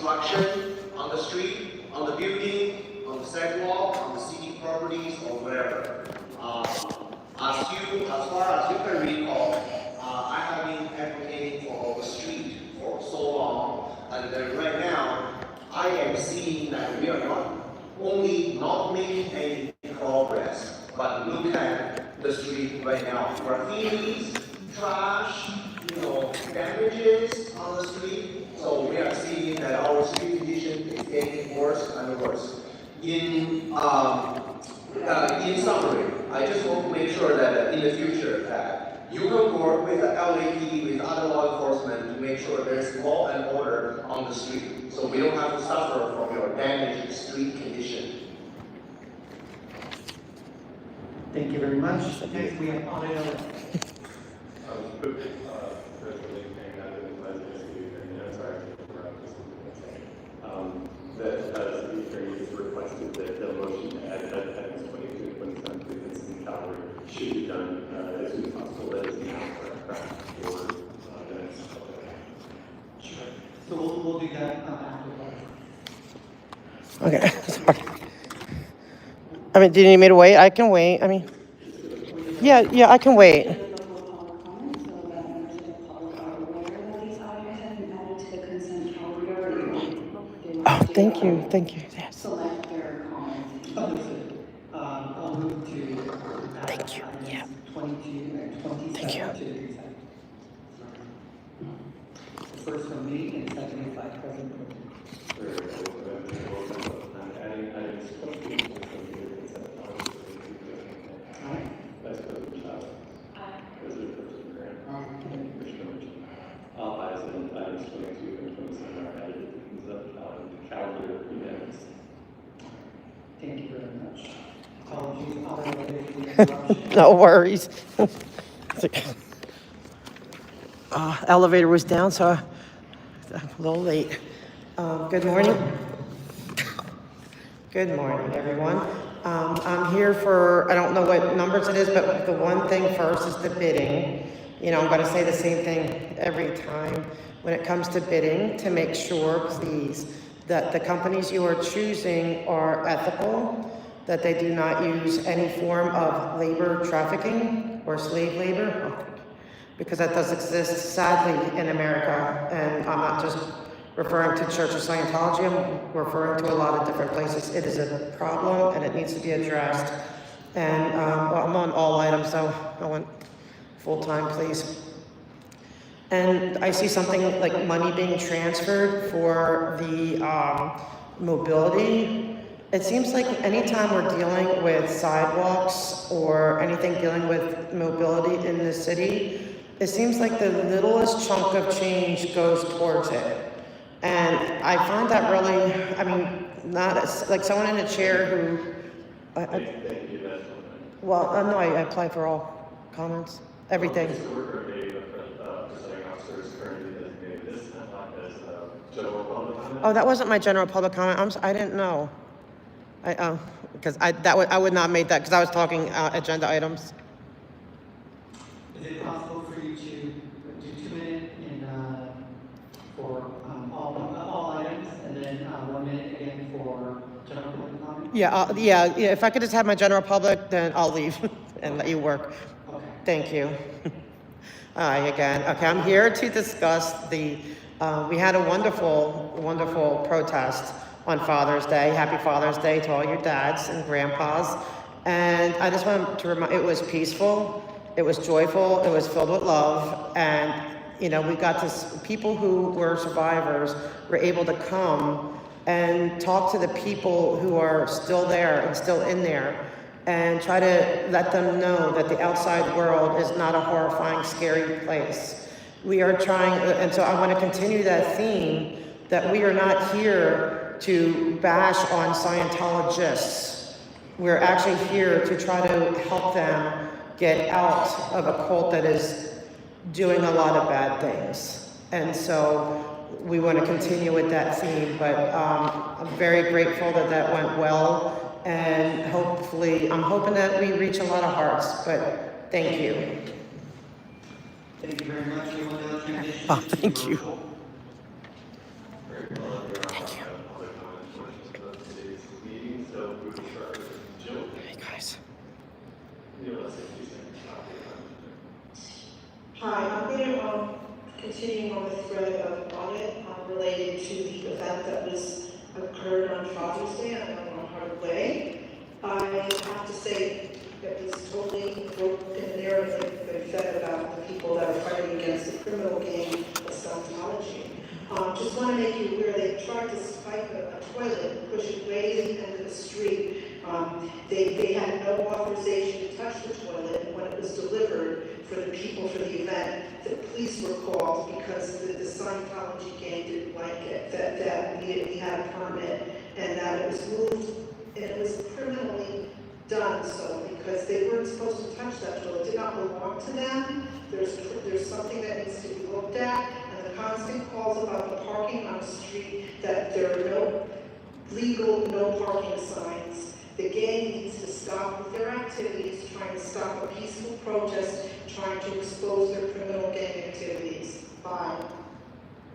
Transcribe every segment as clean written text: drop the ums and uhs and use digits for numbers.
construction on the street, on the building, on the sidewalk, on the city properties, or whatever. As far as you can recall, I have been advocating for the street for so long, and right now, I am seeing that we are not only not making any progress, but look at the street right now. Graffitis, trash, damages on the street. So we are seeing that our street condition is getting worse and worse. In summary, I just want to make sure that in the future that you can work with the LAPD, with other law enforcement to make sure there's law and order on the street, so we don't have to suffer from your damaged street condition. Thank you very much. Next, we have AuditLA. The city attorney has requested that the motion to add items 22 and 27 to the city calendar should be done as soon as possible. That is now for the next couple of days. Sure. So we'll do that after. Okay, sorry. I mean, do you need me to wait? I can wait. I mean, yeah, I can wait. Oh, thank you. Yes. Select their comments. I'll move to. Thank you. Yeah. 22 and 27. Thank you. To the consent. First from me and seconded by President Whitman. Thank you very much. Apologies. No worries. Elevator was down, so I'm a little late. Good morning. Good morning, everyone. I'm here for, I don't know what numbers it is, but the one thing first is the bidding. I'm going to say the same thing every time when it comes to bidding, to make sure, please, that the companies you are choosing are ethical, that they do not use any form of labor trafficking or slave labor, because that does exist sadly in America. And I'm not just referring to Church of Scientology, I'm referring to a lot of different places. It is a problem and it needs to be addressed. And I'm on all items, so I want full time, please. And I see something like money being transferred for the mobility. It seems like anytime we're dealing with sidewalks or anything dealing with mobility in the city, it seems like the littlest chunk of change goes towards it. And I find that really, not as, like someone in a chair who, no, I apply for all comments, everything. Oh, that wasn't my general public comment. I didn't know. Because I would not have made that because I was talking agenda items. Is it possible for you to do 2 minutes for all items, and then 1 minute again for general public comment? Yeah. If I could just have my general public, then I'll leave and let you work. Okay. Thank you. Hi again. Okay, I'm here to discuss the. We had a wonderful protest on Father's Day. Happy Father's Day to all your dads and grandpas. And I just want to remind, it was peaceful, it was joyful, it was filled with love. And, we got to, people who were survivors were able to come and talk to the people who are still there and still in there and try to let them know that the outside world is not a horrifying, scary place. We are trying, and so I want to continue that theme, that we are not here to bash on Scientologists. We're actually here to try to help them get out of a cult that is doing a lot of bad things. And so we want to continue with that theme, but I'm very grateful that went well. And hopefully, I'm hoping that we reach a lot of hearts, but thank you. Thank you very much. We will now transition Oh, thank you. to pretty sharp. Jill? Hey, guys. Let's say 2 seconds. Hi, I'm going to continue on the thread of audit related to the event that occurred on Father's Day. I don't know how to play. I have to say it was totally broken the narrative they fed about the people that are fighting against the criminal game of Scientology. Just want to make you aware they tried to spike a toilet and push it way to the end of the street. They had no authorization to touch the toilet, and when it was delivered for the people for the event, the police were called because the Scientology gang didn't like it, that we had a permit, and that it was moved, and it was criminally done so, because they weren't supposed to touch that toilet. It did not belong to them. There's something that needs to be looked at, and the constant calls about the parking on the street, that there are no legal no parking signs. The gang needs to stop with their activities, trying to stop a peaceful protest, trying to expose their criminal gang activities. Bye.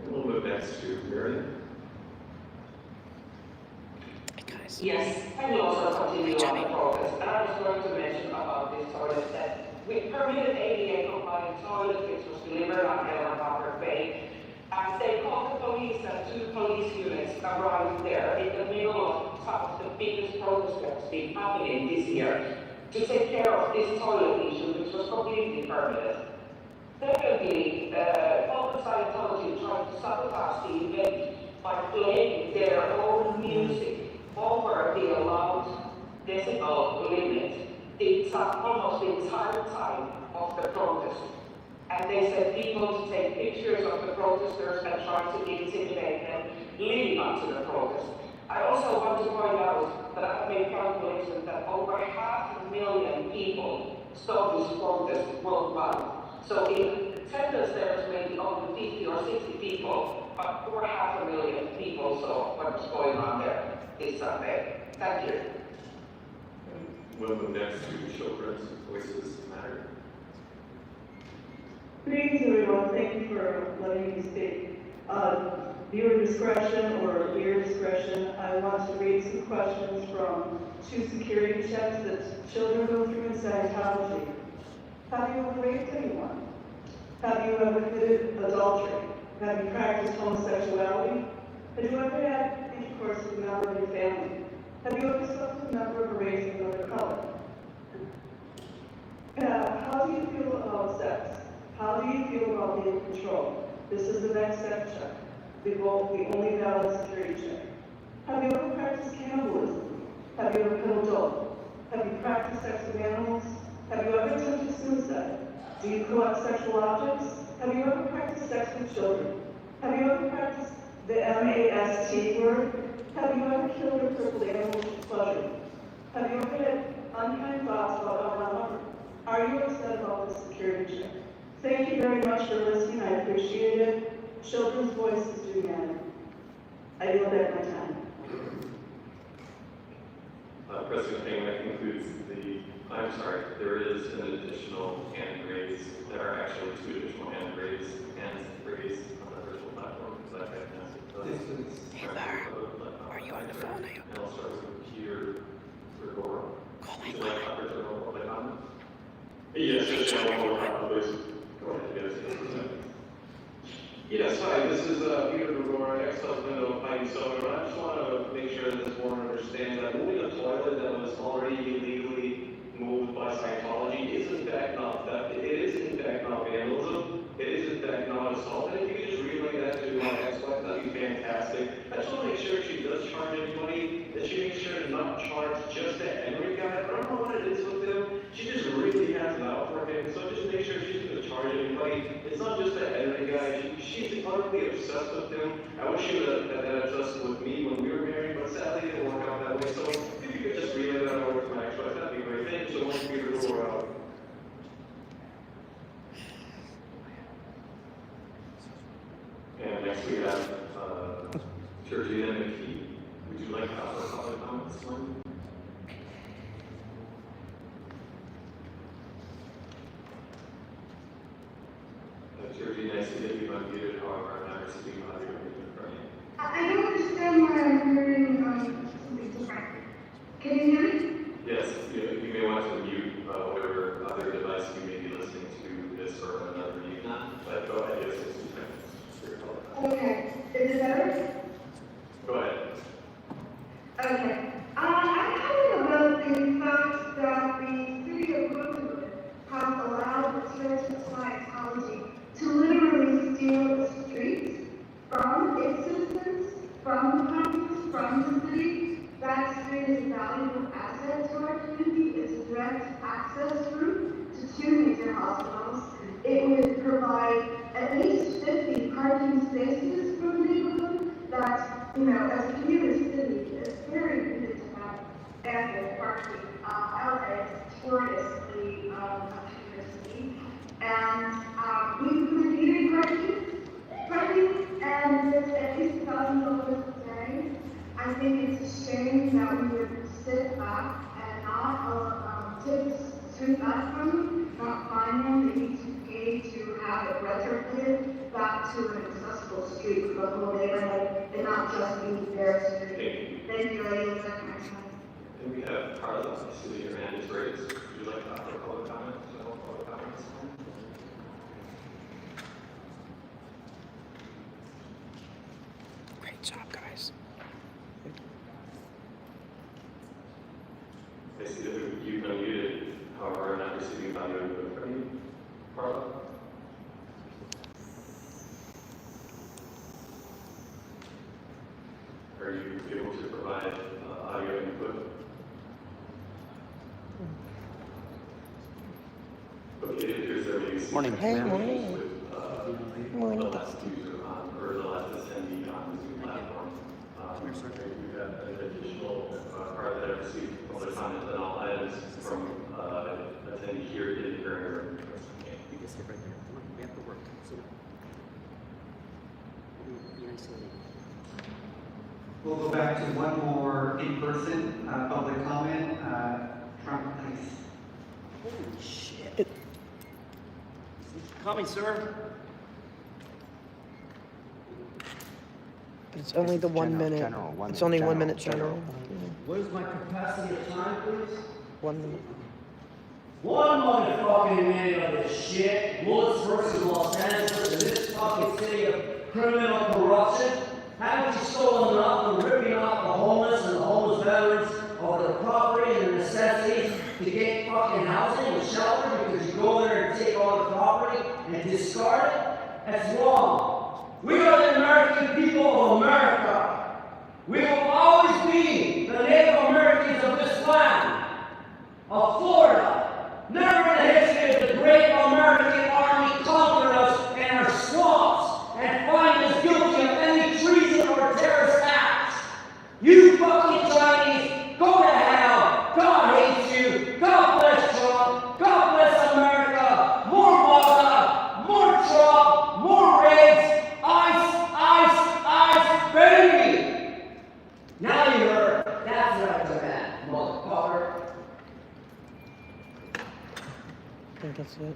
We'll move next to Marion. Yes, I will also continue on the protest. And I was going to mention about this toilet that we permitted ADA compliant toilet which was delivered on Elevator Bay. And they called the police and 2 police units arrived there in the middle of some of the biggest protests that's been happening this year to take care of this toilet issue, which was completely permitted. Secondly, Open Scientology tried to sabotage the event by playing their own music over the allowed decibel limit almost the entire time of the protest. And they said people to take pictures of the protesters and try to intimidate them leading up to the protest. I also want to point out that I've made calculations that over 500,000 people saw this protest worldwide. So in attendance there was maybe only 50 or 60 people, but over 500,000 people saw what was going on there this Sunday. Thank you. We'll move next to Children's Voices Matter. Greetings, everyone. Thank you for letting me speak. Viewer discretion or ear discretion, I want to read some questions from 2 security checks that children go through in Scientology. Have you ever raped anyone? Have you ever committed adultery? Have you practiced homosexuality? Have you ever had intercourse with a member of your family? Have you ever slept with a member of a race of another color? How do you feel about sex? How do you feel about being in control? This is the next step check. The only valid security check. Have you ever practiced cannibalism? Have you ever killed a dog? Have you practiced sex with animals? Have you ever attempted suicide? Do you collect sexual objects? Have you ever practiced sex with children? Have you ever practiced the MAST word? Have you ever killed or crippled animals for pleasure? Have you ever had unkind thoughts about another? Are you upset about this security check? Thank you very much for listening. I appreciate it. Children's voices do matter. I yield back my time. President Payne, that concludes I'm sorry, there is an additional hand raise. There are actually 2 additional hand raised on the virtual platform. Because I've had Hey, Laura, are you on the phone? And I'll start with Peter Gregora. Would you like public comment? Yes, please. Go ahead, Yes, hi, this is Peter Gregora, ex-husband of Heidi Soder. I just want to make sure that this board understands that moving a toilet that was already illegally moved by Scientology is in fact not theft. It is in fact not vandalism. It is in fact not assault. And if you could just relay that to my ex-wife, that'd be fantastic. I just want to make sure if she does charge anybody, that she makes sure to not charge just that Henry guy. I don't know what it is with him. She just really has it out for him. So just make sure she's going to charge anybody. It's not just that Henry guy. She's utterly obsessed with him. I wish she would have had that obsessed with me when we were married, but sadly it didn't work out that way. So if you could just relay that over to my ex-wife, that'd be great. Thank you so much, Peter Gregora. And next we have Georgina McKee. Would you like to have a public comment this morning? Georgina, I see that you've unmuted, however, I'm not receiving audio in front of you. I don't understand why I'm hearing something different. Can you hear me? Yes, you may want to mute whatever other device you may be listening to this or another mute. But go ahead, yes, Okay. Is it better? Go ahead. Okay. I'm talking about the fact that the city of Brooklyn has allowed the Church of Scientology to literally steal the streets from its citizens, from the campus, from the city. That street is a valuable asset to our community. It's a direct access route to two major hospitals. It would provide at least 50 parking spaces for the neighborhood that, as a community city, it's very needed to have ample parking. LA is notoriously a city. And we've been needing parking, and it's at least $1,000 a day. I think it's a shame that we would sit back and not take the street back from them, not find them. They need to pay to have it retrofitted back to an accessible street for the whole neighborhood and not just be their street. Thank you, ladies. That's my time. And we have Carla, so your hand is raised. Would you like to offer public comment? Public comments? Great job, guys. I see that you've unmuted, however, not receiving audio input from you. Carla? Are you able to provide audio input? Okay, it appears there may be some Morning. Hey, challenges morning. with Morning. the last user or the last attendee on the Zoom platform. We have an additional card that I received public comment on all items from attendee here in the hearing room. You can sit right there. Come on, we have to work. Sit down. Be isolated. We'll go back to one more in-person public comment. Trump, please. Holy shit. Coming, sir. It's only the 1 minute. It's only 1 minute general. What is my capacity of time, please? 1 minute. One motherfucking minute of this shit. Bullets versus Los Angeles in this fucking city of criminal corruption. Haven't you stolen enough from ripping off the homeless and the homeless veterans of their property and their necessities to get fucking housing and shelter because you go there and take all the property and discard it? That's wrong. We are the American people of America. We will always be the Native Americans of this land, of Florida. Never in the history of the great American army conquered us in our swamps and find us guilty of any treason or terrorist acts. You fucking Chinese, go to hell. God hates you. God bless Trump. God bless America. More MAGA, more Trump, more raids. Ice, baby. Now you heard. That's what I demand, motherfucker. I think that's it.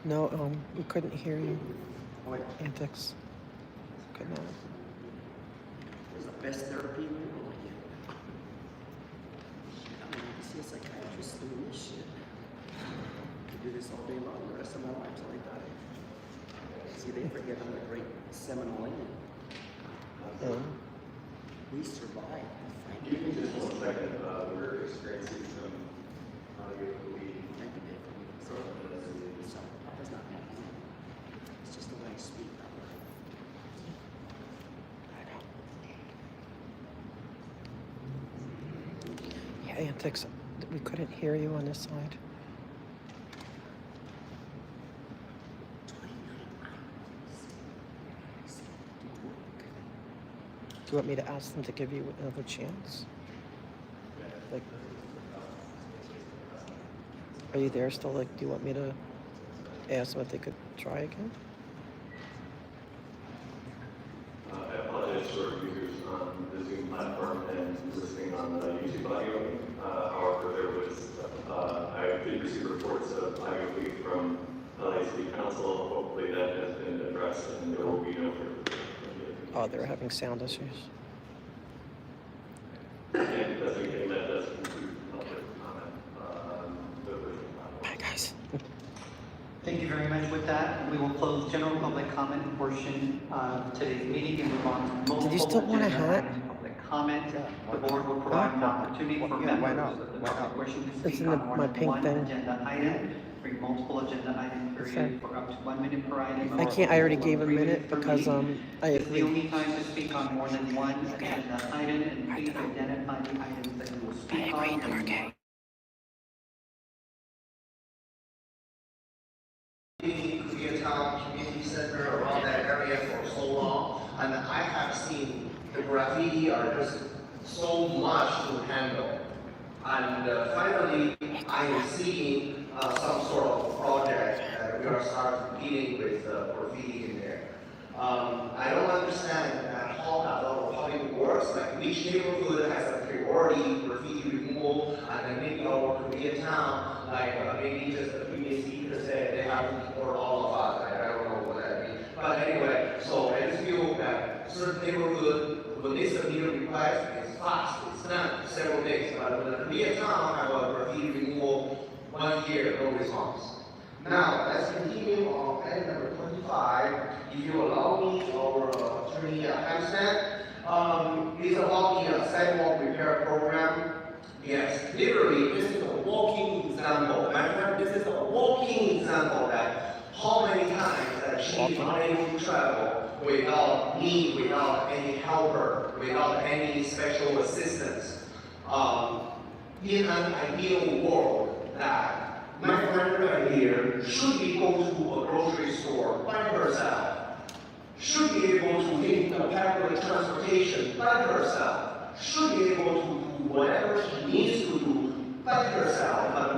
No, we couldn't hear you. Antics. Could not. It's the best therapy in the world. I'm going to see a psychiatrist doing this shit. I could do this all day long, the rest of my life till I die. See, they forget I'm the great Seminole Indian. Oh. We survived. Give me just 1 second. We're experiencing some audio bleed. So, that's not happening. It's just the way I speak. Yeah, Antics. We couldn't hear you on this side. 29 hours. Do you want me to ask them to give you another chance? Like, are you there still? Like, do you want me to ask them if they could try again? I apologize to our users on the Zoom platform and listening on the YouTube audio. However, there was, I did receive reports of audio leak from LA City Council. Hopefully that has been addressed and there will be no further. Oh, they're having sound issues. And that's again, that does with that, we will close general public comment portion of today's meeting and move on to Did you still multiple want a agenda hat? items, public comment. The board will provide an opportunity for Yeah, why members not? of the Why public not? wishing to It's speak in on more my than pink one thing. agenda item. Bring multiple agenda items period for up to 1 minute per item. I can't, I already gave a 3 minute minutes per because, meeting. I This is the agree. only time to speak on more than one agenda item, and please identify the items that you will speak on. Koreatown Community Center around that area for so long, and I have seen the graffiti are just so much to handle. And finally, I am seeing some sort of project that we are starting competing with graffiti in there. I don't understand how that all public works, like which neighborhood has a priority graffiti removal, and then maybe our Koreatown, like maybe just the previous speaker said they have to support all of us. I don't know what that means. But anyway, so I just feel that certain neighborhood, when they submit a request, it's fast, it's done, several days. But when the Koreatown have a graffiti removal, 1 year, no response. Now, let's continue on item number 25. If you allow me, our attorney Hamstead, is about the sidewalk repair program. Yes, literally, this is a walking example. My friend, this is a walking example that how many times that she is not able to travel without me, without any helper, without any special assistance. In an ideal world, that my friend right here should be go to a grocery store by herself, should be able to take the public transportation by herself, should be able to do whatever she needs to do by herself, but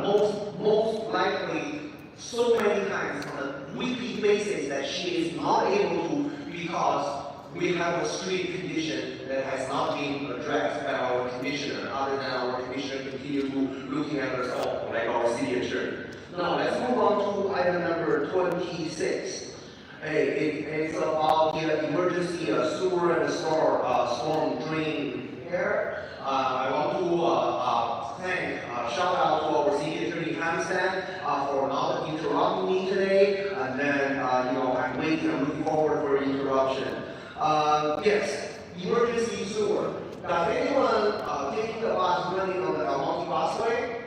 most likely so many times on a weekly basis that she is not able to because we have a street condition that has not been addressed by our commissioner, other than our commissioner continue to looking at herself like our city attorney. Now let's move on to item number 26. It's about the emergency sewer and storm drain repair. I want to thank, shout out to our city attorney Hamstead for not interrupting me today. And then, I'm waiting, I'm looking forward for interruption. Yes, emergency sewer. Does anyone taking the bus running on the Almonte busway?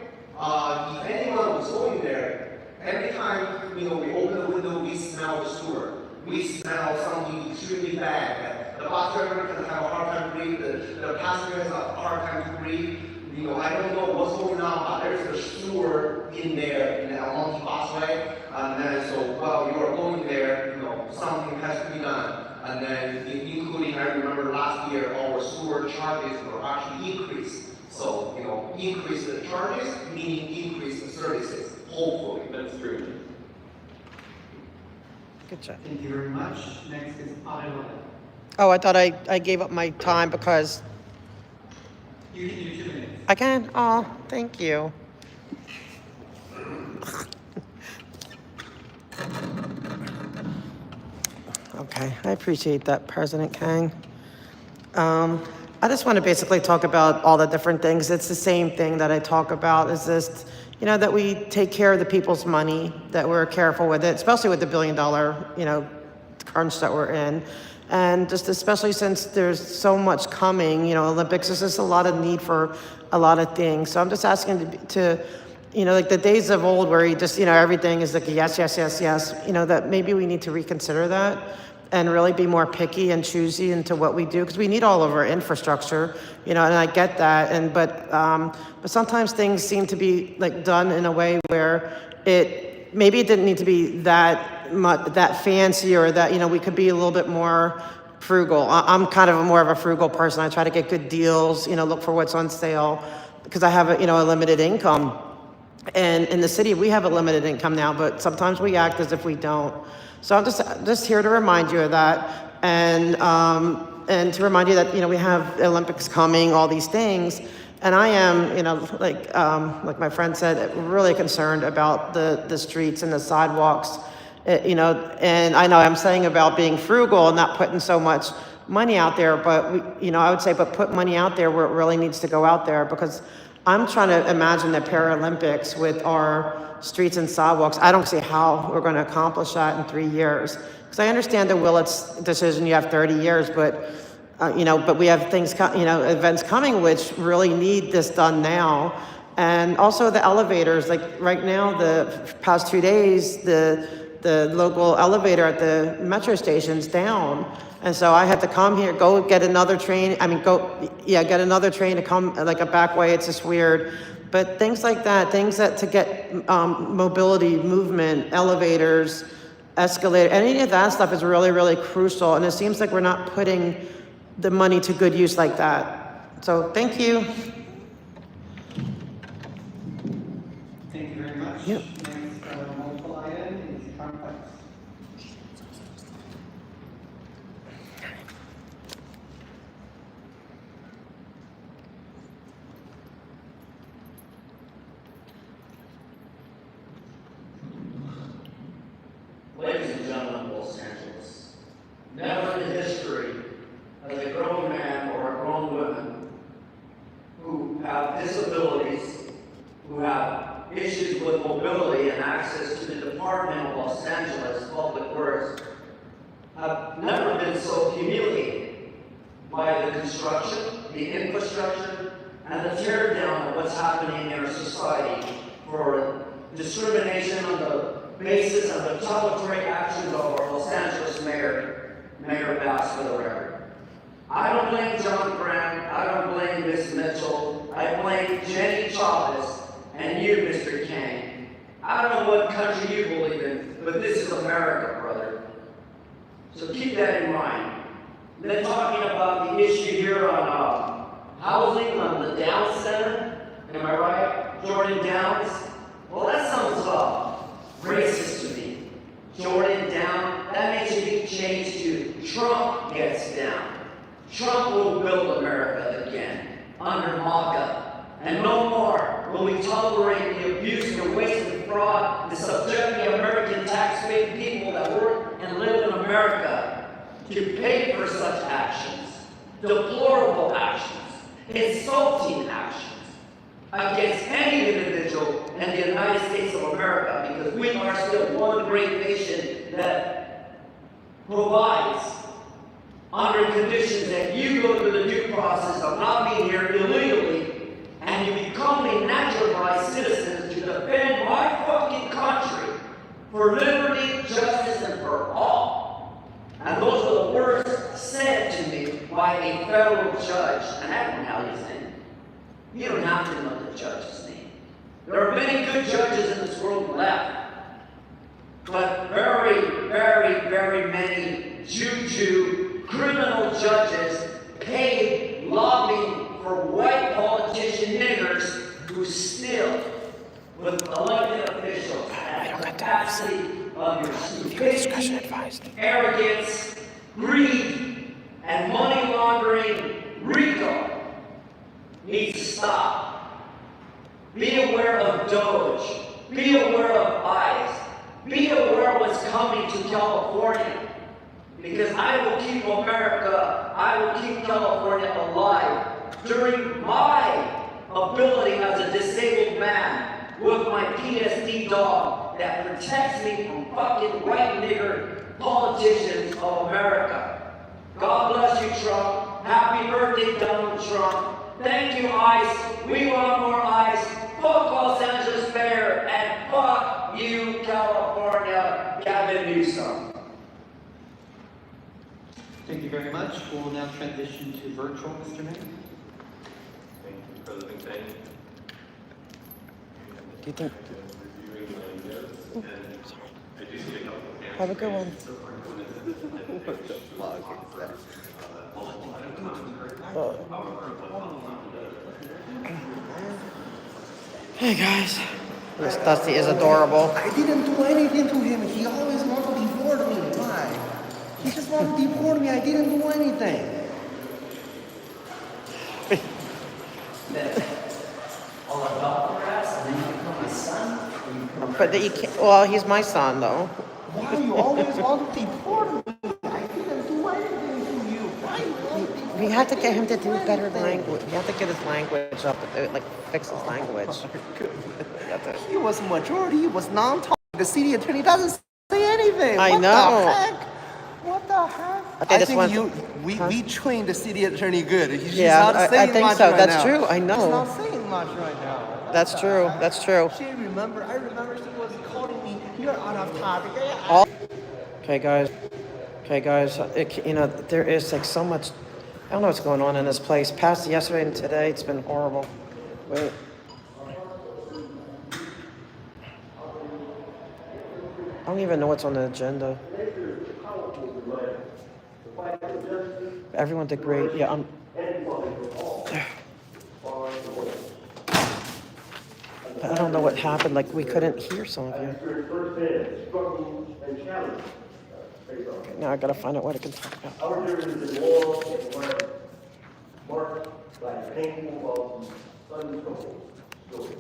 If anyone was going there, every time we open the window, we smell the sewer. We smell something extremely bad. The bus driver can have a hard time to breathe. The passenger has a hard time to breathe. I don't know what's going on, but there's a sewer in there in the Almonte busway. And then, so while you are going there, something has to be done. And then, including, I remember last year, our sewer charges were actually increased. So, increase the charges, meaning increase the services, hopefully. That's true. Good job. Thank you very much. Next is AuditLA. Oh, I thought I gave up my time because You can do 2 minutes. I can. Oh, thank you. Okay, I appreciate that, President Kang. I just want to basically talk about all the different things. It's the same thing that I talk about, is just, that we take care of the people's money, that we're careful with it, especially with the $1 billion, crunch that we're in. And just especially since there's so much coming, Olympics, there's just a lot of need for a lot of things. So I'm just asking to like the days of old where you just, everything is like a yes, yes, yes, yes, that maybe we need to reconsider that and really be more picky and choosy into what we do, because we need all of our infrastructure, and I get that. But sometimes things seem to be like done in a way where maybe it didn't need to be that fancy, or that, we could be a little bit more frugal. I'm kind of more of a frugal person. I try to get good deals, look for what's on sale, because I have a limited income. And in the city, we have a limited income now, but sometimes we act as if we don't. So I'm just here to remind you of that, and to remind you that, we have Olympics coming, all these things. And I am, like my friend said, really concerned about the streets and the sidewalks, and I know I'm saying about being frugal and not putting so much money out there, but I would say, but put money out there where it really needs to go out there, because I'm trying to imagine the Paralympics with our streets and sidewalks. I don't see how we're going to accomplish that in 3 years. Because I understand the Willits decision, you have 30 years, but, but we have things, events coming which really need this done now. And also the elevators, like right now, the past 2 days, the local elevator at the metro station's down. And so I had to come here, go get another train. Get another train to come like a back way. It's just weird. But things like that, to get mobility, movement, elevators, escalator, any of that stuff is really, really crucial. And it seems like we're not putting the money to good use like that. So thank you. Thank you very much. Yep. Next, multiple item is complex. Ladies and gentlemen of Los Angeles, never in history has a grown man or a grown woman who have disabilities, who have issues with mobility and access to the Department of Los Angeles Public Works, have never been so humiliated by the construction, the infrastructure, and the tear down of what's happening in our society for discrimination on the basis of the retaliatory actions of our Los Angeles Mayor Bass, for the record. I don't blame John Grant, I don't blame Ms. Mitchell, I blame Jenny Chavez and you, Mr. Kang. I don't know what country you believe in, but this is America, brother. So keep that in mind. Then talking about the issue here on housing on the Downs Center, am I right? Jordan Downs? Well, that sounds racist to me. Jordan down, that makes a big change to Trump gets down. Trump will build America again under MAGA. And no more will we tolerate the abuse, the waste, and fraud, the subject the American taxpaying people that work and live in America to pay for such actions, deplorable actions, insulting actions against any individual in the United States of America, because we are still one great nation that provides under conditions that you go through the due process of not being here illegally and you become a naturalized citizen to defend my fucking country for liberty, justice, and for all. And those are the words said to me by a federal judge, and I don't know his name. You don't have to know the judge's name. There are many good judges in this world left, but very, very, very many juju criminal judges paid lobbying for white politician niggers who still, with elected officials, have the capacity of your stupidity, arrogance, greed, and money laundering RICO needs to stop. Be aware of Doge. Be aware of ICE. Be aware of what's coming to California. Because I will keep America, I will keep California alive during my ability as a disabled man with my PSD dog that protects me from fucking white nigger politicians of America. God bless you, Trump. Happy birthday, Donald Trump. Thank you, ICE. We want more ICE. Fuck Los Angeles Mayor, and fuck you, California, Gavin Newsom. Thank you very much. We'll now transition to virtual, Mr. Mayor. Thank you, President Kang. Do you think? Reviewing my notes, and I do see a couple of hands. Have a good one. So far, Hey guys. This Dusty is adorable. I didn't do anything to him. He always wants to deport me. Why? He just wants to deport me. I didn't do anything. All adopt your ass and then you become my son? But you can't, well, he's my son though. Why you always want to deport me? I didn't do anything to you. Why you want to deport me? We had to get him to do better language. We had to get his language up, like fix his language. He was majority. He was non-talking. The city attorney doesn't say anything. I What know. the heck? What the heck? Okay, I this think one- we trained the city attorney good. She's Yeah, not I saying think much so. right That's now. true. I know. She's not saying much right now. What That's the true. heck? That's true. I remember she was calling me, you're out of topic. All- Okay, guys. There is like so much. I don't know what's going on in this place. Past yesterday and today, it's been horrible. Wait. I don't even know what's on the agenda. Everyone did great. Yeah, I don't know what happened. Like we couldn't hear some of you. Okay, now I gotta find out what I can talk about. Our journey is long and marked by painful stories.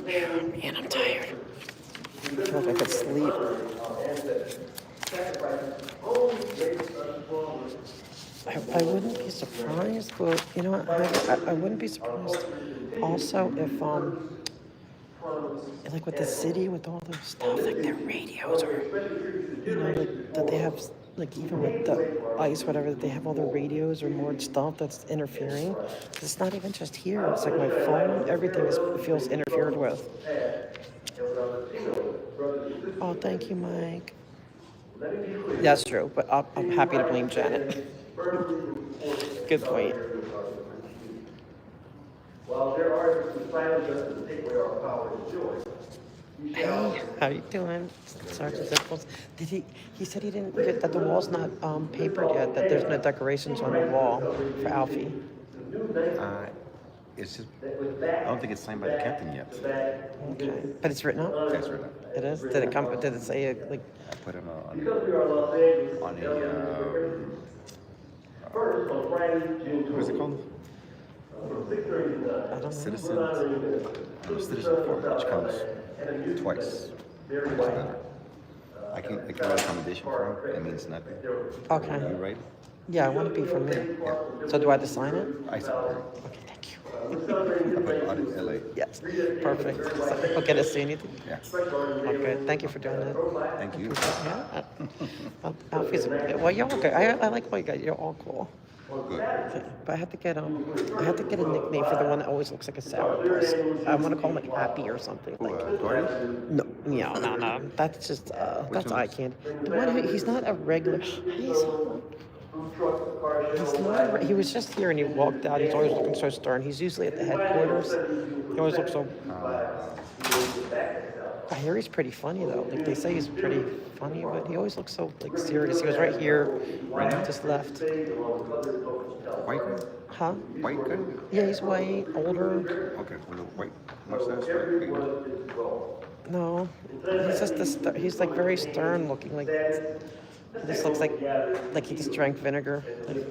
Man, I'm tired. I feel like I could sleep. I wouldn't be surprised, but you know what? I wouldn't be surprised. Also, if like with the city, with all the stuff, like their radios, or like that they have, like even with the ICE, whatever, that they have all the radios or more stuff that's interfering. It's not even just here. It's like my phone. Everything feels interfered with. Oh, thank you, Mike. That's true, but I'm happy to blame Janet. Good point. While there are some silent justice take away our power and joy, Hey, how you doing, Sergeant Zipples? Did he said he didn't, that the wall's not papered yet, that there's no decorations on the wall for Alfie. It's just, I don't think it's signed by the captain yet. Okay, but it's written up? Yeah, it's written up. It is? Did it say, like, I put him on first on Friday, June what is it called? from 6:30 to 9. I don't know. Citizen form, which comes twice. I can write a commendation for him. It means nothing. Okay. You write it? Yeah, I want it to be from me. Yeah. So do I have to sign it? I said, Okay, thank you. I put AuditLA. Yes, perfect. So, okay, to see anything? Yeah. Okay, thank you for doing that. Thank you. Yeah. Alfie's, well, you're all good. I like what you got. You're all cool. Good. But I had to get a nickname for the one that always looks like a sourpuss. I want to call him like Happy or something. Who, Like, Dory? no. That's just that's eye candy. The one he's not a regular. He was just here and he walked out. He's always looking so stern. He's usually at the headquarters. He always looks so. I hear he's pretty funny though. Like they say he's pretty funny, but he always looks so like serious. He was right here. Right now? Just left. White guy? Huh? White guy? Yeah, he's white, older. Okay, with a white mustache, right? No, he's just he's like very stern looking. Like he just looks like he just drank vinegar. Like,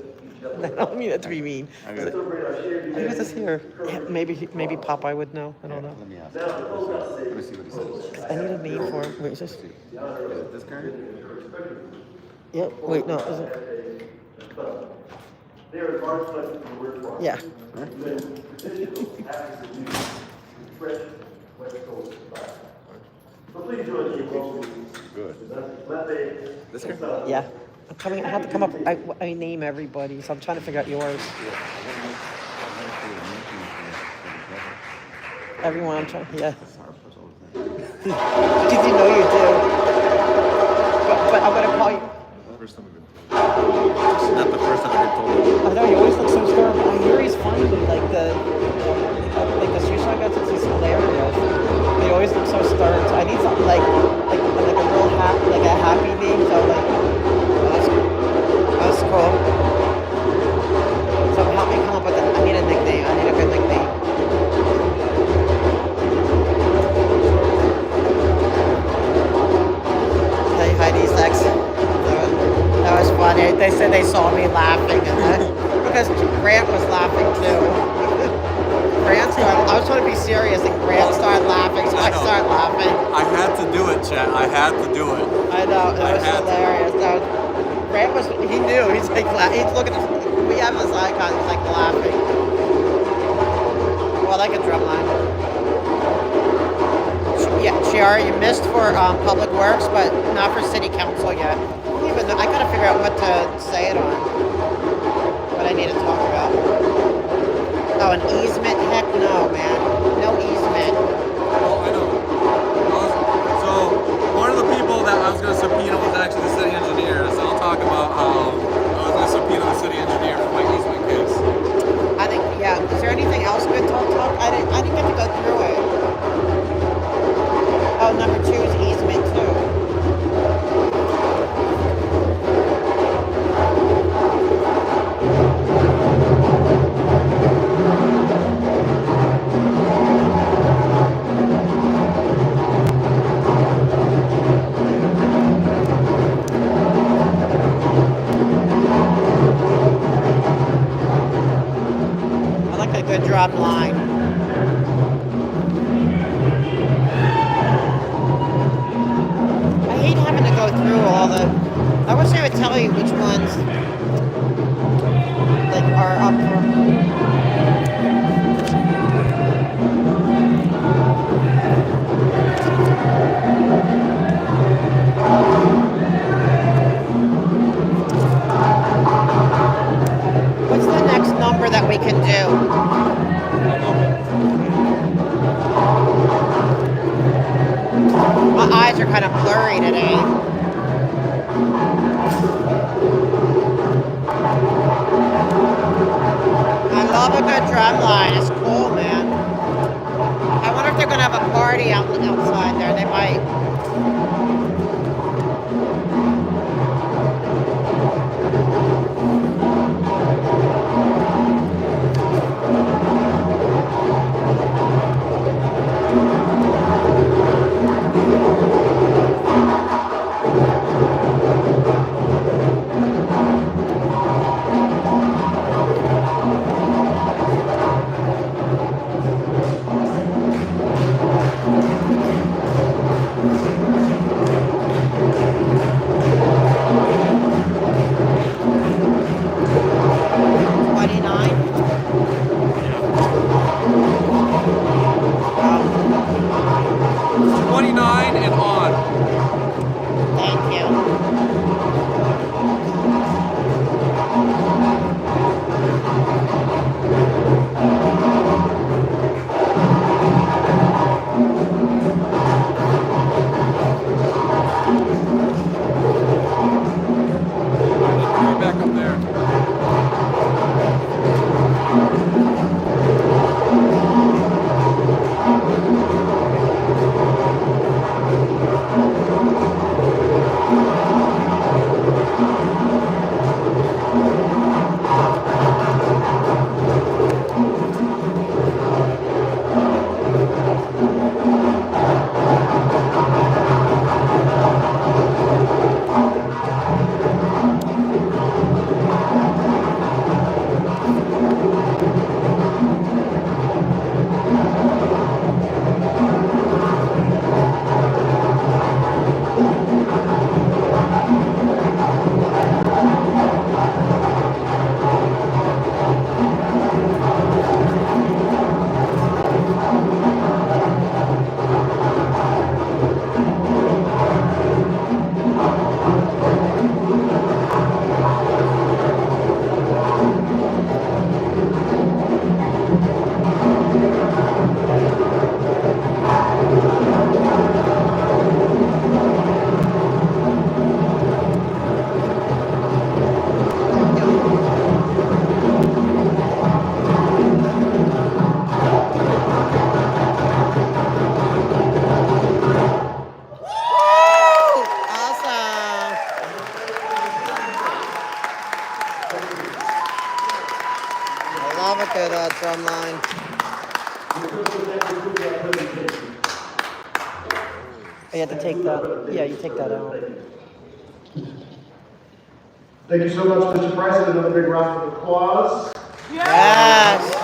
I don't mean that to be mean. He was just here. Yeah, maybe Popeye would know. I don't know. Let me ask. Let me see what he says. I need a name for him. Wait, is this? Is it this guy? Yeah. Wait, no. Is it? Yeah. Good. This guy? Yeah. I'm coming. I have to come up. I name everybody, so I'm trying to figure out yours. Everyone, I'm trying. Yeah. Because you know you do. But I'm gonna call you. First time we've been told. Not the first time I've been told. I know you always look so stern. I hear he's funny. Like the suicide guys, he's hilarious. They always look so stern. So I need something like a real happy, like a happy name. So like that's cool. So help me come up with I need a nickname. I need a good nickname. Hey, Heidi, sex. That was funny. They said they saw me laughing, because Grant was laughing too. I was trying to be serious, and Grant started laughing, so I started laughing. I had to do it, Chat. I had to do it. I know, it was hilarious. Grant was, he knew, he's like, he's looking, we have his icon, he's like laughing. Oh, I like a drum line. Yeah, Chiara, you missed for Public Works, but not for City Council yet. Even though, I gotta figure out what to say it on. What I need to talk about. Oh, an easement? Heck no, man. No easement. Oh, I know. So, one of the people that I was going to subpoena was actually the city engineer, so I'll talk about how I was going to subpoena the city engineer for my easement case. I think, yeah. Is there anything else good to talk? I didn't get to go through it. Oh, number 2 is easement too. I like a good drum line. I hate having to go through all the. I wish they would tell you which ones like are up for. What's the next number that we can do? My eyes are kind of blurry today. I love a good drum line. It's cool, man. I wonder if they're gonna have a party outside there. They might. drum line. You have to take that. Yeah, you take that out. Thank you so much, Mr. President. Another big round of applause. Yes.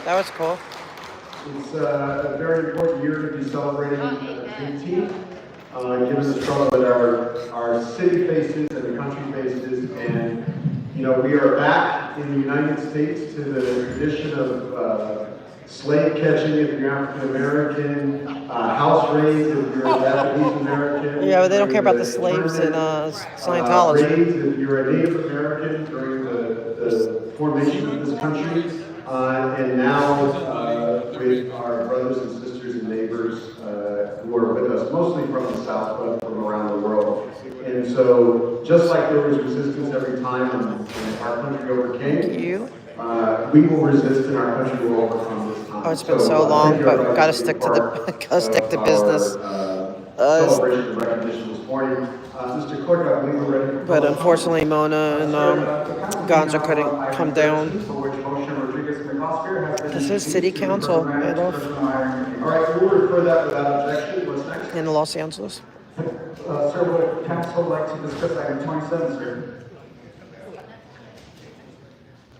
That was cool. It's a very important year to be celebrating Juneteenth. given the struggle that our city faces and the country faces. And, you know, we are back in the United States to the tradition of slave catching if you're African American, house raids if you're Japanese American. Yeah, but they don't care about the slaves in Scientology. Raids if you're a Native American during the formation of this country. And now with our brothers and sisters and neighbors who are with us, mostly from the South, but from around the world. And so, just like there was resistance every time when our country overcame, we will resist and our country will overcome this time. Oh, it's been so long, but gotta stick to the business. Celebration and recognition this morning. Mr. Clerk, I believe we're ready. But unfortunately, Mona and Gonza couldn't come down. This is City Council, Adolf. All right, we'll refer that without objection. What's next? In Los Angeles. Sir, would council like to discuss item 27, sir?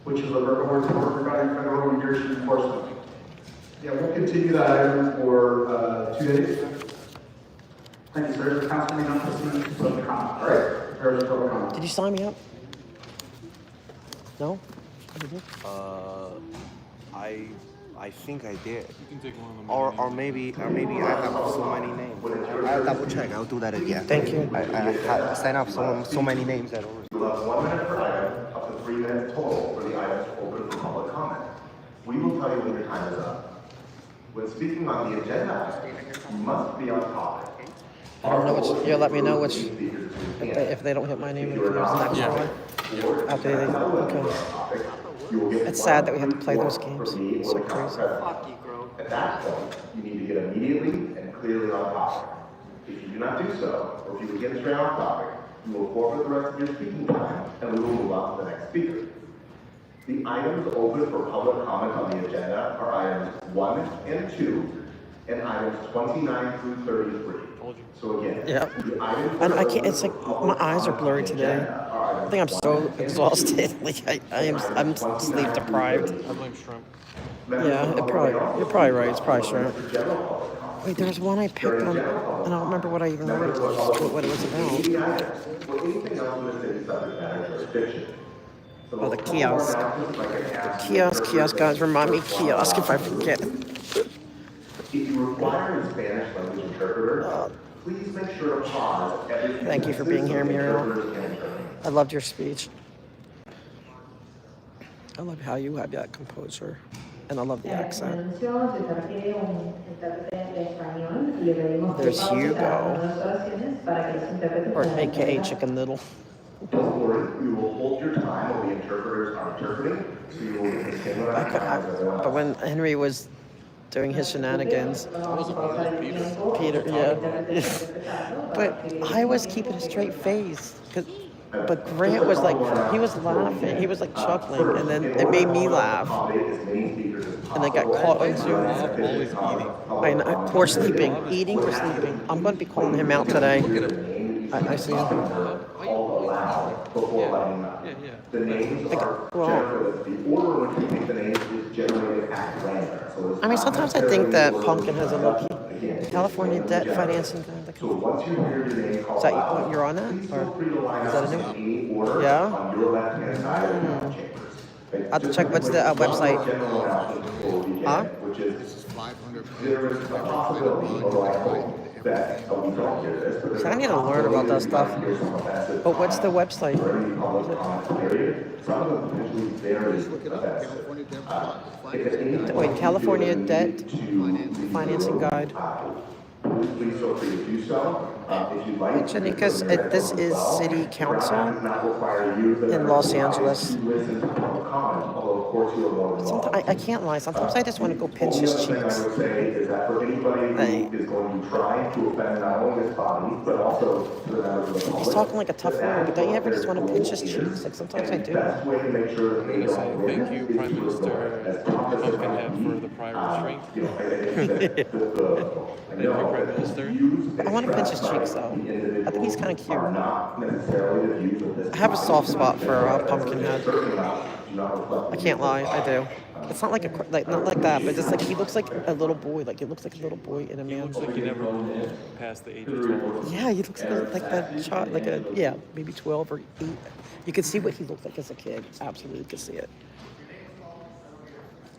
Which is a report regarding federal immigration enforcement. Yeah, we'll continue that item for 2 days. Thank you, sir. The council may not proceed to public comment. All right, prepare for public comment. Did you sign me up? No? I think I did. You can take one of them. Or maybe I have so many names. I'll double check. I'll do that again. Thank you. I signed up so many names that We'll have 1 minute per item, up to 3 minutes total for the items open for public comment. We will tell you when your time is up. When speaking on the agenda, you must be on topic. I don't know which. You'll let me know which. If they don't hit my name, if there's an extra one. After they. Okay. It's sad that we have to play those games. It's so crazy. At that point, you need to get immediately and clearly on topic. If you do not do so, or if you begin straight off topic, you will forfeit the rest of your speaking time, and we will move on to the next speaker. The items open for public comment on the agenda are items 1 and 2, and items 29 through 33. So again, the items And I can't. It's like my eyes are blurry today. I think I'm so exhausted. Like I'm sleep deprived. I blame shrimp. Yeah, you're probably right. It's probably shrimp. Wait, there was one I picked on, and I don't remember what I even wrote. What it was about. Oh, the kiosk. Kiosk, guys. Remind me, kiosk if I forget. If you require a Spanish language interpreter, please make sure to pause every. Thank you for being here, Muriel. I loved your speech. I love how you have that composure, and I love the accent. There's Hugo, or AKA Chicken Little. Don't worry, we will hold your time while the interpreters are interpreting, so you will get the same amount of time as everyone else. But when Henry was doing his shenanigans, Peter, yeah. But I was keeping a straight face, but Grant was like, he was laughing, he was like chuckling, and then it made me laugh. And I got caught on Zoom. Or sleeping, eating or sleeping. I'm going to be calling him out today. I see him. Before letting them. The names are generated. The order in which we pick the names is generated at random. I mean, sometimes I think that Pumpkin has a low-key California debt financing kind of. So once you hear your name called, Is that what you're on that? Or is that a new? Yeah. On your left-hand side of the chambers. I have to check what's the website. Huh? Which is 500. There is a possibility, although I hope that we don't hear this. So I need to learn about that stuff. But what's the website? Wait, California Debt Financing Guide. Please feel free to do so. If you'd like. Because this is City Council in Los Angeles. I can't lie. Sometimes I just want to go pinch his cheeks. I would say is that for anybody who is going to try to offend not only his body, but also the members of the public. He's talking like a tough man, but don't you ever just want to pinch his cheeks? Like sometimes I do. The best way to make sure that they don't win Thank you, Prime Minister Pumpkinhead, for the prior restraint. Thank you, Prime Minister. I want to pinch his cheeks though. I think he's kind of cute. I have a soft spot for Pumpkinhead. reflect. I can't lie, I do. It's not like not like that, but just like he looks like a little boy. Like it looks like a little boy in a He man's. looks like he never grew past the age of 12. Yeah, he looks like that child, like a maybe 12 or 8. You can see what he looked like as a kid. Absolutely, could see it.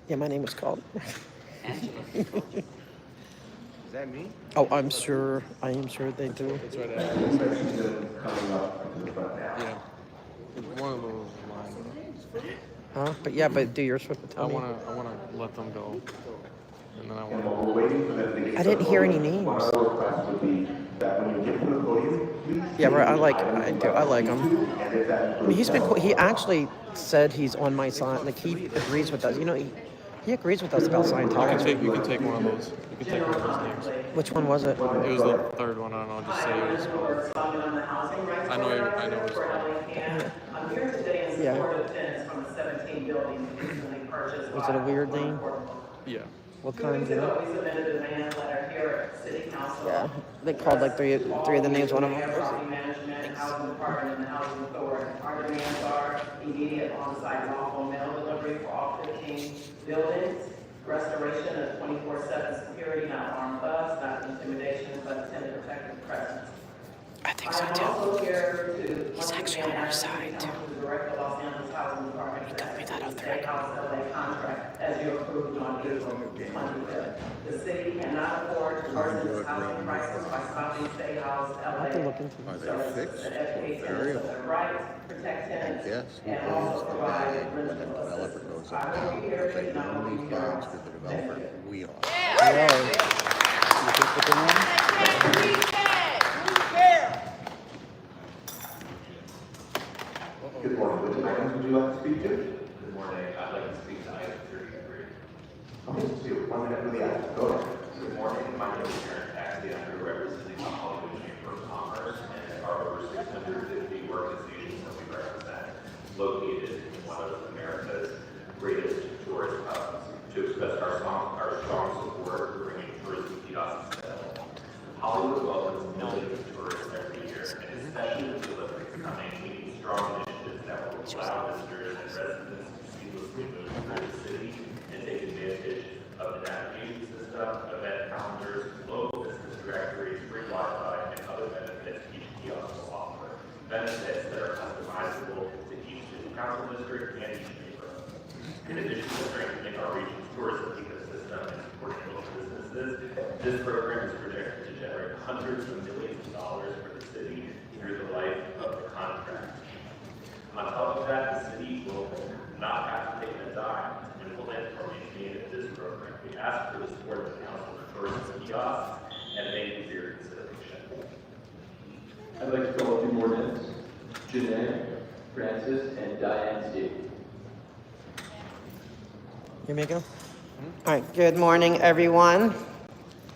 Yeah, my name was called. Is that me? Oh, I am sure they do. That's right. Yeah. One of those lines. Huh? But do yours with the I tummy. wanna let them go. And then I wanna. I didn't hear any names. Yeah, right. I like him. I mean, he's been. He actually said he's on my side. Like he agrees with us. You know, he agrees with us about Scientology. You can take one of those. You can take one of those names. Which one was it? It was the third one. I don't know. Just say it was. I know it was. I'm here today in Yeah. support of tenants from the 17 buildings recently purchased. Was it a weird name? Yeah. What 2 kind? weeks Do you know? ago, we submitted a demand letter here at City Council. Yeah, they called like three of the names. One of them. Property management, housing department, and the housing authority. Our demands are immediate on-site lawful mail delivery for all 15 buildings, restoration of 24/7 security, not armed thugs, not intimidation, but attended protective presence. I think so too. I'm also here to. He's actually on our side too. Direct the Los Angeles Housing Department. He told me that on the State House LA contract as you approved on April 25th. The city cannot afford to worsen its housing crisis by stopping State House I have to LA. look into Are it. they fixed? To educate tenants of their rights, protect tenants, Yes, who and pays also the provide pay when the rental developer assistance. goes I up? will be here If they to not don't only leave funds to the developer, we are. Really? You think that they're wrong? Good morning, which items would you like to speak to? Good morning, I'd like to speak to item 33. Okay, so you have 1 minute for the item, go ahead. Good morning, my name is Aaron Taxi, I'm representing the Hollywood Chamber of Commerce and our over 650 organizations that we represent, located in one of America's greatest tourist hubs, to express our strong support for bringing tourism kiosks to LA. Hollywood welcomes millions of tourists every year, and especially with the Olympics coming, we need strong initiatives that will allow visitors and residents to seamlessly move through the city and take advantage of the navigation system, event calendars, local business directories, free Wi-Fi, and other benefits each kiosk will offer. Benefits that are customizable to each city council district and each neighborhood. In addition to strengthening our region's tourism ecosystem and supporting local businesses, this program is projected to generate hundreds of millions of dollars for the city through the life of the contract. On top of that, the city will not have to take a dime to implement or maintain this program. We ask for the support of the council for tourism kiosks and thank you for your consideration. I'd like to call a few more names. Janae, Francis, and Diane Steve. Here we go. All right. Good morning, everyone.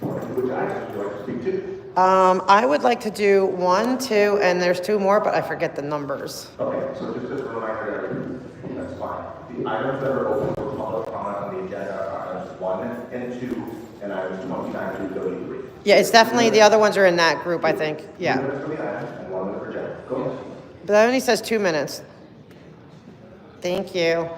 Which items would you like to speak to? I would like to do 1, 2, and there's 2 more, but I forget the numbers. Okay, so just as a reminder, that's fine. The items that are open for public comment on the agenda are items 1 and 2, and items 29 through 33. Yeah, it's definitely the other ones are in that group, I think. 2 Yeah. minutes for the item and 1 minute for Jen. Go ahead. But that only says 2 minutes. Thank you.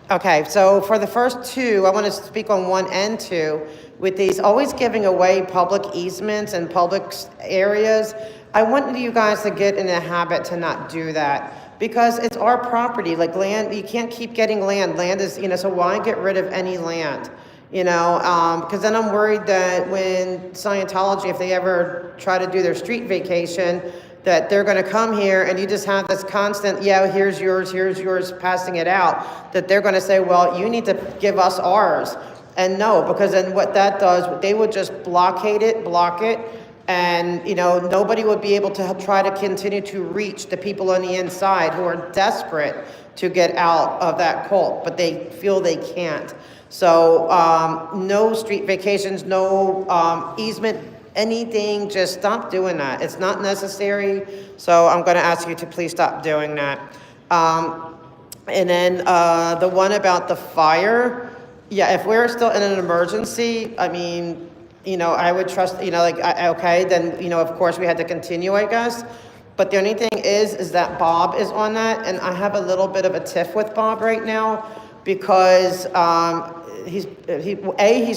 Okay, so for the first 2, I want to speak on 1 and 2. With these always giving away public easements and public areas, I want you guys to get in a habit to not do that because it's our property. Like land, you can't keep getting land. Land is, so why get rid of any land? Because then I'm worried that when Scientology, if they ever try to do their street vacation, that they're going to come here and you just have this constant, here's yours, passing it out, that they're going to say, well, you need to give us ours. And no, because then what that does, they would just block it, and, nobody would be able to try to continue to reach the people on the inside who are desperate to get out of that cult, but they feel they can't. So, no street vacations, no easement, anything, just stop doing that. It's not necessary, so I'm going to ask you to please stop doing that. And then the one about the fire, if we're still in an emergency, I mean, I would trust, okay, then, of course we had to continue, I guess. But the only thing is that Bob is on that, and I have a little bit of a tiff with Bob right now because he's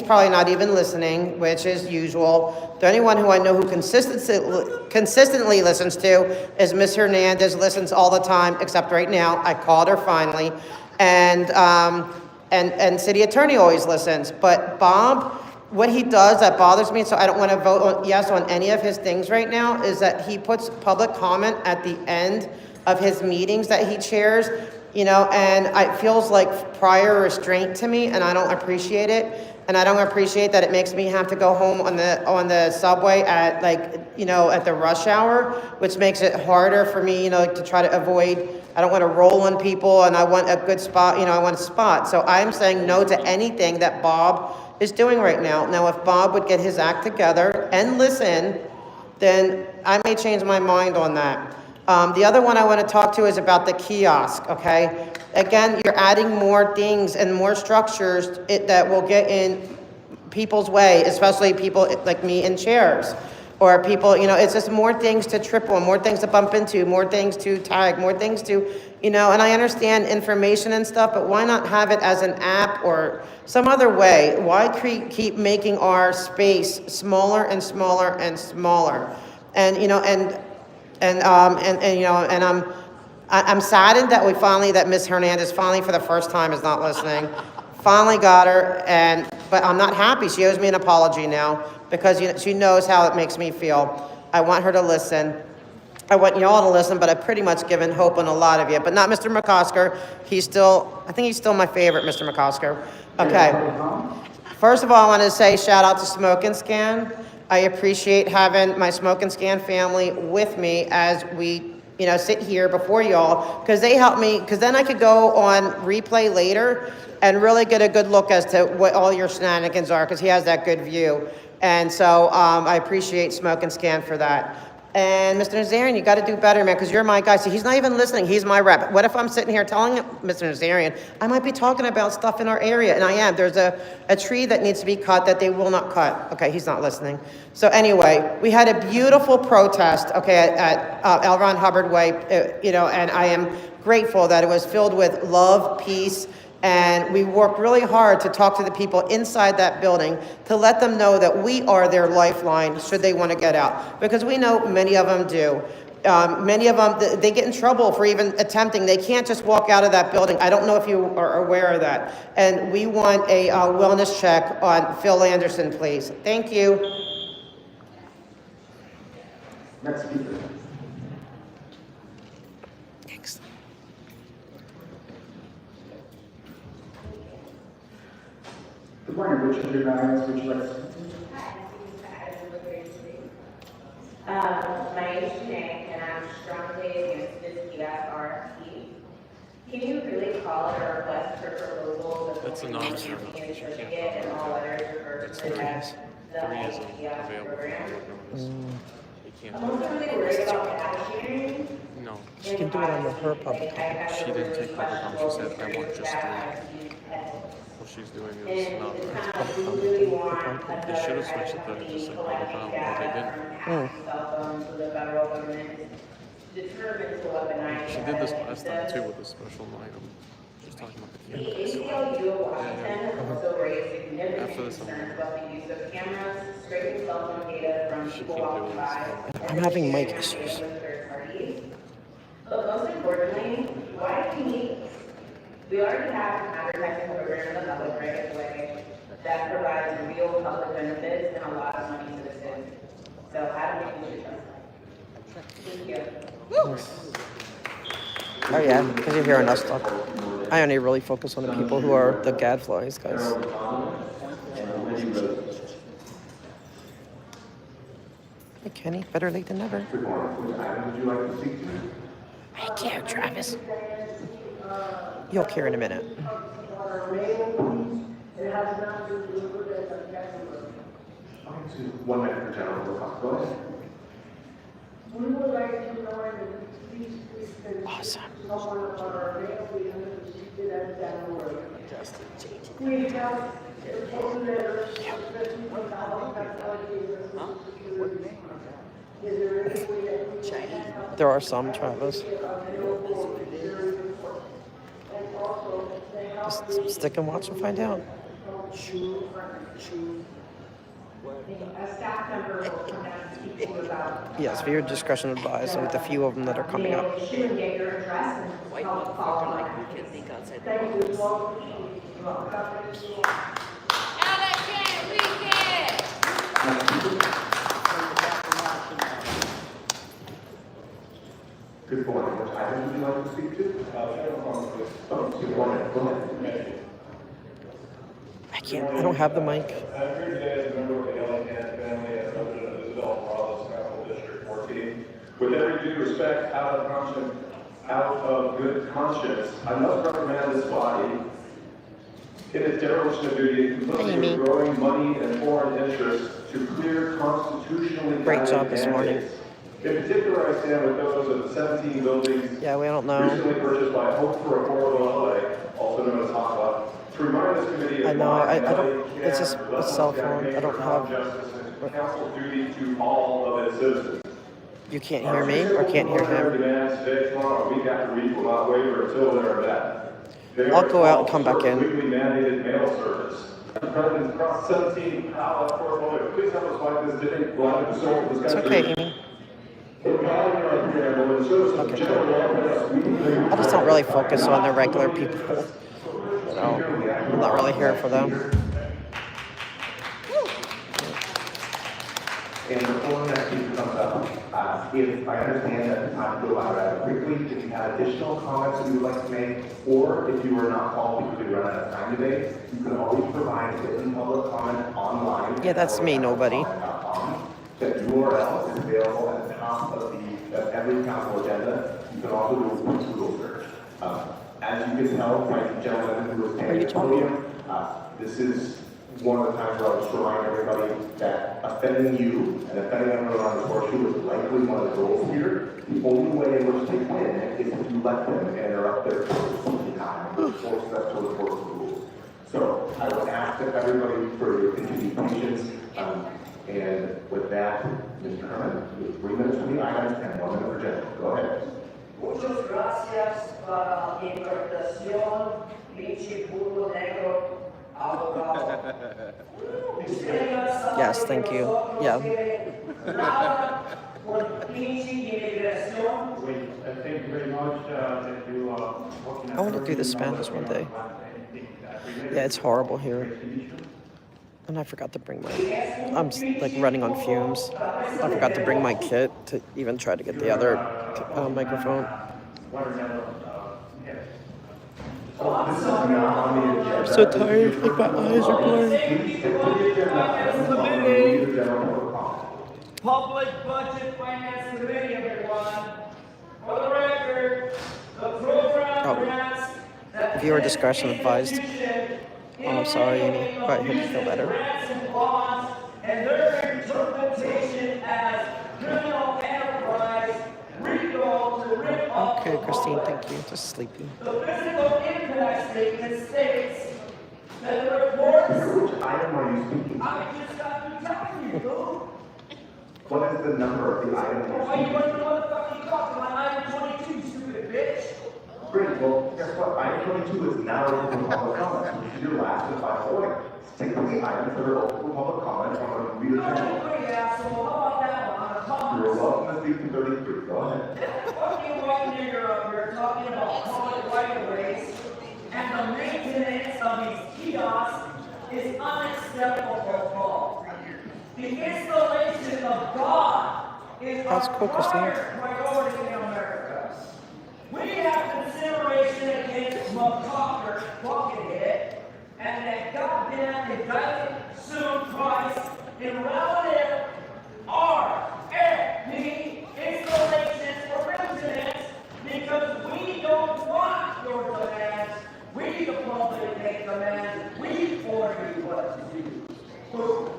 probably not even listening, which is usual. The only one who I know who consistently listens to is Miss Hernandez. Listens all the time, except right now. I called her finally, and City Attorney always listens. But Bob, what he does that bothers me, so I don't want to vote yes on any of his things right now, is that he puts public comment at the end of his meetings that he chairs, and it feels like prior restraint to me, and I don't appreciate it. And I don't appreciate that it makes me have to go home on the subway at at the rush hour, which makes it harder for me, to try to avoid. I don't want to roll on people, and I want a good spot, I want a spot. So I'm saying no to anything that Bob is doing right now. Now, if Bob would get his act together and listen, then I may change my mind on that. The other one I want to talk to is about the kiosk, okay? Again, you're adding more things and more structures that will get in people's way, especially people like me in chairs. Or people, it's just more things to trip on, more things to bump into, more things to tag, more things to, and I understand information and stuff, but why not have it as an app or some other way? Why keep making our space smaller and smaller and smaller? And, I'm saddened that Miss Hernandez finally, for the first time, is not listening. Finally got her, but I'm not happy. She owes me an apology now because she knows how it makes me feel. I want her to listen. I want y'all to listen, but I've pretty much given hope on a lot of you, but not Mr. McCosker. I think he's still my favorite, Mr. McCosker. Okay. First of all, I want to say shout out to Smoke and Scan. I appreciate having my Smoke and Scan family with me as we sit here before y'all, because they help me, because then I could go on replay later and really get a good look as to what all your shenanigans are, because he has that good view. And so I appreciate Smoke and Scan for that. And Mr. Nazarian, you got to do better, man, because you're my guy. See, he's not even listening. He's my rep. What if I'm sitting here telling him, Mr. Nazarian, I might be talking about stuff in our area, and I am. There's a tree that needs to be cut that they will not cut. Okay, he's not listening. So anyway, we had a beautiful protest, okay, at L. Ron Hubbard Way, and I am grateful that it was filled with love, peace, and we worked really hard to talk to the people inside that building to let them know that we are their lifeline should they want to get out. Because we know many of them do. Many of them, they get in trouble for even attempting. They can't just walk out of that building. I don't know if you are aware of that. And we want a wellness check on Phil Anderson, please. Thank you. Next speaker. Thanks. Good morning, which of your matters would you like to speak to? My name is Janae, and I'm strongly against this kiosk RFP. Can you really call it a request for proposal That's a non-certificate. You can't certificate and all letters refer to it as the kiosk program? I'm also really worried about cashiering. No. She can do it under her public comment. She didn't take public comment. She said, I want just three. What she's doing is not right. They should have switched it to just like public comment, but they didn't. She did this last time too with a special item. She's talking about the cameras. ACLU of Washington also raised significant After this, concerns about the use of cameras, scraping cell phone data from people walking by. I'm having mic issues. But most importantly, why do we need this? We already have an advertising program in the public right away that provides real public benefits and a lot of money to the city. So how do we use it? Thank you. Oh yeah, because you're hearing us talk. I only really focus on the people who are the gadflies, guys. Hey Kenny, better late than never. Good morning, which item would you like to speak to? I care, Travis. You'll care in a minute. Okay, 1 minute for general remarks. Go ahead. We would like to know if these Awesome. We have proposed letters, especially from the There are some, Travis. Just stick and watch and find out. A staff member will come down and speak to you about. Yes, viewer discretion advised with the few of them that are coming up. Get your address and help follow up. Thank Good morning. Which item would you like to speak to? Oh, good morning. Go ahead. I can't, I don't have the mic. I'm here today as a member of the Ellington family and resident of Isabel Morales, Council District 14. With every due respect, out of good conscience, I must reprimand this body in its dereliction of duty, complicity with growing money and foreign interests to clear constitutionally Great job this morning. mandates. In particular, I stand with those of the 17 buildings Yeah, we don't know. recently purchased by Hope for Affordable LA, also known as HOPLA, to remind this committee I of know, why I don't, it's just a cell phone. I don't have, council's duty to all of its citizens. you can't hear me or can't hear him. Demands today, tomorrow, week after week without waiver until they're met. I'll go out and come back in. Weekly mandated mail service. Presidents across 17 outlets portfolio. Please help us fight this debate. It's okay, Amy. I just don't really focus on the regular people. So, I'm not really here for them. And before the next speaker comes up, if I understand that the time to go out rather quickly, if you have additional comments that you would like to make, or if you are not called because we run out of time today, you can always provide written public comment online. Yeah, that's me, nobody. That URL is available at the top of every council agenda. You can also do a Google search. As you can tell, my gentleman who was standing at the podium, this is one of the times where I'll just remind everybody that offending you and offending everyone on the horseshoe is likely one of the goals here. The only way in which they win is if you let them interrupt their time and force them to enforce the rules. So I would ask that everybody for your continued patience. And with that, Mr. Herman, you have 3 minutes for the items and 1 minute for general. Go ahead. Muchas gracias para la interpretación, pinche burro negro, abogado. Yes, thank you. Yeah. Thank you very much that you I want to do the Spanish one day. Yeah, it's horrible here. And I forgot to bring my, I'm like running on fumes. I forgot to bring my kit to even try to get the other microphone. I'm so tired, like my eyes are blurring. Public Budget Finance Committee, everyone. For the record, the program grants that Viewer discretion advised. Oh, I'm sorry, Amy, but I hope you feel better. And their interpretation as criminal enterprise, RICO to rip off. Okay, Christine, thank you. Just sleepy. The physical impact statement states that the reports. Which item are you speaking to? I just got to telling you, dude. What is the number of the item you're Why you speaking want to to? know what the fuck you talking about? I'm 22, stupid bitch. Great, well, guess what? Item 22 is now open for public comment, which is your last and final warning. Stick with the items that are open for public comment. I'm going to read it to you. You're welcome to speak to 33. Go ahead. Fucking white nigger up here talking about public right of ways, and the maintenance of these kiosks is unacceptable for all. The installation of God is That's our cool, Christine. priority in America. We have consideration against McCocker, Buckethead, and that goddamn indicted soon Price in relative RFP installations for residents because we don't want your demands. We, the public, make demands. We order you what to do. Boom.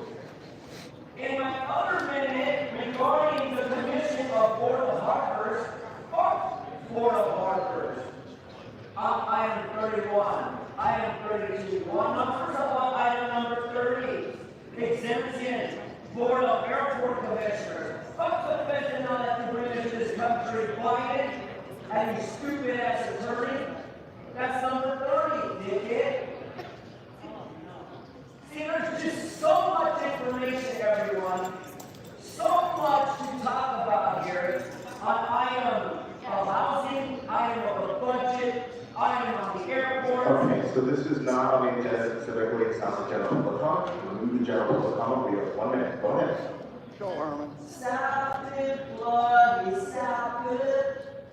In my other minute regarding the commission of Board of Harpers, fuck Board of Harpers. Item 31, item 32, one numbers above item number 30. Exemption, Board of Airport Commissioners, Fuck the fentanyl that you bring into this country, Biden, and you stupid ass attorney. That's number 30, dickhead. See, there's just so much information, everyone. So much to talk about here. Item of housing, item of the budget, item on the airport. Okay, so this is not on the agenda specifically, it's not the general public comment. Remove the general public comment, we have 1 minute, go ahead. Go, Herman. Stop it, bloody, stop it.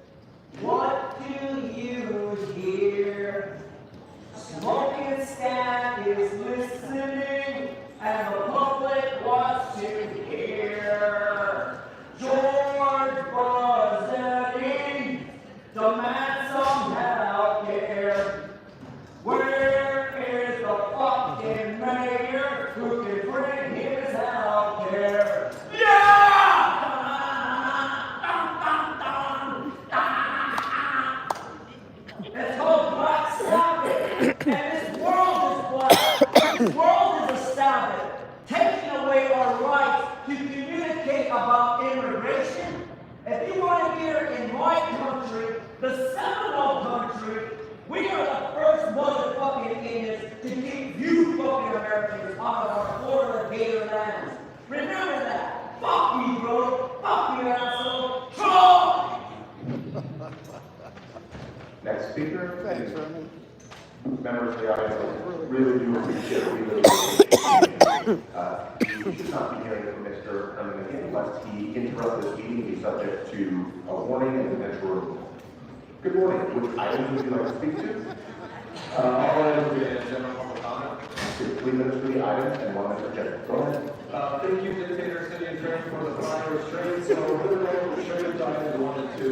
What do you hear? Smoking stack is listening, and the public wants to hear. George Buzzing demands some health care. Where is the fucking mayor who can bring his health care? It's called Black Sabbath, and this world is black. This world is a Sabbath, taking away our rights to communicate about immigration. If you want to hear in my country, the Seminole country, we are the first motherfucking Indians to keep you fucking Americans out of our Florida Gator lands. Remember that. Fuck you, bro. Fuck you, asshole. Trump! Next speaker. Thanks, Herman. Members of the audience, I really do appreciate it. We should not be hearing from Mr. Herman again unless he interrupts this meeting, he's subject to a warning and potential removal. Good morning. Which items would you like to speak to? All items in general public comment. 3 minutes for the items and 1 minute for general. Go ahead. Thank you, Dictator, City Attorney, for the prior restraints. So we're going to go over restraints items 1 and 2.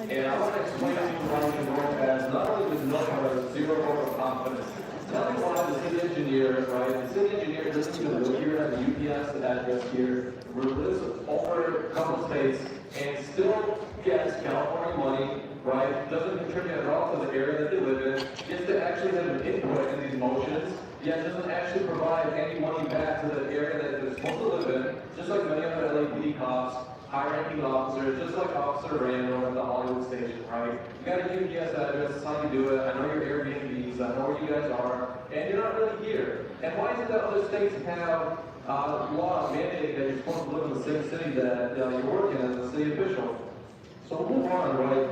And I want to explain to you why we can work as not only does no have a 0 vote of confidence, tell me why the city engineer, right? The city engineer doesn't even live here at the UPS address here, lives over a couple states, and still gets California money, right? Doesn't contribute at all to the area that they live in, gets to actually have an input in these motions, yet doesn't actually provide any money back to the area that they're supposed to live in, just like many other LAPD cops, high-ranking officers, just like Officer Randall at the Hollywood station, right? You got a UPS address, that's how you do it. I know your Airbnbs, I know where you guys are, and you're not really here. And why is it that other states have laws mandating that you're supposed to live in the same city that you're working as a city official? So we'll move on, right,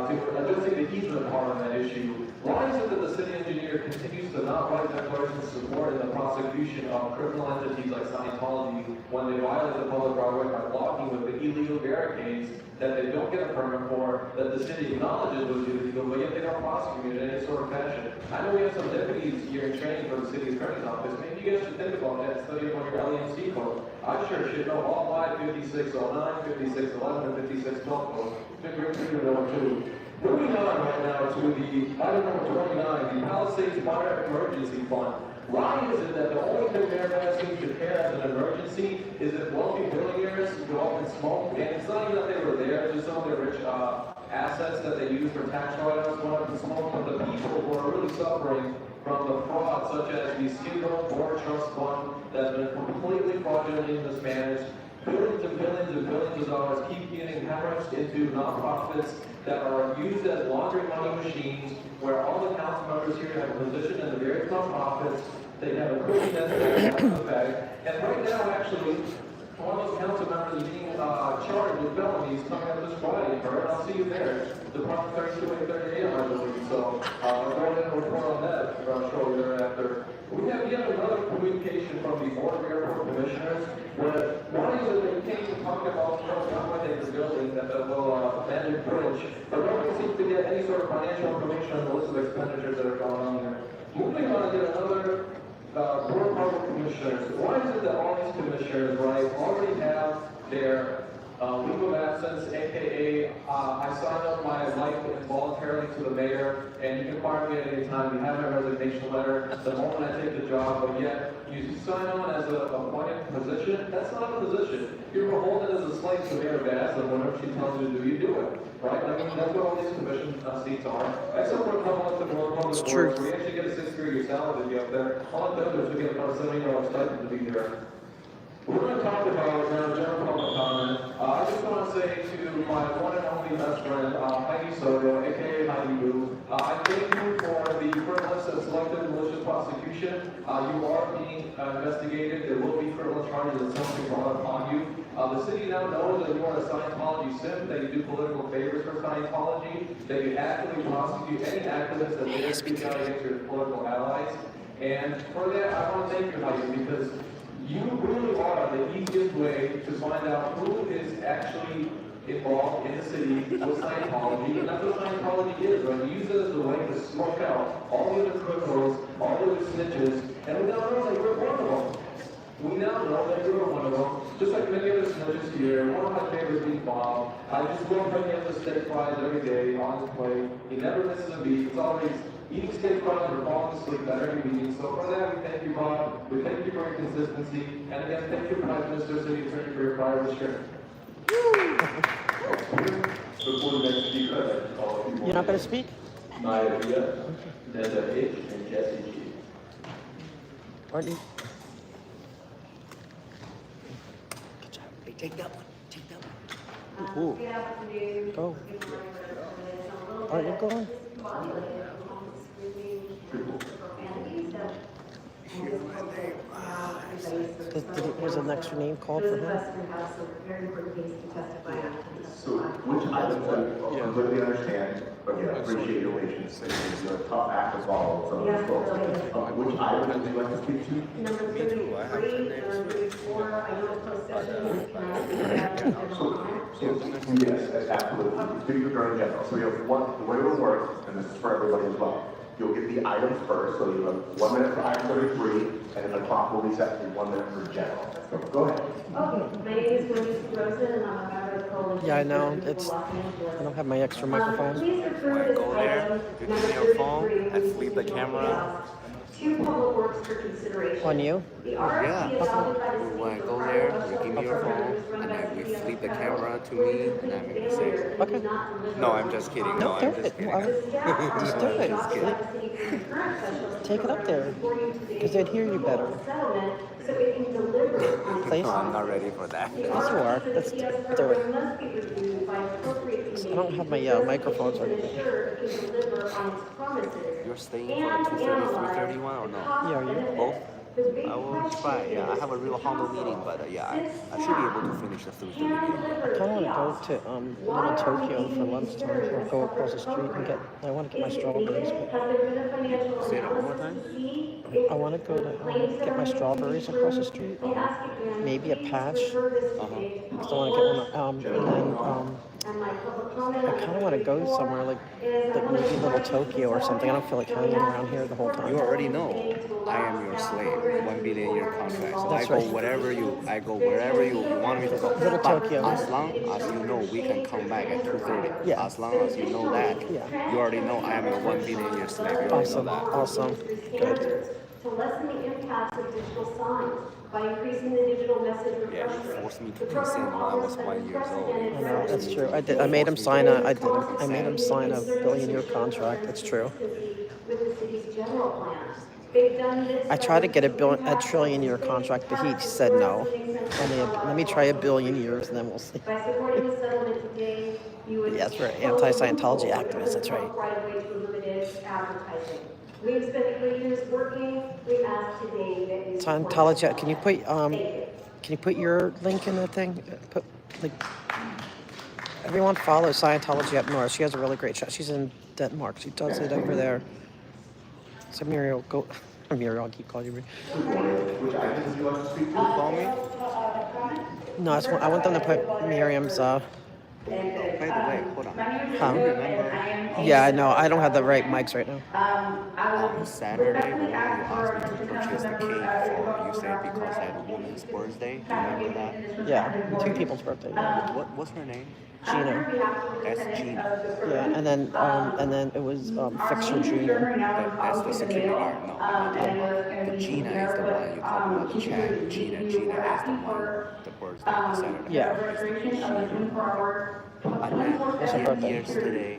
to addressing the easement part of that issue. Why is it that the city engineer continues to not write declarations of support in the prosecution of criminal entities like Scientology when they violate the public right of way by blocking with the illegal barricades that they don't get a permit for, that the city acknowledges was illegal, but yet they don't prosecute it in any sort of fashion? I know we have some deputies here in training for the city attorney's office. Maybe you guys should think about that and study up on your LEMC code. I sure should know all 5609, 5611, and 5612 codes. Figure it out too. Moving on right now to the item number 29, the Palisades Fire Emergency Fund. Why is it that the only thing Fairfax seems to care as an emergency is if wealthy billionaires go up and smoke? And it's not even that they were there, just some of their rich assets that they use for tax write-offs went up and smoke, but the people who are really suffering from the fraud, such as the Skid Row Board Trust Fund that's been completely fraudulently mismanaged. Billions and billions and billions of dollars keep getting hemorrhaged into nonprofits that are used as laundry money machines, where all the council members here have a position in the various nonprofits. They have a cookie that's in the bag. And right now, actually, one of those council members is being charged with felonies coming up this Friday. All right, I'll see you there. Department 32 and 30 a.m., I believe. So I'll go ahead and report on that. I'm sure thereafter. We have yet another communication from the Board of Airport Commissioners, where one is that they came to talk about the building that will abandoned bridge, but nobody seems to get any sort of financial information on the list of expenditures that are going on there. Moving on to yet another Board of Public Commissioners. Why is it that all these commissioners, right, already have their leave of absence, aka I signed up my life voluntarily to the mayor, and you can fire me at any time. You have my resignation letter the moment I take the job, but yet you sign on as an appointed position. That's not a position. You're beholden as a slave to Mayor Bass, and whatever she tells you to do, you do it. Right? I mean, that's what all these commission seats are. Except for a couple of the more public boards, where you actually get a 6-figure salary to be up there. All it does is we get about $70 stipend to be there. We're going to talk about now general public comment. I just want to say to my one and only best friend, Heidi Soto, aka Heidi Boo, I thank you for the frivolous and selective malicious prosecution. You are being investigated. There will be frivolous charges and something brought upon you. The city now knows that you are a Scientology simp, that you do political favors for Scientology, that you actively prosecute any activists that dare speak out against your political allies. And for that, I want to thank you, Heidi, because you really are the easiest way to find out who is actually involved in the city with Scientology, and that's what Scientology is, right? We use it as a way to smoke out all the other criminals, all the other snitches, and we now know that you're one of them. We now know that you're one of them, just like many other snitches here. One of my favorites is Bob. I just love bringing up the steak fries every day on his plate. He never misses a beat. It's always eating steak fries or falling asleep at every meeting. So for that, we thank you, Bob. We thank you for your consistency. And again, thank you, Prime Minister, City Attorney, for your prior restraint. Before the next speaker, I'd like to call a few more You're not going to names. speak? Maya Villa, Neda H, and Jesse G. Courtney? Take that one. Take that one. Ooh. Go. Are you going? Was an extra name called for him? So, which items I completely understand, but yeah, appreciate your patience. It's a tough act to follow some of these folks. Which items would you like to speak to? Me too. I have the names. Yes, absolutely. Speak to Attorney General. So you have the way it will work, and this is for everybody as well. You'll get the items first, so you have 1 minute for item 33, and then the clock will reset to 1 minute for general. So go ahead. Okay, my name is Wendy Rosen, and I'm a member of the coalition. Yeah, I know. I don't have my extra microphone. Please refer to Go there, you give me your phone, I flip the camera. To Public Works for consideration. On you? The RFP adopted by the city When I go there, you give me your phone, and then we flip the camera to me, and I make a save. Okay. No, I'm just kidding. No, I'm just kidding. Just do it. Just kidding. Take it up there, because they'd hear you better. So it can deliver on Please? No, I'm not ready for that. Yes, you are. Let's do it. must be reviewed by appropriate I don't have my microphones or anything. ensure it can deliver on its promises. You're staying for the 2:30, 3:31 or no? Yeah, are you? Both? I will try. Yeah, I have a real humble meeting, but yeah, I should be able to finish the 3:30 meeting. I kind of want to go to Little Tokyo for lunchtime, or go across the street and I want to get my strawberries. Say that one more time. I want to go to get my strawberries across the street. Maybe a patch. I still want to get one. And then I kind of want to go somewhere like maybe Little Tokyo or something. I don't feel like hanging around here the whole time. You already know I am your slave. 1 billion year contract. So That's I go right. wherever you want me to go. Little But Tokyo. as long as you know we can come back at 2:30. Yeah. As long as you know that, Yeah. you already know I am your 1 billion year slave. You already Awesome. know that. Awesome. Good. To lessen the impacts of digital signs by increasing the digital message Yeah, refresh you rate. forced me to consent when I was 1 year old. I know, that's true. I did. I made him sign I made him sign a billion-year contract. That's true. With the city's general plan. They've done this. I tried to get a trillion-year contract, but he said no. Let me try a billion years, and then we'll see. By supporting the settlement today, you would. Yes, we're anti-Scientology activists. That's right. Right away to limited advertising. We've spent 3 years working. We ask today that you. Scientology. Can you put your link in the thing? Put like. Everyone follows Scientology up north. She has a really great shot. She's in Denmark. She does it over there. So Muriel, go. Muriel, I'll keep calling you. Which items would you like to speak to? Call me. No, I want them to put Miriam's. By the way, hold on. Huh? You remember Yeah, I know. I don't have the right mics right now. on Saturday when you asked me to purchase the cake for, you said because that woman's birthday? Do you remember that? Yeah, 2 people's birthday. Yeah. What's her name? Gina. That's Gina. Yeah, and then it was Fixer Junior. That's the security guard. No, I'm not talking about. The Gina is the one you talking about. The chat. Gina is the one. The birthday on Saturday. Yeah. I meant What's her birthday?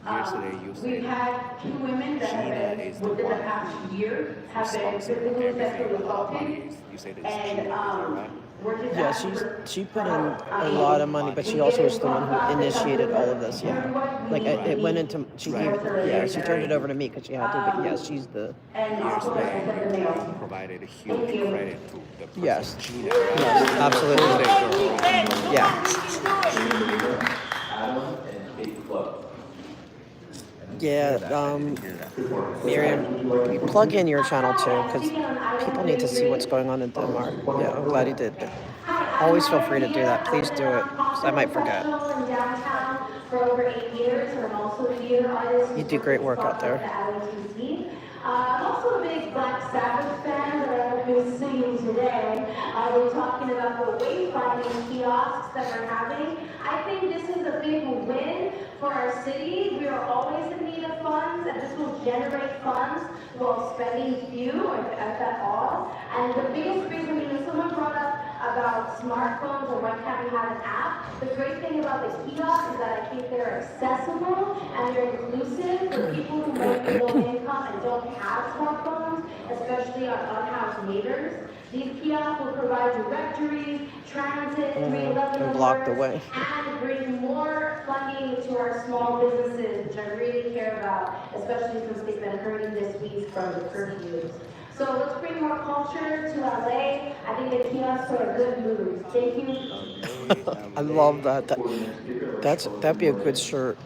yesterday you We've said had 2 women that Gina have, is the within the one past year, have been responsible for physically everything sexually about assaulted. money. You said it's Gina, And is that right? we're just Yeah, asking she put in a lot of money, but she also was the one who initiated all of this. Yeah, like it went into she gave yeah she turned it over to me because she had to. But yeah, she's the Years back, you provided a huge credit to the person yes, Gina. yes, absolutely. Yeah. Adam and Kate Club. Yeah, Miriam, you plug in your channel too, because people need to see what's going on in Denmark. Yeah, I'm glad you did. Always feel free to do that. Please do it, 'cause I might forget. For over 8 years, and I'm also a theater artist. You do great work out there. I'm also a big Black Sabbath fan that I will be singing today. We're talking about the wayfinding kiosks that we're having. I think this is a big win for our city. We are always in need of funds, and this will generate funds while spending few, if at all. And the biggest reason, someone brought up about smartphones and why can't we have an app. The great thing about the kiosks is that I think they're accessible and they're inclusive for people who might be low income and don't have smartphones, especially our unhoused neighbors. These kiosks will provide directories, transit, 311 and block the way. and bring more funding to our small businesses, which I really care about, especially since they've been hurting this week from the curfews. So let's bring more culture to LA. I think the kiosks are a good move. Thank you. I love that. That'd be a good shirt.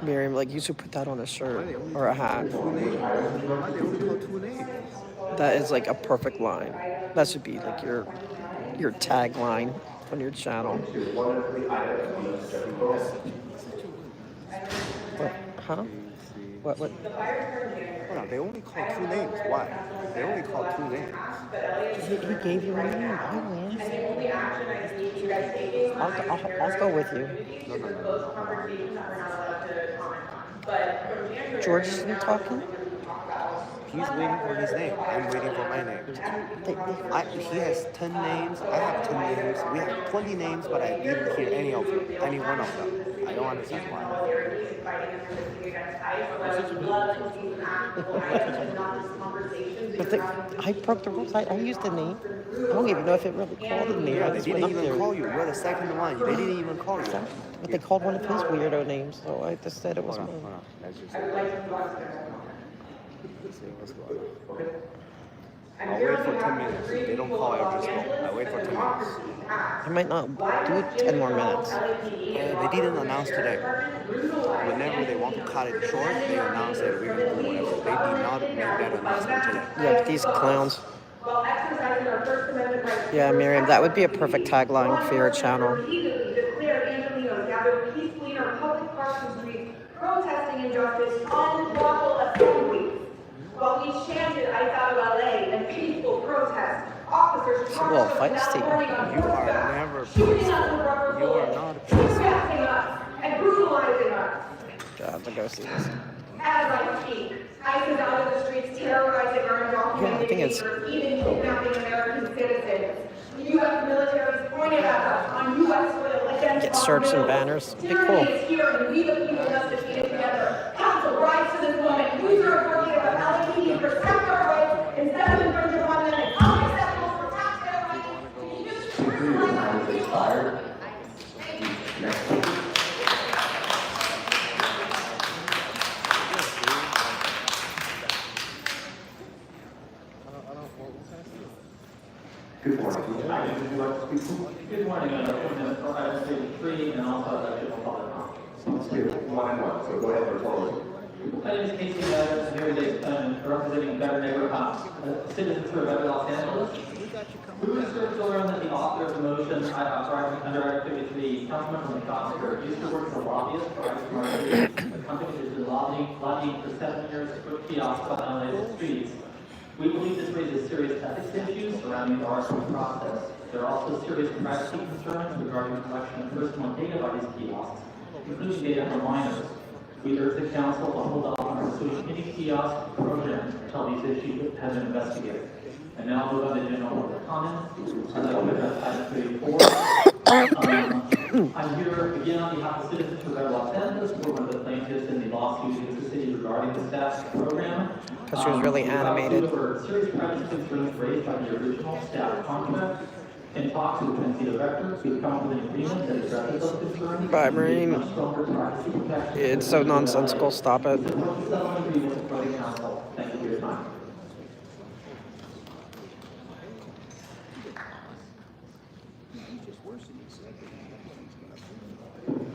Miriam, like you should put that on a shirt or a hat. That is like a perfect line. That should be like your tagline on your channel. What? Huh? What? Hold on, they only call 2 names. Why? They only call 2 names. He gave you a name. I'll go with you. No. George isn't talking? He's waiting for his name. I'm waiting for my name. He has 10 names. I have 10 names. We have 20 names, but I didn't hear any one of them. I don't understand why. But I broke the rules. I used the name. I don't even know if it really called the name. Yeah, they didn't even call you. You're the second one. They didn't even call you. But they called one of his weirdo names, so I just said it was mine. Hold on. Let's just see what's going on. Okay. I'll wait for 10 minutes. If they don't call, I'll just go. I'll wait for 10 minutes. I might not do 10 more minutes. They didn't announce today. Whenever they want to cut it short, they announce that we're going to do whatever. They did not make that announcement today. Yeah, but these clowns. Yeah, Miriam, that would be a perfect tagline for your channel. Protesting injustice, unlawful assemblies. While we chanted "I thought of LA" and peaceful protest, officers charged us with not warning us, You are never shooting us with rubber You are bullets, not trespassing us, and brutalizing us. I have to go see this. As I speak, ICE is out of the streets terrorizing our undocumented neighbors, even kidnapping American citizens. The U.S. military is pointed at us on U.S. soil against Get shirts and banners. Be cool. Tyranny is here, and we the people must defeat it together. Council, rise to this moment. Use your authority of LAPD and protect our rights instead of infringing upon them. It's unacceptable for taxpayer money to be used to criminalize. Good morning. Would you like to speak to? Good morning, I'd say 3 and also I'd like to public comment. Let's do 1 and 1, so go ahead and follow. My name is Casey Meadows, I'm here today representing Better Neighbor citizens who are better Los Angeles. We researched to learn that the author of the motion authorizing under Article 53, Councilmember McCosker, used to work as a lobbyist for ICE Marketing, a company that has been lobbying for 7 years to put kiosks on LA's streets. We believe this raises serious ethics issues surrounding the RFP process. There are also serious privacy concerns regarding the collection of personal data by these kiosks, including data from minors. We urge the council to hold off on pursuing any kiosk program until these issues have been investigated. And now I'll move on to general public comment. I'd like to address item 34. I'm here again on behalf of citizens who are Los Angeles, who are one of the plaintiffs in the lawsuit against the city regarding the staff program. because she was really animated. Serious premise concerns raised by the original staff contract. In talks with the city director, we've come to an agreement that addresses those concerns. Bye, Marine. It's so nonsensical. Stop it. Settlement agreement for the council. Thank you for your time.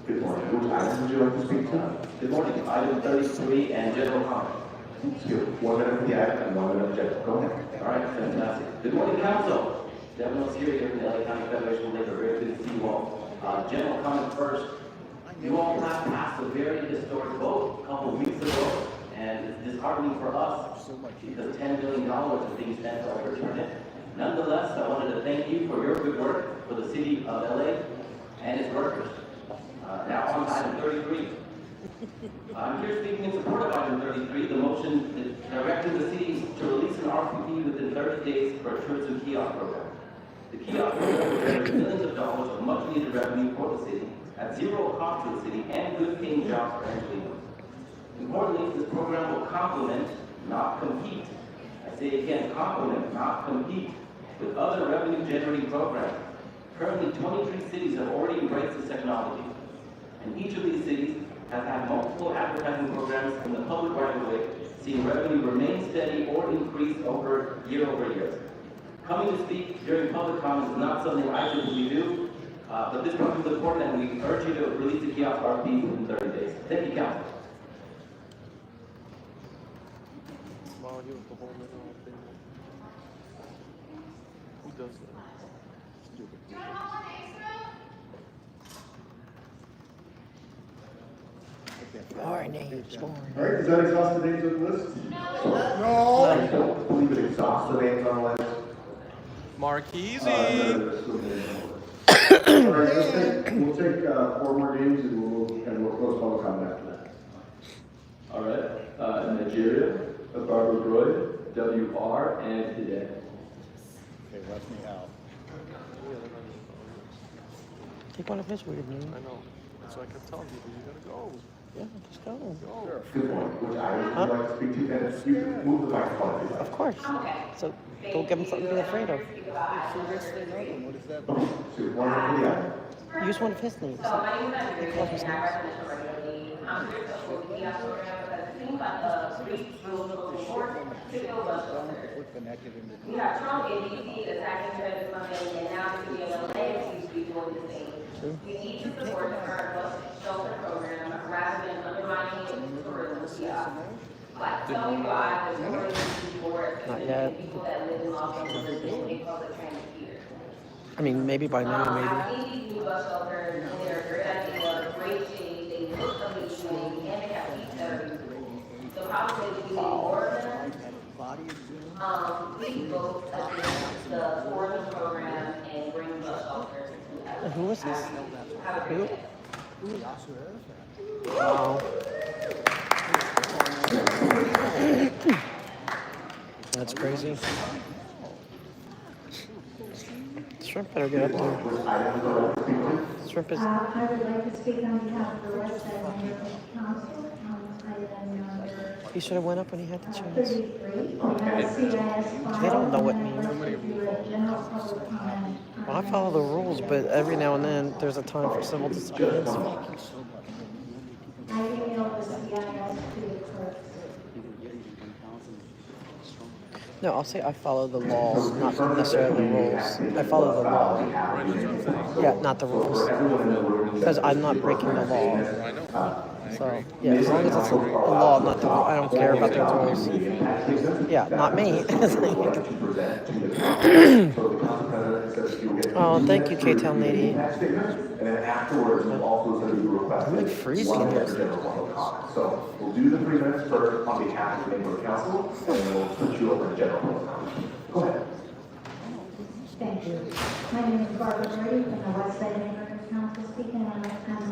Good morning. Which item would you like to speak to? Good morning. Item 33 and general comment. Excuse me. 1 minute for the item and 1 minute object. Go ahead. All right, fantastic. Good morning, council. Devin O'Siri here from the LA County Federation of Labor. Very good to see you all. General comment first. You all have passed a very historic vote a couple of weeks ago, and it's disheartening for us because $10 billion is being spent to overturn it. Nonetheless, I wanted to thank you for your good work for the city of LA and its workers. Now on to item 33. I'm here speaking in support of item 33, the motion directing the city to release an RFP within 30 days for a tourism kiosk program. The kiosk program will generate millions of dollars of much needed revenue for the city at zero cost to the city and good paying jobs for Angelinos. Importantly, this program will complement, not compete. I say again, complement, not compete with other revenue generating programs. Currently, 23 cities have already embraced this technology. And each of these cities has had multiple advertising programs in the public right of way, seeing revenue remain steady or increase over year. Coming to speak during public comments is not something I typically do, but this program is important and we urge you to release the kiosk RFP in 30 days. Thank you, Council. Who does that? Stupid. All right, does that exhaust the names on the list? No. I don't believe it exhausts the names on the list. Marquise. All right, we'll take 4 more names and we'll close public comment after that. All right, Nigeria, Barbara Broyd, WR, and today. Okay, left me out. Take one of his weird names. I know. That's why I kept telling people, you gotta go. Yeah, just go. Go. Good point. Which item would you like to speak to? And you can move the microphone if you like. Of course. So go give him something to be afraid of. What is that? So 1 minute for the item. Use one of his names. So my name is Take one of his Andrea, names. and I represent regularly. I'm here to support the kiosk program because it seems like a pretty cool support to fill bus shelters. We have Trump in DC attacking federal funding, and now the city of LA seems to be doing the same. We need to support the current bus shelter program rather than undermining tourism kiosks. Like, tell me why there's more than people, especially people that live in Los Angeles and take public transit here. I mean, maybe by now, I've maybe. seen these new bus shelters, and they're a great idea, great shape, they look amazing, and they have seats that are beautiful. The problem is we need more of them. Please vote against the tourism program and bring bus shelters to LA. Who is this? Have a Who? great day. Wow. That's crazy. Shrimp better get up there. Shrimp is. I would like to speak on behalf of the West Side Neighborhood Council, item number He should have went up when he had the chance. 33. They don't know what it means. Well, I follow the rules, but every now and then there's a time for civil disobedience. I emailed the CIS to the clerk. No, I'll say I follow the laws, not necessarily the rules. I follow the law. Yeah, not the rules. Because I'm not breaking the law. So, yeah, as long as it's the law, not the rule, I don't care about the rules. Yeah, not me. Oh, thank you, K-Town lady. And then afterwards, we'll also send you a request. I'm like freezing in here. So we'll do the 3 minutes first on behalf of the neighborhood council, and then we'll put you over to general public comment. Go ahead. Thank you. My name is Barbara Brady from the West Side Neighborhood Council speaking on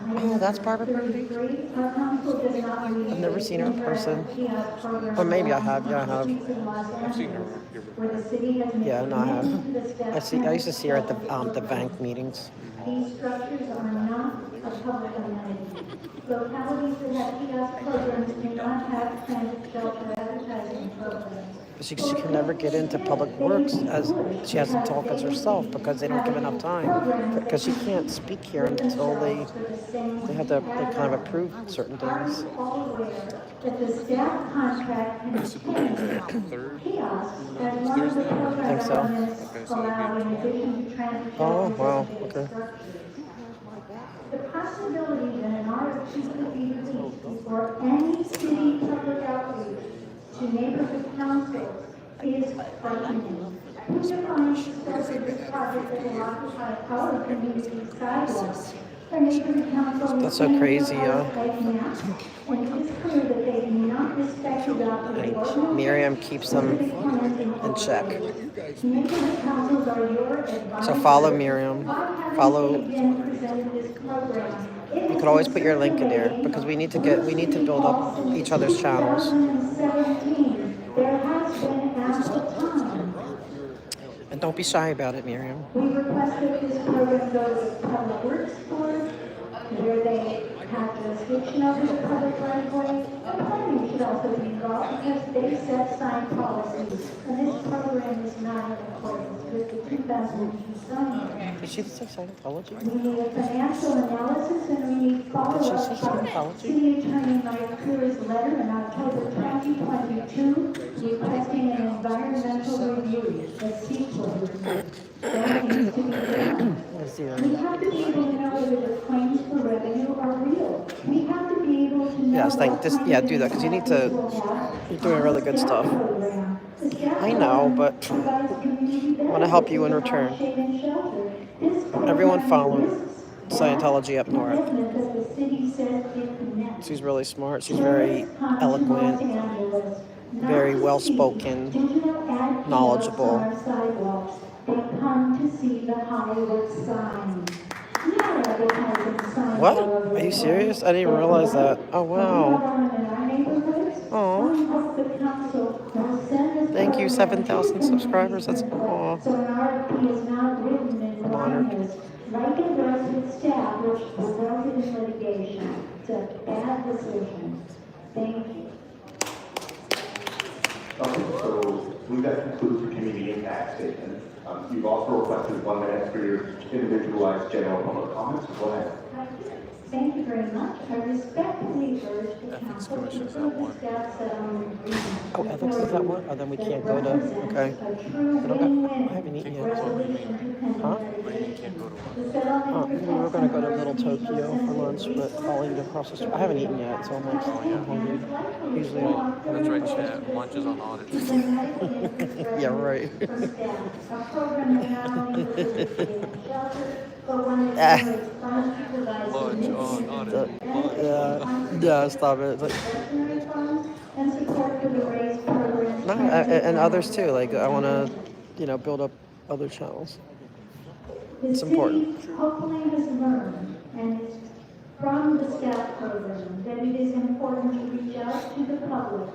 Oh, that's Barbara Brady? Our council does not I've never seen her in person. Or maybe I have. Yeah, I have. I've seen her. Where the city has made Yeah, no, I have. I used to see her at the bank meetings. These structures are not a public amenity. Localities that have kiosk programs do not have transit shelter advertising. She can never get into public works as she has to talk as herself because they don't give enough time. Because she can't speak here until they have to kind of approve certain things. That the staff contract contains kiosks as one of the program Think so? elements allowed in addition to transportation. Oh, wow, okay. The possibility that an RFP could be released before any city public outreach to neighborhood councils is frightening. Who defines the scope of this project that will occupy our community sidewalks? The neighborhood council That's so crazy, and it is clear that they do not respect the operating Miriam keeps them in check. neighborhood councils are your advisors. So follow Miriam. Follow. You could always put your link in there because we need to build up each other's channels. There has been ample time. And don't be shy about it, Miriam. We request that this program go to the Public Works Board, where they have jurisdiction over the public right of way. And planning should also be involved because they set sign policies. And this program is not in accordance with the 2002 zoning. Did she say Scientology? We need a financial analysis and we need follow-up from City Attorney Mike Clear's letter in October 2022 requesting an environmental review, a sequel. That needs to be done. We have to be able to know whether the claims for revenue are real. We have to be able to know. Yes, do that because you're doing really good stuff. I know, but I want to help you in return. Everyone follow Scientology up north. She's really smart. She's very eloquent, very well-spoken, knowledgeable. They come to see the Hollywood sign. Not advertising sign. What? Are you serious? I didn't even realize that. Oh, wow. Oh. Thank you, 7,000 subscribers. That's aw. So an RFP is now written and I'm honored. like it was with staff, which resulted in litigation. It's a bad decision. Thank you. Okay, so that concludes the community impact statement. You've also requested 1 minute for your individualized general public comments. Go ahead. Thank you very much. I respectfully urge the council to approve the staff settlement agreement. Oh, ethics is that one? Oh, then we can't go to. Okay. I haven't eaten yet. Huh? Oh, we were going to go to Little Tokyo for lunch, but I'll eat across the street. I haven't eaten yet, so I'm like, I'm hungry. Usually That's right, chat. Lunch is on audit. Yeah, right. Lunch on audit. Yeah, stop it. It's like, no, and others too. Like I want to, build up other channels. It's important. Hopefully has learned, and it's from the staff program, that it is important to reach out to the public.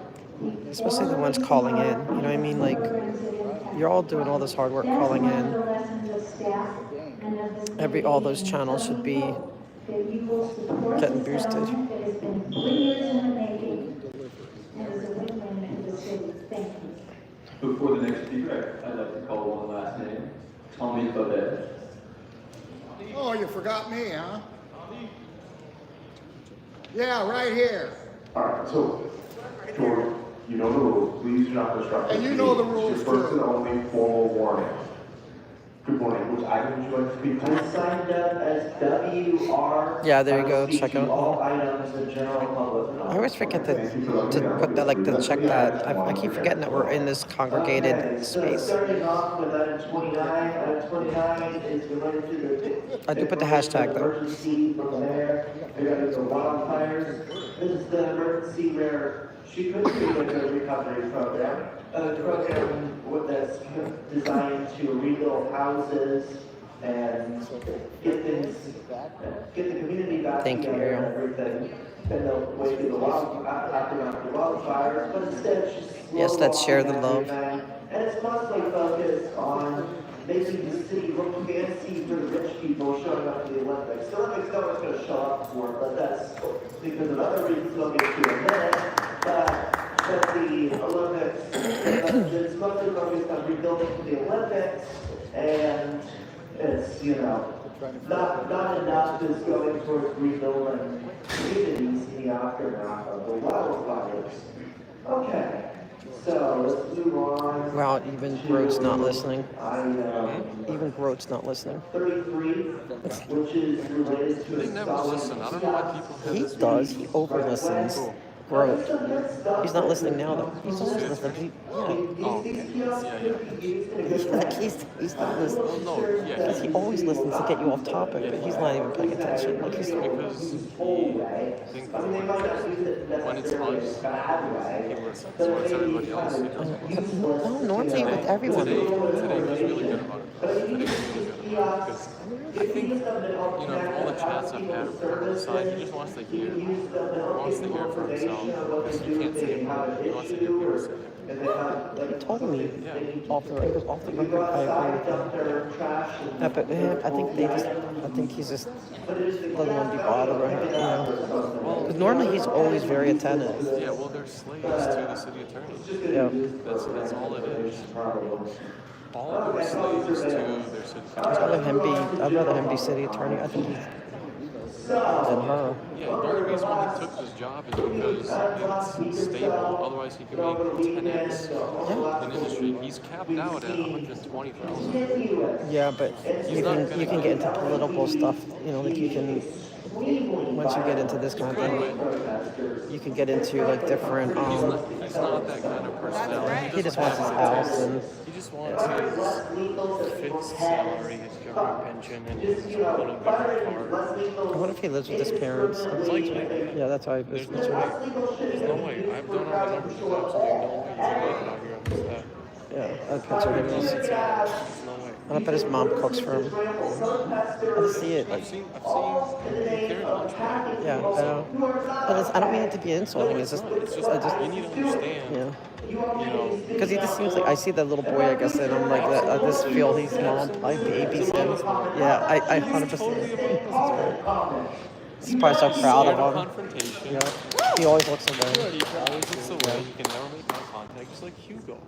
Especially the ones calling in. You know what I mean? Like you're all doing all this hard work calling in. All those channels should be getting boosted. Before the next speaker, I'd like to call one last name, Tommy Baudet. Oh, you forgot me, huh? Yeah, right here. All right, so, George, you know the rules. Please do not disrupt. And you know the rules, your first and only formal warning. Good morning. Which item would you like to speak to? I signed up as WR. Yeah, there you go. Check out. All items the general public. I always forget to put that, to check that. I keep forgetting that we're in this congregated space. Starting off with item 29. Item 29 is related to the. I do put the hashtag though. Emergency from there. They're going to go wildfires. This is the emergency where she could be with a recovery program. A program that's designed to rebuild houses and get the community back together and everything. And they'll wait for the wildfires, but instead she's yes, let's share the love. And it's mostly focused on making the city look fancy for the rich people showing up to the Olympics. The Olympics no one's going to show up for, but that's because of other reasons we'll get to in a minute. But the Olympics it, and it's, not enough is going towards rebuilding communities in the aftermath of the wildfires. Okay, so let's move on. Wow, even Groat's not listening. Even Groat's not listening. 33, which is related to They never listen. I don't know why people have He this. does. He over listens. Groat. He's not listening now though. He's always listening. He's not listening. No, yeah. Because he always listens to get you off topic, but he's not even paying attention. Like he's Because he thinks when it's us, he listens. When it's everybody else, he doesn't. no, normally with everyone. Today was really good about it. Today was really good about it. Because I think, all the chats I've had on the side, he just wants to hear. He wants to hear for himself. Because he can't say it. He wants to hear people say it. He told me off the record. I agree with him. Yeah, but I think he's just doesn't want to be bothered right now. Because normally he's always very attentive. Yeah, well, they're slaves to the city attorney. Yeah. That's all it is. All of them are slaves to their city attorney. I'd rather him be city attorney. I think he's than her. Yeah, the only reason why he took this job is because it's stable. Otherwise, he could make 10x in industry. He's capped out at 120,000. Yeah, but you can get into political stuff. Like you can. Once you get into this kind of thing, you can get into like different. He's not that kind of personality. He just wants his house and. He just wants his fixed salary, his government pension, and his little government car. What if he lives with his parents? Likely. Yeah, that's why. There's no way. I've done all the numbers. There's absolutely no way you can make it out here on this stat. Yeah, I'd picture him as. No way. I bet his mom cooks for him. I see it. I've seen carry lunch. Yeah, I know. But I don't mean it to be insulting. It's just you need to understand. Yeah. Because he just seems like I see that little boy, I guess, and I'm like, I just feel he's mom. I babies him. Yeah, I 100%. He's probably so proud of him. Yeah. He always looks away. He always looks away. He can never make eye contact. Just like Hugo.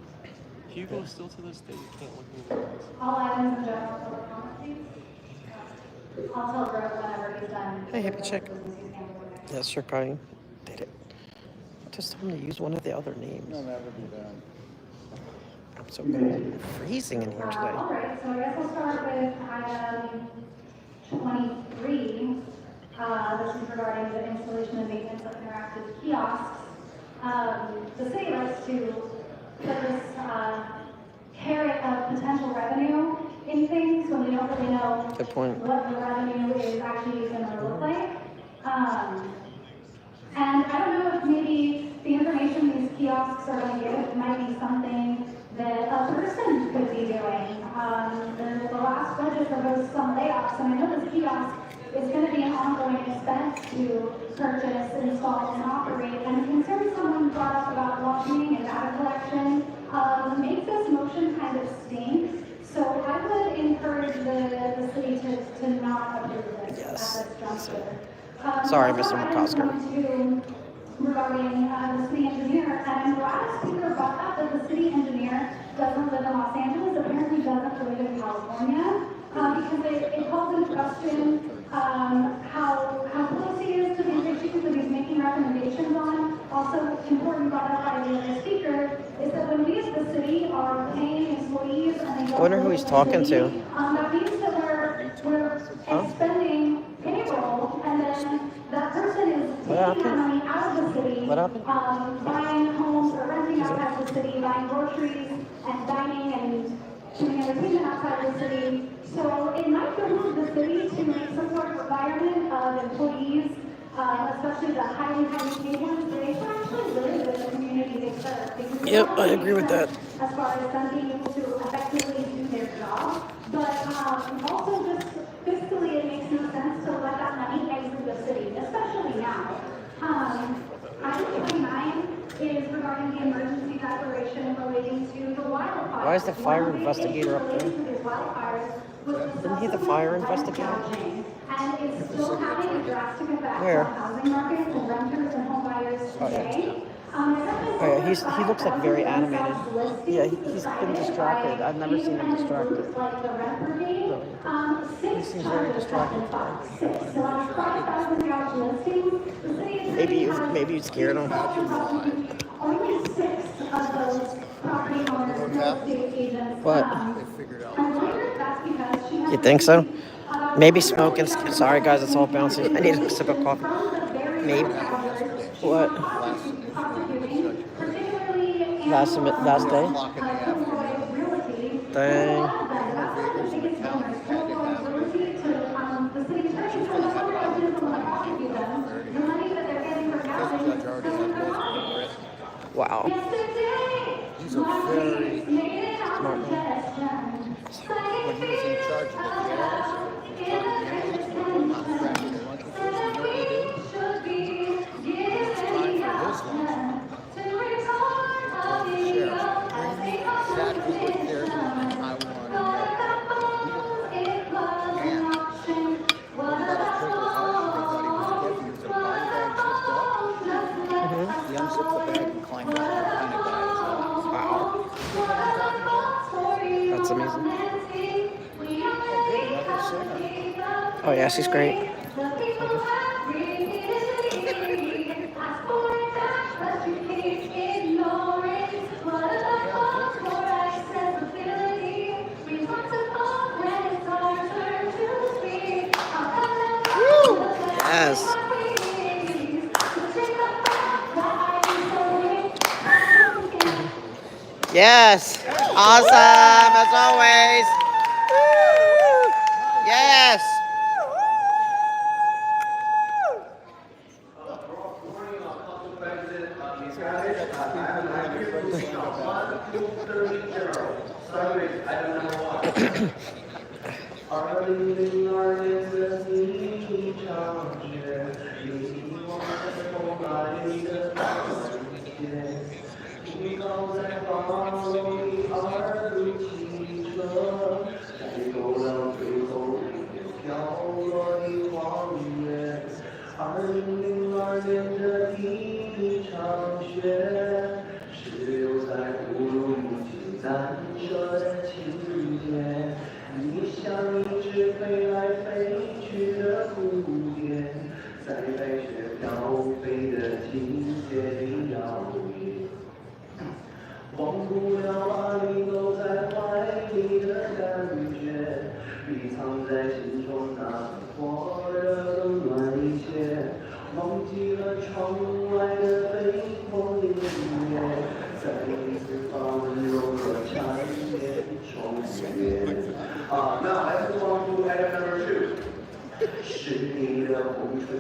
Hugo still to this day, you can't look in the eyes. All items in general public comment, please. I'll tell Greg whenever he's done. Hey, hippie chick. Yeah, sure, Kai did it. Just told him to use one of the other names. No, that would be done. I'm so cold. Freezing in here today. All right, so I guess I'll start with item 23. This is regarding the installation and maintenance of interactive kiosks. The city likes to put this carrot of potential revenue in things when we don't really know Good point. what the revenue is actually going to look like. And I don't know if maybe the information these kiosks are going to give might be something that a person could be doing. The last budget proposed some layoffs, and I know this kiosk is going to be an ongoing expense to purchase, install, and operate. And the concern someone brought up about lobbying and data collection makes this motion kind of stink. So I would encourage the city to not approve this at this juncture. Sorry, Mr. McCosker. Regarding the city engineer, and I'm glad speaker brought up that the city engineer doesn't live in Los Angeles, apparently doesn't live in California, because it calls into question how close he is to these issues that he's making recommendations on. Also important brought up by the other speaker is that when we as the city are paying employees and they I wonder who he's talking to. that means that we're expending payroll, and then that person is taking that money out of the city, buying homes or renting outside the city, buying groceries and dining and doing entertainment outside the city. So it might behoove the city to make some sort of requirement of employees, especially the highly paid ones, that they can actually live in the community they serve. Yep, I agree with that. As far as them being able to effectively do their job, but also just fiscally it makes no sense to let that money exit the city, especially now. Item 29 is regarding the emergency declaration relating to the wildfires. Why is the fire investigator up there? Isn't he the fire investigator? And it's still having a drastic effect Where? on housing markets and renters and home buyers today. Oh yeah, he looks like very animated. Yeah, he's been distracted. I've never seen him distracted. Really. He seems very distracted today. Maybe you scared him. Only 6 of those property owners and real estate agents. What? And later, that's because she has. You think so? Maybe smoking. Sorry guys, it's all bouncing. I need a sip of coffee. Maybe. What? Last day? Dang. Wow. He's a very smart man. When he was in charge of the jails, not crashing lunches, you know what he did? When it was time for his lunch, he told the sheriff, bring me exactly what they're eating, I want to know. And what about his Purple Heart? They thought he was dead. He was a body bag zipped up. He unzipped the bag and climbed out and kind of died his eyes. Wow. That's amazing. Oh yeah, she's great. Yes. Yes. Awesome, as always. Yes.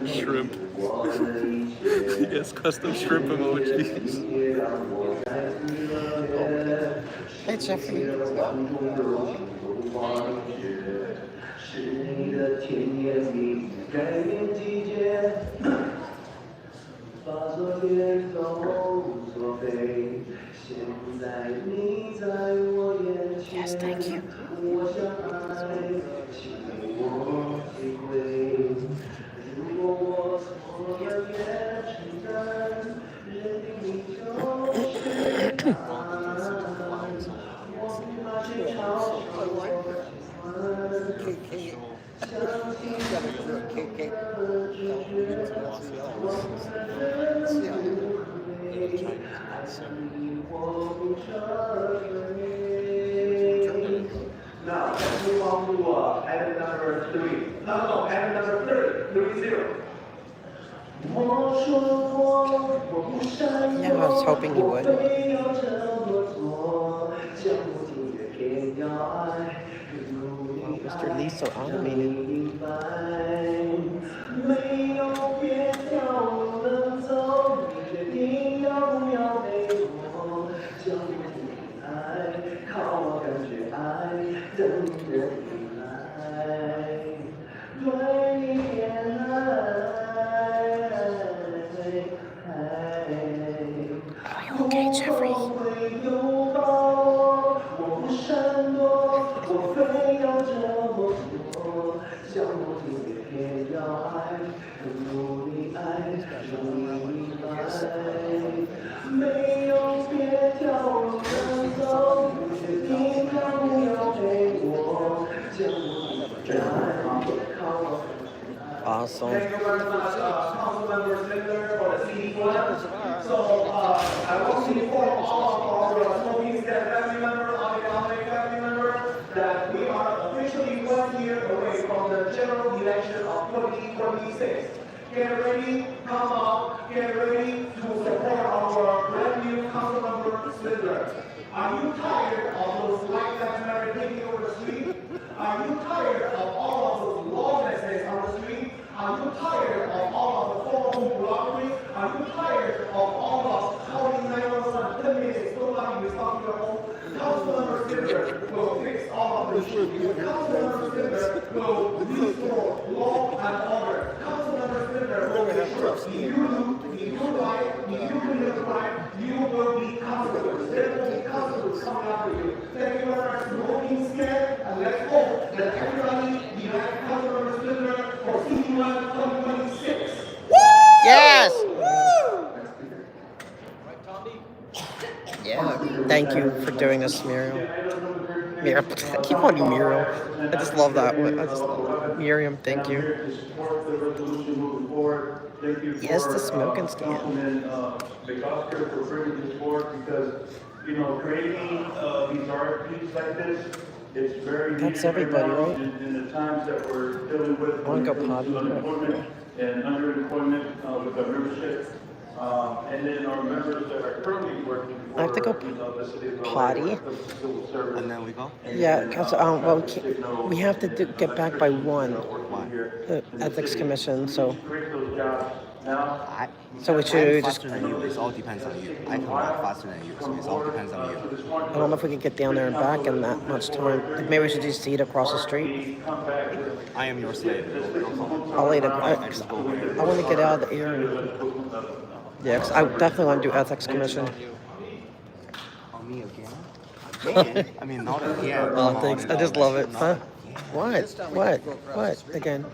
Shrimp. Yes, custom shrimp emojis. Hey, Jeffrey. Yes, thank you. Now, let's move on to item number 3. No, item number 30. Yeah, I was hoping you would. Well, Mr. Lee's so animated. Okay, Jeffrey. Awesome. Thank you very much, Councilmember Slender for the CD plan. So, I want to inform all of our smoking family members, AuditLA family members, that we are officially 1 year away from the general election of 2026. Get ready, come out, get ready to support our brand new Councilmember Slender. Are you tired of those Black Lives Matter taking over the street? Are you tired of all of those lawlessness on the street? Are you tired of all of the phone robberies? Are you tired of all of calling 911 10 minutes, nobody responding to your phone? Councilmember Slender will fix all of this. Councilmember Slender will restore law and order. Councilmember Slender will ensure if you lie, if you commit a crime, you will be consequences. There will be consequences coming after you. Thank you very much for being scared, and let's hope that everybody behind Councilmember Slender for CD1 2026. Yes! Yeah, thank you for doing this, Muriel. Muriel, I keep calling you Muriel. I just love that one. I just love it. Miriam, thank you. Yes, the smoking stand. Oscar for bringing this forward because, you know, creating these RFPs like this, it's very That's needed everybody, right now right? in the times that we're dealing with unemployment and underemployment with our membership. And then our members that are currently working. I have to go potty. And then we go? Yeah, Council, well, we have to get back by 1. The Ethics Commission, so. So we should I'm just. faster than you. It all depends on you. I can walk faster than you, so it all depends on you. I don't know if we can get down there and back in that much time. Like maybe we should just see it across the street. I am your slave. I'll later. I want to get out of the area. Yeah, 'cause I definitely want to do Ethics Commission. On me again? I mean, not again. Oh, thanks. I just love it. Huh? What? What? Again?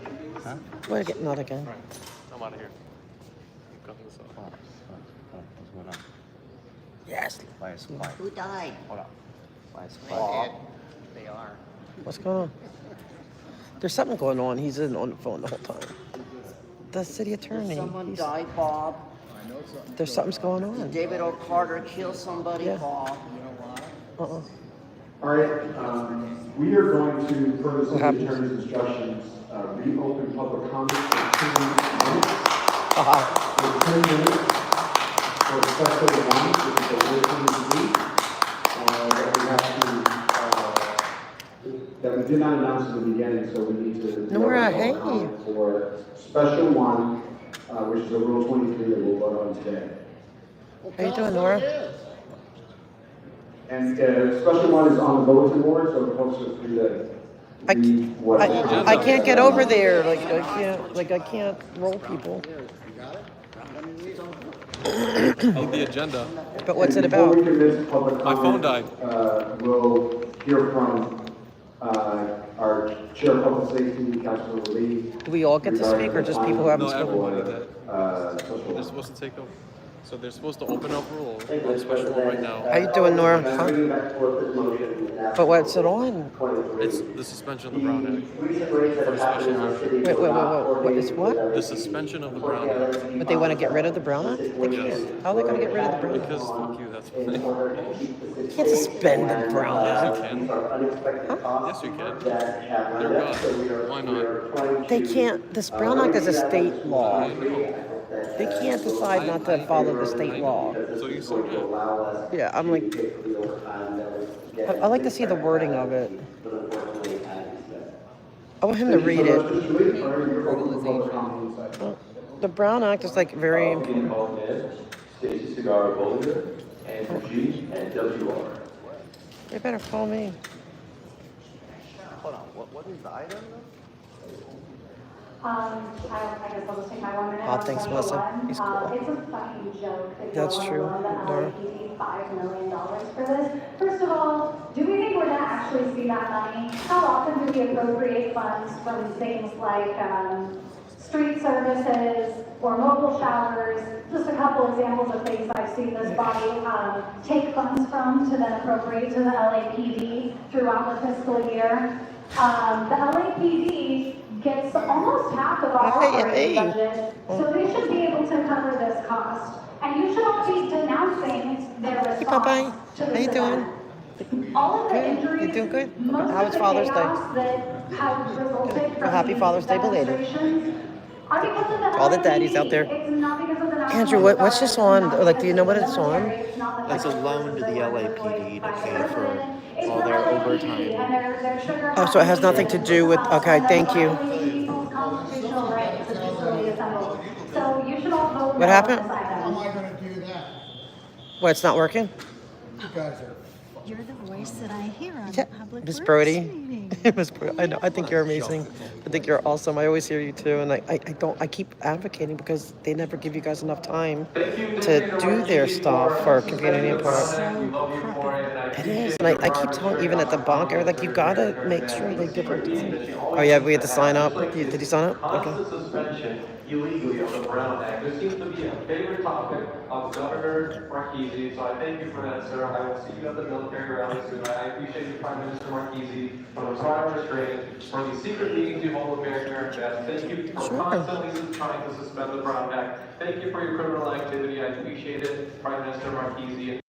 Huh? What again? Not again. I'm out of here. Cut this off. What's going on? Yes. Why is quiet? Who died? Hold on. Why is quiet? They are. What's going on? There's something going on. He's in on the phone the whole time. The city attorney. Someone died, Bob. There's something's going on. Did David O'Carter kill somebody, Yeah. Bob? Uh-uh. All right, we are going to, per the city attorney's instructions, reopen public comment for 2 minutes. For 10 minutes for special one, which is the working week, that we have to, that we did not announce in the beginning, so we need to. Nora, hey. For special one, which is a Rule 23 that we'll vote on today. How you doing, Nora? And special one is on the bulletin board, so the folks are free to read what. I can't get over there. I can't roll people. Oh, the agenda. But what's it about? Before we commence public My phone comment, died. We'll hear from our Chair of Public Safety, Councilor Lee. Do we all get to speak, or just people who haven't No, spoken? everybody did. They're supposed to take over. So they're supposed to open up rule on special one right now. How you doing, Nora? Huh? But what's it on? It's the suspension of the Brown Act. For special motion. Wait. What is what? The suspension of the Brown Act. But they want to get rid of the Brown Act? They can't. How are they going to get rid of the Brown Act? Because fuck you, that's why. You can't suspend the Brown Act. Yes, you can. Huh? Yes, you can. They're gone. Why not? They can't. This Brown Act is a state law. They can't decide not to follow the state law. So you said yeah. Yeah, I'm like, I like to see the wording of it. I want him to read it. The Brown Act is like very important. Stacy Cigar Bollinger, Andrew G, and WR. They better call me. Hold on. What is the item? I guess I'll just take my 1 minute. Oh, thanks, Melissa. He's cool. It's a fucking joke that That's you're true. going to loan the Nora. LAPD $5 million for this. First of all, do we think we're going to actually see that money? How often do we appropriate funds from things like street services or mobile showers? Just a couple examples of things I've seen this body take funds from to then appropriate to the LAPD throughout the fiscal year. The LAPD gets almost half of our operating budget, so they should be able to cover this cost. And you should all be denouncing their response to this event. All of the injuries, You doing good? most How of was the Father's Day? chaos that have resulted from Happy these Father's Day belated. demonstrations are because of the All the daddies out LAPD. there. It's not because of the National Andrew, what's this Guard, on? it's not Like, do you know what because it's of the on? military, it's not the It's a special loan forces to the that were LAPD deployed to by the pay for president. It's all the their LAPD, overtime. and their sugar Oh, so it has nothing to do with. Okay, thank you. people's constitutional right to peacefully assemble. So you should all vote What no happened? on this item. How am I gonna do that? What? It's not working? You guys are. You're the voice that I hear on Yeah, the public Miss works Brody. meeting. Miss Brody. I know. I think you're amazing. I think you're awesome. I always hear you too, and I keep advocating because they never give you guys enough time to do their stuff for community input. It is, and I keep telling, even at the bunker, like, you gotta make sure they give them time. Oh yeah, we had to sign up. Did you sign up? Okay. Constant suspension illegally of the Brown Act. This seems to be a favorite topic of Governor Marchese, so I thank you for that, sir. I will see you at the military rally soon. I appreciate you, Prime Minister Marchese, for the prior restraint, for the secret meetings you hold with American Best. Thank you for constantly trying to suspend the Brown Act. Thank you for your criminal activity. I appreciate it, Prime Minister Marchese.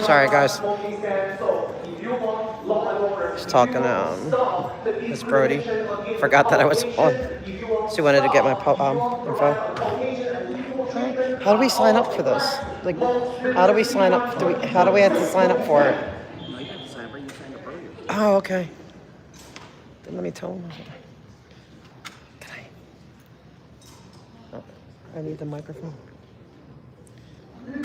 Sorry, guys. So if you want She's talking to Miss Brody. Forgot that I was on. She wanted to get my info. How do we sign up for this? Like, how do we sign up? How do we have to sign up for it? No, you have to sign up, but you signed up earlier. Oh, okay. Then let me tell them. Can I? Oh, I need the microphone.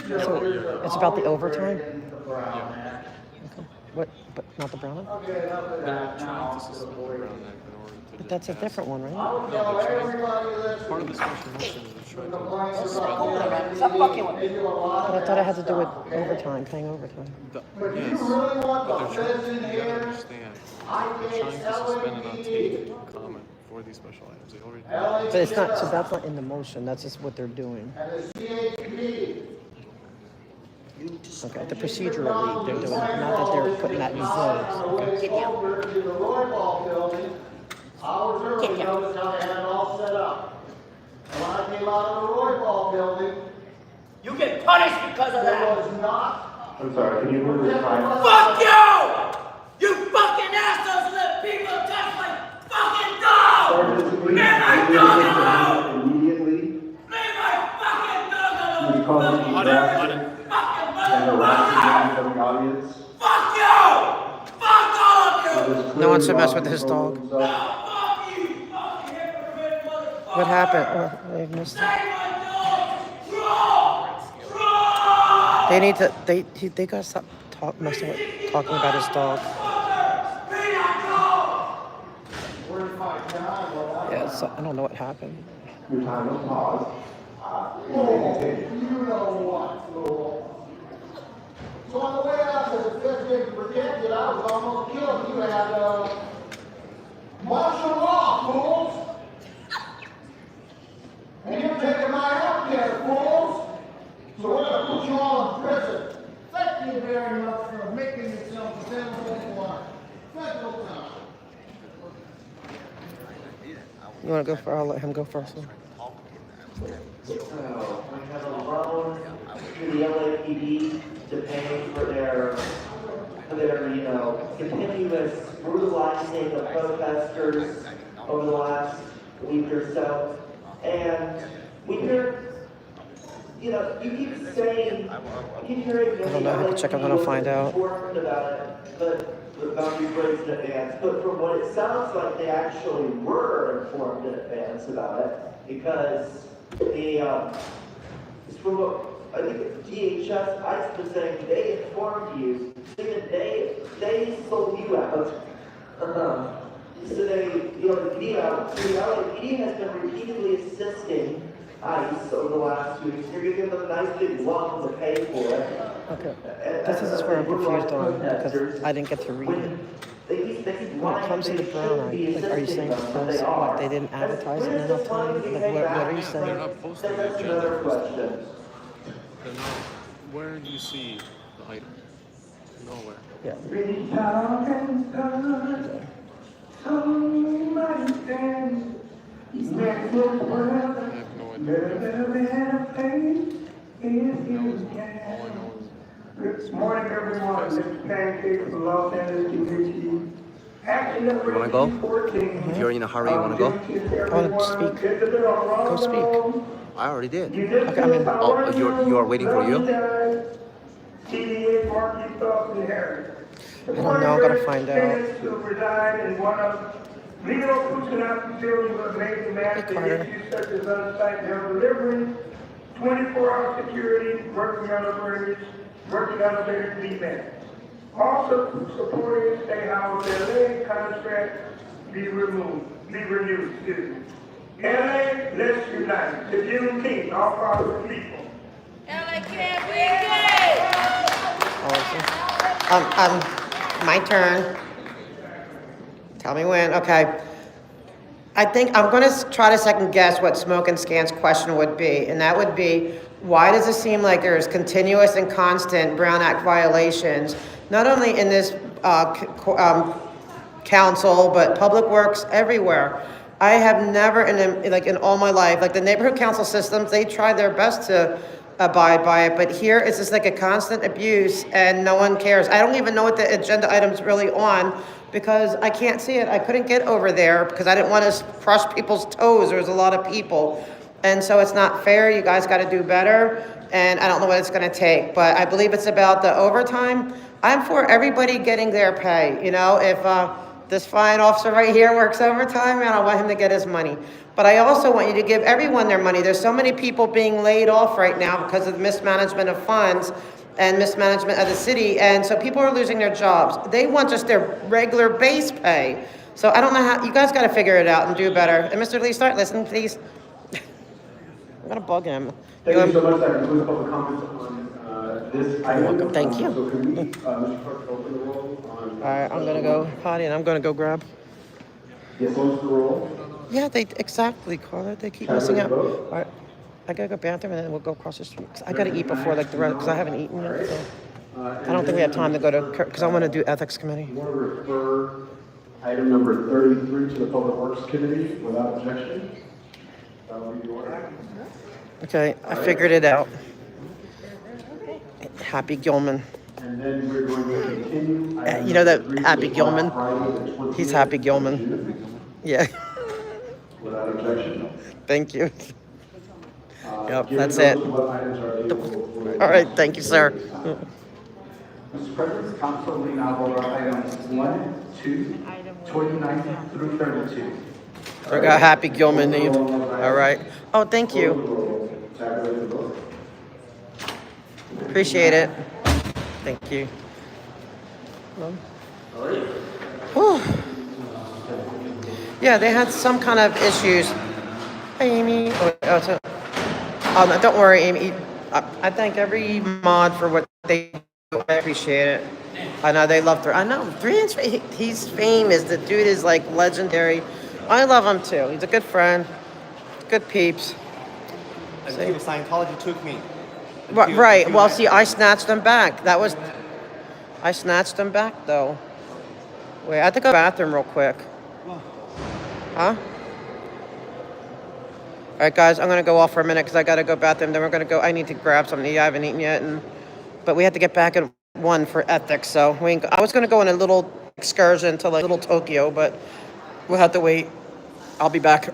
So it's about the overtime? Okay. What? But not the brown one? They're trying to suspend the Brown Act in order to But that's a different one, right? No, they're trying, part of the special motion is they're trying to suspend the Brown Act. Stop fucking with me. But I thought it had to do with overtime, paying overtime. Yes, but they're trying, you gotta understand, they're trying to suspend it on tape and comment for these special items. They already did. But it's not, so that's not in the motion, that's just what they're doing. Okay, the procedural they're doing, not that they're putting that in zones. Kick out. Kick out. You get punished because of that. I'm sorry, can you move the time? Fuck you! You fucking assholes let people touch my fucking dog! Leave my dog alone! Immediately. Leave my fucking dog alone! He's causing distraction and harassing from the audience. Fuck you! Fuck all of you! No one should mess with his dog. What happened? Oh, I missed it. They need to. They gotta stop talking about his dog. Yeah, so, I don't know what happened. Your time was paused. You know what, fool? So on the way out to the fifth grade protected, I was almost killed. You had martial law, fools. And you're taking my health care, fools. So we're going to put you all in prison. Thank you very much for making yourself available for federal time. You want to go first? I'll let him go first. So, we have a loan to the LAPD to pay for their continuous brutalizing of protesters over the last week or so. And we hear, you keep saying, you keep hearing I don't know. I have to check. I'm gonna find out. Important about it, but about these breaks in advance. But from what it sounds like, they actually were informed in advance about it, because it's from what I think it's DHS. I've been saying they informed you, saying they sold you out. So the LAPD has been repeatedly assisting ICE over the last 2 weeks. You're giving them a nice big lump to pay for it. Okay. This is where I'm confused on, because I didn't get to read it. When it comes to the Brown Act, like, are you saying because they didn't advertise it enough time? Like, what are you saying? They're not posting the agenda first. They're not, where do you see the item? Nowhere. Yeah. Good morning, everyone. This is Pancake from Los Angeles, UHD. You wanna go? If you're in a hurry, you wanna go? I want to speak. Go speak. I already did. Okay, I'm in. Oh, you are waiting for you? TDA Marquis Dawson Harris. I don't know. I'm gonna find out. To reside in one of Leo Kuchinov facilities with major mass issues such as unsight mail delivery, 24-hour security, working elevators, defense. Also supporting State House LA contract be renewed, LA, let's unite. The Juneteenth, all part of the people. LA can't be gay! My turn. Tell me when. Okay. I think I'm going to try to second guess what Smoke and Scan's question would be, and that would be, why does it seem like there's continuous and constant Brown Act violations, not only in this council, but public works everywhere? I have never, in all my life, like the neighborhood council systems, they try their best to abide by it, but here it's just like a constant abuse and no one cares. I don't even know what the agenda item's really on because I can't see it. I couldn't get over there because I didn't want to crush people's toes. There was a lot of people. And so it's not fair. You guys got to do better. And I don't know what it's going to take, but I believe it's about the overtime. I'm for everybody getting their pay. You know, if this fine officer right here works overtime, and I want him to get his money. But I also want you to give everyone their money. There's so many people being laid off right now because of the mismanagement of funds and mismanagement of the city. And so people are losing their jobs. They want just their regular base pay. So I don't know how, you guys got to figure it out and do better. And Mr. Lee, start listening, please. I'm going to bug him. Thank you so much. That concludes public comments on this item. You're welcome. Thank you. So can we, Mr. Clerk, open the roll on... All right, I'm going to go potty and I'm going to go grab. Yes, close the roll. Yeah, they exactly, Carla. They keep messing up. All right, I gotta go bathroom and then we'll go across the street. 'Cause I gotta eat before like the rest because I haven't eaten yet. So I don't think we have time to go to because I want to do ethics committee. You want to refer item number 33 to the Public Works Committee without objection? That will be the order. Okay, I figured it out. Happy Gilman. And then we're going to continue. You know that Happy Gilman? He's Happy Gilman. Yeah. Without objection. Thank you. Yep, that's it. All right, thank you, sir. Mr. President, Council will now vote on items 1, 2, 29 through 32. I got Happy Gilman name. All right. Oh, thank you. Appreciate it. Thank you. Whew. Yeah, they had some kind of issues. Hey, Amy. Oh, no, don't worry, Amy. I thank every mod for what they do. I appreciate it. I know they love I know. He's famous. The dude is like legendary. I love him too. He's a good friend. Good peeps. Until Scientology took me. Right. Well, see, I snatched them back. I snatched them back, though. Wait, I have to go to the bathroom real quick. Huh? All right, guys, I'm going to go off for a minute because I got to go bathroom. Then we're going to go. I need to grab something to eat. I haven't eaten yet. But we have to get back at 1 for ethics. So I was going to go on a little excursion to like little Tokyo, but we'll have to wait. I'll be back.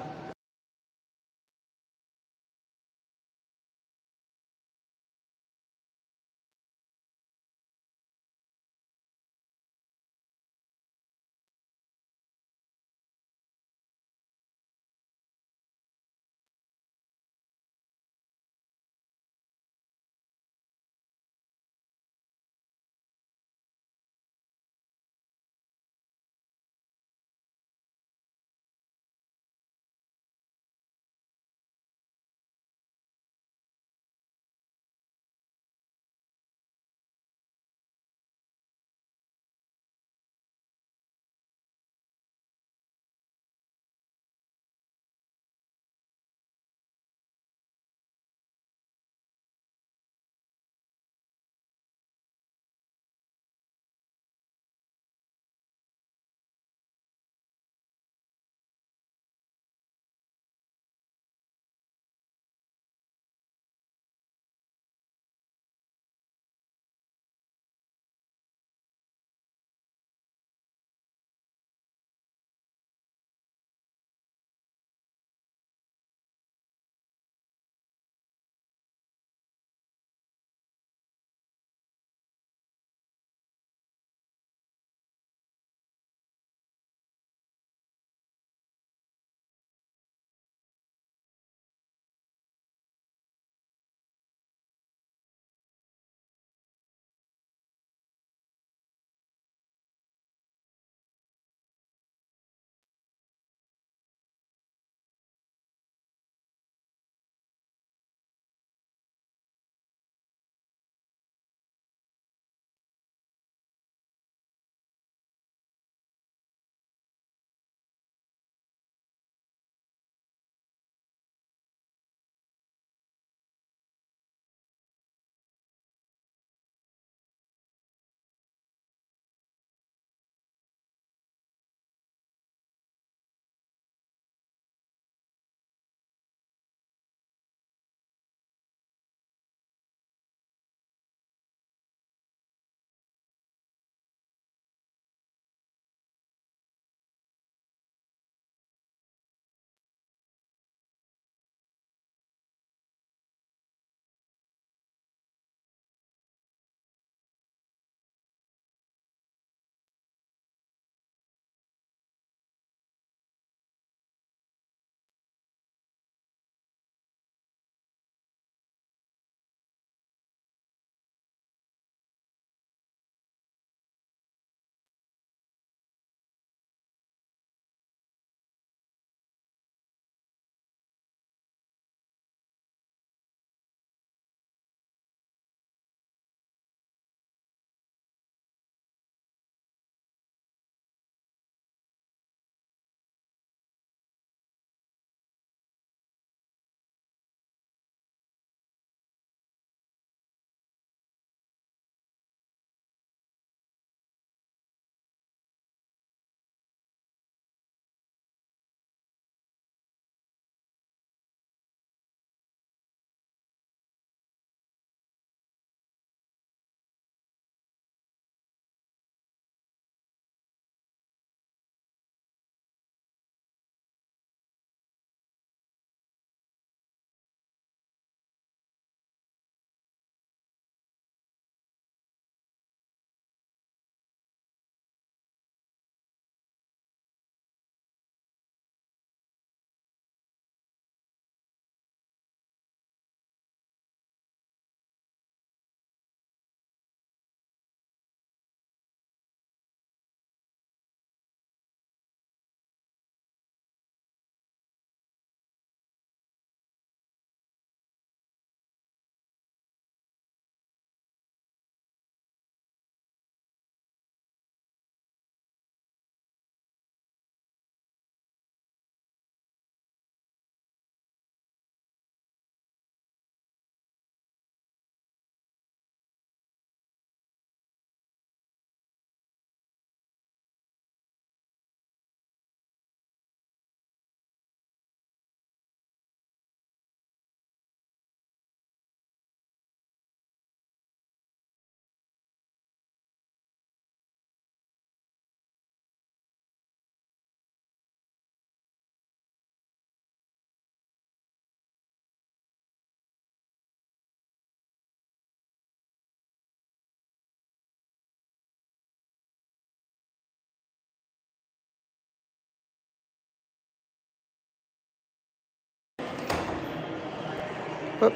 Whoop.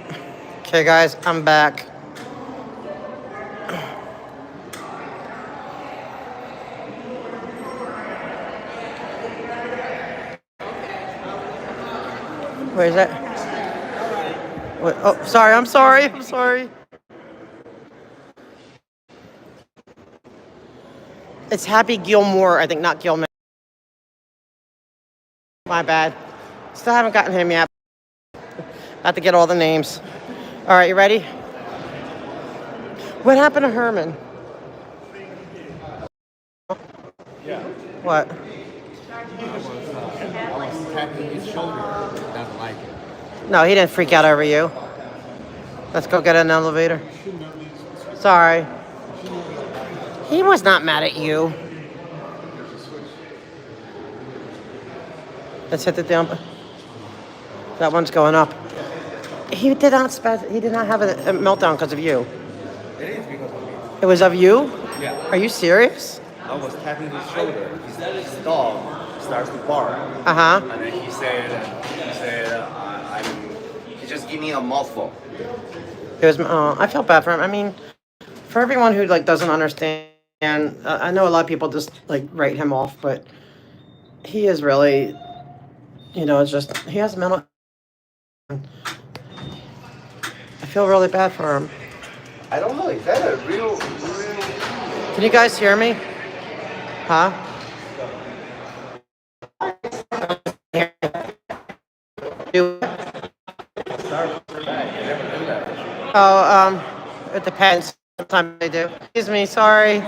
Okay, guys, I'm back. Where is that? What? Oh, sorry. I'm sorry. I'm sorry. It's Happy Gilmore, I think, not Gilman. My bad. Still haven't gotten him yet. Have to get all the names. All right, you ready? What happened to Herman? Yeah. What? I was tapping his shoulder. He doesn't like it. No, he didn't freak out over you. Let's go get an elevator. Sorry. He was not mad at you. Let's hit the dump. That one's going up. He did not have a meltdown because of you. It is because of me. It was of you? Yeah. Are you serious? I was tapping his shoulder. His dog starts to bark. Uh-huh. And then he said, he just gave me a mouthful. It was. I felt bad for him. I mean, for everyone who like doesn't understand, I know a lot of people just like write him off, but he is really, it's just he has mental. I feel really bad for him. I don't know. Is that a real? Can you guys hear me? Huh? It depends. Sometimes they do. Excuse me, sorry.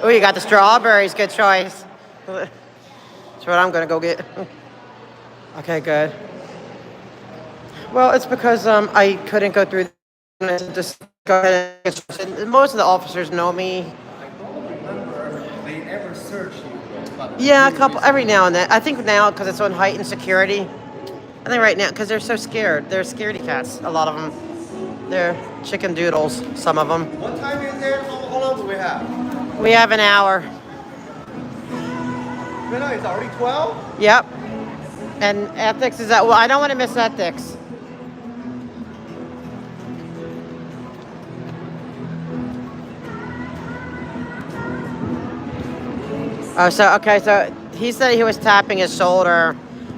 Oh, you got the strawberries. Good choice. That's what I'm gonna go get. Okay, good. Well, it's because I couldn't go through. Just go ahead. Most of the officers know me. They ever search you? Yeah, a couple every now and then. I think now because it's on heightened security. I think right now because they're so scared. They're scaredy cats. A lot of them. They're chicken doodles. Some of them. What time is it? How long do we have? We have an hour. No, it's already 12? Yep. And ethics is that. Well, I don't want to miss ethics. Oh, so he said he was tapping his shoulder,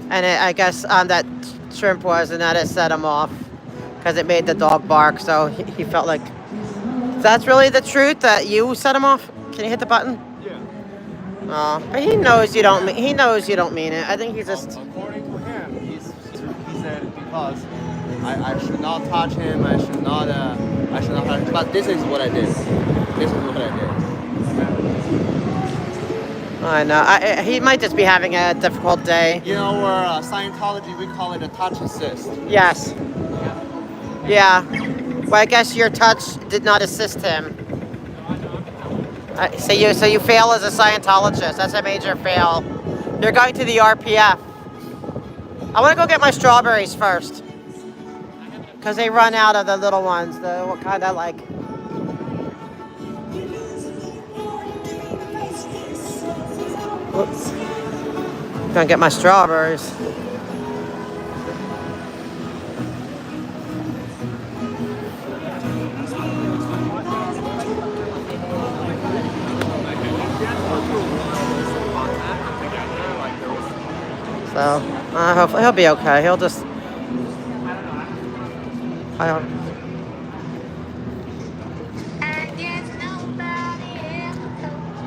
and I guess that shrimp was, and that it set him off because it made the dog bark. So he felt like that's really the truth that you set him off. Can you hit the button? Yeah. But he knows you don't. He knows you don't mean it. I think he's just. According to him, he said because I should not touch him. I should not touch him. But this is what I did. This is what I did. I know. He might just be having a difficult day. You know, we're Scientology. We call it a touch assist. Yes. Yeah. Well, I guess your touch did not assist him. So you fail as a Scientologist. That's a major fail. You're going to the RPF. I want to go get my strawberries first. Because they run out of the little ones. What kind I like. Oops. Gonna get my strawberries. So, hopefully he'll be okay. He'll just...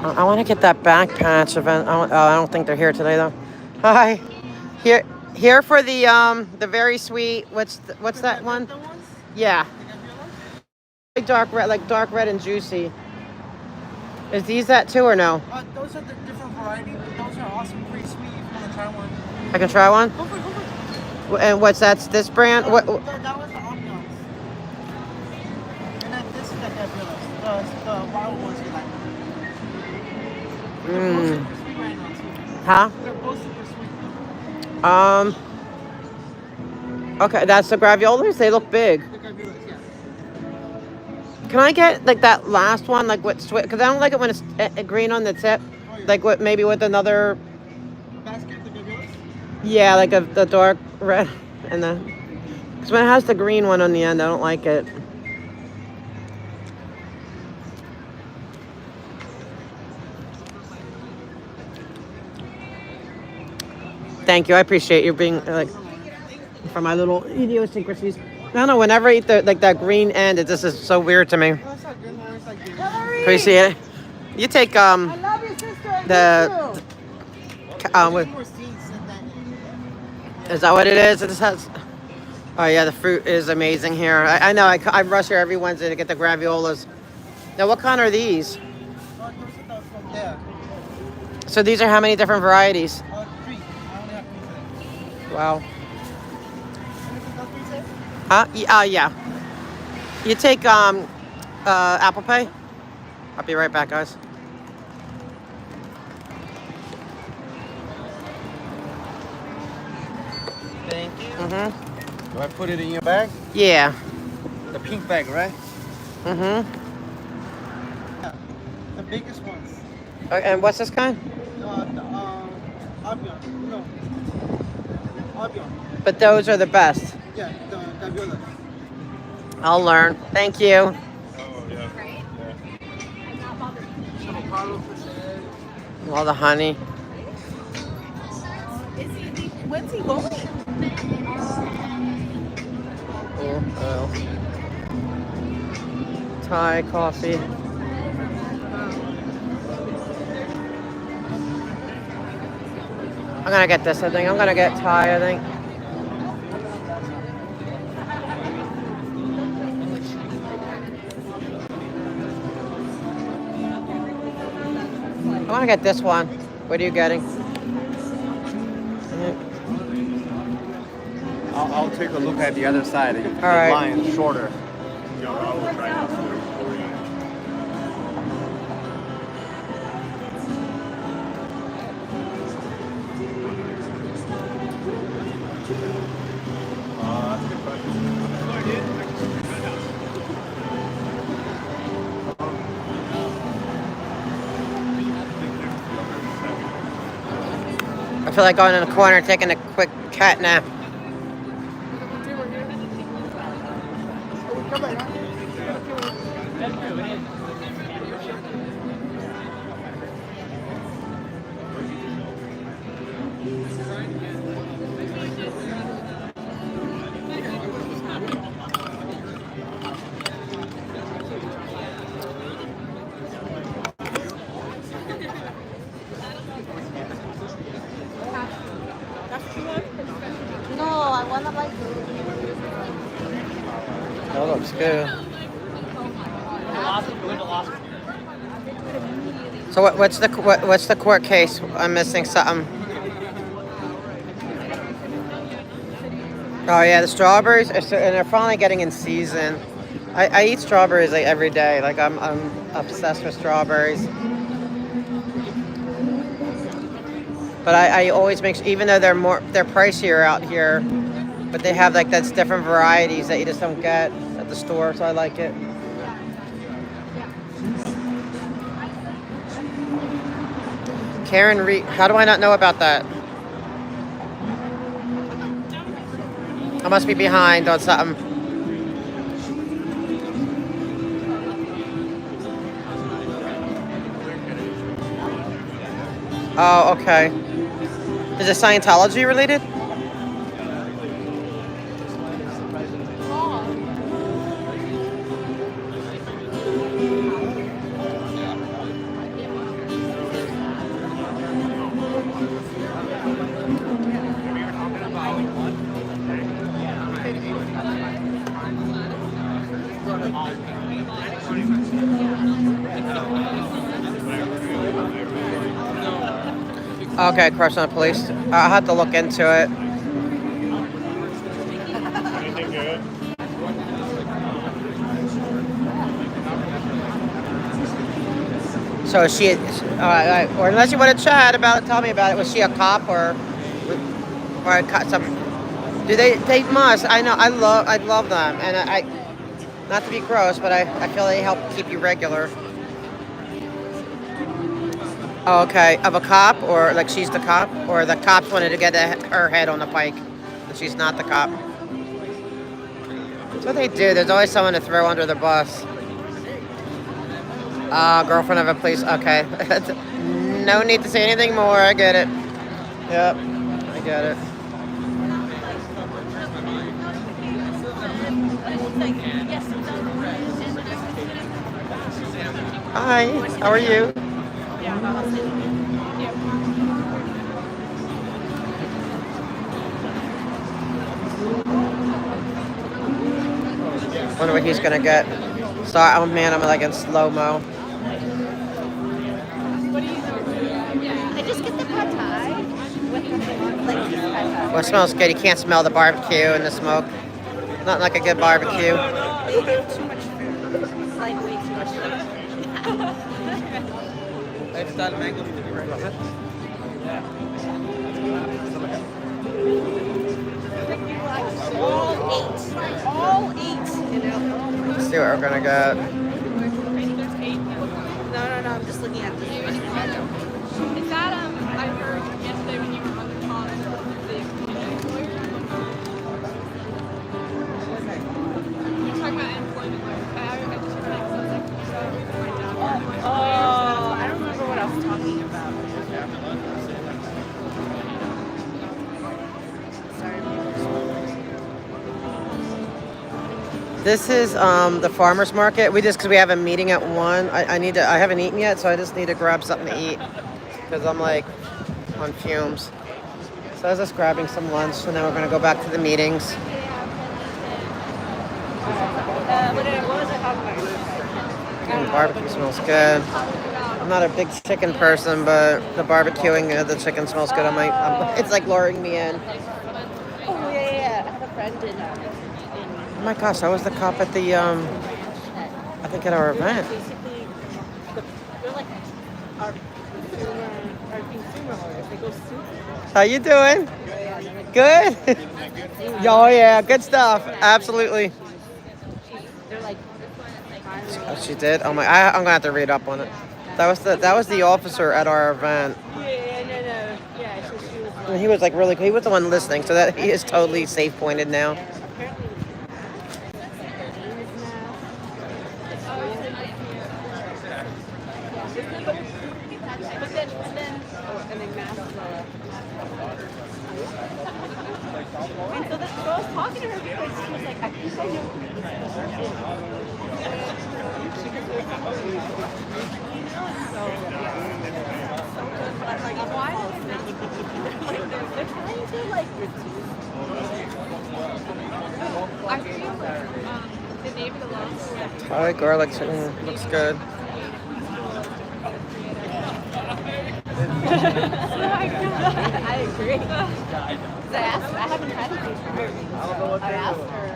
I want to get that back patch event. I don't think they're here today though. Hi, here for the very sweet. What's that one? Yeah. Dark red and juicy. Is these that too or no? Those are the different varieties. Those are awesome, pretty sweet. If you want to try one. I can try one. Go for it. And what's that's this brand? What? That was the ambiance. And then this is the Gabrielas. The wild ones you like. They're both super sweet right now too. Huh? They're both super sweet. Okay, that's the graviolas. They look big. The Gabrielas, yeah. Can I get like that last one, like what? Because I don't like it when it's green on the tip. Oh, yeah. Like what? Maybe with another. A basket of the Gabrielas? Yeah, like the dark red and the. Because when it has the green one on the end, I don't like it. Thank you. I appreciate you being like for my little idiosyncrasies. I don't know. Whenever I eat the like that green end, it just is so weird to me. Appreciate it. You take the what, is that what it is? It just has. Oh yeah, the fruit is amazing here. I know. I rush here every Wednesday to get the graviolas. Now, what kind are these? So these are how many different varieties? Wow. Huh? Yeah. You take Apple Pay? I'll be right back, guys. Thank you. Mm-hmm. Do I put it in your bag? Yeah. The pink bag, right? Mm-hmm. Yeah. The biggest ones. And what's this kind? Avion. No. Avion. But those are the best. Yeah, the gaviola. I'll learn. Thank you. All the honey. When's he going? Oh. Thai coffee. I'm gonna get this, I think. I'm gonna get Thai, I think. I want to get this one. What are you getting? I'll take a look at the other side. The right. line is shorter. I feel like going in the corner, taking a quick cat nap. No, I want to like. That looks good. So what's the court case? I'm missing something. Oh yeah, the strawberries, and they're finally getting in season. I eat strawberries like every day. Like I'm obsessed with strawberries. But I always make sure, even though they're pricier out here, but they have like that's different varieties that you just don't get at the store. So I like it. Karen Reed, how do I not know about that? I must be behind on something. Oh, okay. Is it Scientology related? Okay, crush on the police. I'll have to look into it. So is she, or unless you want to chat about it, tell me about it. Was she a cop or some? Do they must? I know. I love them, and I not to be gross, but I feel they help keep you regular. Oh, okay, of a cop, or like she's the cop, or the cops wanted to get her head on the pike, and she's not the cop. That's what they do. There's always someone to throw under the bus. Girlfriend of a police. Okay. No need to say anything more. I get it. Yep. I get it. Hi. How are you? Wonder what he's gonna get. Sorry, oh man, I'm like in slow-mo. I just get the pad thai with like this pad thai. Well, it smells good. You can't smell the barbecue and the smoke. Not like a good barbecue. They have too much food. It's like way too much food. Lifestyle mango food. All eight. You know. Let's see what we're gonna get. No, I'm just looking at this. Is that, I heard yesterday when you were on the call, the employer? You're talking about employment lawyer. I just heard like something. Oh, I don't remember what I was talking about. This is the farmer's market. Because we have a meeting at 1. I haven't eaten yet, so I just need to grab something to eat because I'm like on fumes. So I was just grabbing some lunch, and then we're gonna go back to the meetings. Barbecue smells good. I'm not a big chicken person, but the barbecuing of the chicken smells good. It's like luring me in. Oh yeah. I have a friend in. Oh my gosh, I was the cop at the, I think at our event. Basically, they're like our consumer lawyers. They go super. How you doing? Good? Oh yeah, good stuff. Absolutely. They're like. Oh, she did? Oh my, I'm gonna have to read up on it. That was the officer at our event. Yeah. Yeah, so she was. And he was like really, he was the one listening, so that he is totally safe pointed now. And so the girl was talking to her because she was like, I think I know who this I feel like the David Alonso. Thai garlic chicken looks good. I agree. I haven't had it before. I asked her.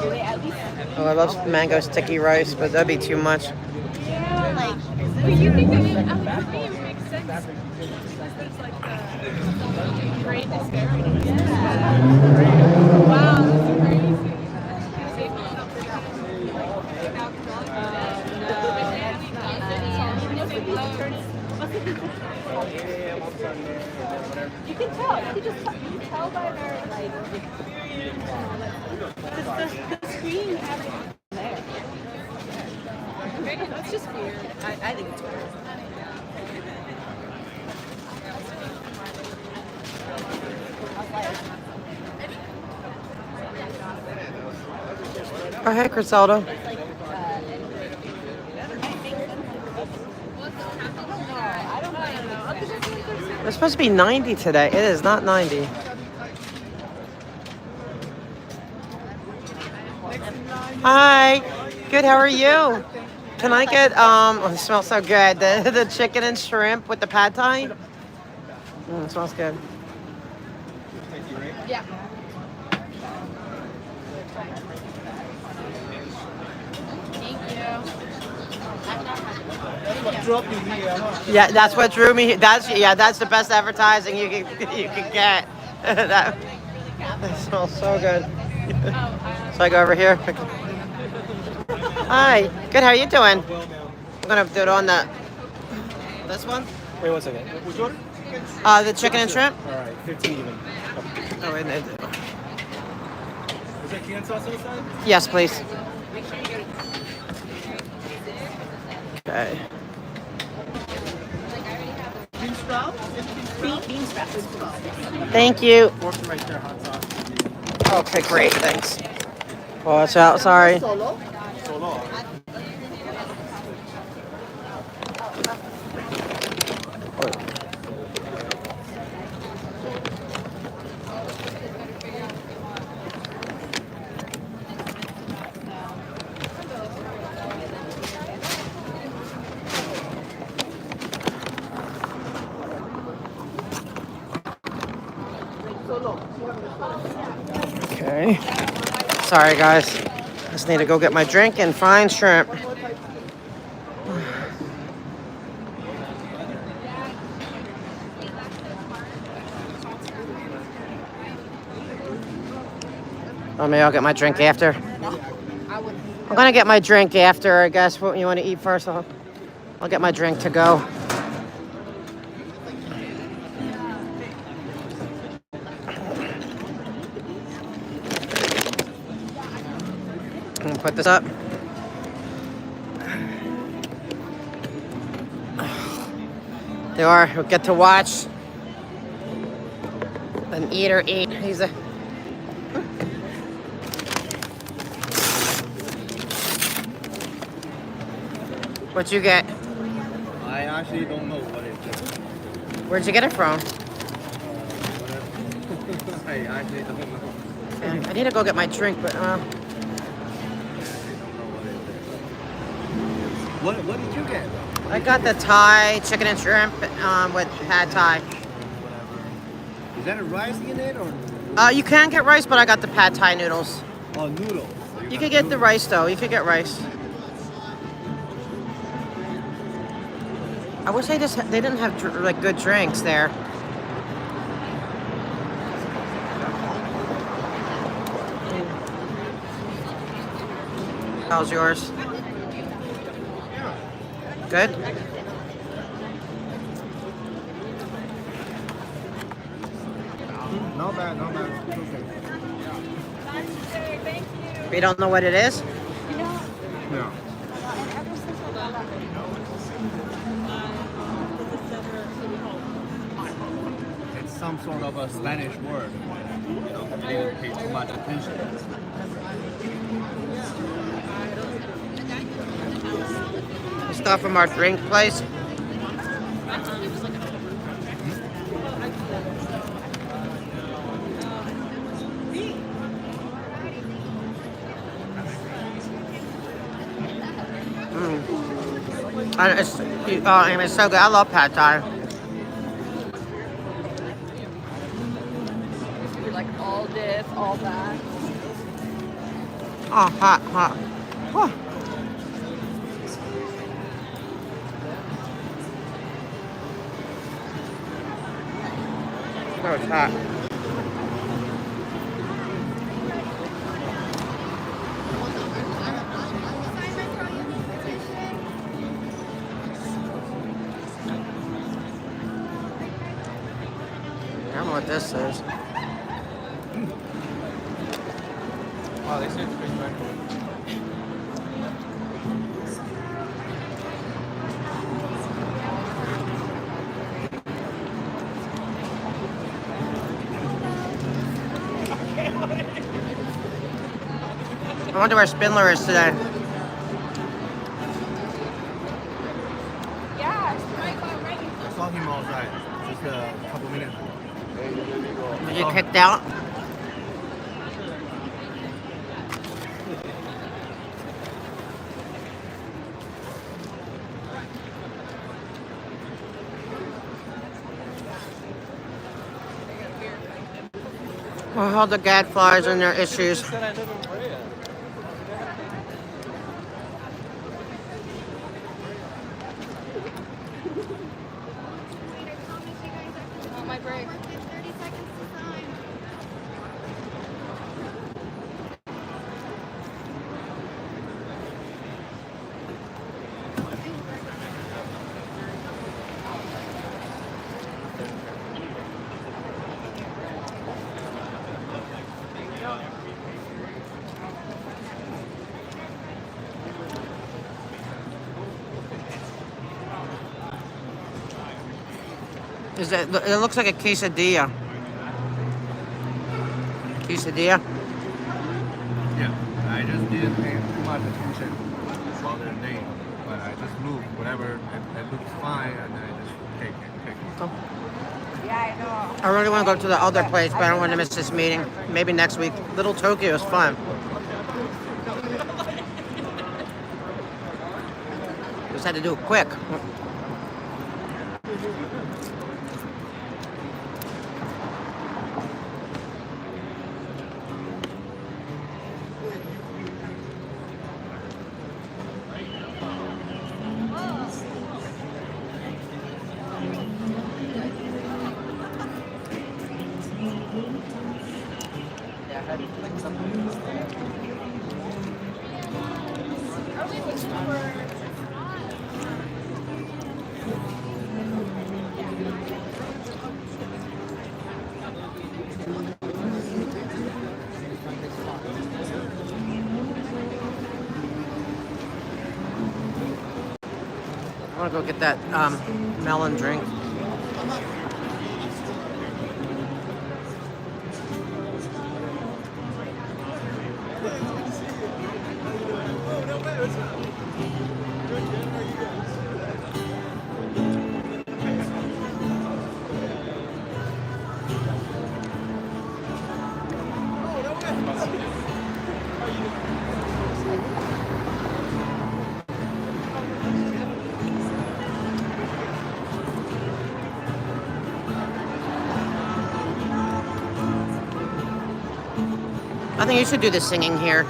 Do they at least? Oh, I love mango sticky rice, but that'd be too much. Yeah, like. But you think that it, for me, it makes sense because there's like the great disparity. Wow, that's crazy. You can tell. You can tell by their like. The screen has it there. That's just weird. I think it's weird. Oh, hey, Griselda. It's supposed to be 90 today. It is not 90. Hi. Good, how are you? Can I get, oh, it smells so good. The chicken and shrimp with the pad thai? It smells good. Yeah. Yeah, that's what drew me. That's the best advertising you can get. that smells so good. So I go over here. Hi, good. How are you doing? I'm gonna do it on this one. Wait 1 second. Which one? The chicken and shrimp. All right, 15 even. Oh, and Is there canned sauce on the side? Yes, please. Okay. Bean sprout? Bean sprout is 12. Thank you. Portion right there, hot sauce. Okay, great. Thanks. Watch out. Sorry. Solo. Okay. Sorry, guys. Just need to go get my drink and find shrimp. Oh, maybe I'll get my drink after. I'm gonna get my drink after, I guess. What you want to eat first? I'll get my drink to go. I'm gonna put this up. There are. We'll get to watch an eater eat. He's a. What'd you get? I actually don't know what it is. Where'd you get it from? I actually don't know. Okay, I need to go get my drink, but What did you get? I got the Thai chicken and shrimp with pad Thai. Is that a rice in it or? You can get rice, but I got the pad Thai noodles. Oh, noodles. You could get the rice though. You could get rice. I wish they didn't have like good drinks there. How's yours? Good? Not bad, not bad. Okay. You don't know what it is? No. It's some sort of a Spanish word. You know, I didn't pay too much attention. Stuff from our drink place. And it's so good. I love pad Thai. You're like all this, all that. Oh, hot, hot. Oh. Oh, it's hot. I don't know what this is. Wow, they said it's pretty good. I wonder where Spindler is today. I saw him outside just a couple minutes ago. Did you kicked out? Well, all the gadflies and their issues. My break. Is it? It looks like a quesadilla. Quesadilla. Yeah, I just didn't pay too much attention while they're dating, but I just moved whatever it looks fine, and then I just take it. Cool. Yeah, I know. I really want to go to the other place, but I don't want to miss this meeting. Maybe next week. Little Tokyo is fun. Just had to do it quick. I want to go get that melon drink. I think you should do the singing here.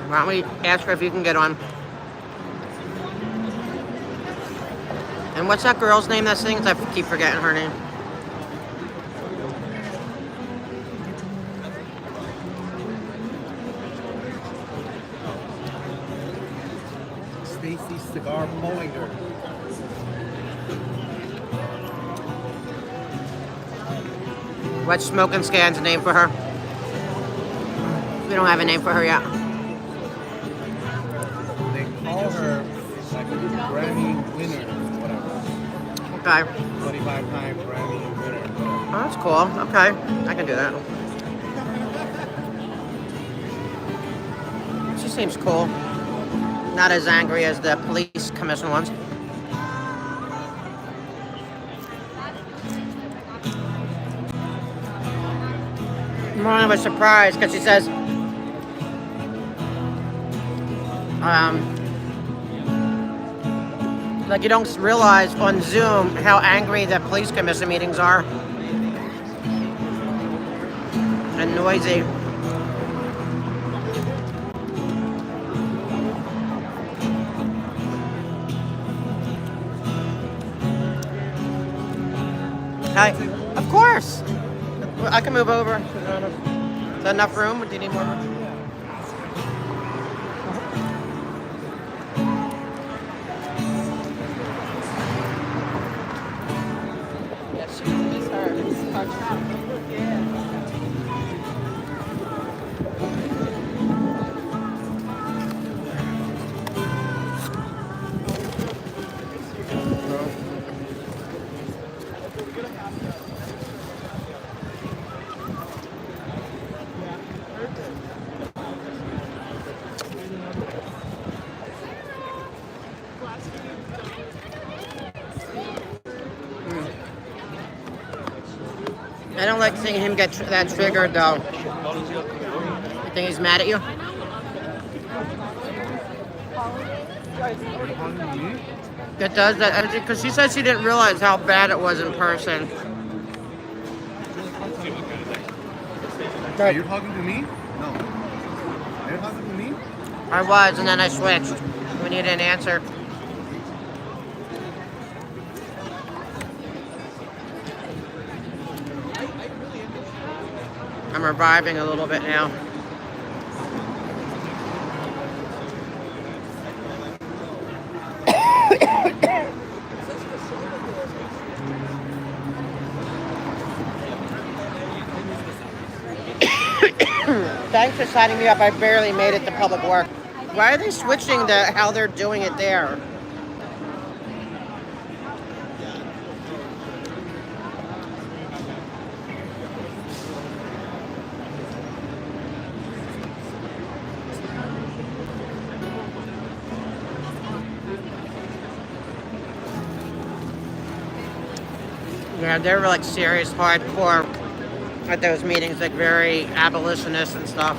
Why don't we ask her if you can get on? And what's that girl's name that sings? I keep forgetting her name. Stacy Cigar Bollinger. What's Smoking Scan's name for her? We don't have a name for her yet. They call her like a Grammy winner, whatever. Okay. 25-time Grammy winner. Oh, that's cool. Okay. I can do that. She seems cool. Not as angry as the police commission ones. More of a surprise because she says, like you don't realize on Zoom how angry the police commission meetings are and noisy. Hi. Of course. I can move over. Is that enough room? Or do you need more room? Yeah, she is her trap. Yeah. I don't like seeing him get that triggered, though. You think he's mad at you? It does that because she said she didn't realize how bad it was in person. Are you talking to me? No. Are you talking to me? I was, and then I switched when you didn't answer. I'm reviving a little bit now. Thanks for signing me up. I barely made it to public work. Why are they switching to how they're doing it there? Yeah, they were like serious, hardcore at those meetings, like very abolitionist and stuff.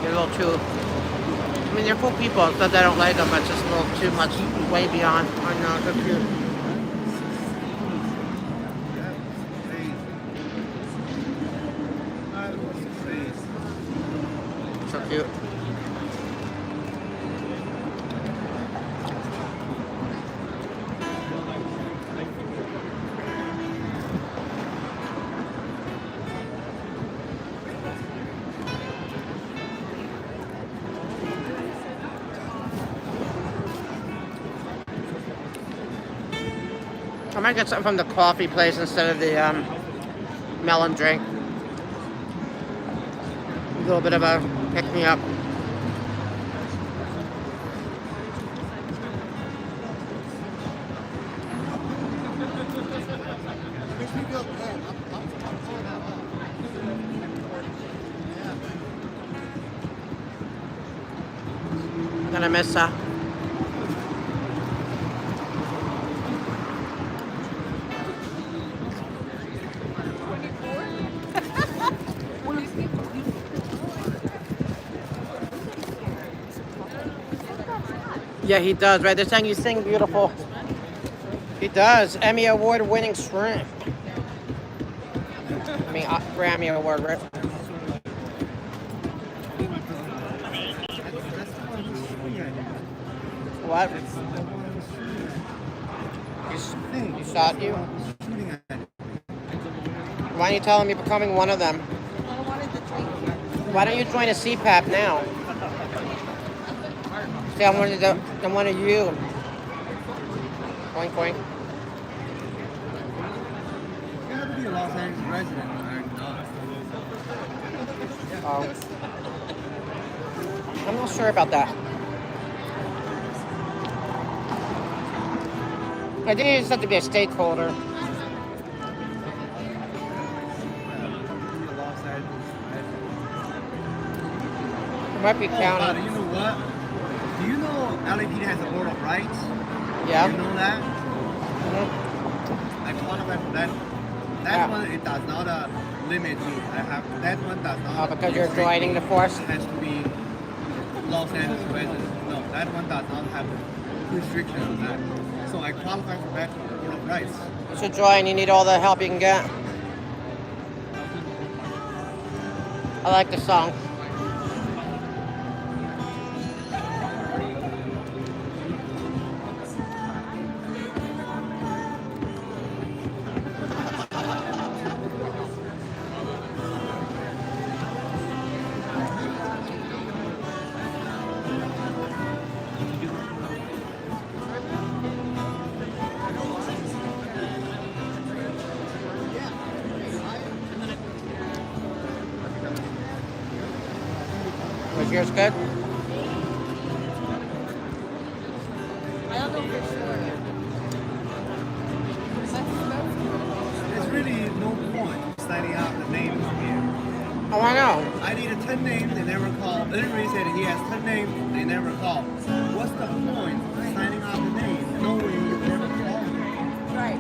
They're a little too. I mean, they're cool people. It's not that I don't like them, but it's just a little too much, way beyond. I know, they're cute. So cute. I might get something from the coffee place instead of the melon drink. A little bit of a pick-me-up. Gonna miss her. Yeah, he does, right? They're saying you sing beautiful. He does. Emmy Award-winning shrimp. I mean, Grammy Award, right? What? He shot you? Why don't you tell him you're becoming one of them? Why don't you join a CPAP now? See, I'm one of you. Boink, boink. You have to be a Los Angeles resident. Oh. I'm not sure about that. I think you just have to be a stakeholder. It might be county. You know what? Do you know LAPD has a Board of Rights? Yeah. Do you know that? I qualify for that. That one, it does not limit me. I have that one does not. Oh, because you're joining the force? It has to be Los Angeles resident. No, that one does not have restriction on that. So I qualify for that Board of Rights. You should join. You need all the help you can get. I like the song. Was yours good? I don't know for sure. There's really no point signing out the names here. Oh, I know. I needed 10 names, they never called. Everybody said he has 10 names, they never called. What's the point of signing out the names knowing you never called? Right.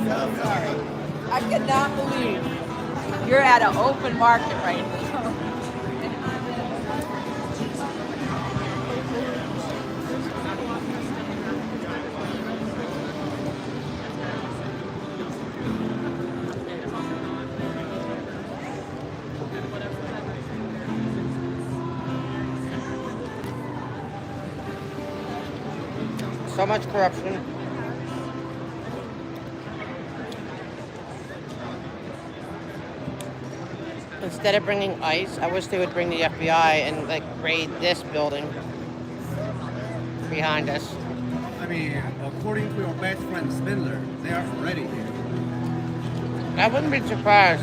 So sorry. I cannot believe you're at an open market right now. So much corruption. Instead of bringing ICE, I wish they would bring the FBI and like raid this building behind us. I mean, according to your best friend Spindler, they are already here. I wouldn't be surprised.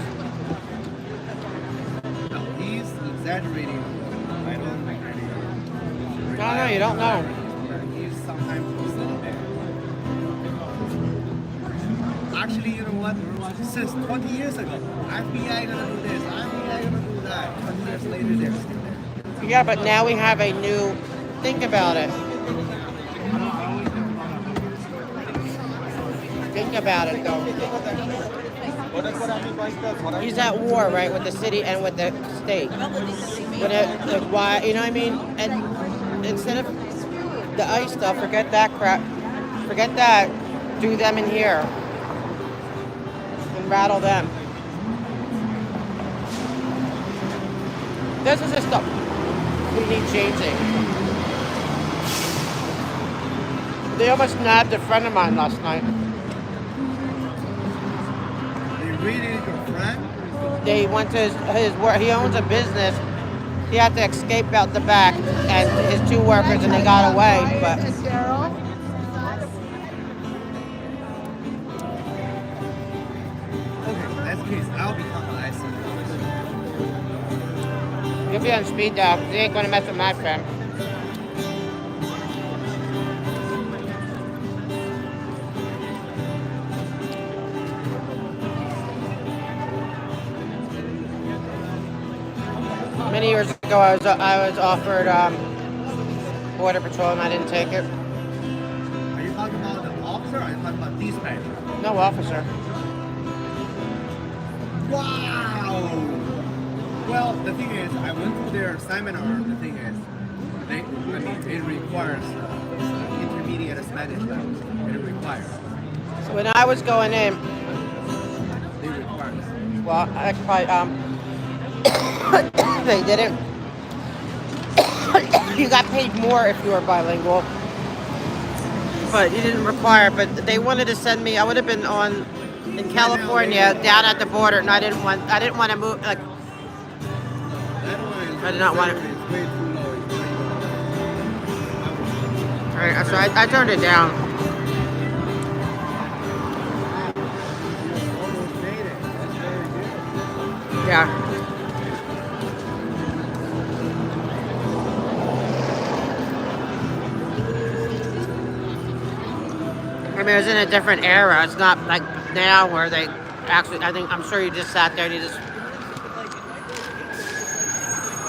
No, he's exaggerating. I don't really. No, you don't know. He's sometimes actually, you know what? Since 20 years ago, FBI gonna do this, FBI gonna do that. 20 years later, they're still there. Yeah, but now we have a new. Think about it. Think about it, though. He's at war, right, with the city and with the state. But why? You know what I mean? And instead of the ICE stuff, forget that crap. Forget that. Do them in here and rattle them. This is the stuff we need changing. They almost nabbed a friend of mine last night. They really your friend? They went to his work. He owns a business. He had to escape out the back, and his two workers, and they got away. But Okay, that's the case. I'll become an ISO. you'll be on speed dial. They ain't gonna mess with my friend. Many years ago, I was offered Border Patrol, and I didn't take it. Are you talking about the officer or are you talking about dispatcher? No officer. Wow! Well, the thing is, I went to their seminar. The thing is, it requires intermediate Spanish level. It requires. So When I was going in, they require. well, I probably they didn't. You got paid more if you were bilingual, but you didn't require. But they wanted to send me. I would have been in California down at the border, and I didn't want to move. Like, I did not want it. All right, so I turned it down. Yeah. I mean, it was in a different era. It's not like now where they actually, I'm sure you just sat there and you just,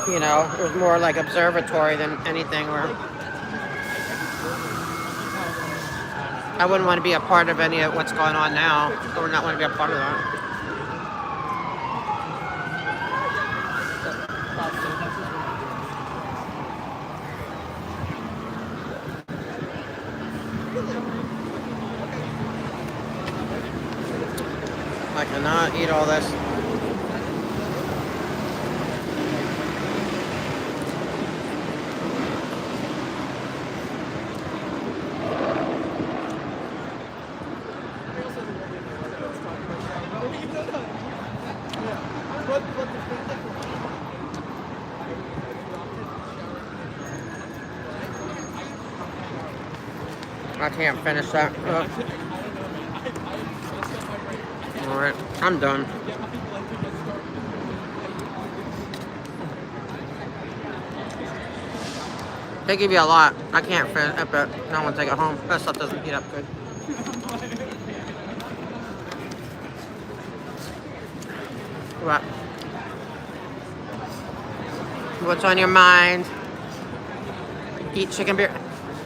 you know, it was more like observatory than anything where I wouldn't want to be a part of any of what's going on now. I would not want to be a part of that. I cannot eat all this. I can't finish that. Alright, I'm done. They give you a lot. I can't finish it, but I don't want to take it home. That stuff doesn't heat up good. What? What's on your mind? Eat chicken beer.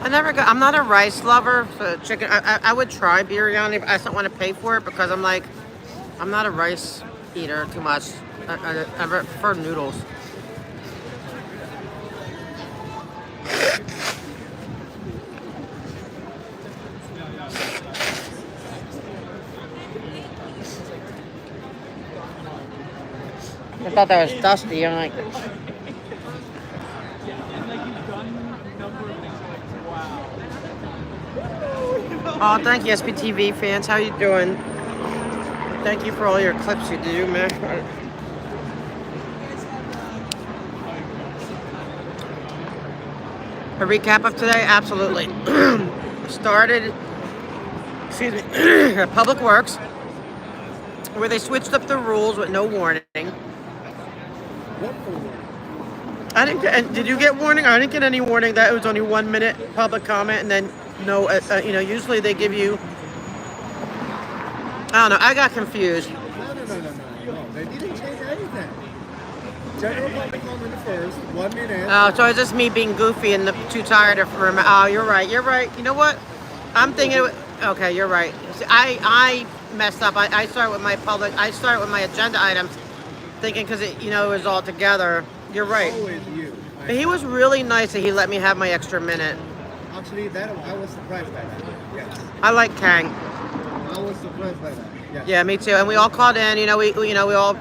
I'm not a rice lover, so chicken. I would try biryani, but I just don't want to pay for it because I'm not a rice eater too much. I prefer noodles. I thought that was dusty. I'm like. Oh, thank you, SPTV fans. How you doing? Thank you for all your clips you do, man. A recap of today? Absolutely. Started, at Public Works, where they switched up the rules with no warning. I didn't get, and did you get warning? I didn't get any warning that it was only 1 minute public comment and then no, you know, usually they give you, I don't know, I got confused. No. They didn't change anything. General public comment first, 1 minute. Oh, so it's just me being goofy and too tired of remember. Oh, you're right. You know what? I'm thinking, okay, you're right. See, I messed up. I started with my agenda items thinking because it was all together. You're right. Always you. But he was really nice that he let me have my extra minute. Actually, I was surprised by that. Yes. I like Kang. I was surprised by that. Yes. Yeah, me too. And we all called in. We all.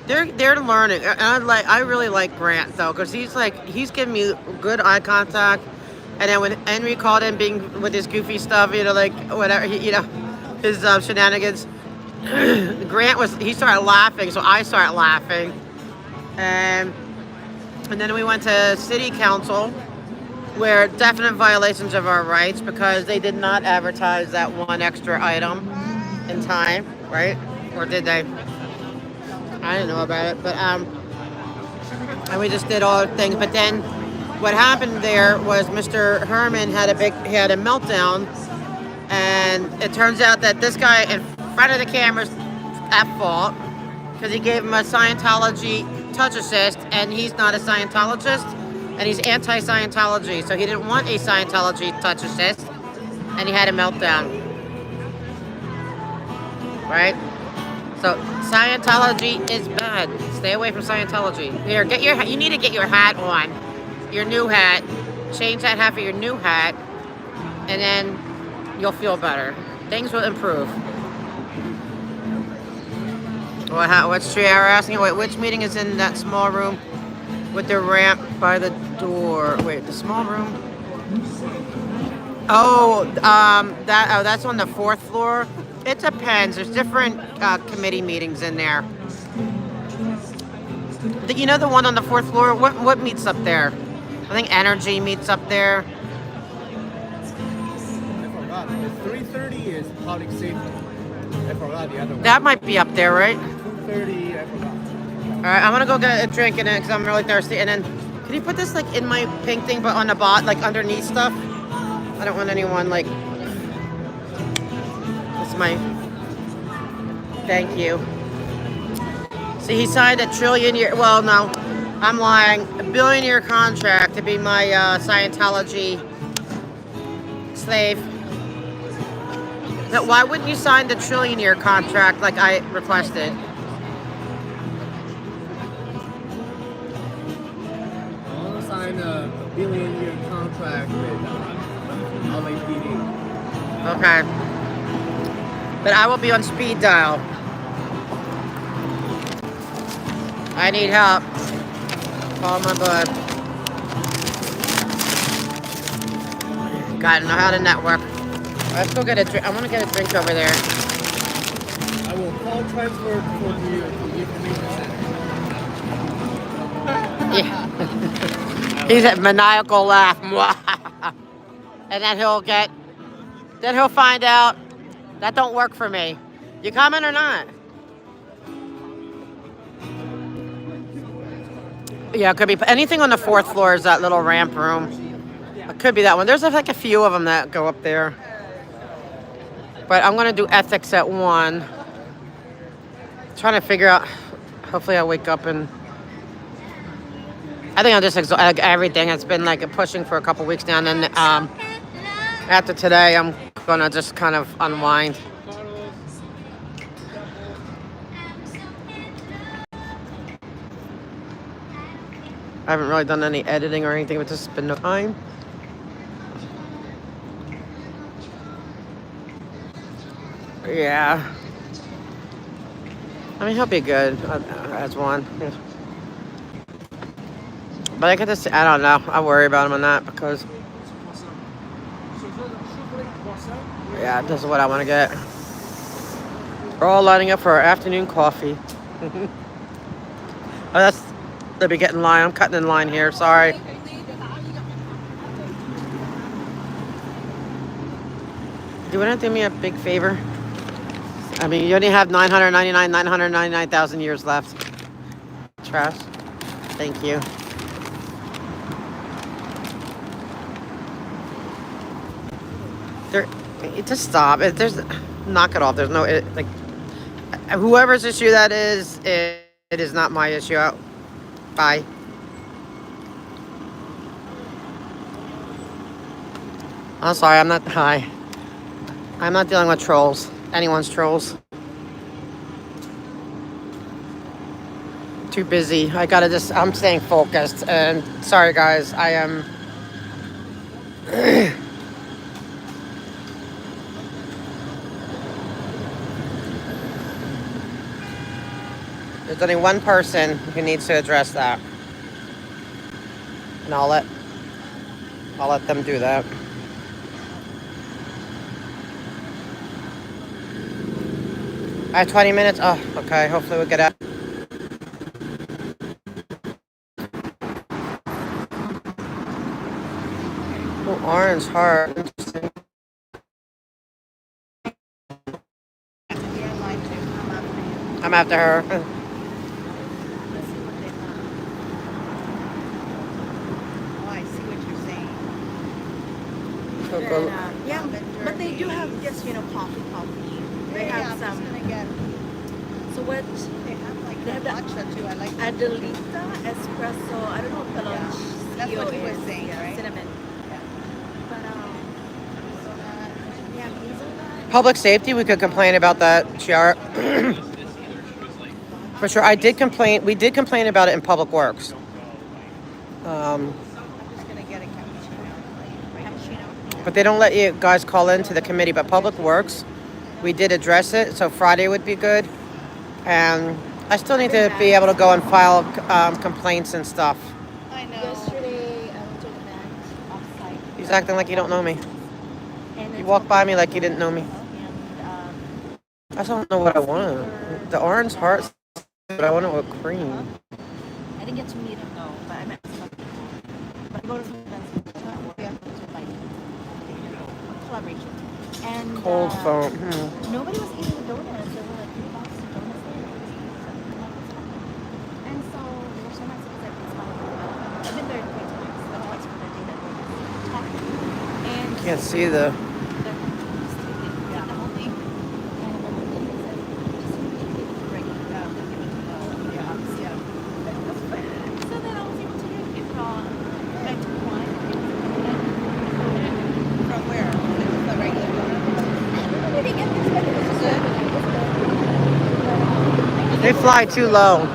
They're learning. And I really like Grant though, because he's giving me good eye contact. And then when Henry called in, being with his goofy stuff, like whatever, his shenanigans. Grant he started laughing, so I started laughing. And then we went to City Council, where definite violations of our rights because they did not advertise that one extra item in time, right? Or did they? I didn't know about it, but and we just did all the things. But then what happened there was Mr. Herman had a meltdown, and it turns out that this guy in front of the camera's at fault because he gave him a Scientology touch assist, and he's not a Scientologist, and he's anti-Scientology, so he didn't want a Scientology touch assist, and he had a meltdown. Right? So Scientology is bad. Stay away from Scientology. Here, you need to get your hat on, your new hat. Change that hat for your new hat, and then you'll feel better. Things will improve. What's Triara asking? Wait, which meeting is in that small room with the ramp by the door? Wait, the small room? Oh, that's on the 4th floor. It depends. There's different committee meetings in there. The one on the 4th floor? What meets up there? I think Energy meets up there. I forgot. The 3:30 is public safety. I forgot the other one. That might be up there, right? 2:30, I forgot. All right, I'm gonna go get a drink in it because I'm really thirsty. And then, can you put this in my pink thing, but on the underneath stuff? I don't want anyone It's my. Thank you. See, he signed a trillion-year. Well, no, I'm lying. A billion-year contract to be my Scientology slave. Now, why wouldn't you sign the trillion-year contract like I requested? I want to sign a billion-year contract with LAPD. Okay. But I will be on speed dial. I need help. Call my bud. Gotta know how to network. Let's go get a drink. I want to get a drink over there. I will call transfer for you to the information center. Yeah. He's a maniacal laugh. And then he'll find out that don't work for me. You coming or not? Yeah, it could be anything on the 4th floor is that little ramp room. It could be that one. There's a few of them that go up there. But I'm gonna do ethics at 1. Trying to figure out. Hopefully, I wake up and. I think I'll just everything. It's been pushing for a couple weeks now, and then after today, I'm gonna just kind of unwind. I haven't really done any editing or anything, but just been no time. Yeah. I mean, he'll be good as one. Yeah. But I don't know. I worry about him on that because, yeah, this is what I want to get. We're all lining up for our afternoon coffee. They'll be getting in line. I'm cutting in line here. Sorry. Do you want to do me a big favor? I mean, you only have 999,000 years left. Trash. Thank you. Just stop. There's knock it off. There's no like whoever's issue that is. It is not my issue. Bye. I'm sorry. I'm not. Hi. I'm not dealing with trolls. Anyone's trolls. Too busy. I'm staying focused. And sorry, guys. I am. There's only one person who needs to address that. And I'll let them do that. I have 20 minutes. Oh, okay. Hopefully we'll get out. Oh, orange heart. Interesting. I'm after her. Yeah, but they do have just, coffee. They have some. So what? They have like matcha too. I like Adelita espresso. I don't know what the that's what he was saying, right? Cinnamon. But Public safety, we could complain about that, Chiara. For sure. We did complain about it in Public Works. But they don't let you guys call into the committee. But Public Works, we did address it. So Friday would be good. And I still need to be able to go and file complaints and stuff. I know. Yesterday, I went to the bank off-site. He's acting like you don't know me. You walked by me like you didn't know me. I don't know what I want. The orange heart, but I want it with cream. I didn't get to meet him though, but I met some people. But I go to some events collaboration. And Cold phone. Nobody was eating the donuts. There were like 3 boxes of donuts there. And so there were so nice because I could smell it. I've been there 3 times. But twice for the day that we were talking. And Can't see the. They fly too low.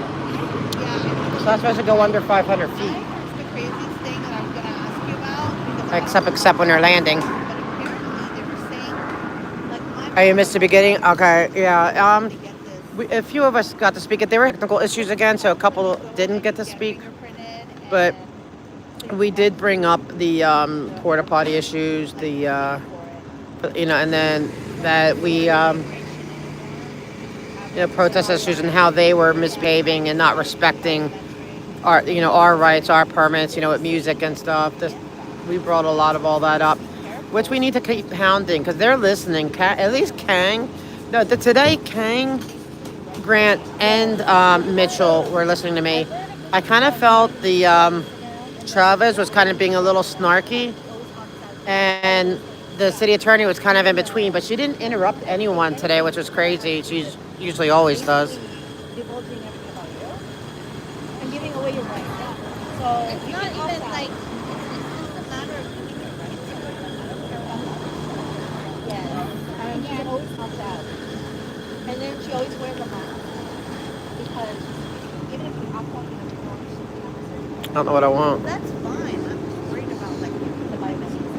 So I'm supposed to go under 500 feet. the craziest thing that I'm going to ask you about. Except when they're landing. But apparently they were saying, like, Oh, you missed the beginning? Okay, yeah. A few of us got to speak. There were technical issues again, so a couple didn't get to speak. But we did bring up the porta potty issues, and then that we, protest issues and how they were misbehaving and not respecting our rights, our permits, with music and stuff. We brought a lot of all that up, which we need to keep pounding because they're listening. At least Kang, today Kang, Grant, and Mitchell were listening to me. I kind of felt the Chavez was kind of being a little snarky, and the city attorney was kind of in between, but she didn't interrupt anyone today, which was crazy. She usually always does. divulging everything about you and giving away your rights. So it's not even like it's just a matter of giving your rights. Yes. And she always comes out. And then she always wears a mask. Because even if you act like you know, I don't know what I want. that's fine. I'm just worried about like the biomedical.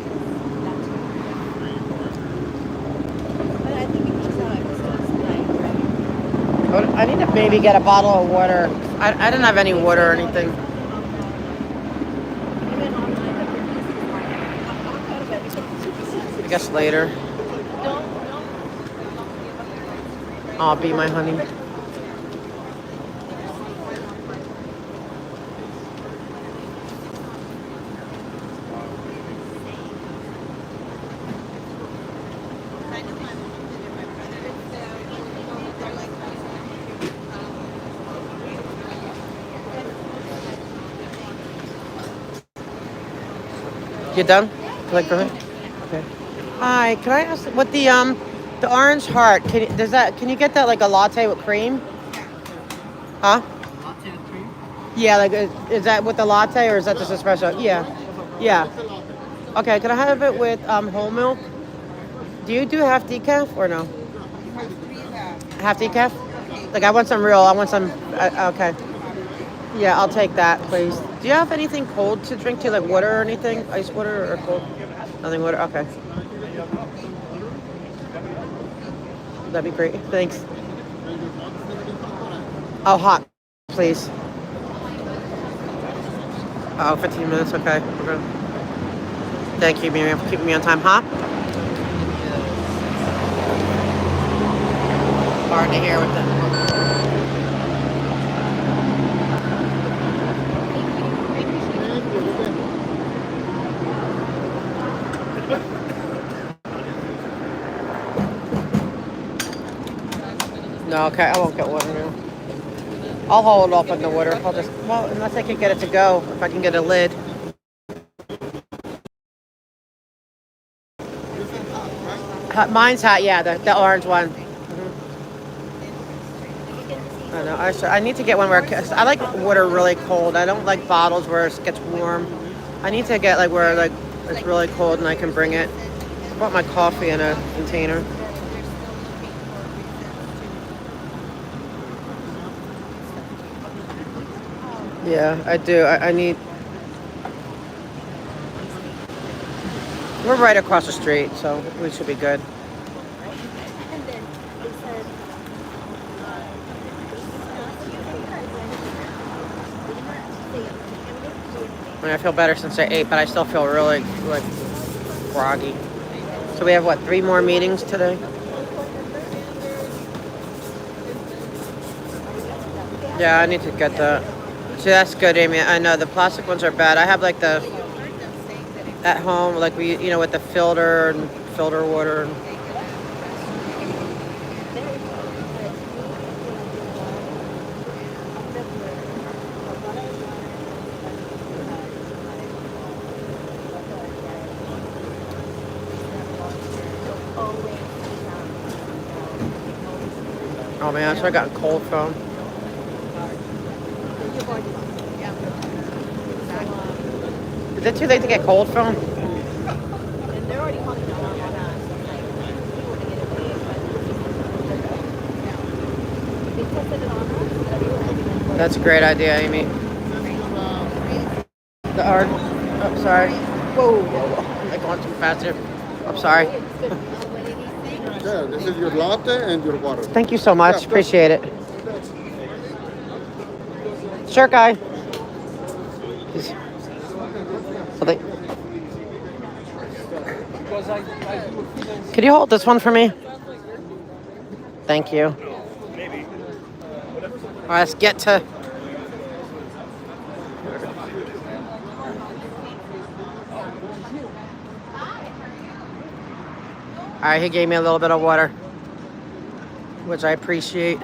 But I think it's just how it was like I need to maybe get a bottle of water. I didn't have any water or anything. I guess later. I'll be my honey. You done? Like for me? Okay. Hi, can I ask what the orange heart? Can you get that like a latte with cream? Huh? Latte with cream? Yeah, like is that with the latte or is that just espresso? Yeah, yeah. Okay, can I have it with whole milk? Do you do half decaf or no? Half decaf? Like I want some real. I want some. Okay. Yeah, I'll take that, please. Do you have anything cold to drink too, like water or anything? Ice water or cold? Nothing water. Okay. That'd be great. Thanks. Oh, hot, please. Oh, 15 minutes. Okay. We're good. Thank you, Miriam, for keeping me on time, huh? Hard to hear with them. No, okay, I won't get water now. I'll hold off on the water. Well, unless I can get it to go, if I can get a lid. Mine's hot, yeah, the orange one. I know. I need to get one where I like water really cold. I don't like bottles where it gets warm. I need to get like where like it's really cold and I can bring it. I bought my coffee in a container. Yeah, I do. I need. We're right across the street, so we should be good. I mean, I feel better since I ate, but I still feel really like groggy. So we have what, 3 more meetings today? Yeah, I need to get that. See, that's good, Amy. I know the plastic ones are bad. I have like the at home, like we, with the filter and filter water. Oh man, so I got cold phone. Is it too late to get cold phone? That's a great idea, Amy. The art. Oh, sorry. Whoa, I'm like going too fast here. I'm sorry. Yeah, this is your latte and your water. Thank you so much. Appreciate it. Sure, guy. Could you hold this one for me? Thank you. All right, let's get to. All right, he gave me a little bit of water, which I appreciate.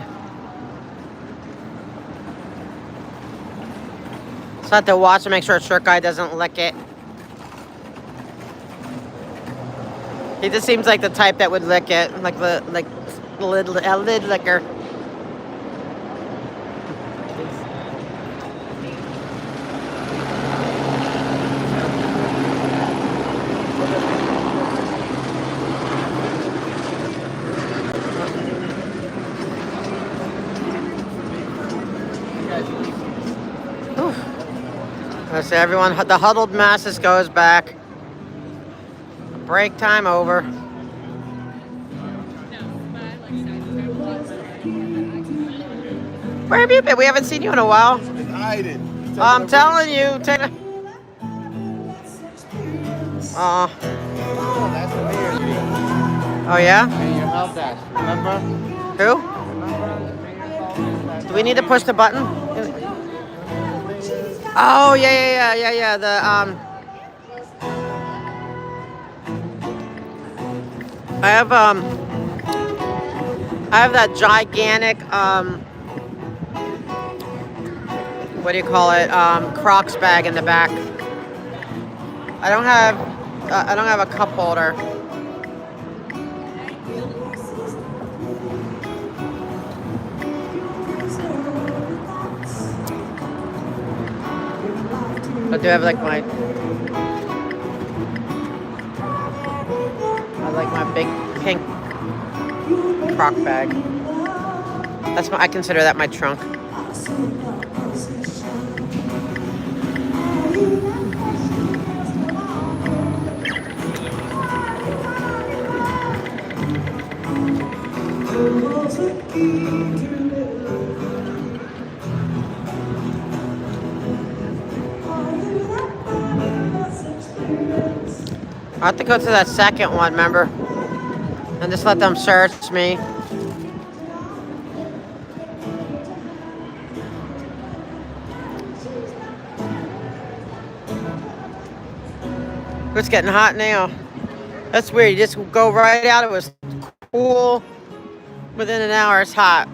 So I have to watch to make sure Shirt Guy doesn't lick it. He just seems like the type that would lick it, like a lid licker. So everyone, the huddled masses goes back. Break time over. Where have you been? We haven't seen you in a while. I'm telling you. Oh yeah? And your help desk, remember? Who? Do we need to push the button? Oh yeah. The I have that gigantic what do you call it? Crocs bag in the back. I don't have a cup holder. I do have like my big pink crock bag. That's I consider that my trunk. I have to go to that second one, remember? And just let them search me. It's getting hot now. That's weird. You just go right out. It was cool. Within an hour, it's hot.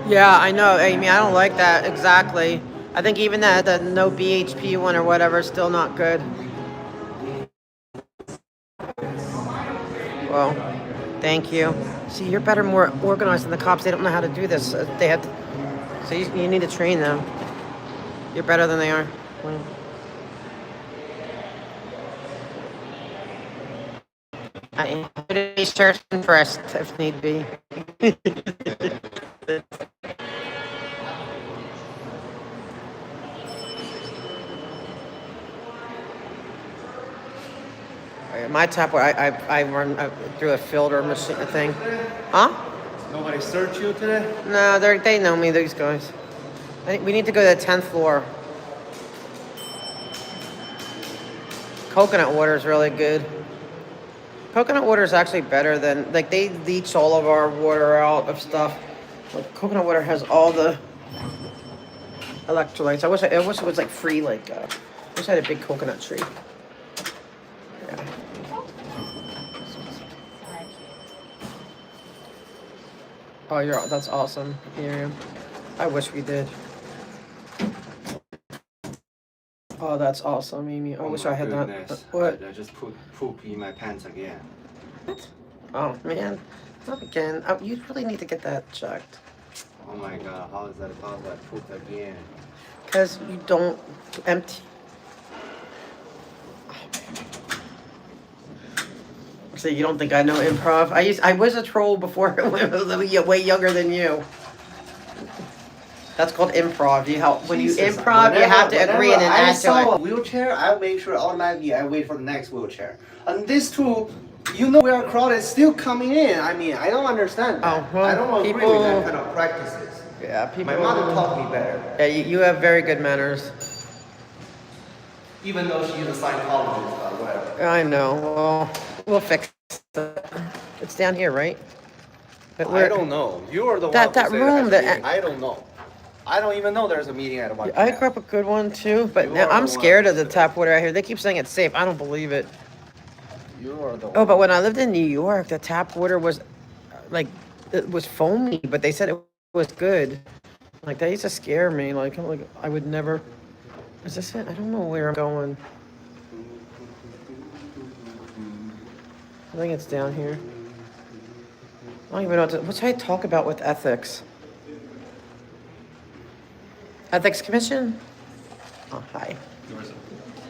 Yeah, I know, Amy. I don't like that exactly. I think even the no BHP one or whatever is still not good. Well, thank you. See, you're better, more organized than the cops. They don't know how to do this. They have to, so you need to train them. You're better than they are. Well. I am to be searching first if need be. My tap, I run through a filter machine thing. Huh? Nobody searched you today? No, they know me, these guys. I think we need to go to the 10th floor. Coconut water is really good. Coconut water is actually better than, like, they leach all of our water out of stuff. Like, coconut water has all the electrolytes. I wish it was like free, like, I wish I had a big coconut tree. Yeah. Oh, that's awesome, Miriam. I wish we did. Oh, that's awesome, Amy. I wish I had that. What? I just put poop in my pants again. What? Oh, man. Not again. Oh, you really need to get that checked. Oh my god, how is that possible? I pooped again. Because you don't empty. So you don't think I know improv? I was a troll before I was way younger than you. That's called improv. When you improv, you have to agree and then add to it. I saw a wheelchair, I'll make sure automatically I wait for the next wheelchair. And this too, we are crowded, still coming in. I mean, I don't understand that. Well, I don't agree with that kind of practices. Yeah, people. My mother taught me better. Yeah, you have very good manners. Even though she's a Scientologist or whatever. I know. Well, we'll fix it. It's down here, right? But I don't know. You're the one that room that I don't know. I don't even know there's a meeting at 1 I grew up a good one too, but now I'm scared of the tap water out here. They keep saying it's safe. I don't believe it. You are the one. Oh, but when I lived in New York, the tap water was like, it was foamy, but they said it was good. Like, that used to scare me. Like I would never. Is this it? I don't know where I'm going. I think it's down here. I don't even know what should I talk about with ethics? Ethics Commission? Oh, hi.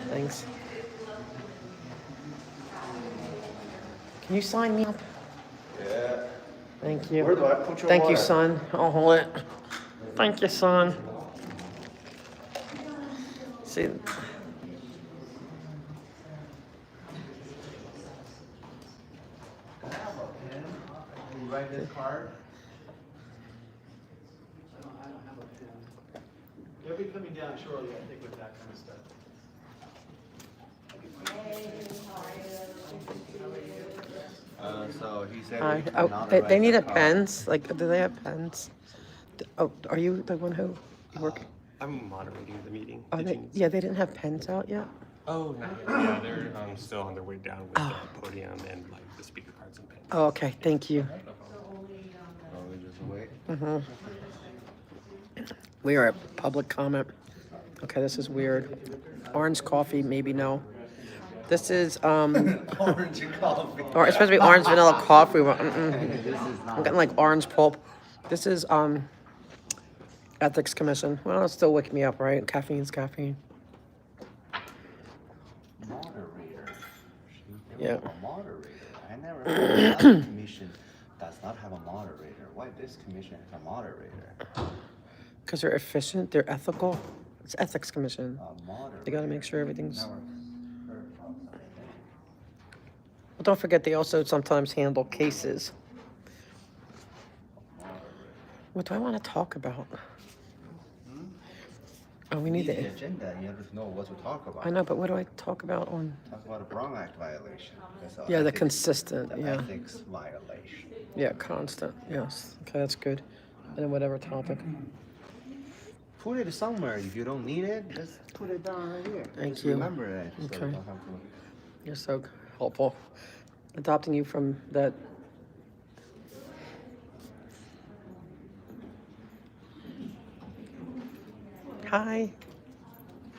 Thanks. Can you sign me up? Yeah. Thank you. Where do I put your Thank water? you, son. I'll hold it. Thank you, son. See. Can I have a pen? Can you write this card? I don't have a pen. They'll be coming down shortly, I think, with that kind of stuff. So he said Hi. we Oh, cannot they write need the a card. pens. Like, do they have pens? Oh, are you the one who work? I'm moderating the meeting. Are they, yeah, they didn't have pens out yet. Oh, no. Yeah, they're still on their way down with the podium and like the speaker cards and pens. Oh, okay. Thank you. Mm-hmm. We are at public comment. Okay, this is weird. Orange coffee, maybe no. This is Orange coffee. or it's supposed to be orange vanilla coffee. This is not. I'm getting like orange pulp. This is Ethics Commission. Well, it's still waking me up, right? Caffeine's caffeine. Moderator. Yeah. A moderator. I never heard that commission does not have a moderator. Why this commission has a moderator? Because they're efficient, they're ethical. It's Ethics Commission. Moderator. They gotta make sure everything's. Never heard from something. Well, don't forget they also sometimes handle cases. What do I want to talk about? Oh, we need the the agenda. You have to know what to talk about. I know, but what do I talk about on? Talk about a Brown Act violation. That's Yeah, the ethics- consistent. the Yeah. ethics violation. Yeah, constant. Yes. Okay, that's good. And then whatever topic. Put it somewhere. If you don't need it, just put it down right here. Thank Just you. Remember it. So Okay. you don't have to. You're so helpful. Adopting you from that. Hi.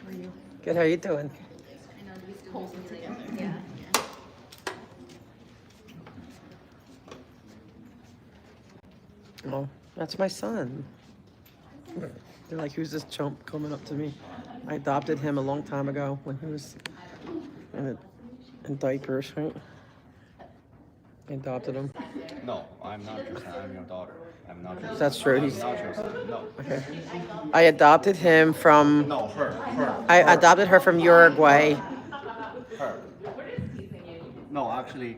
How are you? Good. How are you doing? Yeah. Oh, that's my son. They're like, who's this chump coming up to me? I adopted him a long time ago when he was in diapers, right? I adopted him. No, I'm not your son. I'm your daughter. I'm not your son. That's true. I'm He's not your son. No. okay. I adopted him from. No, her. I adopted her from Uruguay. Her. No, actually,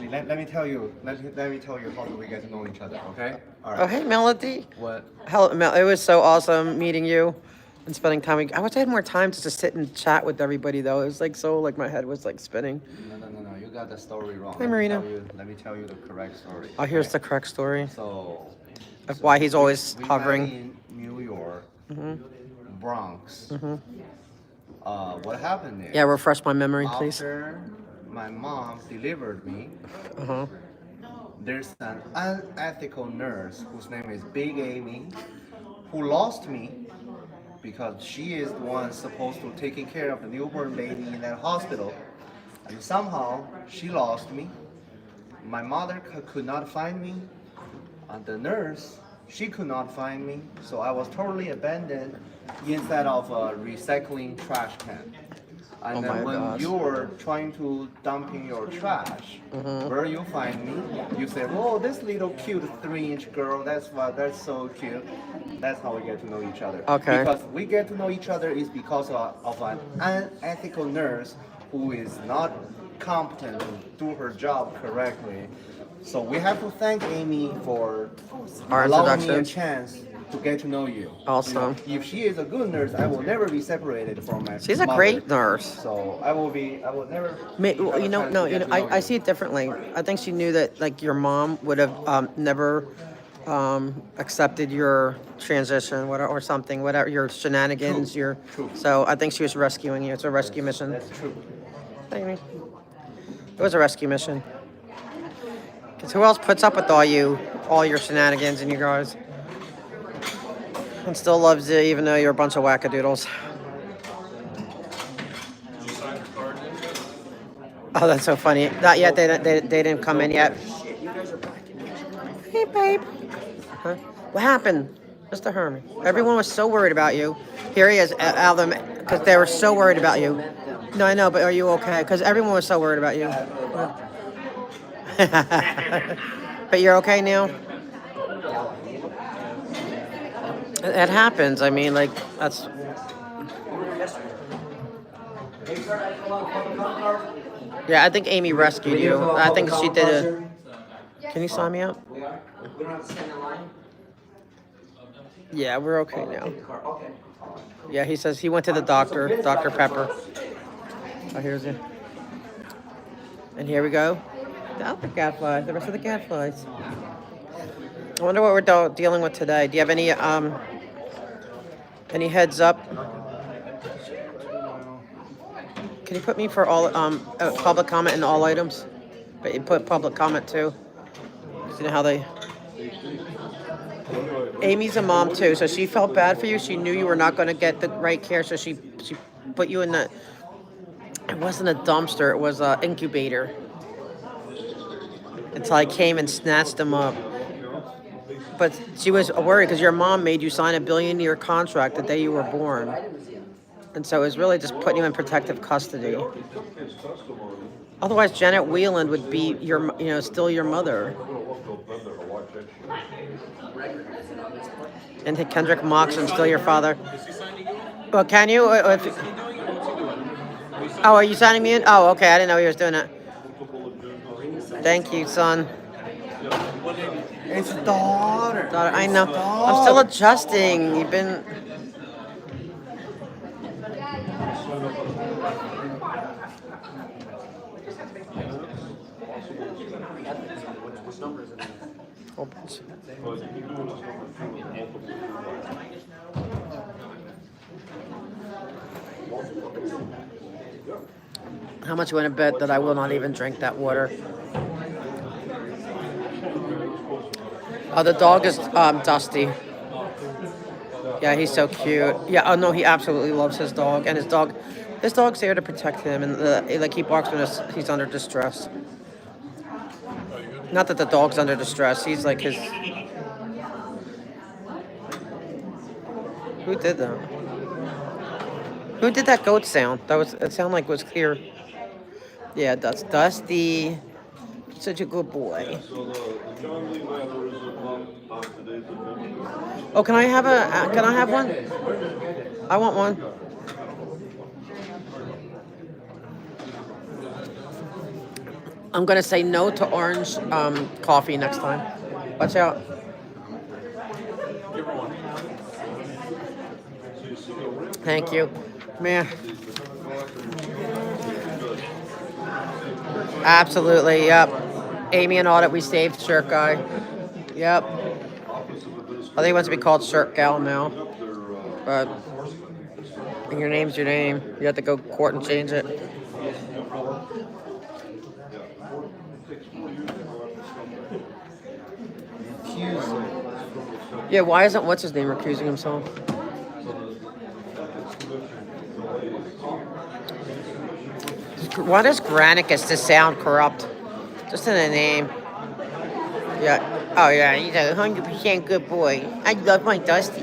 let me tell you. Let me tell you how do we get to know each other, okay? All right. Oh, hey, Melody. What? Hell, it was so awesome meeting you and spending time. I wish I had more time to just sit and chat with everybody, though. It was like so, like my head was like spinning. No. You got the story wrong. Hi, Marina. Let me tell you the correct story. Oh, here's the correct story. So. Of why he's always we hovering. Met in New York, Bronx. Mm-hmm. What happened there? Yeah, refresh my memory, please. After my mom delivered me, Uh-huh. there's an unethical nurse whose name is Big Amy, who lost me because she is the one supposed to taking care of the newborn baby in that hospital. And somehow she lost me. My mother could not find me. And the nurse, she could not find me. So I was totally abandoned inside of a recycling trash can. And then when you were trying to dumping your trash, where you find me, you say, "Oh, this little cute 3-inch girl. That's so cute." That's how we get to know each other. Okay. Because we get to know each other is because of an unethical nurse who is not competent to do her job correctly. So we have to thank Amy for Our allowing me a introduction. chance to get to know you. Awesome. You know, if she is a good nurse, I will never be separated from my She's a mother. great nurse. So I will never. I see it differently. I think she knew that like your mom would have never accepted your transition, whatever, or something, whatever your shenanigans. True. So I think she was rescuing you. It's a rescue mission. That's true. Amy. It was a rescue mission. Because who else puts up with all your shenanigans and you guys, and still loves you even though you're a bunch of wackadoodles. Oh, that's so funny. Not yet. They didn't come in yet. Hey, babe. Huh? What happened, Mr. Herman? Everyone was so worried about you. Here he is, out of them, because they were so worried about you. No, I know, but are you okay? Because everyone was so worried about you. But you're okay now? It happens. I mean, like, that's... Yeah, I think Amy rescued you. I think she did it. Can you sign me up? We don't have to stand in line? Yeah, we're okay now. Yeah, he says he went to the doctor, Dr. Pepper. Oh, here's it. And here we go. The other gadflies, the rest of the gadflies. I wonder what we're dealing with today. Do you have any heads up? Can you put me for all public comment in all items? But you put public comment too. You know how they... Amy's a mom too, so she felt bad for you. She knew you were not going to get the right care, so she put you in the It wasn't a dumpster, it was an incubator. Until I came and snatched them up. But she was worried because your mom made you sign a billion-year contract the day you were born. And so it was really just putting you in protective custody. Otherwise, Janet Wheeland would be still your mother. And Kendrick Moxon still your father. Well, can you? Oh, are you signing me in? Oh, okay. I didn't know he was doing that. Thank you, son. It's daughter. I know. I'm still adjusting. You've been. How much you want to bet that I will not even drink that water? Oh, the dog is Dusty. Yeah, he's so cute. Yeah, oh no, he absolutely loves his dog, and his dog's there to protect him, and like he barks when he's under distress. Not that the dog's under distress. He's like his. Who did that? Who did that goat sound? It sounded like it was clear. Yeah, that's Dusty. Such a good boy. Oh, can I have one? I want one. I'm gonna say no to orange coffee next time. Watch out. Thank you. Man. Absolutely, yep. Amy and Audit, we saved Shirt Guy. Yep. I think he wants to be called Shirt Gal now. But your name's your name. You have to go to court and change it. Yeah, why isn't what's his name recusing himself? Why does Granicus just sound corrupt? Just in the name. Yeah. Oh yeah, he's a 100% good boy. I love my Dusty.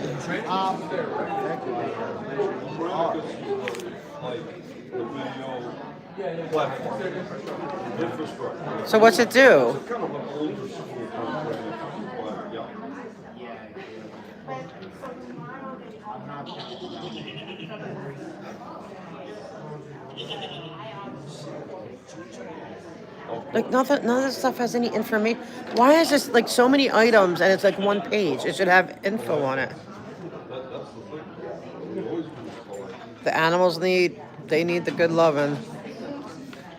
So what's it do? Like none of this stuff has any information. Why is this like so many items and it's like one page? It should have info on it. The animals need the good loving.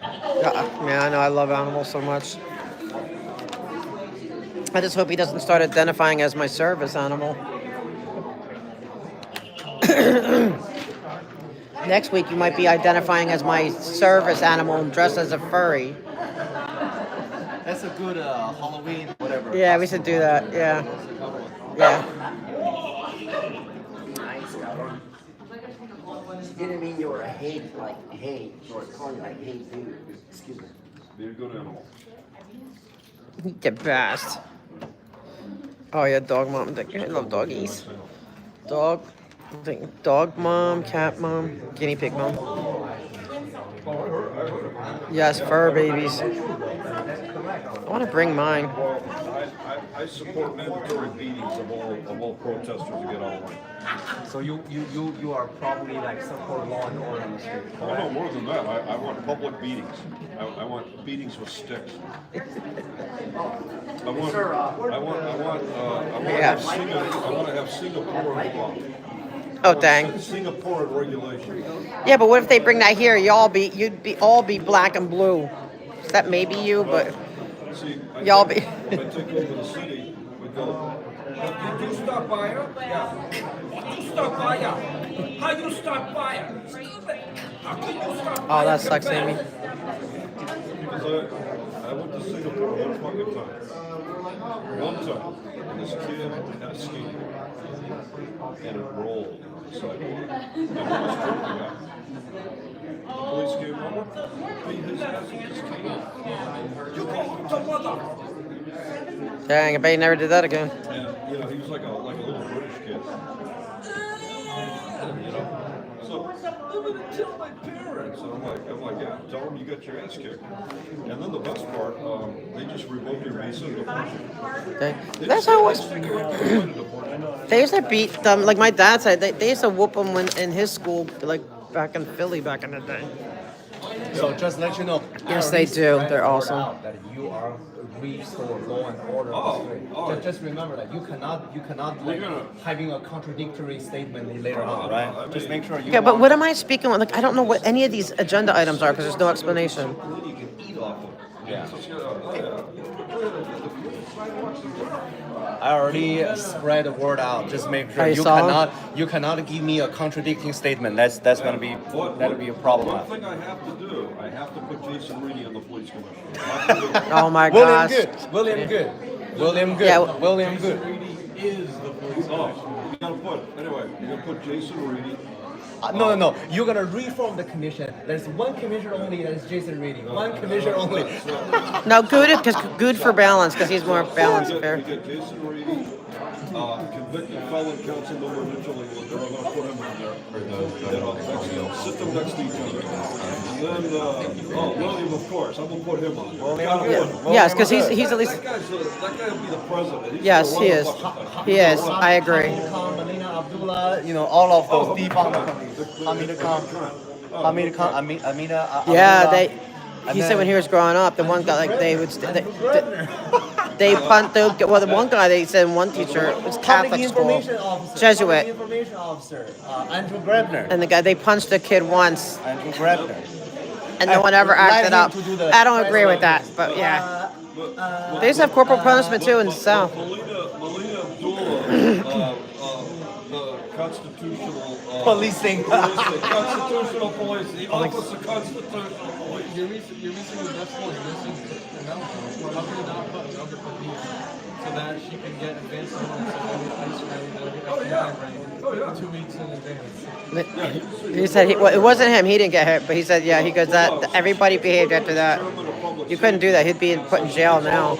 Yeah, I know, I love animals so much. I just hope he doesn't start identifying as my service animal. Next week you might be identifying as my service animal and dressed as a furry. That's a good Halloween, whatever. Yeah, we should do that. Yeah. Yeah. You didn't mean you were a hate, like hate, or calling you like hate dude. Excuse me. Be a good animal. The best. Oh yeah, dog mom. I love doggies. Dog mom, cat mom, guinea pig mom. Yes, fur babies. I want to bring mine. I support mandatory beatings of all protesters to get out of line. So you are probably like support law and order on the street. Oh no, more than that. I want public beatings. I want beatings with sticks. I want to have Singapore. Oh dang. Singapore regulation. Yeah, but what if they bring that here? You'd all be black and blue. That may be you, but see, y'all be. If I take over the city, we go. Did you start fire? Yeah. You start fire. How you start fire? Stupid. How can you start fire? Oh, that sucks, Amy. Because I went to Singapore one fucking time. One time. And this kid had a skateboard. And it rolled on the sidewalk. And it was tripping out. The police came over, beat his ass and just came in. You call him the mother! Dang, I bet he never did that again. And, you know, he was like a little British kid. You know? So, I'm gonna tell my parents. And I'm like, yeah, tell them you got your ass kicked. And then the best part, they just revoked your visa and deported you. Okay. That's how it was. They used to beat them, like my dad said, they used to whoop them in his school, like back in Philly back in the day. So just let you know. Yes, they do. They're awesome. That you are restore law and order. Just remember that you cannot like having a contradictory statement later on, right? Just make sure you. Yeah, but what am I speaking on? Like I don't know what any of these agenda items are because there's no explanation. Yeah. I already spread the word out. Just make sure you cannot give me a contradicting statement. That'll be a problem. One thing I have to do, I have to put Jason Reedy on the police commission. Oh my gosh. William Good. Yeah. William Good. Reedy is the police commissioner. You gotta put Jason Reedy. No. You're gonna reform the commission. There's one commissioner only. That's Jason Reedy. One commissioner only. No, good for balance because he's more balanced and fair. We get Jason Reedy, convicted felon Councilmember Mitchell England. They're gonna put him in there. Sit them next to each other. And then, William, of course. I'm gonna put him on. Yes, because he's at least. That guy will be the president. Yes, he is. He is. I agree. Abdullah, all of those defunct Amina. Yeah, he said when he was growing up, the one guy like they would they punt. The one guy they said one teacher was Catholic school, Jesuit. Information officer, Andrew Grebner. And the guy they punched the kid once. Andrew Grebner. And no one ever acted up. I don't agree with that, but yeah. They used to have corporal punishment too in the South. Melina Abdullah, constitutional policing. Constitutional police. The Office of Constitutional Police. You're missing the decimal is missing the amount. How can you not put another police so that she can get advanced notice of any ice rain or FBI rain 2 weeks in advance? He said it wasn't him. He didn't get hurt, but he said he goes that everybody behaved after that. You couldn't do that. He'd be put in jail now.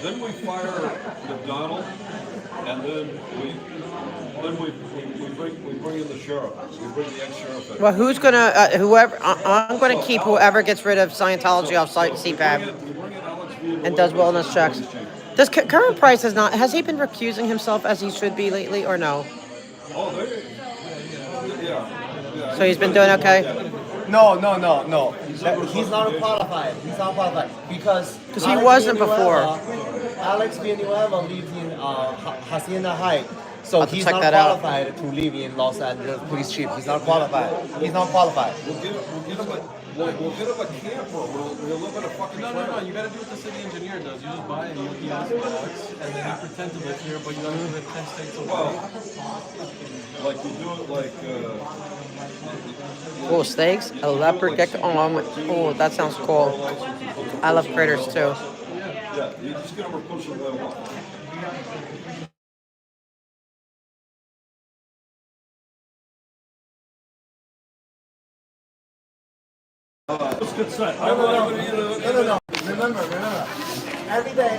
Then we fire McDonald, and then we bring in the sheriff. We bring the ex-sheriff in. Well, who's gonna I'm gonna keep whoever gets rid of Scientology off CPAB and does wellness checks. Does Current Price has he been recusing himself as he should be lately or no? Oh, yeah. So he's been doing okay. No. He's not qualified. Because he wasn't before. Alex Villanueva lives in Hacienda Heights. So he's not qualified to live in Los Angeles Police Chief. He's not qualified. We'll get him a camper. We'll live in a fucking No. You gotta do what the city engineer does. You just buy a UPS box and then you pretend to live here, but you gotta live in 10 states away. Like you do it like. Oh, steaks, a leopard gecko. Oh, that sounds cool. I love critters too. Yeah, you just get them pushing them up. Let's get set. No. Remember. Every day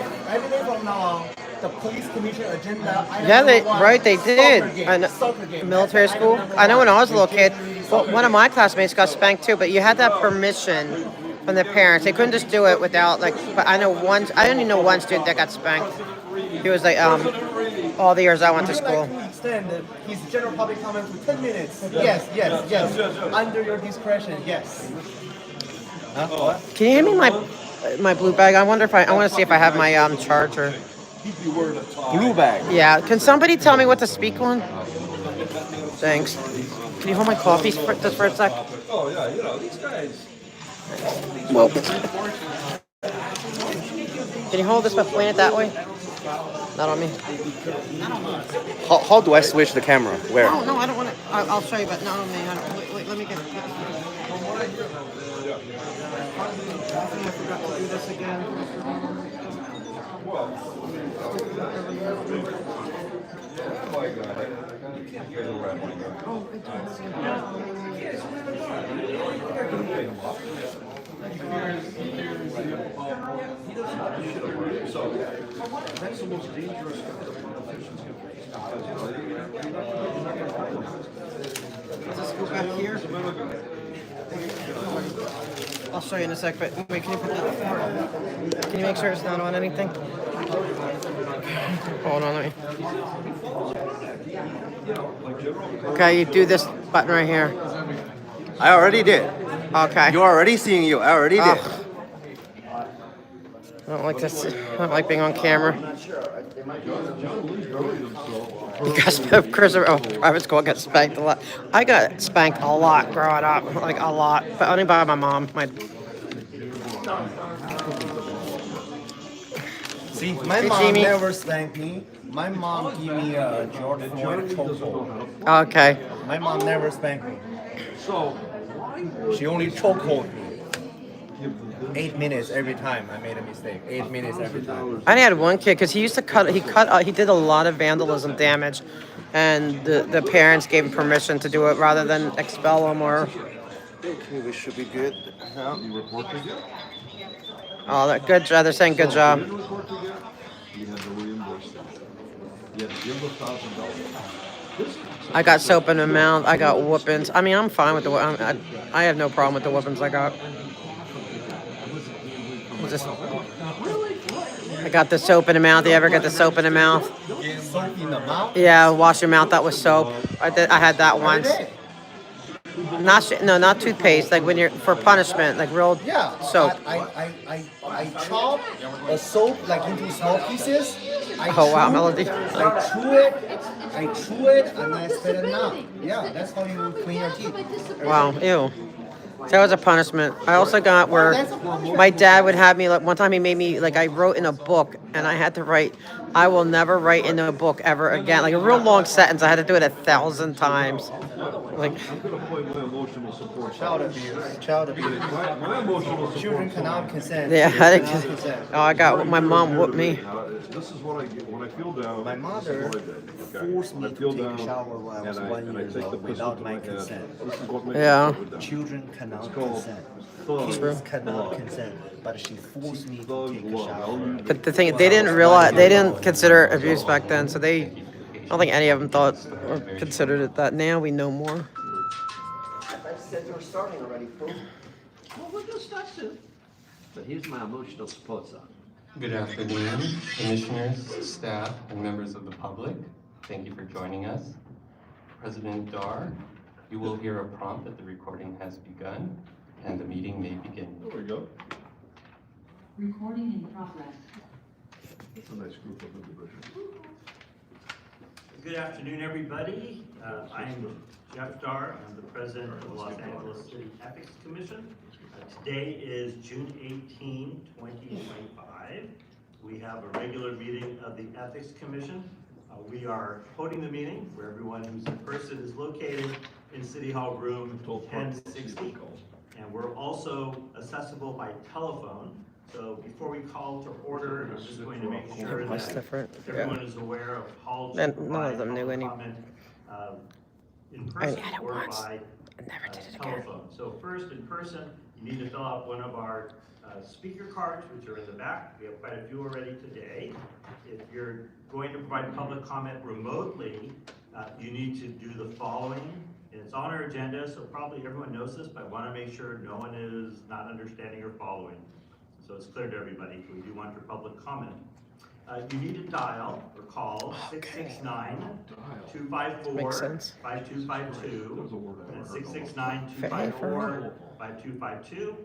from now on, the police commission agenda. Yeah, they did. Military school. I know when I was a little kid, one of my classmates got spanked too, but you had that permission from the parents. They couldn't just do it without but I only know one student that got spanked. He was like, all the years I went to school. Extend his general public comment to 10 minutes. Yes. Under your discretion, yes. Can you hand me my blue bag? I want to see if I have my charger. Blue bag. Yeah. Can somebody tell me what to speak on? Thanks. Can you hold my coffee just for a sec? Oh yeah, these guys. Well, can you hold this but point it that way? Not on me. How do I switch the camera? Where? No, I don't want to. I'll show you, but not on me. Wait, let me get it. I forgot to do this again. Rabbi guy, you can't pay the rabbi guy. Oh, You can pay him up. He doesn't have to shit over it. So that's the most dangerous kind of politicians. Because, you know, you're not going to find them. Does this go back here? I'll show you in a sec, but wait, can you put that? Can you make sure it's not on anything? Hold on, let me. Okay, you do this button right here. I already did. Okay. You're already seeing you. I already did. I don't like this. I don't like being on camera. You got Chris, private school got spanked a lot. I got spanked a lot growing up, like a lot, but only by my mom. See, my mom never spanked me. My mom gave me a George Floyd chokehold. Okay. My mom never spanked me. So she only chokehold me. 8 minutes every time I made a mistake. 8 minutes every time. I had one kid because he used to he did a lot of vandalism damage, and the parents gave him permission to do it rather than expel him or. Okay, we should be good. Yeah. Oh, good job. They're saying good job. You had to reimburse them. You had to give them $1,000. I got soap in the mouth. I got whoopings. I mean, I'm fine with I have no problem with the whoopings I got. I got the soap in the mouth. You ever get the soap in the mouth? Soap in the mouth? Yeah, wash your mouth out with soap. I had that once. Not toothpaste. Like when you're for punishment, like real soap. I chop the soap like into small pieces. Wow, Melody. I chew it, and I spit it out. Yeah, that's how you clean your teeth. Wow, ew. That was a punishment. I also got where my dad would have me, like one time he made me, like I wrote in a book and I had to write, I will never write in a book ever again. Like a real long sentence. I had to do it 1,000 times. Like, I'm going to play my emotional support. Child abuse. Child abuse. My emotional support. Children cannot consent. yeah, I got, my mom whooped me. This is what I get when I feel down. My mother forced me to take a shower when I was 1 year old without my consent. Yeah. Children cannot consent. Kids cannot consent, but she forced me to take a shower. But the thing, they didn't consider it abuse back then, so I don't think any of them thought or considered it that. Now we know more. I said you were starting already, fool. Well, we'll just start soon. But here's my emotional support song. Good afternoon, commissioners, staff, and members of the public. Thank you for joining us. President Dar, you will hear a prompt that the recording has begun, and the meeting may begin. There we go. Recording in progress. That's a nice group of individuals. Good afternoon, everybody. I'm Jeff Dar. I'm the president of the Los Angeles City Ethics Commission. Today is June 18, 2025. We have a regular meeting of the Ethics Commission. We are holding the meeting where everyone who's in person is located in City Hall room 1060. And we're also accessible by telephone. So before we call to order, I'm just going to make sure that everyone is aware of how to provide public comment in person or by telephone. So first, in person, you need to fill out one of our speaker cards, which are in the back. We have quite a few already today. If you're going to provide public comment remotely, you need to do the following. And it's on our agenda, so probably everyone knows this, but I want to make sure no one is not understanding or following. So it's clear to everybody. We do want your public comment. You need to dial or call 669-254-5252 and 669-254-5252.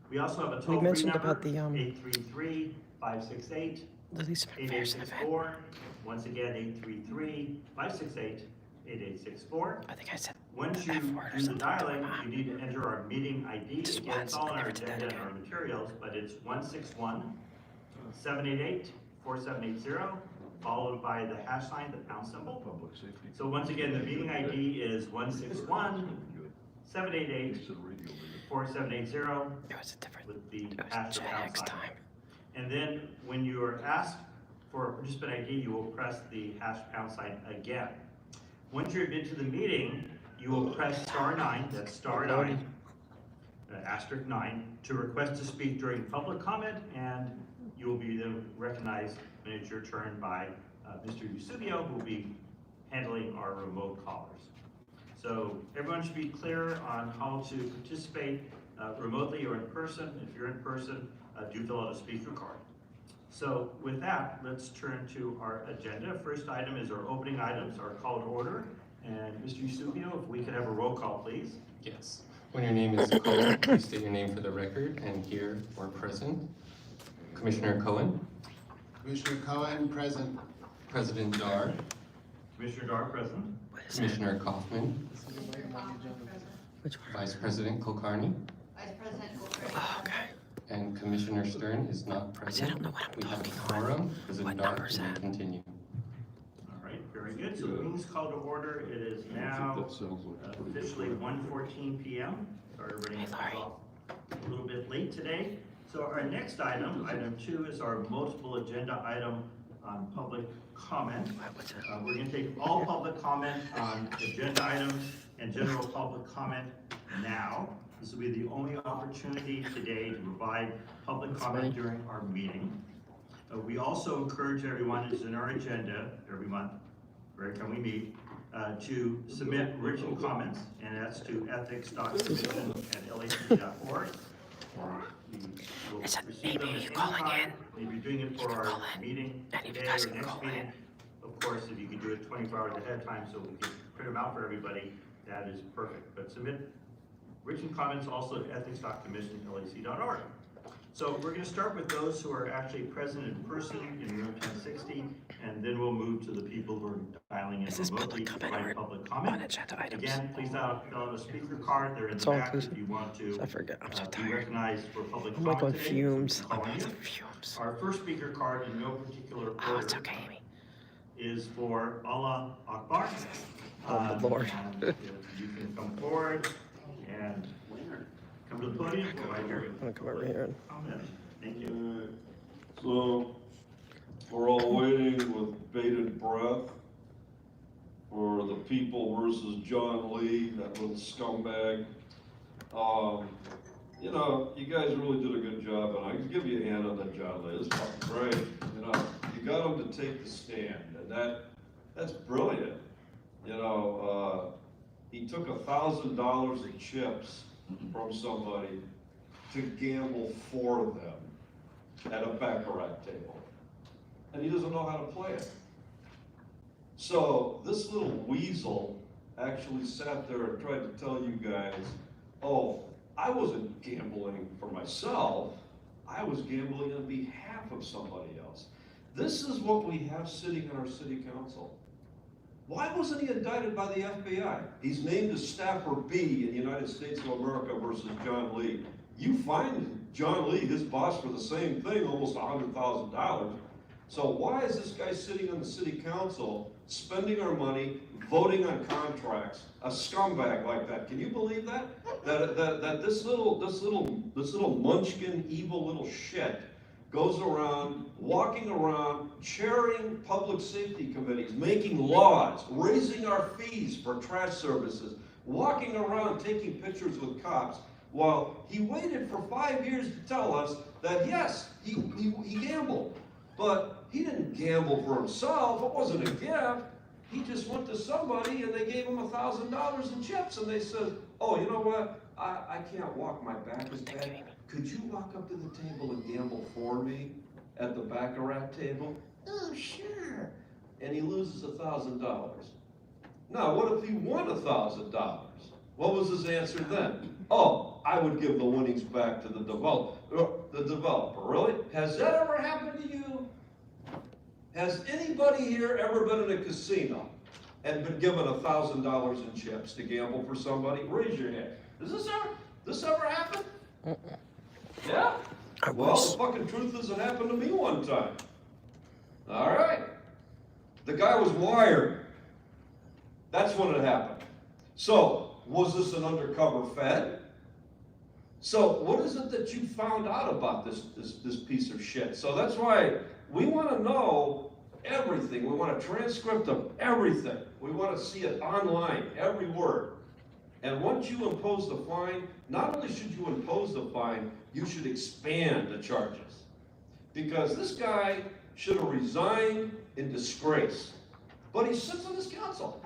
We also have a toll-free number, 833-568-8864. Once again, 833-568-8864. I think I said once you do the dialing, you need to enter our meeting ID. Again, it's all on our agenda and our materials, but it's 161-788-4780, followed by the hash sign, the pound symbol. So once again, the meeting ID is 161-788-4780 with the hash the pound sign. And then when you are asked For participant ID, you will press the # sign again. Once you've been to the meeting, you will press *9, that's *9, *9, to request to speak during public comment, and you will be then recognized when it's your turn by Mr. Eusebio, who will be handling our remote callers. So everyone should be clear on how to participate remotely or in person. If you're in person, do fill out a speaker card. So with that, let's turn to our agenda. First item is our opening items, our call to order. And Mr. Eusebio, if we could have a roll call, please. Yes. When your name is called, please state your name for the record and here or present. Commissioner Cohen. Commissioner Cohen, present. President Dar. Commissioner Dar, present. Commissioner Kaufman. Vice President Kulkarni. Vice President Kulkarni. Oh, okay. And Commissioner Stern is not present. I don't know what I'm We have a talking quorum. President Dar, you may continue. All right, very good. So the meeting's called to order. It is now officially 1:14 p.m. Sorry, running a little bit late today. So our next item, item 2, is our multiple agenda item on public comment. We're going to take all public comment on agenda items and general public comment now. This will be the only opportunity today to provide public comment during our meeting. We also encourage everyone, it's in our agenda every month, every time we meet, to submit written comments, and that's to ethics.commission@lac.org. Maybe you're calling in. If you're doing it for our meeting today or next meeting, of course, if you could do it 24 hours ahead of time so we can print them out for everybody, that is perfect. But submit written comments also at ethics.commission@lac.org. So we're going to start with those who are actually present in person in room 1060, and then we'll move to the people who are dialing in remotely to provide public comment. Again, please fill out a speaker card. They're in the back if you want to be recognized for public I'm like on comment today. fumes. Fumes. Our first speaker card, in no particular order, Oh, it's okay, Amy. is for Allah Akbar. Oh, Lord. And if you can come forward and come to the podium, right here. I'm gonna come over here. Thank you. So, we're all waiting with bated breath for the people versus John Lee, that little scumbag. You know, you guys really did a good job, and I can give you a hand on that, John Lee. It's fucking great. You know, you got him to take the stand, and that's brilliant. You know, he took $1,000 in chips from somebody to gamble for them at a baccarat table. And he doesn't know how to play it. So this little weasel actually sat there and tried to tell you guys, oh, I wasn't gambling for myself, I was gambling on behalf of somebody else. This is what we have sitting in our city council. Why wasn't he indicted by the FBI? He's named as Staffer B in the United States of America versus John Lee. You find John Lee, his boss, for the same thing, almost $100,000. So why is this guy sitting on the city council, spending our money, voting on contracts, a scumbag like that? Can you believe that? That this little munchkin, evil little shit goes around, walking around, chairing public safety committees, making laws, raising our fees for trash services, walking around taking pictures with cops, while he waited for 5 years to tell us that yes, he gambled. But he didn't gamble for himself, it wasn't a gift. He just went to somebody and they gave him $1,000 in chips, and they said, oh, you know what, I can't walk, my back is bad. Could you walk up to the table and gamble for me at the baccarat table? Oh, sure. And he loses $1,000. Now, what if he won $1,000? What was his answer then? Oh, I would give the winnings back to the developer. Really? Has that ever happened to you? Has anybody here ever been in a casino and been given $1,000 in chips to gamble for somebody? Raise your hand. Does this ever happen? Yeah? Well, the fucking truth is it happened to me one time. All right. The guy was wired. That's when it happened. So, was this an undercover Fed? So what is it that you found out about this piece of shit? So that's why we want to know everything. We want a transcript of everything. We want to see it online, every word. And once you impose the fine, not only should you impose the fine, you should expand the charges. Because this guy should have resigned in disgrace. But he sits on this council.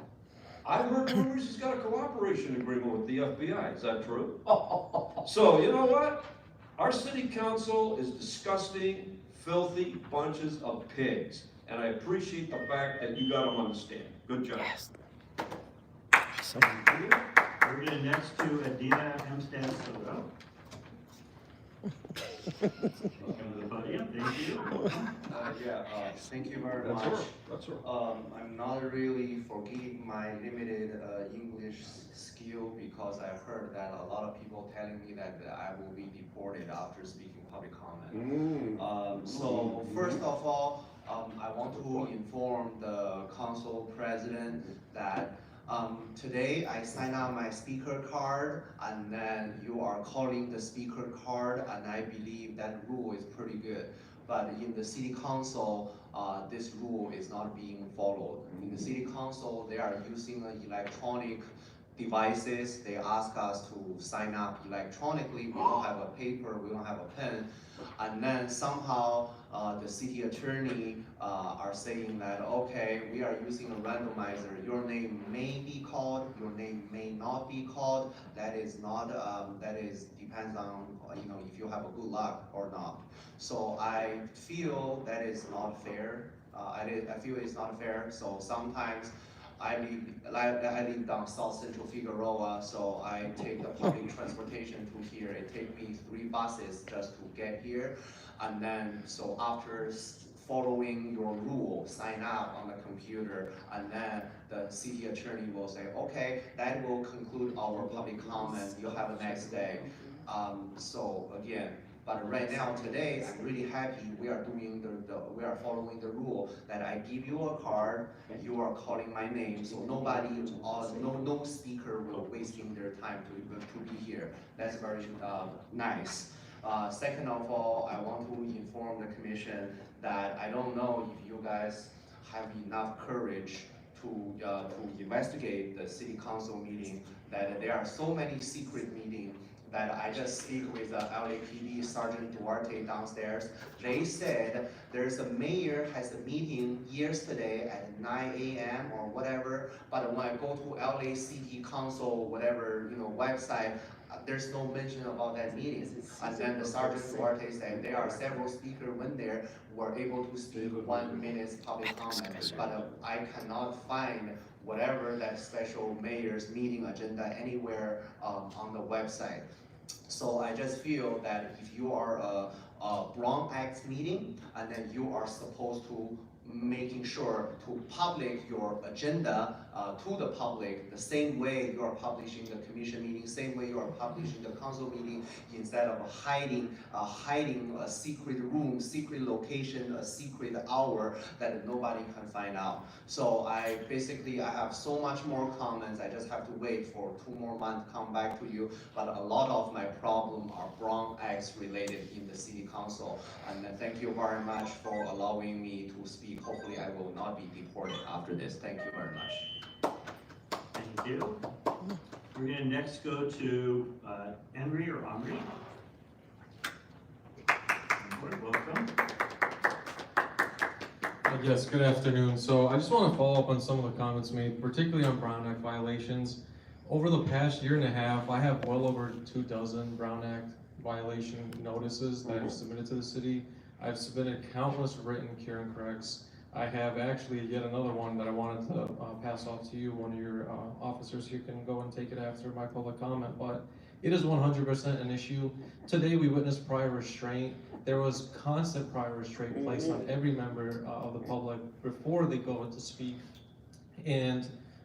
I've heard rumors he's got a cooperation agreement with the FBI. Is that true? So, you know what? Our city council is disgusting, filthy bunches of pigs. And I appreciate the fact that you got them on the stand. Good job. Yes. Thank you. We're going next to Adina Hempstead Soto. Welcome to the podium. Thank you. Thank you very much. That's her. I'm not really forgive my limited English skill because I've heard that a lot of people telling me that I will be deported after speaking public comment. So first of all, I want to inform the council president that today I signed out my speaker card, and then you are calling the speaker card, and I believe that rule is pretty good. But in the city council, this rule is not being followed. In the city council, they are using electronic devices. They ask us to sign up electronically. We don't have a paper, we don't have a pen. And then somehow the city attorney are saying that, okay, we are using a randomizer. Your name may be called, your name may not be called. That is not, depends on, if you have a good luck or not. So I feel that is not fair. I feel it's not fair. So sometimes I live down South Central Figueroa, so I take the public transportation to here. It takes me 3 buses just to get here. And then, so after following your rule, sign up on the computer, and then the city attorney will say, okay, that will conclude our public comment. You'll have the next day. So again, but right now, today, I'm really happy we are doing we are following the rule that I give you a card, you are calling my name, so nobody, no speaker will wasting their time to be here. That's very nice. Second of all, I want to inform the commission that I don't know if you guys have enough courage to investigate the city council meeting, that there are so many secret meetings that I just speak with LAPD Sergeant Duarte downstairs. They said there's a mayor has a meeting yesterday at 9 a.m. or whatever, but when I go to LA City Council, whatever, website, there's no mention about that meeting. And then the Sergeant Duarte said there are several speakers when there were able to speak 1 minute public comment, but I cannot find whatever that special mayor's meeting agenda anywhere on the website. So I just feel that if you are a Brown Act meeting, and then you are supposed to making sure to publish your agenda to the public the same way you are publishing the commission meeting, same way you are publishing the council meeting, instead of hiding a secret room, secret location, a secret hour that nobody can find out. So I have so much more comments. I just have to wait for 2 more months to come back to you. But a lot of my problems are Brown Acts related in the city council. And thank you very much for allowing me to speak. Hopefully I will not be deported after this. Thank you very much. Thank you. We're going to next go to Henry or Henri. Welcome. Yes, good afternoon. So I just want to follow up on some of the comments made, particularly on Brown Act violations. Over the past 1.5 years, I have well over 24 Brown Act violation notices that I've submitted to the city. I've submitted countless written cure and corrects. I have actually yet another one that I wanted to pass off to you, one of your officers. You can go and take it after my public comment, but it is 100% an issue. Today we witnessed prior restraint. There was constant prior restraint placed on every member of the public before they go in to speak. And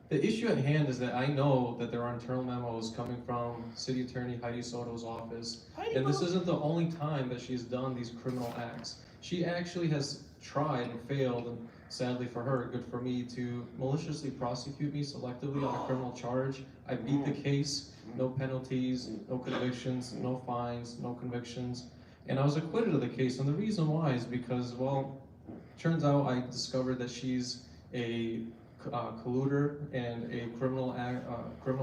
the issue at hand is that I know that there are internal memos coming from City Attorney Heidi Soto's office, and this isn't the only time that she's done these criminal acts. She actually has tried and failed, and sadly for her, good for me, to maliciously prosecute me selectively on a criminal charge. I beat the case, no penalties, no convictions, no fines, no convictions, and I was acquitted of the case. And the reason why is because, well, turns out I discovered that she's a colluder and a criminal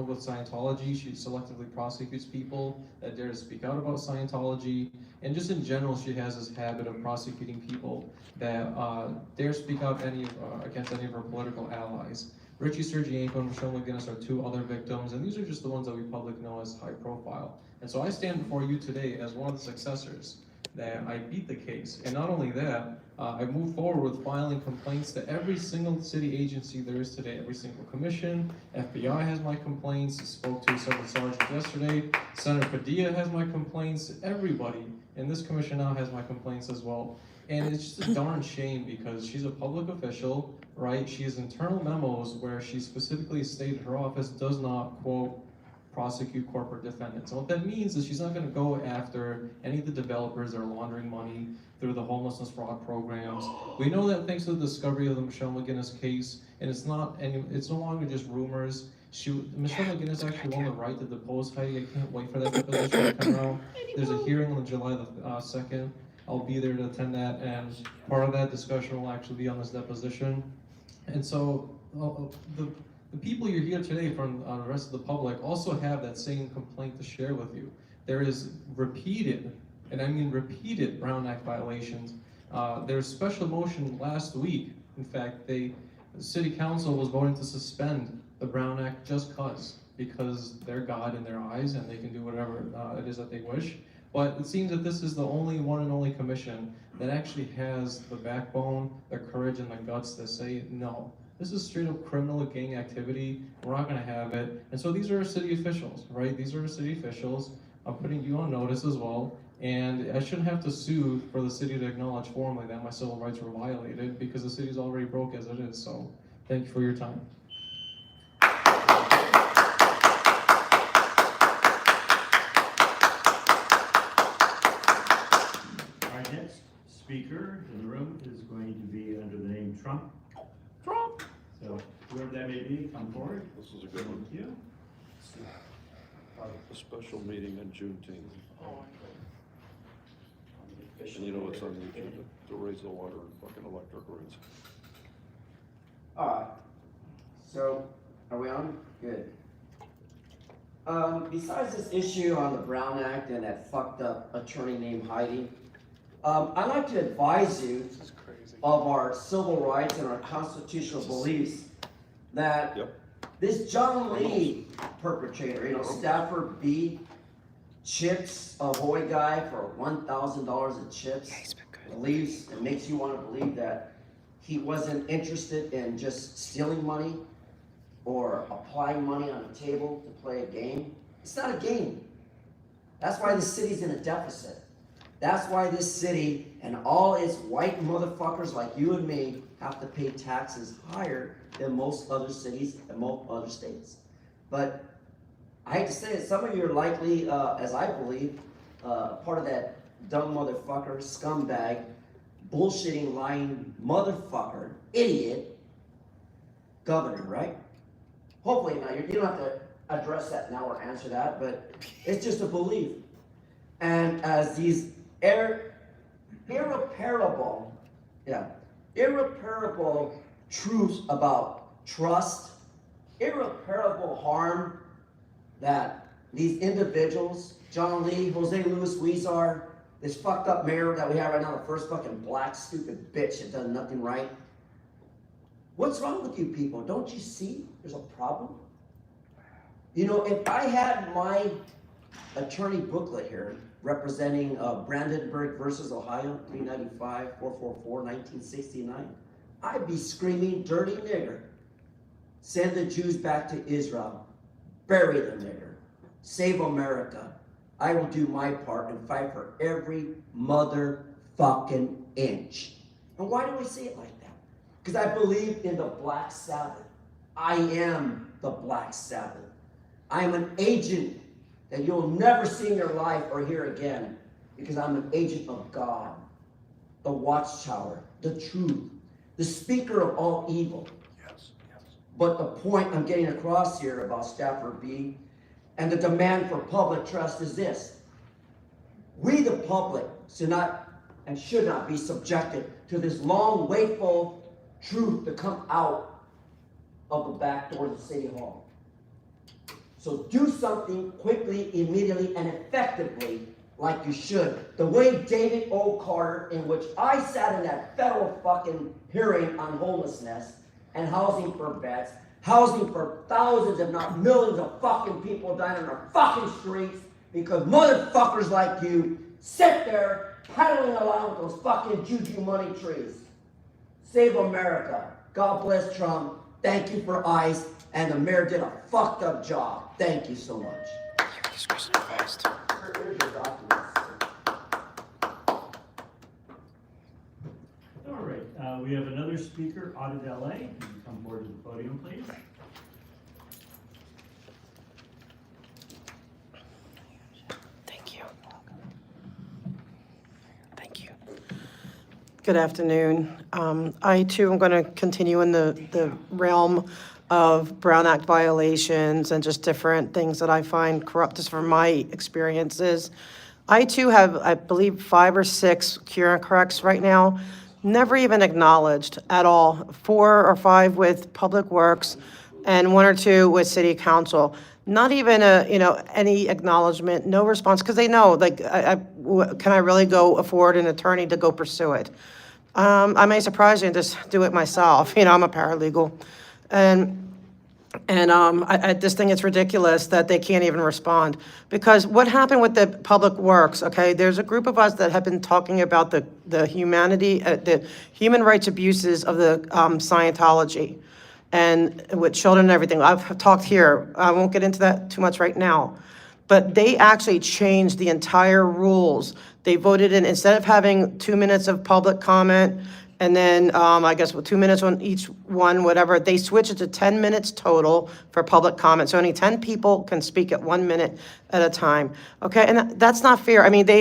with Scientology. She selectively prosecutes people that dare to speak out about Scientology, and just in general, she has this habit of prosecuting people that dare speak out against any of her political allies. Richie Sergienko and Michelle McGinnis are two other victims, and these are just the ones that we publicly know as high profile. And so I stand before you today as one of the successors, that I beat the case. And not only that, I moved forward with filing complaints to every single city agency there is today, every single commission. FBI has my complaints. I spoke to several sergeants yesterday. Senator Padilla has my complaints. Everybody in this commission now has my complaints as well. And it's just a darn shame because she's a public official, right? She has internal memos where she specifically stated her office does not, quote, prosecute corporate defendants. And what that means is she's not going to go after any of the developers that are laundering money through the homelessness fraud programs. We know that thanks to the discovery of the Michelle McGinnis case, and it's no longer just rumors. Michelle McGinnis actually won the right to depose Heidi. I can't wait for that deposition to come out. There's a hearing on July the 2nd. I'll be there to attend that, and part of that discussion will actually be on this deposition. And so the people you're here today from the rest of the public also have that same complaint to share with you. There is repeated, and I mean repeated, Brown Act violations. There's special motion last week. In fact, the city council was voting to suspend the Brown Act just because they're God in their eyes and they can do whatever it is that they wish. But it seems that this is the one and only commission that actually has the backbone, the courage, and the guts to say no. This is straight up criminal gang activity. We're not gonna have it. And so these are our city officials, right? These are our city officials. I'm putting you on notice as well. And I shouldn't have to sue for the city to acknowledge formally that my civil rights were violated because the city's already broke as it is. So thank you for your time. Our next speaker in the room is going to be under the name Trump. So whoever that may be, come forward. This is a good one. Thank you. A special meeting on Juneteenth. And you know what's on the agenda? To raise the water and fucking electric rates. Alright. So, are we on? Good. Besides this issue on the Brown Act and that fucked up attorney named Heidi, I'd like to advise you of our civil rights and our constitutional beliefs that this John Lee perpetrator, Stafford B. Chips Ahoy guy for $1,000 of chips, believes and makes you want to believe that he wasn't interested in just stealing money or applying money on a table to play a game. It's not a game. That's why the city's in a deficit. That's why this city and all its white motherfuckers like you and me have to pay taxes higher than most other cities and most other states. But I hate to say it, some of you are likely, as I believe, part of that dumb motherfucker, scumbag, bullshitting, lying motherfucker, idiot, governor, right? Hopefully not. You don't have to address that now or answer that, but it's just a belief. And as these irreparable truths about trust, irreparable harm that these individuals, John Lee, Jose Luis Huizar, this fucked up mayor that we have right now, the first fucking black stupid bitch that does nothing right. What's wrong with you people? Don't you see there's a problem? You know, if I had my attorney booklet here representing Brandenburg versus Ohio, 395, 444, 1969, I'd be screaming, dirty nigger. Send the Jews back to Israel. Bury the nigger. Save America. I will do my part and fight for every motherfucking inch. And why do I say it like that? Because I believe in the Black Sabbath. I am the Black Sabbath. I am an agent that you'll never see in your life or hear again because I'm an agent of God. the watchtower, the truth, the speaker of all evil. But the point I'm getting across here about Stafford B and the demand for public trust is this. We, the public, should not and should not be subjected to this long, wakeful truth to come out of the back doors of City Hall. So do something quickly, immediately, and effectively like you should. The way David O. Carter, in which I sat in that federal fucking hearing on homelessness and housing for vets, housing for thousands, if not millions of fucking people dying on our fucking streets because motherfuckers like you sit there paddling along with those fucking juju money trees. Save America. God bless Trump. Thank you for ICE. And the mayor did a fucked up job. Thank you so much. All right, we have another speaker, AuditLA. You can come forward to the podium, please. Thank you. Thank you. Good afternoon. I too am going to continue in the realm of Brown Act violations and just different things that I find corrupt just from my experiences. I too have, I believe, 5 or 6 cure and corrects right now, never even acknowledged at all. 4 or 5 with Public Works and 1 or 2 with City Council. Not even any acknowledgement, no response, because they know, like, can I really go afford an attorney to go pursue it? I may surprise you and just do it myself. I'm a paralegal. And I just think it's ridiculous that they can't even respond. Because what happened with the Public Works, okay, there's a group of us that have been talking about the human rights abuses of the Scientology and with children and everything. I've talked here, I won't get into that too much right now. But they actually changed the entire rules. They voted in, instead of having 2 minutes of public comment, and then I guess 2 minutes on each one, whatever, they switched it to 10 minutes total for public comment. So only 10 people can speak at 1 minute at a time. Okay, and that's not fair. I mean, they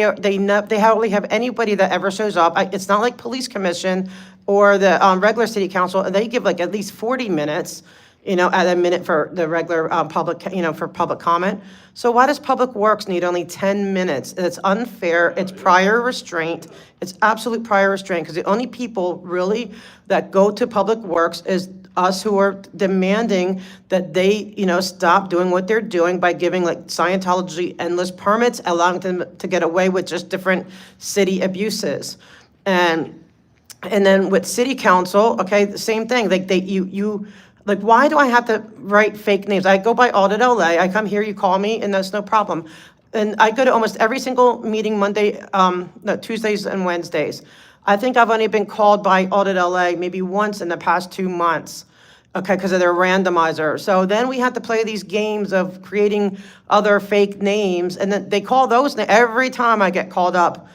hardly have anybody that ever shows up. It's not like police commission or the regular city council. They give like at least 40 minutes, at a minute for the regular public, for public comment. So why does Public Works need only 10 minutes? It's unfair. It's prior restraint. It's absolute prior restraint, because the only people really that go to Public Works is us who are demanding that they, stop doing what they're doing by giving like Scientology endless permits, allowing them to get away with just different city abuses. And then with City Council, okay, the same thing. Like, why do I have to write fake names? I go by AuditLA, I come here, you call me, and that's no problem. And I go to almost every single meeting Tuesdays and Wednesdays. I think I've only been called by AuditLA maybe once in the past 2 months, okay, because of their randomizer. So then we have to play these games of creating other fake names, and then they call those every time I get called up,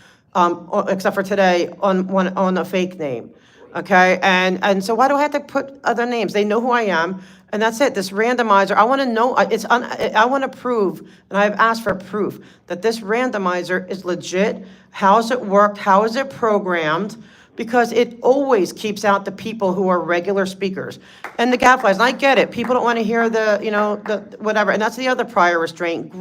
except for today, on a fake name. Okay, and so why do I have to put other names? They know who I am, and that's it. This randomizer, I want to know, I want to prove, and I've asked for proof, that this randomizer is legit. How has it worked? How is it programmed? Because it always keeps out the people who are regular speakers. And the gadflies, and I get it. People don't want to hear the whatever, and that's the other prior restraint.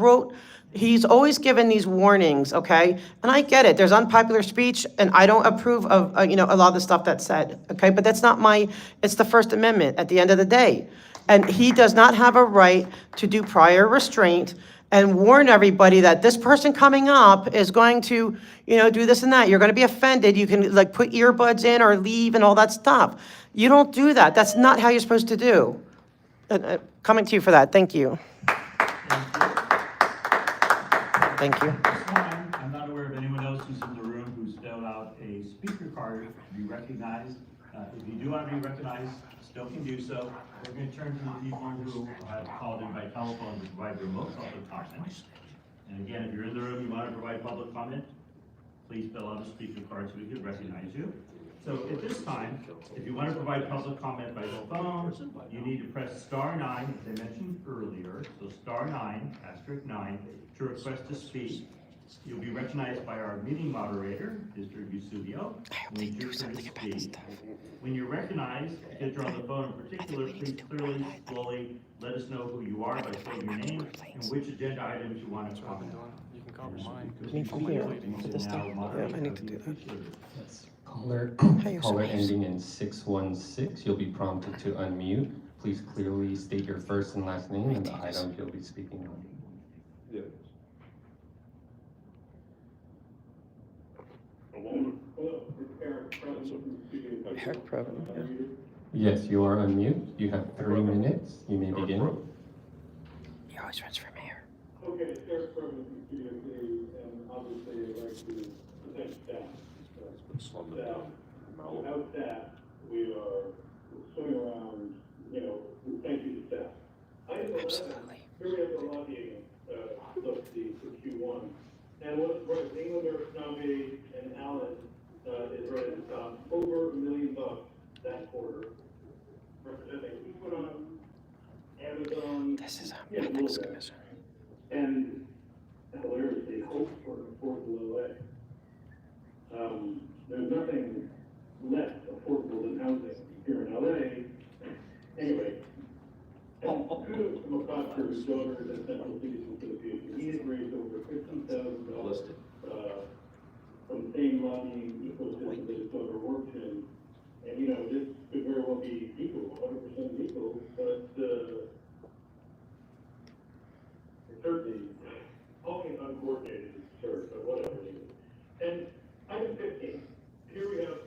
He's always given these warnings, okay? And I get it. There's unpopular speech, and I don't approve of, a lot of the stuff that's said, okay? But that's not it's the First Amendment at the end of the day. And he does not have a right to do prior restraint and warn everybody that this person coming up is going to, do this and that. You're going to be offended. You can, like, put earbuds in or leave and all that stuff. You don't do that. That's not how you're supposed to do. Coming to you for that. Thank you. Thank you. This time, I'm not aware of anyone else who's in the room who's filled out a speaker card to be recognized. If you do want to be recognized, still can do so. We're going to turn to the people who have called in by telephone to provide remote public comment. And again, if you're in the room, you want to provide public comment, please fill out a speaker card so we can recognize you. So at this time, if you want to provide public comment by phone, you need to press *9, as I mentioned earlier. So *9, *9, to request to speak. You'll be recognized by our meeting moderator, Mr. Yusubio. When you're recognized, because you're on the phone in particular, please clearly, slowly let us know who you are by saying your name and which agenda items you want to comment on. You can call mine. Me from here, for this thing. Yeah, I need to do that. Yes. Caller, Hey, caller ending in 616, you'll be prompted to unmute. Please clearly state your first and last name and the item you'll be speaking on. Yeah. Eric Proven, yeah. Yes, you are on mute. You have 3 minutes. You may begin. He always runs for mayor. Okay, Eric Proven from CDC, and obviously I'd like to thank staff. Without staff, we are swimming around, thank you to staff. Item 11, here we have the lobbying, look, for Q1. And what's right, Englander, Navi, and Allen is right at the top, over $1 million that quarter. Representing, we put on Amazon. This is ethics commission. And hilariously, hope for affordable LA. There's nothing less affordable than housing here in LA. Anyway, kudos to MacArthur, whose daughter is at Central Citizen Association. He has raised over $15,000 from the same lobbying ecosystem that his daughter works in. And this could very well be equal, 100% equal, but it's certainly only uncoordinated, sure, but whatever it is. And item 15, here we have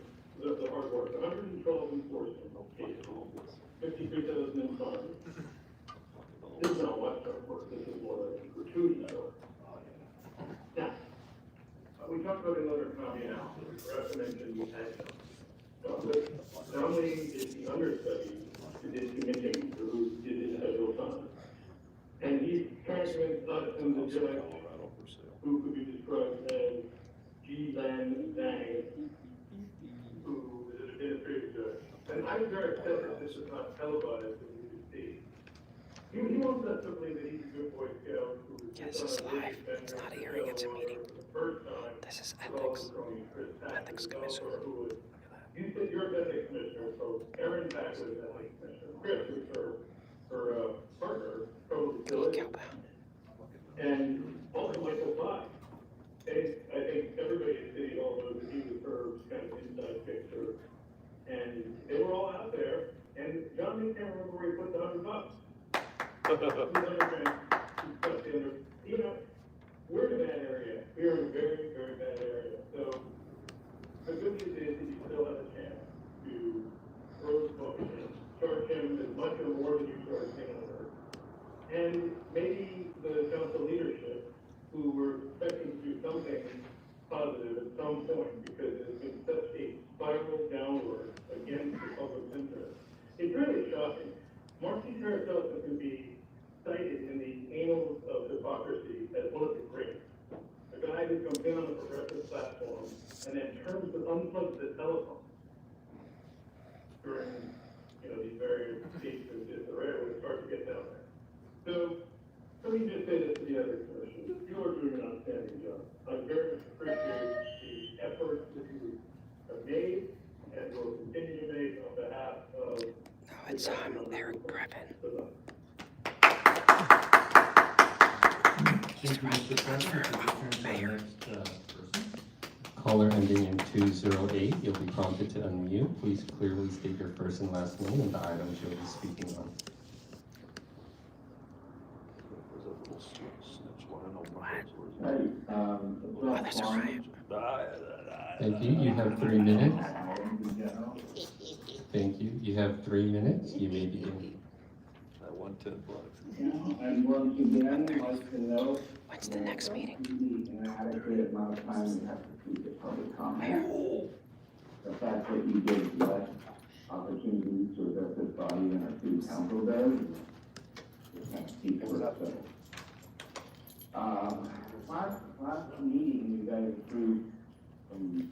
the hard work, 112 enforcement cases, 53,000 in fines. This is not much hard work, this is more like gratuitous work. Now, we talked about another copy analysis, perhaps I mentioned Miscellaneous. Not only is the understudy to this commission who did this federal time, and he's trying to convince us and the judge, who could be described as G. Lan Zhang, who is an administrative judge. And I'm very upset that this is not televised and you can see. He wants us to believe that he's a good Boy Scout who Yes, this is live. It's not a hearing, it's a meeting. This is ethics. Ethics commission. You said you're a ethics commissioner, so Aaron Pack was ethics commissioner. Chris was her partner, probably still is. And also Michael Pye. And I think everybody in the city all knows that he was her kind of inside picture. And they were all out there, and John Lee can't remember where he put the $100. We're in a bad area. We're in a very, very bad area. So the good news is that you still have a chance to throw the book in, charge him as much or more than you charge Taylor. And maybe the council leadership, who were expecting to do something positive at some point, because there's been such a spiral downward against the public's interest. It's really shocking. Marcy Paracelsus can be cited in the annals of hypocrisy as one of the greats. A guy who comes in on a progressive platform and then turns to unplug the telephone during, these various speeches in disarray when it starts to get down there. So, let me just say this to the other commission. You are doing an outstanding job. I very much appreciate the efforts that you have made and will continue to make on behalf of. No, it's Eric Previn. He's running for mayor. Caller ending in 208, you'll be prompted to unmute. Please clearly state your first and last name and the items you'll be speaking on. Oh, there's a riot. Thank you. You have 3 minutes. Thank you. You have 3 minutes. You may begin. That 110 bucks. And once again, I'd like to note. When's the next meeting? An adequate amount of time we have to keep the public comment. The fact that you gave less opportunities to address this body than our city council does, it can't speak for itself. Last meeting, you guys approved some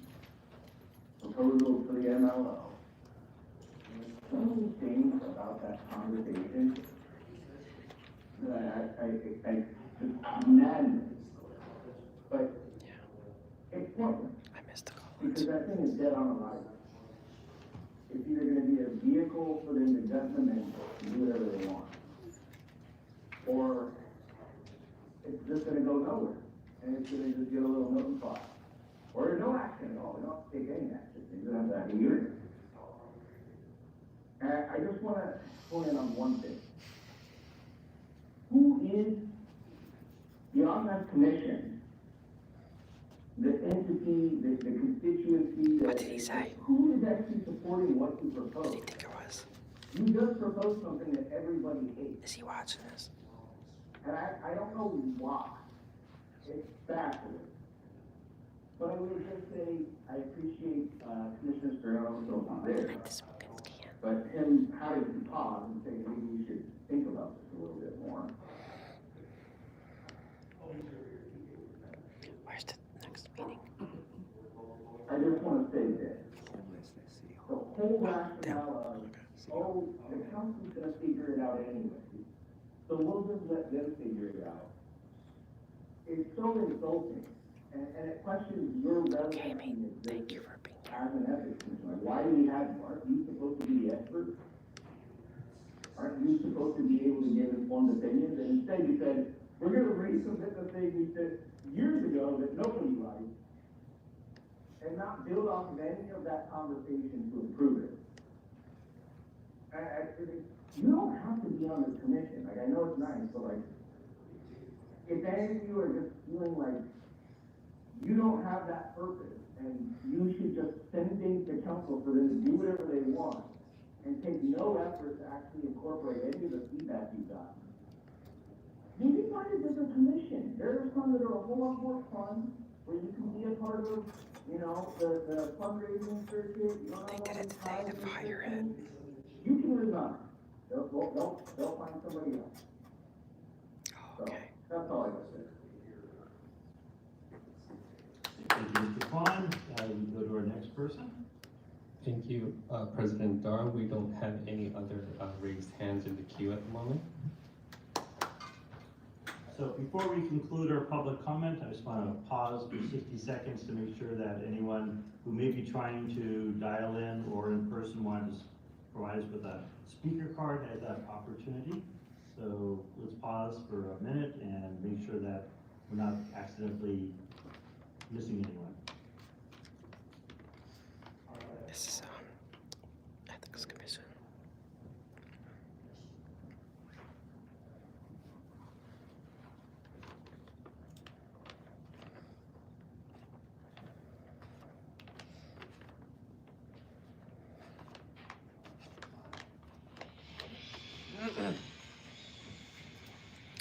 proposals for the MLO. Some of the things about that conversation that I just madness. But it's pointless. I missed the call. Because that thing is dead on arrival. It's either gonna be a vehicle for them to gut them and do whatever they want. Or it's just gonna go nowhere. And it's gonna just get a little note file. Or no action at all. We don't have to take any action. They don't have that here. And I just wanna point in on one thing. Who is, beyond that commission, the entity, the constituency that... What did he say? Who is actually supporting what you propose? What do you think it was? You just proposed something that everybody hates. Is he watching this? And I don't know why. It's baffling. But I would just say, I appreciate Commissioner Sperano not there. But him having to pause and say, maybe we should think about this a little bit more. Where's the next meeting? I just want to say this. The whole rationale of, oh, the council's going to figure it out anyway, so we'll just let them figure it out. It's so insulting, and it questions your relevancy as an ethics commissioner. Why do we have you? Aren't you supposed to be the expert? Aren't you supposed to be able to give informed opinions? And instead you said, we're going to resubmit the thing we said years ago that nobody liked, and not build off of any of that conversation to improve it. You don't have to be on this commission. Like, I know it's nice, but like, if any of you are just feeling like you don't have that purpose, and you should just send things to council for them to do whatever they want, and take no effort to actually incorporate any of the feedback you've got, maybe find a different commission. There are some that are a whole lot more fun, where you can be a part of, you know, the fundraising circuit. You don't they did it today to fire it. You can resign. They'll find somebody else. Oh, okay. So, that's all I got to say. Thank you, Mr. Kwan. We go to our next person. Thank you, President Dar. We don't have any other raised hands in the queue at the moment. So before we conclude our public comment, I just want to pause for 60 seconds to make sure that anyone who may be trying to dial in or in person wants to provide us with a speaker card has that opportunity. So let's pause for a minute and make sure that we're not accidentally missing anyone. This is Ethics Commission.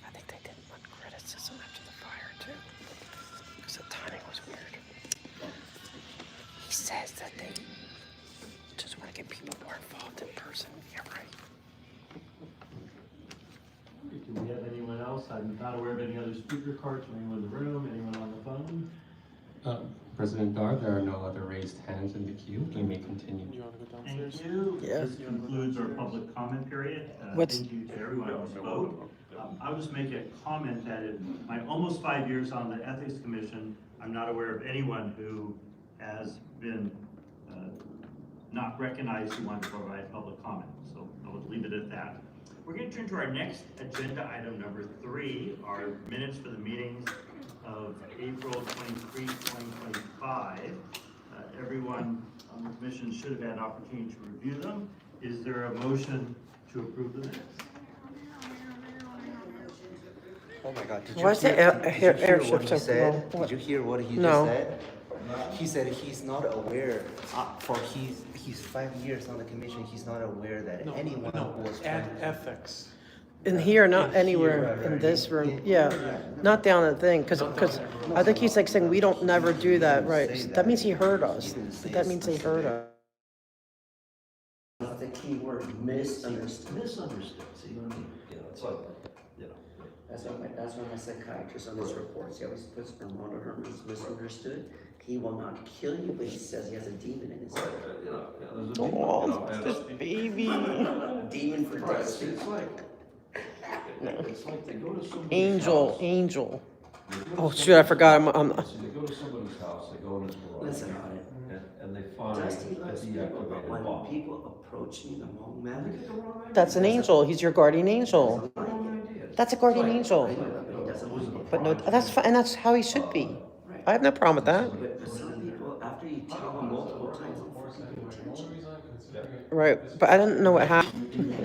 I think they did one criticism after the fire too, because the timing was weird. He says that they just want to get people more involved in person. Yeah, right. Do we have anyone else? I'm not aware of any other speaker cards from anyone in the room, anyone on the phone. President Dar, there are no other raised hands in the queue. You may continue. You want to go downstairs? Thank you. Yes. This concludes our public comment period. Thank you to everyone who spoke. I'll just make a comment that in my almost 5 years on the Ethics Commission, I'm not aware of anyone who has been not recognized who wanted to provide public comment. So I will leave it at that. We're going to turn to our next agenda item, number 3, our minutes for the meetings of April 23, 2025. Everyone on the commission should have had an opportunity to review them. Is there a motion to approve the minutes? Oh my God! Why is the airship so said? low? Did you hear what he No. just said? He said he's not aware. For he's 5 years on the commission. He's not aware that anyone who was Ethics. In here, not In anywhere here, in this room. Yeah, not down the thing, because I think he's like saying we don't never do that, right? So that means he heard us. That means he heard us. The key word, misunderstood. Misunderstood. See what I mean? You know, it's like, you know. That's why my psychiatrist on his reports, he always puts Armando Herman's misunderstood. He will not kill you, but he says he has a demon in his head. Oh, this baby. Demon for testing. It's like they go to some Angel. Oh shoot, I forgot. I'm See, they go to somebody's house, they go in his garage. Listen on it. And they find a Dusty loves people, but deactivated when bomb. people approach me the wrong manner, That's an angel. He's your guardian angel. That's a guardian angel. But no, that's fine, and that's how he should be. I have no problem with that. But some people, after you tell them multiple times, don't fucking pay attention. Right, but I don't know what happened.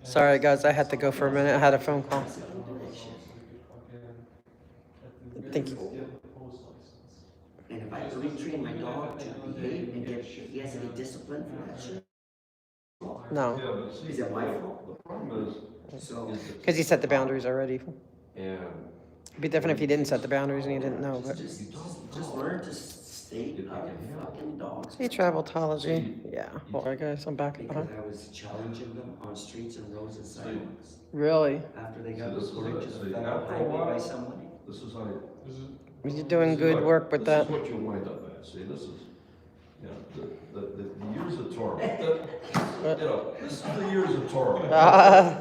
Sorry guys, I had to go for a minute. I had a phone call. Thank you. And if I retrain my dog to behave and get, he has to get disciplined for that shit. No. Is it my fault? The problem is, Because he set the boundaries already. and It'd be different if he didn't set the boundaries and he didn't know, but. Just learn to stay out of fucking dogs. Hey, Traveltology. Yeah. All right, guys, I'm back. Because I was challenging them on streets and roads and sidewalks. Really? After they got reported to the federal highway by somebody. this is how You're doing good work with that. This is what you wind up at. See, this is, you know, the years of torment. This is the years of torment.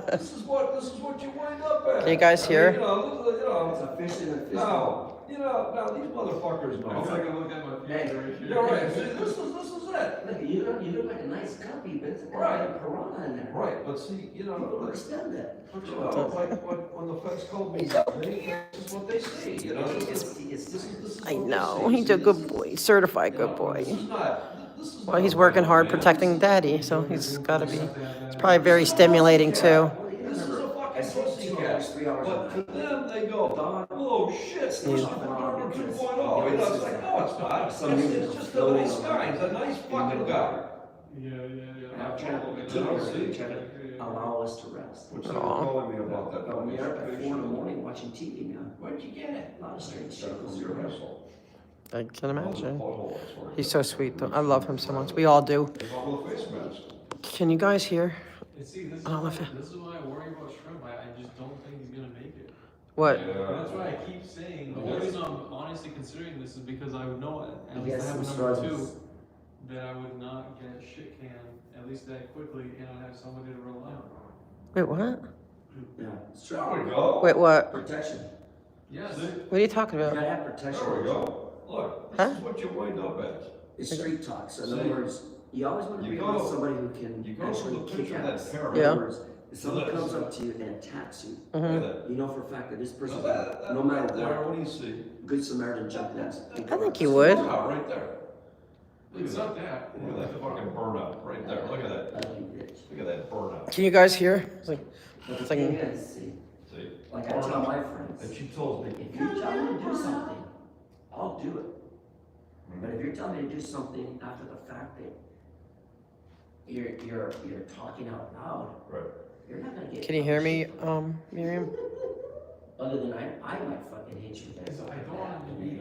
This is what you wind up at. Can you guys hear? I mean, It's a fish in a fish. now these motherfuckers know. It's like I look at my future right here. Yeah, right. See, this is it. Look, you look like a nice guppy, but it's a Right. piranha in there. Right, but see, you know, People understand that. like when the feds called me, this is what they say, you know. I know. He's a good boy. Certified good boy. This is not, Well, he's working hard protecting Daddy, so he's got to be. It's probably very stimulating too. this is a fucking pussy cat. But to them, they go, oh shit, this is the Darwin 2.0. You know, it's like, no, it's not. It's just a nice guy. He's a nice fucking guy. Yeah. I'm trying to allow us to rest. Which they were calling me about that. But we are up at 4 in the morning watching TV now. Where'd you get it? A lot of strange shit. You're an asshole. I can imagine. He's so sweet, though. I love him so much. We all do. There's all with a face mask. Can you guys hear? And see, this is I don't know why, if it- this is why I worry about Shrimp. I just don't think he's gonna make it. What? And that's why I keep saying, the only reason I'm honestly considering this is because I would know, at least I have a number 2, that I would not get shit canned, at least that quickly, and I'd have somebody to rely on. Wait, what? Yeah. There we go. Wait, what? Protection. Yes. What are you talking You about? gotta have protection. There we go. Look, this is what you wind up at. It's street talk. So in other See? words, you always want to You be go- with somebody who can you go actually to the kick picture of that ass. parrot. In Yeah. other words, if someone comes up to you and attacks you, Mhm. you know for a fact that this person, That no matter right there, what, what do you see? Good Samaritan justice. I think he would. Yeah, right there. It's not that. Look at that fucking burnout right there. Look at that. Look at that burnout. Can you guys hear? It's like, But the it's thing like, is, see, See? like I tell my friends, And she told me, if you tell me to do something, I'll do it. But if you're telling me to do something after the fact that you're talking out loud, right. you're not gonna get. can you hear me, Miriam? Other than I might fucking hate you then. I don't want to be,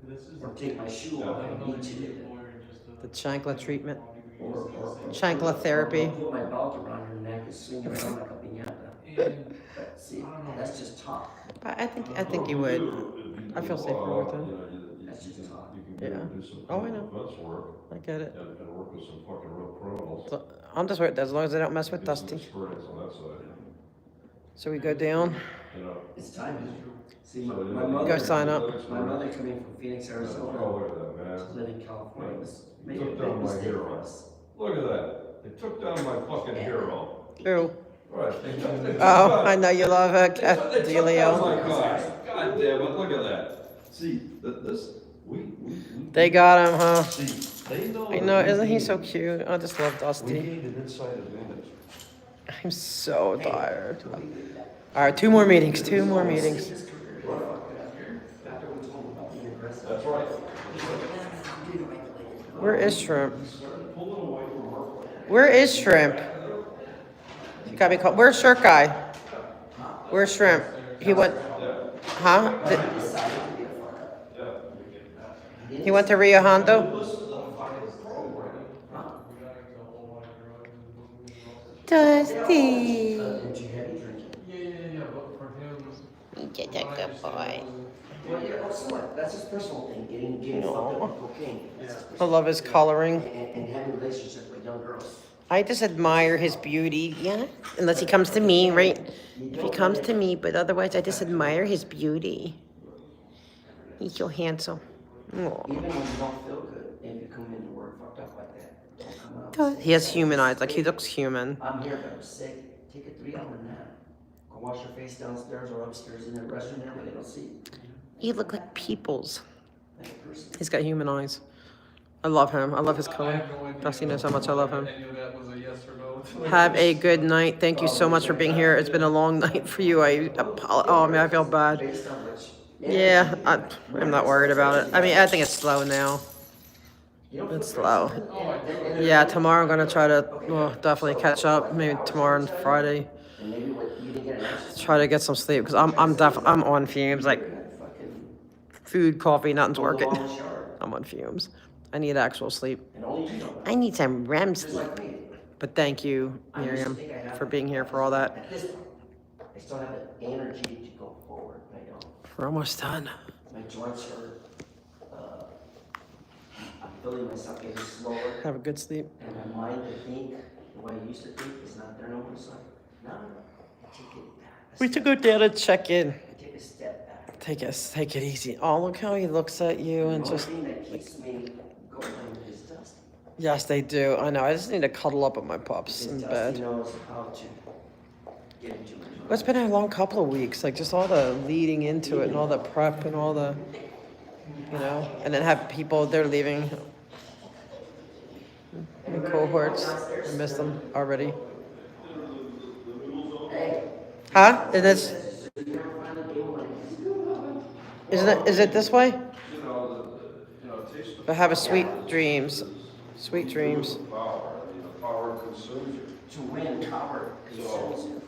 this is. Or take my shoe off and beat you to death. The chancla treatment. Or Chancla therapy. put my belt around your neck and swing you around like a piñata. But see, that's just talk. I think you would. I feel safer with him. That's just talk. Yeah. Do some Oh, I know. defense work I get it. and work with some fucking real criminals. So, I'm just worried as long as they don't mess with Get some Dusty. experience on that side. So we go down. You know. It's time. See, my So, mother. Go sign up. My mother coming from Phoenix, Arizona. Oh, look at that, man. To live in California was made a Took big down my mistake for hero. us. Look at that. They took down my fucking hero. Who? Right. They took Oh, down- I know you love They took down my Delio. guy. God damn it, look at that. See, this, we. They got him, huh? See, they know. I know, isn't he so cute? I just love We Dusty. gained an inside advantage. I'm so tired. All right, 2 more meetings. 2 more meetings. That's right. Where is Shrimp? Where is Shrimp? You got me called. Where's Shirt Guy? Where's Shrimp? He went. Huh? He went to Rio Hondo? Dusty. Get that good boy. Well, yeah, also what? That's his personal thing, getting fucked up with cocaine. I love his coloring. And having relationships with young girls. I just admire his beauty, yeah. Unless he comes to me, right? If he comes to me, but otherwise I just admire his beauty. He's so handsome. Aw. Even when you don't feel good, if you come into work fucked up like that, don't come out. He has human eyes, like he looks human. I'm here, but I'm sick. Take a 3-hour nap. Go wash your face downstairs or upstairs in the restroom there where they don't see. He look like people's. He's got human eyes. I love him. I love his color. Dusty knows how much I love him. Have a good night. Thank you so much for being here. It's been a long night for you. Oh man, I feel bad. Yeah, I'm not worried about it. I mean, I think it's slow now. It's slow. Yeah, tomorrow I'm gonna try to definitely catch up. Maybe tomorrow and Friday. Try to get some sleep because I'm on fumes. Like food, coffee, nothing's working. I'm on fumes. I need actual sleep. I need some REM sleep. But thank you, Miriam, for being here for all that. I still have the energy to go forward. I don't. We're almost done. My joints hurt. I'm feeling myself getting slower. Have a good sleep. And my mind to think, the way I used to think, is not there no more. So now I take it back. We should go down and check in. Take a step back. Take it easy. Oh, look how he looks at you and just. Thing that keeps me going is Dusty. Yes, they do. I know. I just need to cuddle up with my pups in Dusty bed. knows how to get into it. Well, it's been a long couple of weeks. Like just all the leading into it and all the prep and all the, and then have people, they're leaving. My cohorts. I miss them already. Huh? Is it this way? But have a sweet dreams. Sweet dreams. Power consumes you. To win, power consumes you.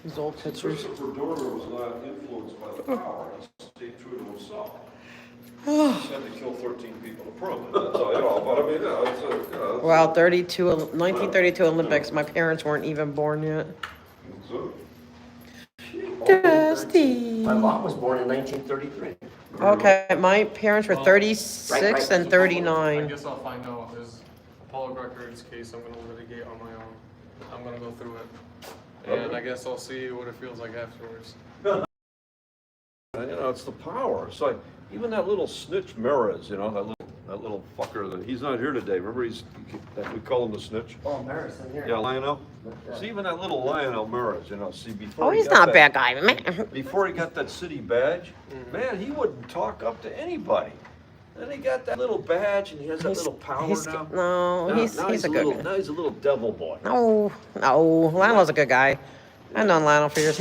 These old pictures. Christopher Dorner was not influenced by the power. He stayed true to himself. He had to kill 13 people to prove it. That's all, but I mean, it's Wow, 1932 Olympics. My parents weren't even born yet. Dusty. My mom was born in 1933. Okay, my parents were 36 and 39. I guess I'll find out. There's a public records case I'm going to litigate on my own. I'm going to go through it. And I guess I'll see what it feels like afterwards. it's the power. It's like, even that little snitch Meres, that little fucker, he's not here today. Remember, we call him the snitch? Oh, Meres, I'm here. Yeah, Lionel. See, even that little Lionel Meres, see, before he's not a bad guy, man. Before he got that city badge, man, he wouldn't talk up to anybody. Then he got that little badge, and he has that little power now. No, he's a good guy. Now he's a little devil boy. No, Lionel's a good guy. I've known Lionel for years.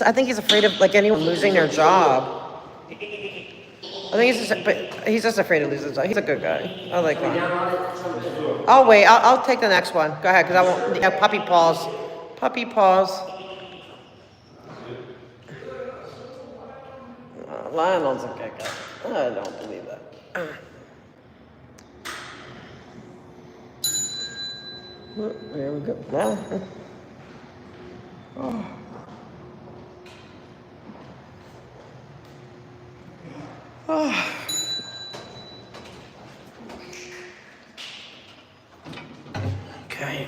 I think he's afraid of, like, anyone losing their job. I think he's just afraid of losing his job. He's a good guy. I like Lionel. Oh, wait, I'll take the next one. Go ahead, because I won't, puppy paws. Puppy paws. Lionel's a good guy. I don't believe that. There we go. Well. Oh. Oh. Okay.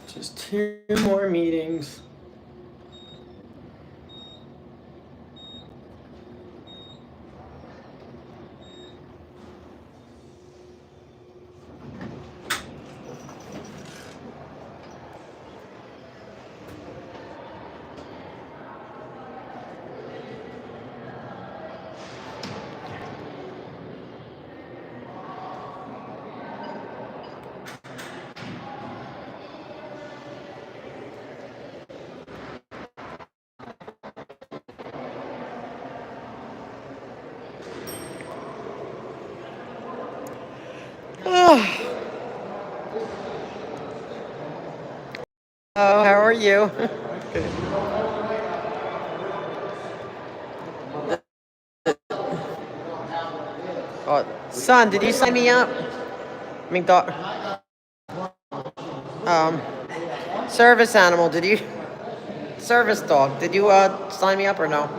Just 2 more meetings. Oh, how are you? Oh, son, did you sign me up? I mean, service animal, did you? Service dog, did you sign me up or no?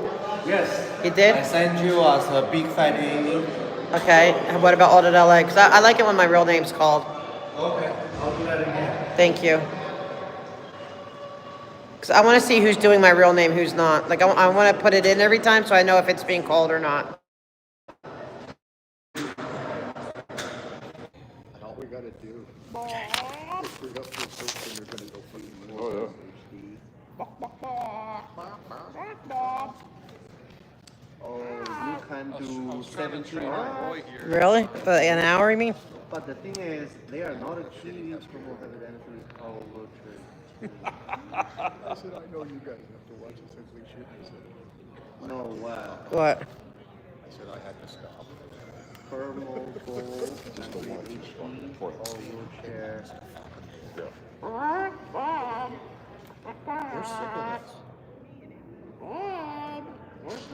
Yes. You did? I sent you as a big fat Amy. Okay, and what about AuditLA? Because I like it when my real name's called. Okay, I'll do that again. Thank you. Because I want to see who's doing my real name, who's not. Like, I want to put it in every time so I know if it's being called or not. All we gotta do. If we're up for something, they're gonna go fucking. Oh, you can do 17 miles. Really? An hour, you mean? But the thing is, they are not achieving promote evidently our road trip. I said, I know you guys have to watch it since we shoot. He said, No, What? I said, I had to stop. Thermal gold, HE, all wheelchair. They're sick of this.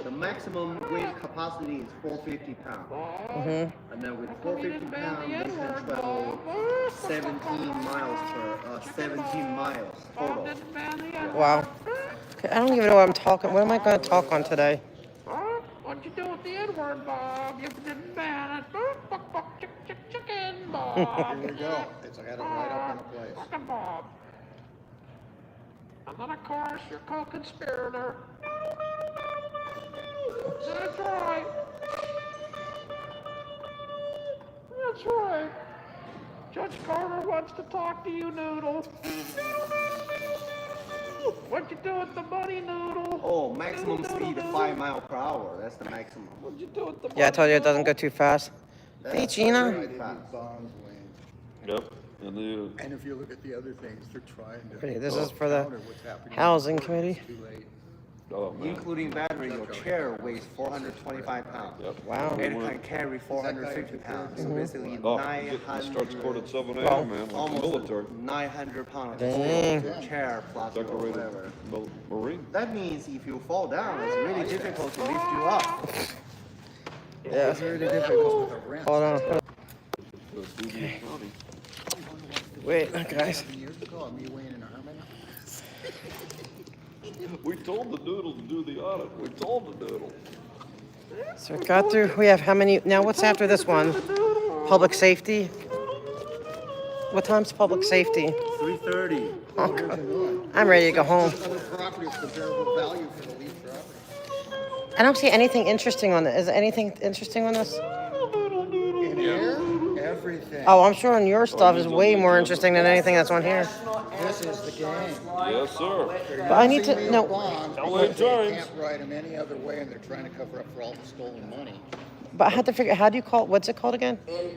The maximum weight capacity is 450 pounds. Mm-hmm. And then with 450 pounds, they can travel 17 miles total. Wow. Okay, I don't even know what I'm talking. What am I going to talk on today? What'd you do with the N-word, Bob? You didn't ban it. Chicken, Bob. Here we go. It's, I got it right up in a place. Fucking Bob. And then, of course, your co-conspirator. That's right. That's right. Judge Carter wants to talk to you, Noodle. What'd you do with the money, Noodle? Oh, maximum speed of 5 miles per hour. That's the maximum. What'd you do with the money? Yeah, I told you it doesn't go too fast. Hey, Gina. Very fast. Bonds, Wayne. Yep. And if you look at the other things, they're trying to. Pretty. This is for the counter what's happening. housing committee. It's too late. Oh, man. Including battery, your chair weighs 425 pounds. Yep. Wow. And it can carry 450 pounds. So basically Oh, 900. starts court at 7 Well, a.m., man, like the Almost military. 900 pounds. Dang. Chair plus or Decorated whatever. Marine. That means if you fall down, it's really difficult to lift you up. Yeah. It's really difficult. Hold on. Okay. Wait, guys. 7 years ago, me, Wayne, and Herman. We told the noodle to do the audit. We told the noodle. So we got through. We have how many? Now, what's after this one? Public safety. What time's public safety? 3:30. Oh, God. I'm ready to go home. Other property of comparable value for the lease property. I don't see anything interesting on this. Is there anything interesting on this? In here, everything. Oh, I'm sure on your stuff is way more interesting than anything that's on here. This is the game. Yes, sir. But I need to know. LA They Times. can't write them any other way, and they're trying to cover up for all the stolen money. But I had to figure. How do you call it? What's it called again? Here,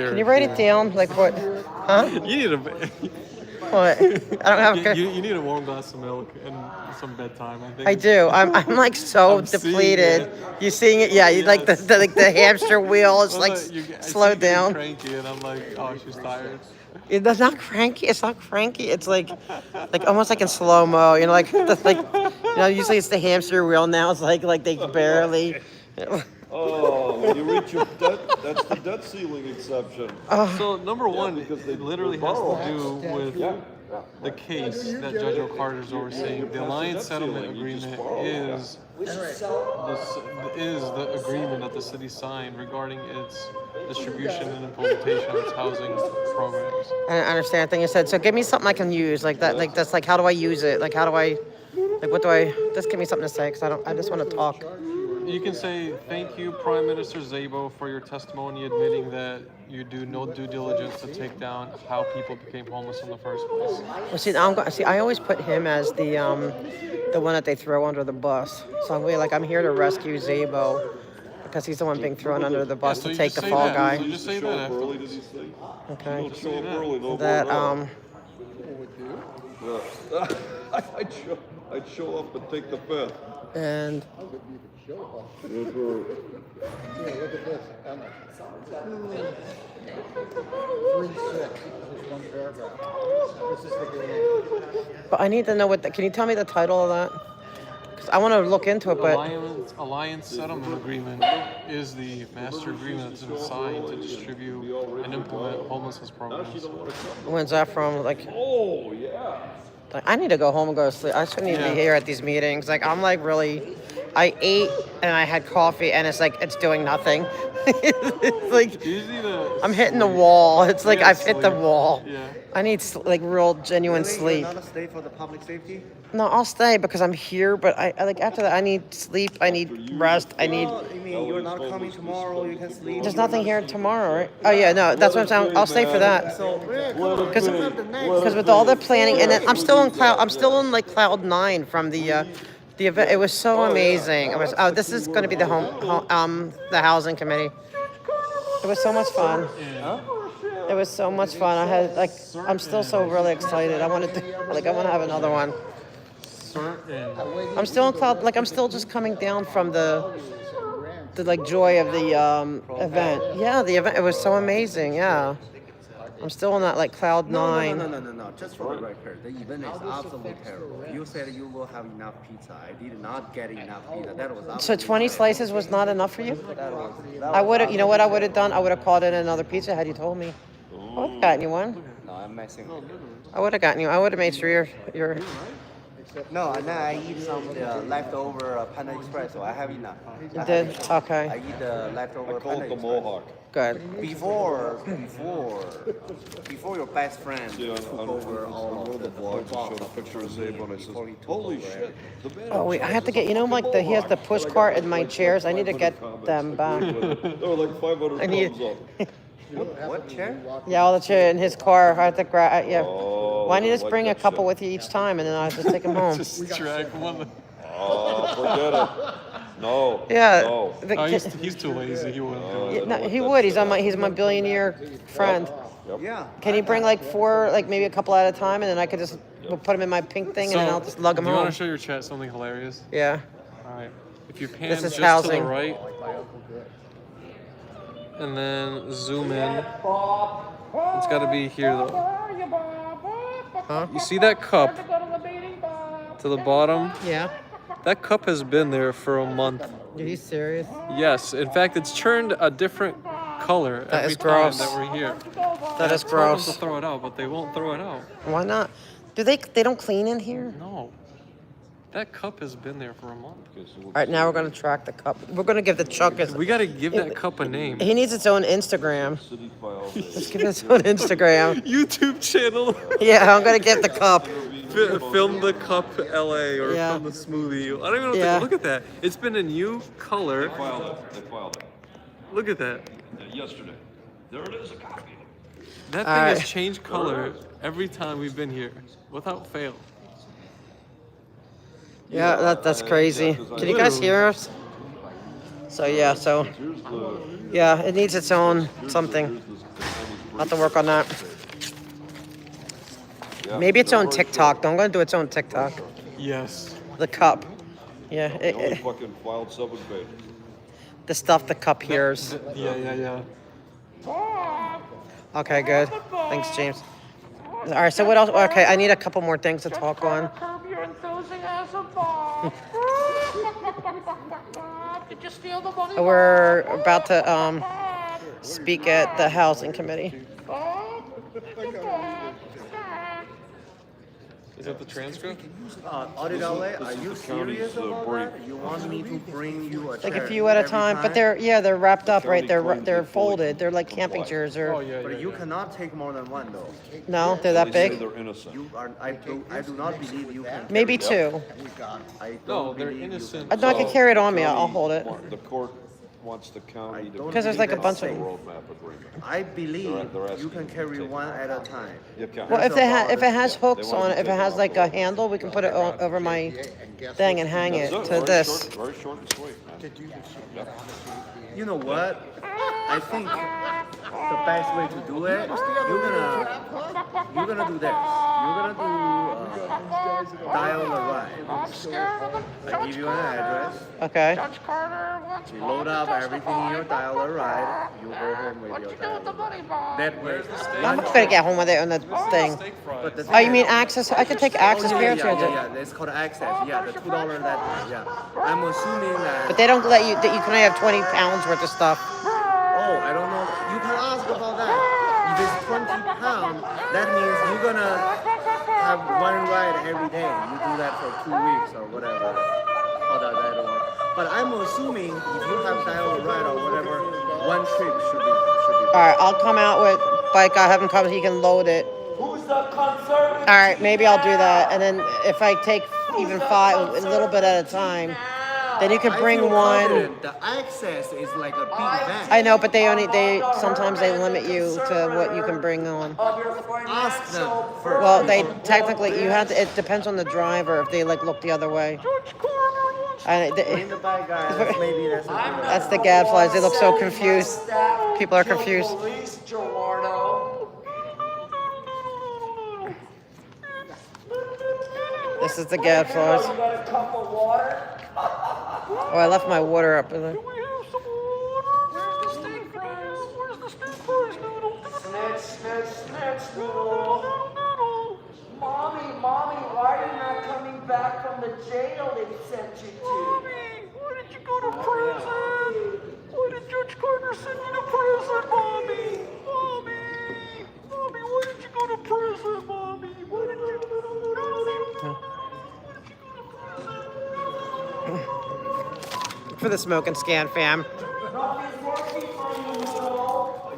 Can you write it down? Like what? Huh? You need a. What? I don't have. You need a warm glass of milk and some bedtime. I think. I do. I'm like so I'm seeing depleted. it. You seeing it? Yeah. You like the hamster wheel is Well, like I see you slowed getting down. Cranky, and I'm like, oh, she's tired. It's not cranky. It's not cranky. It's like almost like in slow mo. You know, usually it's the hamster wheel. Now it's like they barely. Oh, when you reach your debt, that's the debt ceiling exception. So number one, because it literally has to do with the case that Judge O'Carter's overseeing. The alliance settlement agreement is the agreement that the city signed regarding its distribution and implementation of its housing programs. I don't understand everything you said. So give me something I can use like that. Like that's like how do I use it? Like how do I? Like what do I? Just give me something to say because I just want to talk. You can say, thank you, Prime Minister Szabo, for your testimony admitting that you do no due diligence to take down how people became homeless in the first place. Well, see, I always put him as the one that they throw under the bus. So I'm here to rescue Szabo because he's the one being thrown under the bus so to take the say fall that. guy. So just say that after. Early, did he say? Okay. Don't show up early, no That Yeah. I'd show up and take the fifth. and Show up. Yes, sir. Yeah, look at this, Emma. 3-6, just one paragraph. This is the game. but I need to know can you tell me the title of that? Because I want to look into it, but Alliance Settlement Agreement is the master agreement that's been signed to distribute and implement homelessness programs. when's that from? Like Oh, yeah. I need to go home and go to sleep. I shouldn't even be here at these meetings. Like I'm like really I ate and I had coffee, and it's like it's doing nothing. It's like I'm hitting the wall. It's like I've hit the wall. Yeah. I need like real genuine Really? sleep. You're not a stay for the public safety? No, I'll stay because I'm here. But I like after that, I need sleep. I need rest. I need. Well, I mean, you're not coming tomorrow. You can sleep. There's nothing here tomorrow, right? Oh yeah, no, that's what I'm saying. I'll stay for that. So, Because with all the planning, and then I'm still in cloud. I'm still in like cloud 9 from the event. It was so amazing. It was. Oh, this is going to be the the housing committee. It was so much fun. It was so much fun. I had like, I'm still so really excited. I want to have another one. I'm still in cloud. Like I'm still just coming down from the like joy of the event. Yeah, the event. It was so amazing. Yeah. I'm still on that like cloud 9. No. Just for the record, the event is absolutely terrible. You said you will have enough pizza. I did not get enough pizza. That was So 20 slices was not enough for you? That was I would have. You know what I would have done? I would have called in another pizza had you told me. I would have gotten you one. No, I'm messing with you. I would have gotten you. I would have made sure you're. No, and then I eat some leftover Panda Expresso. I have enough. You did? Okay. I eat the leftover Panda the Expresso. Mohawk. Good. Before your best friend took over all One of of the vlogs showed a picture of Zabe and I said, holy shit, the band. Oh wait, I have to get. You know, like he has the push cart in my chairs. I need to get them back. There were like 500 I need- thumbs up. What chair? Yeah, all the chair in his car. I have to grab. Yeah. Oh, Why don't you just like bring a that couple shit. with you each time, and then I'll just take them home. Just drag one. Oh, forget it. No. Yeah. No. the Oh, kid- he's too lazy. He wouldn't do Yeah, it. no, he would. He's my billionaire friend. Yeah. Can you bring like 4, like maybe a couple at a time, and then I could just put them in my pink thing, and then I'll just lug them do you home. want to show your chat something hilarious? Yeah. All right. If you pan This is just housing. to the right, and then zoom in, it's got to be here though. Huh? You see that cup to the bottom? Yeah. That cup has been there for a month. Are you serious? Yes. In fact, it's turned a different color That every is time gross. that we're here. That is I told them gross. to throw it out, but they won't throw it out. Why not? Do they don't clean in here? No. That cup has been there for a month. All right, now we're gonna track the cup. We're gonna give the Chuck his. We got to give that cup a name. He needs its own Instagram. Let's give it its own Instagram. YouTube channel. Yeah, I'm gonna give the cup. Film the cup LA or Yeah. film the smoothie. I don't even know what Yeah. to look at that. It's been a new color. They filed it. Look at that. Yesterday. There it is, a copy. That thing All right. has changed color every time we've been here, without fail. Yeah, that's crazy. Can you guys hear us? So yeah, yeah, it needs its own something. I'll have to work on that. Maybe its own TikTok. Though I'm gonna do its own TikTok. Yes. The cup. Yeah. They only fucking filed 7 pages. The stuff the cup hears. Yeah. Okay, good. Thanks, James. All right. So what else? Okay, I need a couple more things to talk on. Curb your enthusiasm, Bob. Did you steal the money? We're about to speak at the housing committee. Is that the transcript? AuditLA, are you serious about that? You want me to bring you a chair Like a few at a every time, but they're wrapped up, right? They're folded. They're like camping chairs. Or But you cannot take more than one though. no, they're that big. You are, I do not believe you can. Maybe carry- 2. I don't No, they're believe you innocent. can. No, I can carry it on me. I'll hold it. The court wants the county to. Because there's like a bunch of. Roadmap agreement. I believe They're asking you can carry one at a time. You can. Well, if it has hooks on it, if it has like a handle, we can put it over my thing and hang it to this. Very short and sweet, man. You know what? I think the best way to do it, you're gonna do this. You're gonna do dial the ride. I give you an address. Okay. Judge Carter wants You load up everything in your dial a ride. You go home with your dial a ride. That way. I'm not gonna get home with it on the thing. But the Oh, you mean access? I could take access yeah, paratransit. yeah, it's called access. Yeah, the $2 that. Yeah, I'm assuming that. But they don't let you. That you can only have 20 pounds worth of stuff. Oh, I don't know. You can ask about that. If it's 20 pounds, that means you're gonna have one ride every day. You do that for 2 weeks or whatever. How does that work? But I'm assuming if you have dial ride or whatever, one trip should be. All right, I'll come out with bike. I'll have him come. He can load it. Who's the conservative? All right, maybe I'll do that. And then if I take even five, a little bit at a time, then you could bring one. The access is like a big van. I know, but sometimes they limit you to what you can bring on. Ask them first. Well, they technically, it depends on the driver if they look the other way. Bring the bike guys, maybe That's the gadflies. They look so confused. People are confused. Police, Gerardo. This is the gadflies. You got a cup of water? Oh, I left my water up. Where's the steak fries? Where's the steak fries, Noodle? Snitch, Noodle. Mommy, why are you not coming back from the jail they sent you to? Mommy, why did you go to prison? Why did Judge Carter send you to prison, Mommy, why did you go to prison, Mommy? Why did you go to prison? For the smoke and scan, fam. Nothing's working for you, Noodle.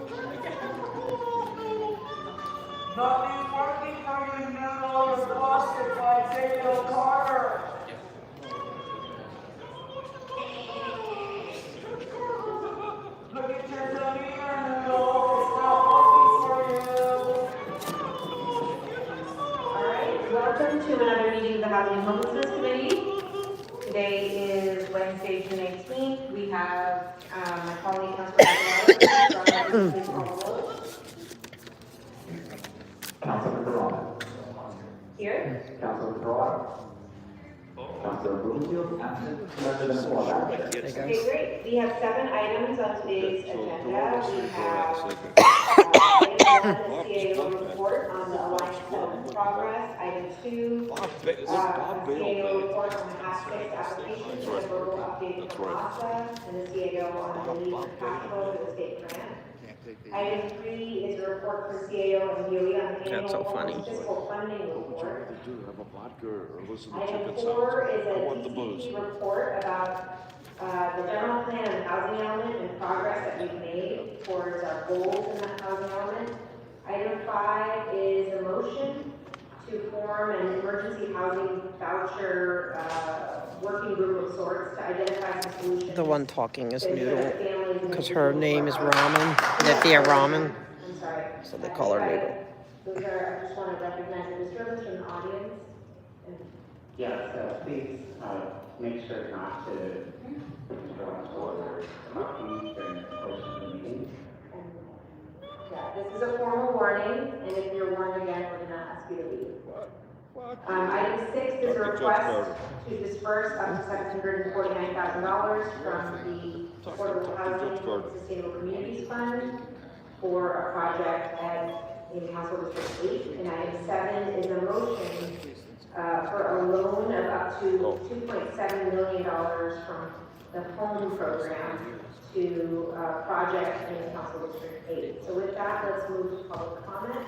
Nothing's working for you, Noodle. You're busted by Daniel Carter. Look at your demeanor, Noodle. It's not working for you. Alright, welcome to another meeting of the Housing and Homelessness Committee. Today is Wednesday, June 18th. We have my colleague, Councilor Please call the roll. Councilor Ferrara. Here. Councilor Ferrara. Councilor Bloomfield, absent. President Waller. Okay, great. We have 7 items on today's agenda. We have item 1, the CAO report on the Alliance Settlement progress. Item 2, CAO report on the aspect application and a verbal update from AuditLA and the CAO on the need for cash flow for the state grant. Item 3 is a report from CAO and DOE on the annual fiscal funding report. Have a vodka or listen to Item chicken 4 sounds. is I a want the booze. DCP report about the general plan and housing element and progress that we've made towards our goals in that housing element. Item 5 is a motion to form an emergency housing voucher working group of sorts to identify some solutions. The one talking is Noodle, because her name is Ramen, Nithya Ramen. I'm sorry. So they call her Noodle. Those are, I just want to recognize the disturbance from the audience. Yes, please make sure not to interrupt or talking during the course of the meeting. Yeah, this is a formal warning, and if you're warned again, we're going to ask you to leave. Item 6 is a request to disperse up to $749,000 from the Affordable Housing and Sustainable Communities Fund for a project in Council District 8. And item 7 is a motion for a loan of up to $2.7 million from the home program to a project in Council District 8. So with that, let's move to public comment.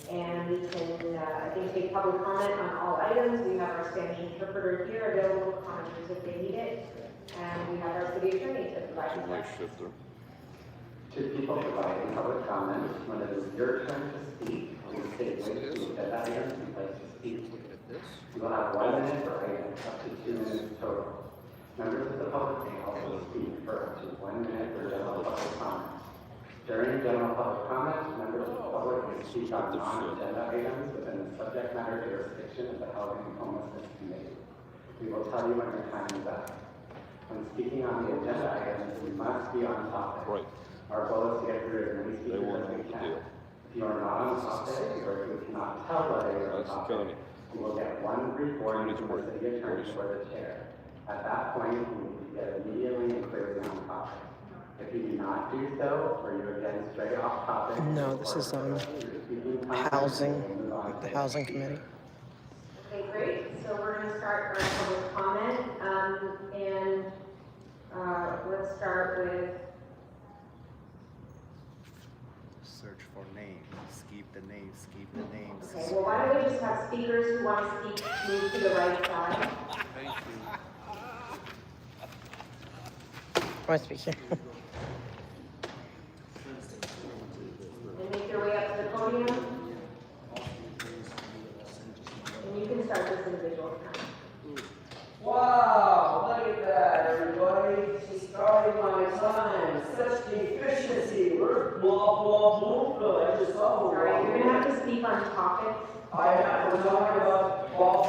And we can, I think, take public comment on all items. We have our Spanish interpreter here available for commenters if they need it. And we have our city attorney to provide you. To people providing public comment, when it is your turn to speak, please state which agenda items you'd like to speak. You will have 1 minute per item, up to 2 minutes total. Members of the public may also speak for up to 1 minute for general public comment. During general public comment, members of the public may speak on non-agenda items within the subject matter jurisdiction of the Housing and Homelessness Committee. We will tell you when your time is up. When speaking on the agenda items, we must be on topic. Right. Our goal is to get through as many speakers as we can. If you are not on topic, or if you cannot tell whether you're on topic, you will get 1 brief warning from the city attorney or the chair. At that point, you will get immediately and clearly on topic. If you do not do so, or you're again straight off topic. No, this is housing, the housing committee. Okay, great. So we're going to start our public comment. Let's start with Search for names. Keep the names. Keep the names. Okay, well, why don't we just have speakers who want to speak move to the right side? Thank you. Want to speak here? And make your way up to the podium. And you can start this individual time. Wow, look at that, everybody. She's starting my time. Such efficiency. We're blah, blah, blah. I just saw All right, you're gonna have to speak on topics. I have to talk about Bob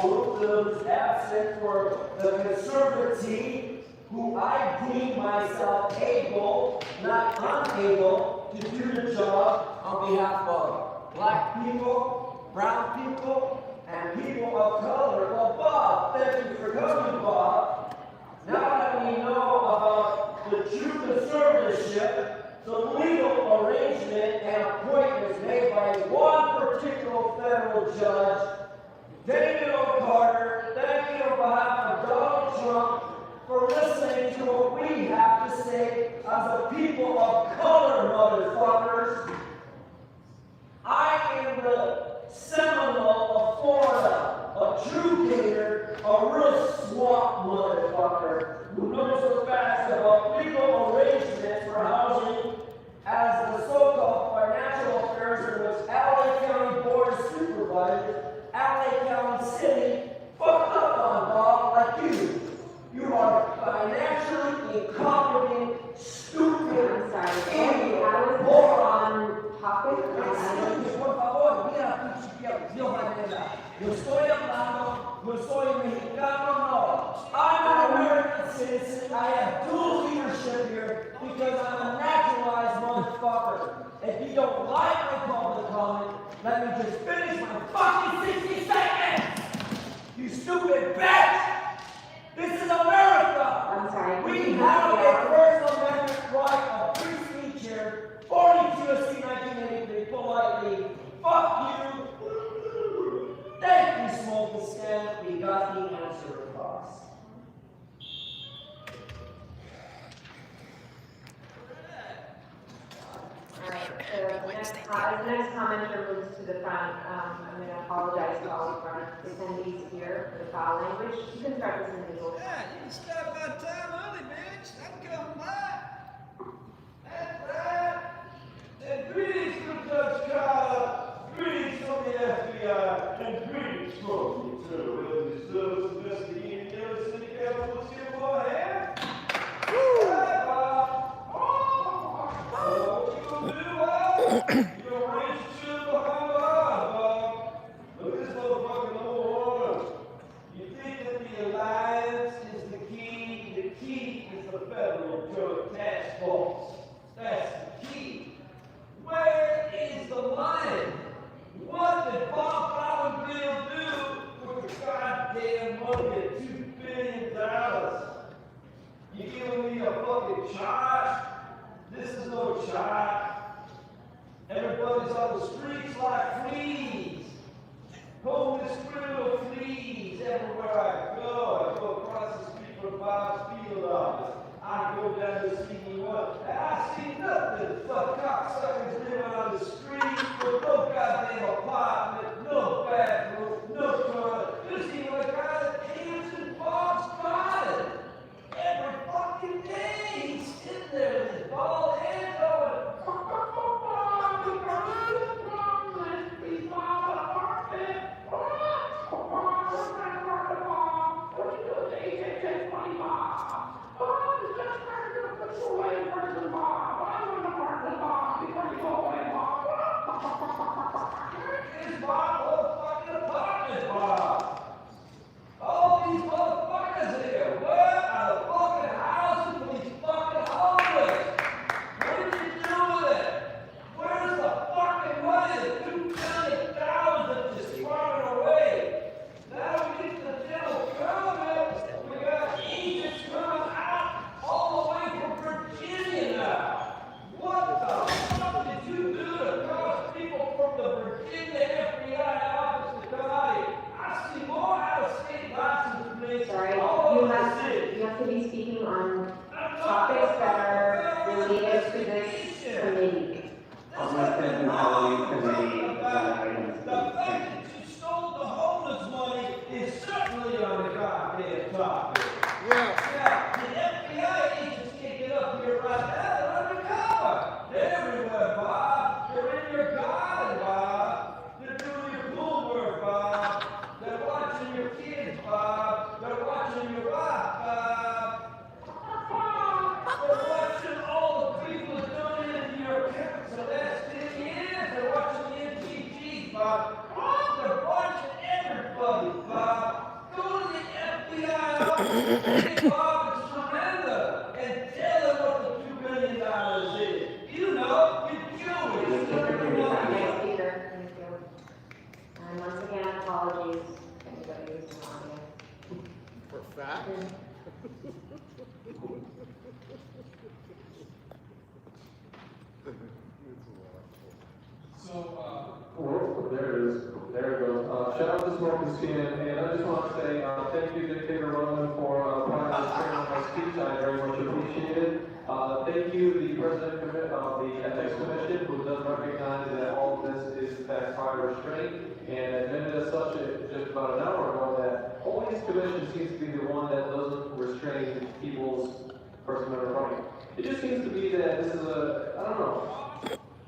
absent for the conservative, who I deem myself able, not unable, to do the job on behalf of black people, brown people, and people of color. Well, Bob, thank you for coming, Bob. Now that we know about the true conservatorship, the legal arrangement and appointments made by one particular federal judge, David O'Carter, thank you on behalf of Donald Trump for listening to what we have to say as a people of color, motherfuckers. I am the Seminole of Florida, a true gator, a real swamp motherfucker who knows the facts about legal arrangements for housing as the so-called financial affairs in which LA County Board of Supervisors, LA County City, fucked up on, Bob, like you. You are financially incompetent, stupid, moron topic. Por favor, mira, Dios manera. Yo estoy hablando, yo soy mexicano, no. I'm an American citizen. I have dual leadership here because I'm a naturalized motherfucker. If you don't like my public comment, let me just finish my fucking 60 seconds! You stupid bitch! This is America! I'm sorry. We have a First Amendment right of free speech here. 42 U.S.C. 1983, politely. Fuck you! Thank you, Smoke the Scam. We got the answer across. All right, so the next commenter moves to the front. I'm going to apologize to all the front attendees here for the foul language. You can start this individual. Yeah, you can start by time early, bitch. I'm coming by. That's right. And greetings from Judge Carter. Greetings from the FBI. And greetings from you, too. Well, the service investigating the other city council here for a hand. Hi, Bob. What you gonna do, Bob? You gonna raise your shit behind the line, Bob. Look at this motherfucking old woman. You think that the alliance is the key? The key is the federal drug task force. That's the key. Where is the money? What did Bob Bill do with the goddamn money at $2 billion? You giving me a fucking charge? This is no charge. Everybody's on the streets like fleas. Homeless criminal fleas everywhere I go. I go across the street from Bob's field office. I go down to CD1, and I see nothing but cocksuckers living on the street with no goddamn apartment, no bathroom, no toilet. There's even a guy that camps in Bob's garden. Every fucking day he's sitting there with his bald head going, all these motherfuckers here, where are the fucking houses for these fucking homeless? What did you do with it? Where's the fucking money? The $2 billion just running away. Now we get to the general government. We got agents coming out all the way from Virginia now. What the fuck did you do to cause people from the Virginia FBI office to come out here? I see more out-of-state license plates Sorry, all over the city. you have to be speaking on topics that are related to this committee. The fact that you stole the homeless money is certainly on the goddamn topic. Yeah, the FBI agents can't get up Well, there it is. There it goes. Shout out to Smoking Skin, and I just want to say thank you, Dictator Roman, for providing this training on my speech. I very much appreciate it. Thank you, the President of the Ethics Commission, who does recognize that all of this is in fact prior restraint, and admitted as such just about an hour ago that always Commission seems to be the one that doesn't restrain people's First Amendment right. It just seems to be that this is I don't know.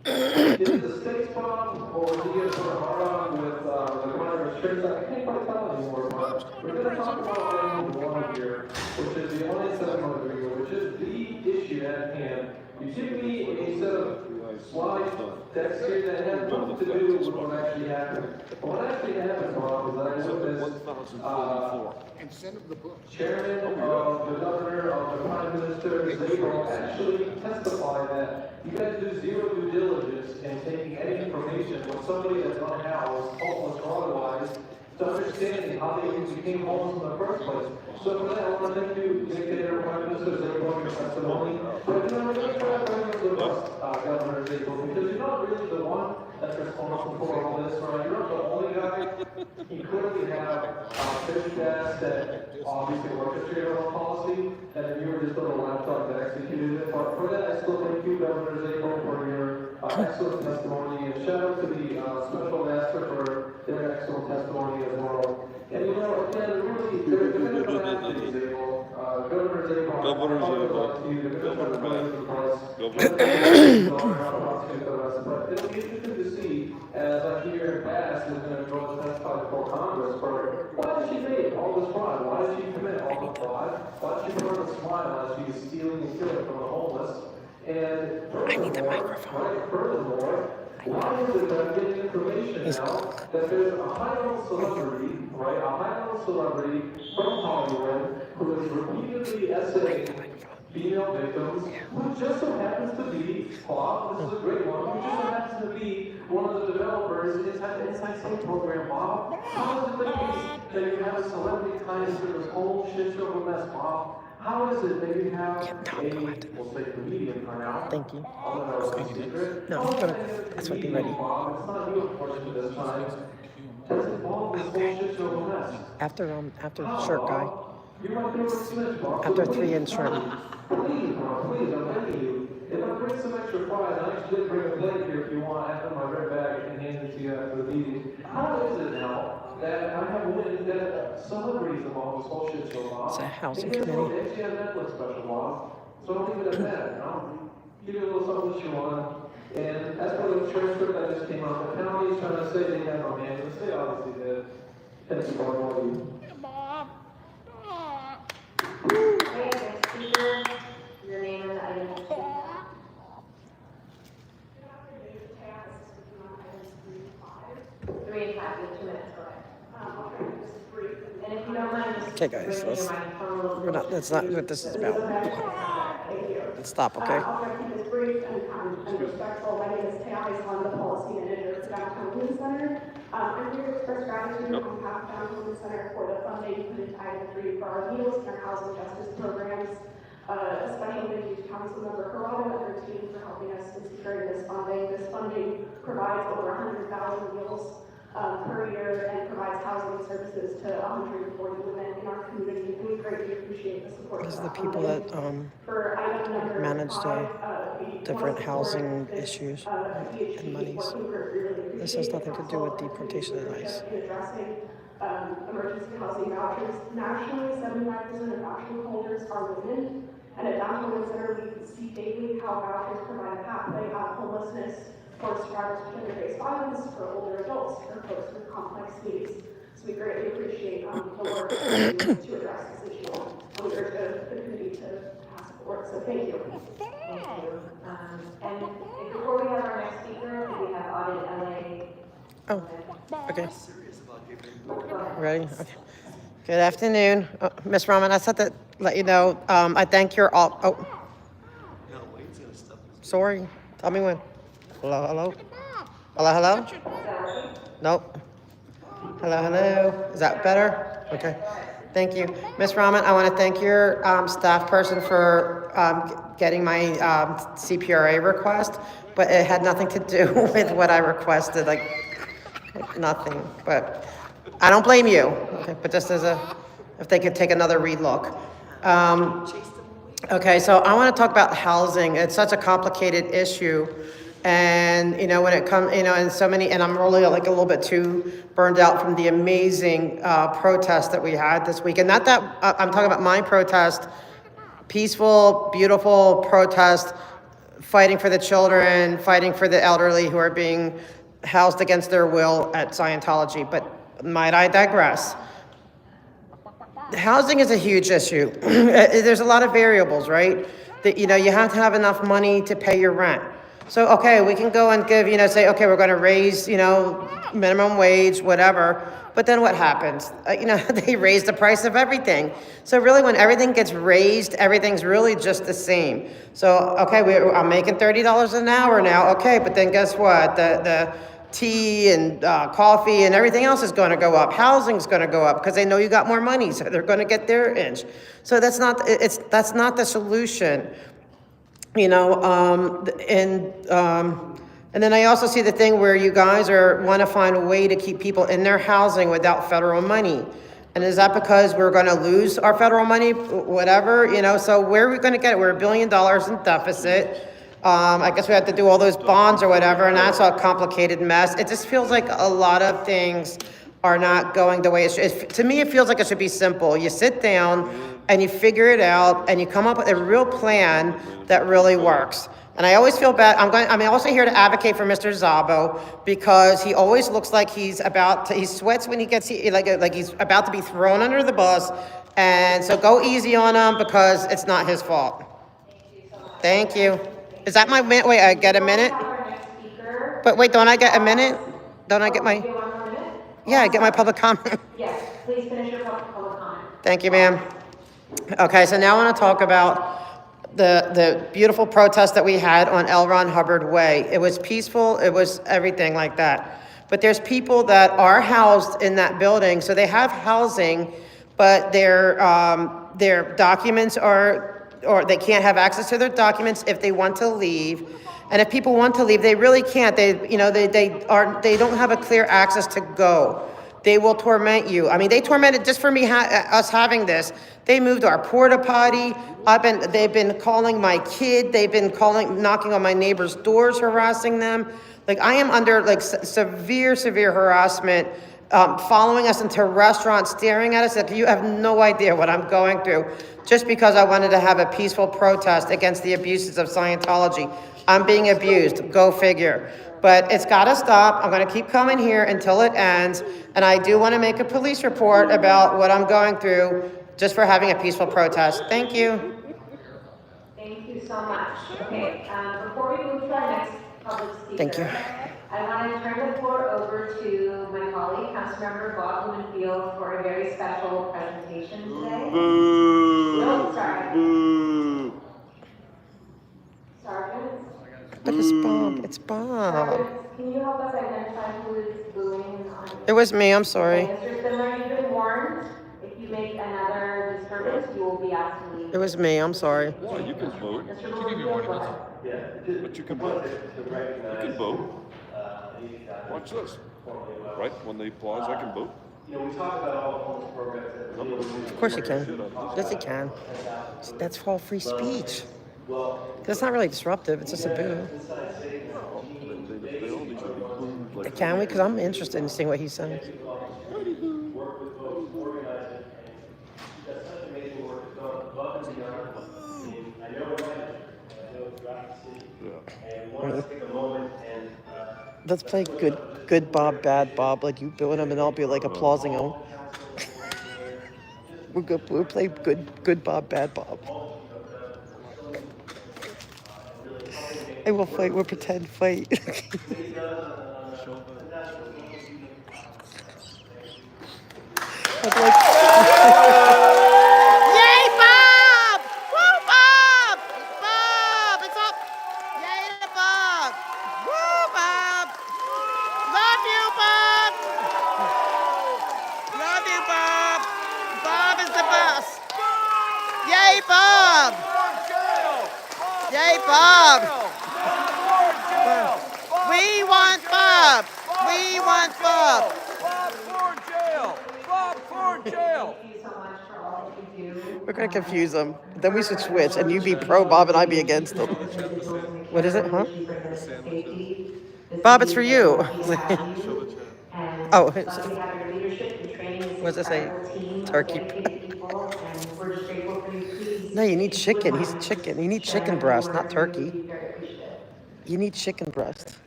Is it the state's problem, or is he getting sort of hard on with the minor restraints? I can't quite tell anymore, but we're going to talk about item 1 here, which is the only settlement agreement, which is the issue at hand. You give me a set of slide text here that has nothing to do with what actually happened. What actually happened, Bob, is I witnessed Chairman of the Governor of the Prime Minister, Zabel, actually testified that you guys do zero due diligence in taking any information from somebody that's unhoused, homeless or otherwise, to understanding how they even became homeless in the first place. So for that, I want to thank you, Dictator Prime Minister Zabel, for your testimony. But you know, we're going to try to bring up the bus, Governor Zabel, because you're not really the one that's responsible for all this, right? You're not the only guy. You clearly have fish gas that obviously orchestrated our policy, and then you were just on the laptop that executed it. But for that, I still thank you, Governor Zabel, for your excellent testimony, and shout out to the special master for their excellent testimony as well. And you know, again, really, they're going to come after you, Zabel. Governor Zabel, but it'll be interesting to see, as I hear past is going to go to testify before Congress, for why did she make all this fraud? Why did she commit all this fraud? Why did she put on a smile as she was stealing and killing from the homeless? And furthermore, why is it that I'm getting information now that there's a high-level celebrity, right, a high-level celebrity from Hollywood who is repeatedly essaying female victims, who just so happens to be, Bob, this is a great one, who just so happens to be one of the developers inside the Inside State program, Bob? How is it the case that you have a celebrity tied into this whole shit show of a mess, Bob? How is it that you have we'll say comedian for now? Thank you. No, that's what be ready. Bob, it's not you, unfortunately, this time. Does it involve this whole shit show of a mess? After shirt guy. You're my favorite snitch, Bob. After 3 inch shrimp. Please, Bob, please, I'm begging you. If I bring some extra fries, I actually did bring a plate here if you want. I have my red bag and hand it to you after the meeting. How is it now that I have witnessed that celebrities involved this whole shit show, Bob? It's a housing They committee. actually have Netflix special, Bob. So don't leave it at that, you know? Give it a little something that you want. And as for the transcript that just came out, the county is trying to say they have no manuals. They obviously did. Thank you, Bob. All of you. Okay, next speaker, your name and the item. 3 and 5, you have 2 minutes, go ahead. And if you don't mind, just Okay, guys, raise your microphone a little. that's not what this is about. Let's stop, okay? I'll try to keep this brief and respectful. My name is Tammy, I'm the policy manager at Downtown Women's Center. I'm here to express gratitude on behalf of Downtown Women's Center for the funding put into item 3 for our meals and our housing justice programs. A special thank you to Councilmember Corrado and her team for helping us in securing this funding. This funding provides over 100,000 meals per year and provides housing services to 140 women in our community. We greatly appreciate the support. These are the people that manage the different housing issues and monies. This has nothing to do with deportation and ICE. Emergency housing vouchers. Nationally, 75% of voucher holders are women. And at Downtown Women's Center, we see daily how vouchers provide a pathway out of homelessness for survivors of gender-based violence, for older adults, for folks with complex needs. So we greatly appreciate the work to address this issue. And we urge the committee to pass it forward. So thank you. Thank you. And before we have our next speaker, we have AuditLA. Oh, okay. Ready? Okay. Good afternoon, Ms. Rahman. I said to let you know, I thank your all. Oh, sorry. Tell me when. Hello, hello. Hello, hello. Nope. Hello, hello. Is that better? Okay. Thank you, Ms. Rahman. I want to thank your staff person for getting my CPRA request, but it had nothing to do with what I requested, like nothing. But I don't blame you, okay, but just as if they could take another relook. Okay, so I want to talk about housing. It's such a complicated issue. And, when it comes, and I'm really like a little bit too burned out from the amazing protest that we had this week. And not that, I'm talking about my protest, peaceful, beautiful protest, fighting for the children, fighting for the elderly who are being housed against their will at Scientology. But might I digress? Housing is a huge issue. There's a lot of variables, right? That, you have to have enough money to pay your rent. So, okay, we can go and give, say, okay, we're going to raise, minimum wage, whatever. But then what happens? They raise the price of everything. So really, when everything gets raised, everything's really just the same. So, okay, I'm making $30 an hour now. Okay, but then guess what? The tea and coffee and everything else is going to go up. Housing's going to go up because they know you got more money, so they're going to get their inch. So that's not the solution. And then I also see the thing where you guys want to find a way to keep people in their housing without federal money. And is that because we're going to lose our federal money, whatever, so where are we going to get it? We're $1 billion in deficit. I guess we have to do all those bonds or whatever, and that's a complicated mess. It just feels like a lot of things are not going the way it should. To me, it feels like it should be simple. You sit down and you figure it out and you come up with a real plan that really works. And I always feel bad. I'm also here to advocate for Mr. Szabo because he always looks like he sweats when he gets, like he's about to be thrown under the bus. And so go easy on him because it's not his fault. Thank you. Is that my minute? Wait, I get a minute? But wait, don't I get a minute? Don't I get my... Yeah, I get my public comment. Yes, please finish your public comment. Thank you, ma'am. Okay, so now I want to talk about the beautiful protest that we had on L. Ron Hubbard Way. It was peaceful. It was everything like that. But there's people that are housed in that building, so they have housing, but their documents are, or they can't have access to their documents if they want to leave. And if people want to leave, they really can't. They don't have a clear access to go. They will torment you. I mean, they tormented just for me, us having this. They moved our porta potty. They've been calling my kid. They've been knocking on my neighbor's doors, harassing them. Like, I am under severe harassment, following us into restaurants, staring at us. Like, you have no idea what I'm going through just because I wanted to have a peaceful protest against the abuses of Scientology. I'm being abused, go figure. But it's gotta stop. I'm gonna keep coming here until it ends. And I do wanna make a police report about what I'm going through just for having a peaceful protest. Thank you. Thank you so much. Okay, before we move to our next public speaker. Thank you. I want to turn the floor over to my colleague, Councilmember Bob Blumenfield, for a very special presentation today. Boo! No, sorry. Boo! Sergeant? But it's Bob. It's Bob. Sergeant, can you help us identify who is booing on? It was me. I'm sorry. Okay, Mr. Spindler, you've been warned. If you make another disturbance, you will be asked to leave. It was me. I'm sorry. Yeah, you can vote. Mr. Blumenfield, go ahead. But you can vote. You can vote. Watch this. Right? When they pause, I can vote. We talk about all the homeless programs. Of course you can. Yes, you can. That's all free speech. That's not really disruptive. It's just a boo. Can we? Because I'm interested in seeing what he's saying. Let's play good Bob, bad Bob. Like, you booing him and I'll be like applauding him. We'll play good Bob, bad Bob. And we'll fight. We'll pretend fight. Yay, Bob! Woo, Bob! Bob, it's up. Yay to Bob! Woo, Bob! Love you, Bob! Love you, Bob! Bob is the best. Yay, Bob! want Bob. Bob for jail! Bob for jail! Thank you so much for all that you do. We're gonna confuse them. Then we should switch, and you be pro Bob and I be against him. What is it, huh? Bob, it's for you. Oh, And we have your leadership and training this what does it say? incredible team of Turkey. dedicated people, and we're just grateful for you. Please. No, you need chicken. He's chicken. You need chicken breast, not turkey. We'd be very appreciative. You need chicken breast.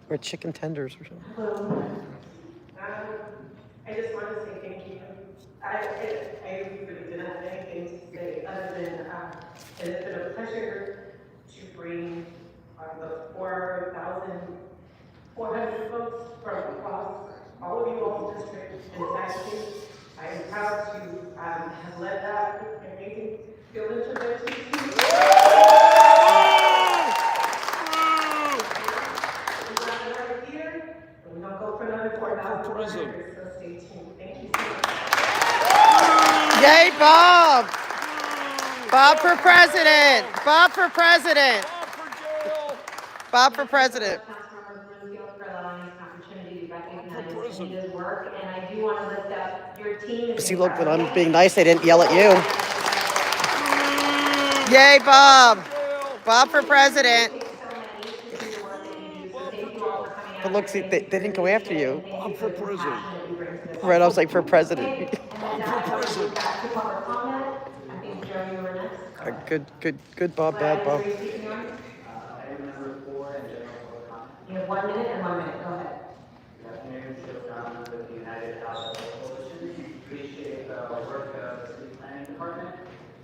Or chicken tenders or something. Hello. I just want to say thank you. I really didn't have anything to say other than it has been a pleasure to bring the 4,400 folks from across all of you all's districts and taxes. I am proud to have led that amazing field intervention team. We're gonna go for another 4,400, so stay tuned. Thank you so much. Yay, Bob! Bob for president! Bob for president! Bob for president! See, look, when I'm being nice, they didn't yell at you. Yay, Bob! Bob for president! But look, see, they didn't go after you. Bob for prison. Right, I was like, for president. Good Bob, bad Bob. You have 1 minute and 1 minute, go ahead. Good afternoon, Chip Brown with the United House Coalition. Appreciate the work of the City Planning Department.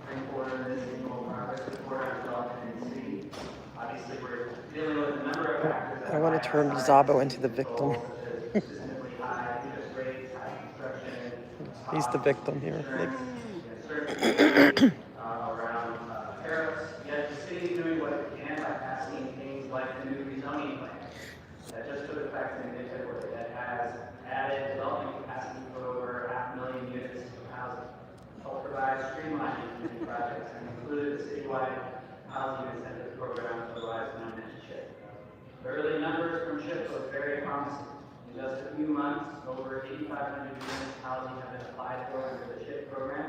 Bring forward this annual progress report on development in the city. Obviously, we're dealing with a number of factors. I want to turn Zabo into the victim. He's the victim here. Around tariffs, yet the city is doing what it can by passing things like the new rezoning plan that just took effect in mid-February that has added development capacity for over 500,000 units of housing, help provide streamlining community projects, and included the citywide housing incentive program to provide an unmatched chip. The early numbers from CHIP look very promising. In just a few months, over 8,500 units of housing have been applied for under the CHIP program,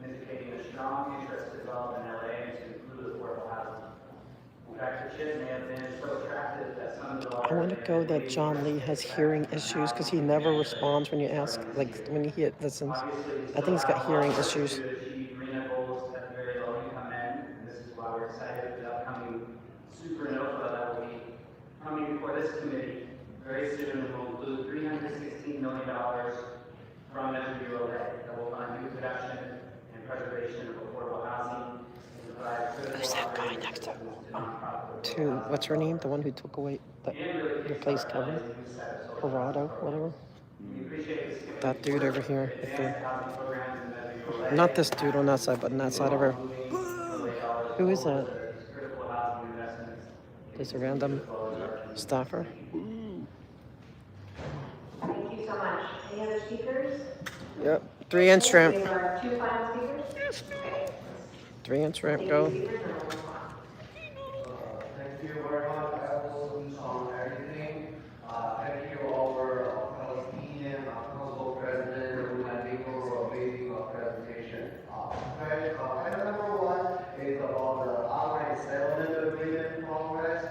indicating a strong interest to develop in LA and to include affordable housing. In fact, the CHIP may have been so attractive that some developers... I want to go that John Lee has hearing issues because he never responds when you ask, like when he listens. I think he's got hearing issues. To achieve RENA goals at the very low income end, and this is why we're excited for the upcoming supernova that will be coming before this committee very soon, and will include $316 million from Measure ULA that will fund new production and preservation of affordable housing. Who's that guy next to what's her name? The one who took away that replaced Kevin? Corrado, whatever. That dude over here. Not this dude on that side, but on that side of her. Who is that? Just a random staffer. Thank you so much. Any other speakers? Yep. 3-inch shrimp. We have 2 final speakers. 3-inch shrimp, go. Thank you very much, everyone, on everything. Thank you, our Palestinian Council President, Ruben for making a presentation. Item number 1 is about the outright settlement agreement progress.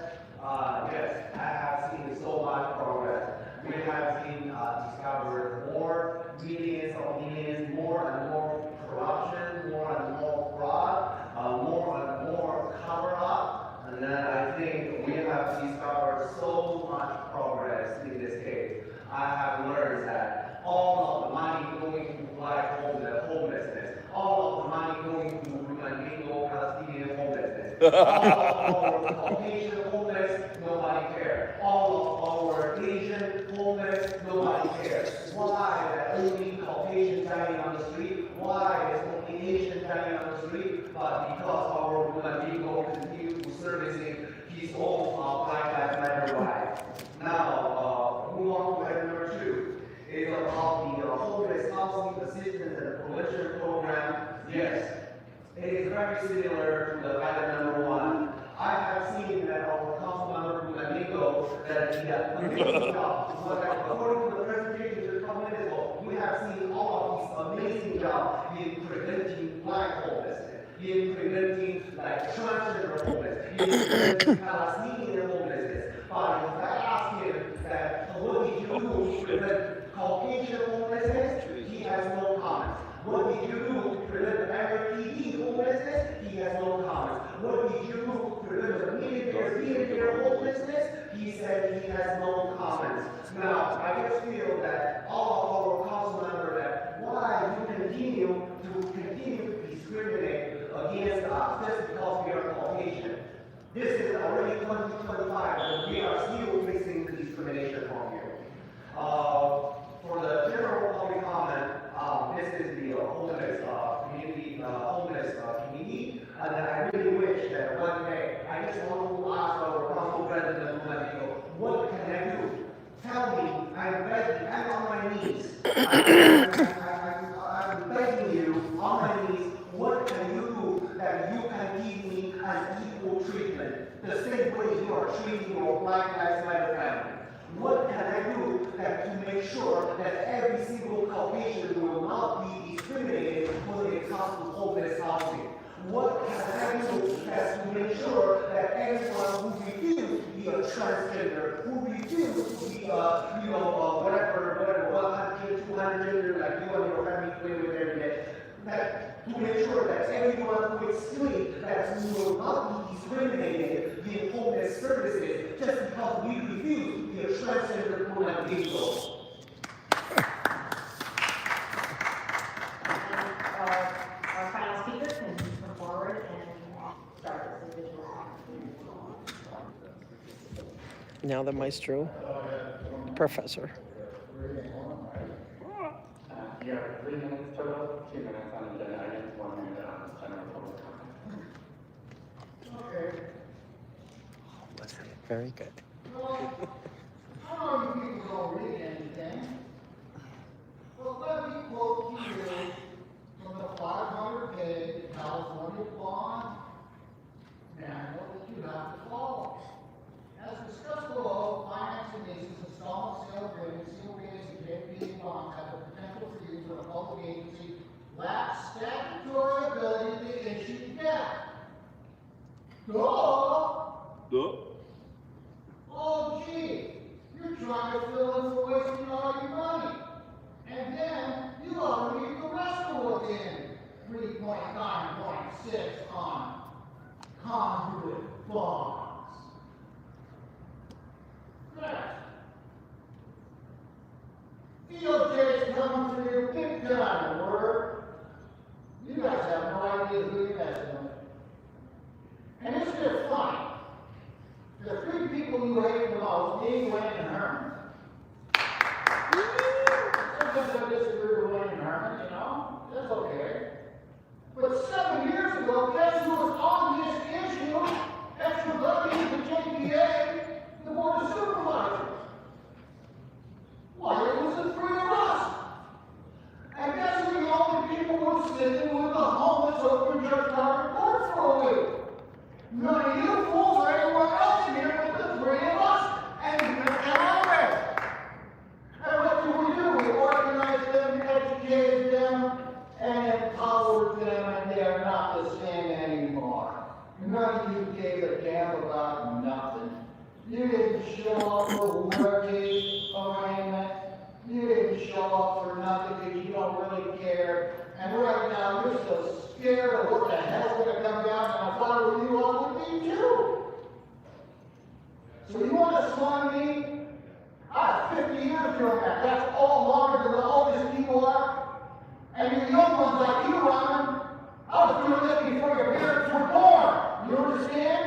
Yes, I have seen so much progress. We have seen discovered more millions of millions, more and more corruption, more and more fraud, more and more cover-up, and then I think we have discovered so much progress in this case. I have learned that all of the money going to black homelessness, all of the money going to Flamingo Palestinian homelessness, all of our Caucasian homeless, nobody cares. All of our Asian homeless, nobody cares. Why that only Caucasian dying on the street? Why is only Asian dying on the street? But because our Flamingo continue to servicing his own Black Lives Matter rights. Now, move on to item number 2. It's about the homeless housing assistance and prevention program. Yes, it is very similar to the item number 1. I have that the amazing job, according to the presentation just a couple minutes ago, we have seen all of these amazing jobs in preventing black homelessness, in preventing like transgender homelessness, in preventing Palestinian homelessness. But if I ask him that what did you do to prevent Caucasian homelessness, he has no comments. What did you do to prevent MPD homelessness? He has no comments. What did you do to prevent the millionaire homelessness? He said he has no comments. Now, I just feel that all of our council members, that why you continue to discriminate against us just because we are Caucasian. This is already 2025, and we are still facing the discrimination from you. For the general public comment, this is the homeless community, and I really wish that one day, I just want to ask our council president, what can I do? Tell me, I'm begging, I'm on my knees. I'm begging you on my knees, what can you do that you can give me an equal treatment, the same way you are treating your Black Lives Matter family? What can I do to make sure that every single Caucasian will not be discriminated when it comes to homeless housing? What can I do to make sure that everyone who refuses to be a transgender, who refuses to be whatever, 100, 200 gender like you and your family play with every day, that to make sure that everyone who is free, that we will not be discriminated in homeless services just because we refuse to be a transgender woman individual. Our final speaker can come forward and start this individual. Now the maestro, professor. You have 3 minutes total, 2 minutes on agenda items, 1 minute on general public comment. Okay. Very good. Well, I know you people don't read anything, but let me quote to you from the 500-page California bond manual that you have to follow. As discussed below, financing leases, installment sale agreements, COPAs, and JP bonds have the potential for use when a public agency lacks statutory ability to issue debt. Oh, gee, you're trying to fill in for wasting all your money. And then you ought to read the rest of what's in 3.9.6 on conduit bonds. DOJ is coming for you big time, word. You guys have no idea who you're messing with. And isn't it funny? The 3 people you hate the most, me, Wayne, and Herman. Sometimes I disagree with Wayne and Herman, you know? That's okay. But 7 years ago, guess who was on this issue? Extra levy the JPA, the Board of Supervisors. Why, it was the 3 of us. And guess who the only people were sitting with the homeless open Judge Carter Court for a week? None of you fools or anyone else in here but the 3 of us and I read. And what do? We organized them, educated them, and empowered them, and they are not the same anymore. None of you gave a damn about nothing. You didn't show up for working arraignment. You didn't show up for nothing because you don't really care. And right now you're so scared of what the hell's going to come down, and I thought of you all would be too. So you want to slime me? I have 50 years doing that. That's all longer than the oldest people are. And you young ones like you, Robin, I was doing this before your parents were born. You understand?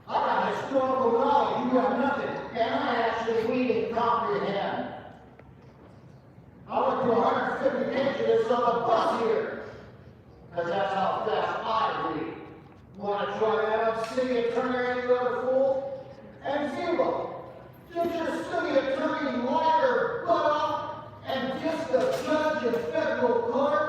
I got historical knowledge, you have nothing, and I actually read and comprehend. I went through 150 pages on the bus here, because that's how fast I read. Want to try that up, city attorney, you other fool? And 0. Get your city attorney liar butt up and kiss the judge in federal court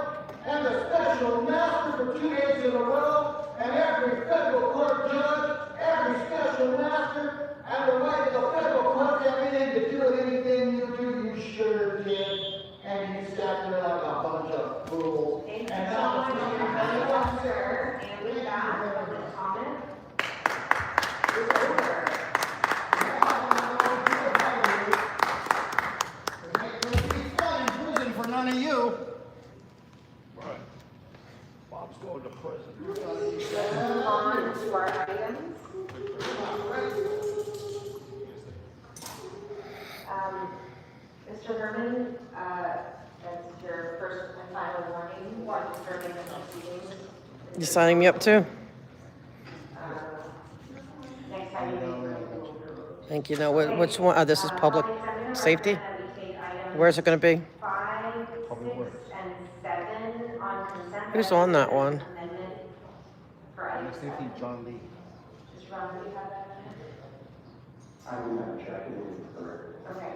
and the special master for 2 days in a row, and every federal court judge, every special master, and the For none of you. Bob's going to prison. Let's move on to our items. Mr. Herman, that's your first and final warning, one disturbing the proceedings. You signing me up too? Next time you make your Thank you. Now, which one? Oh, this is public safety? Where's it going to be? 5, 6, and 7 on consent. Who's on that one? Amendment for item 7. John Lee. Mr. Ron, do you have that? I do have a check, it is correct. Okay.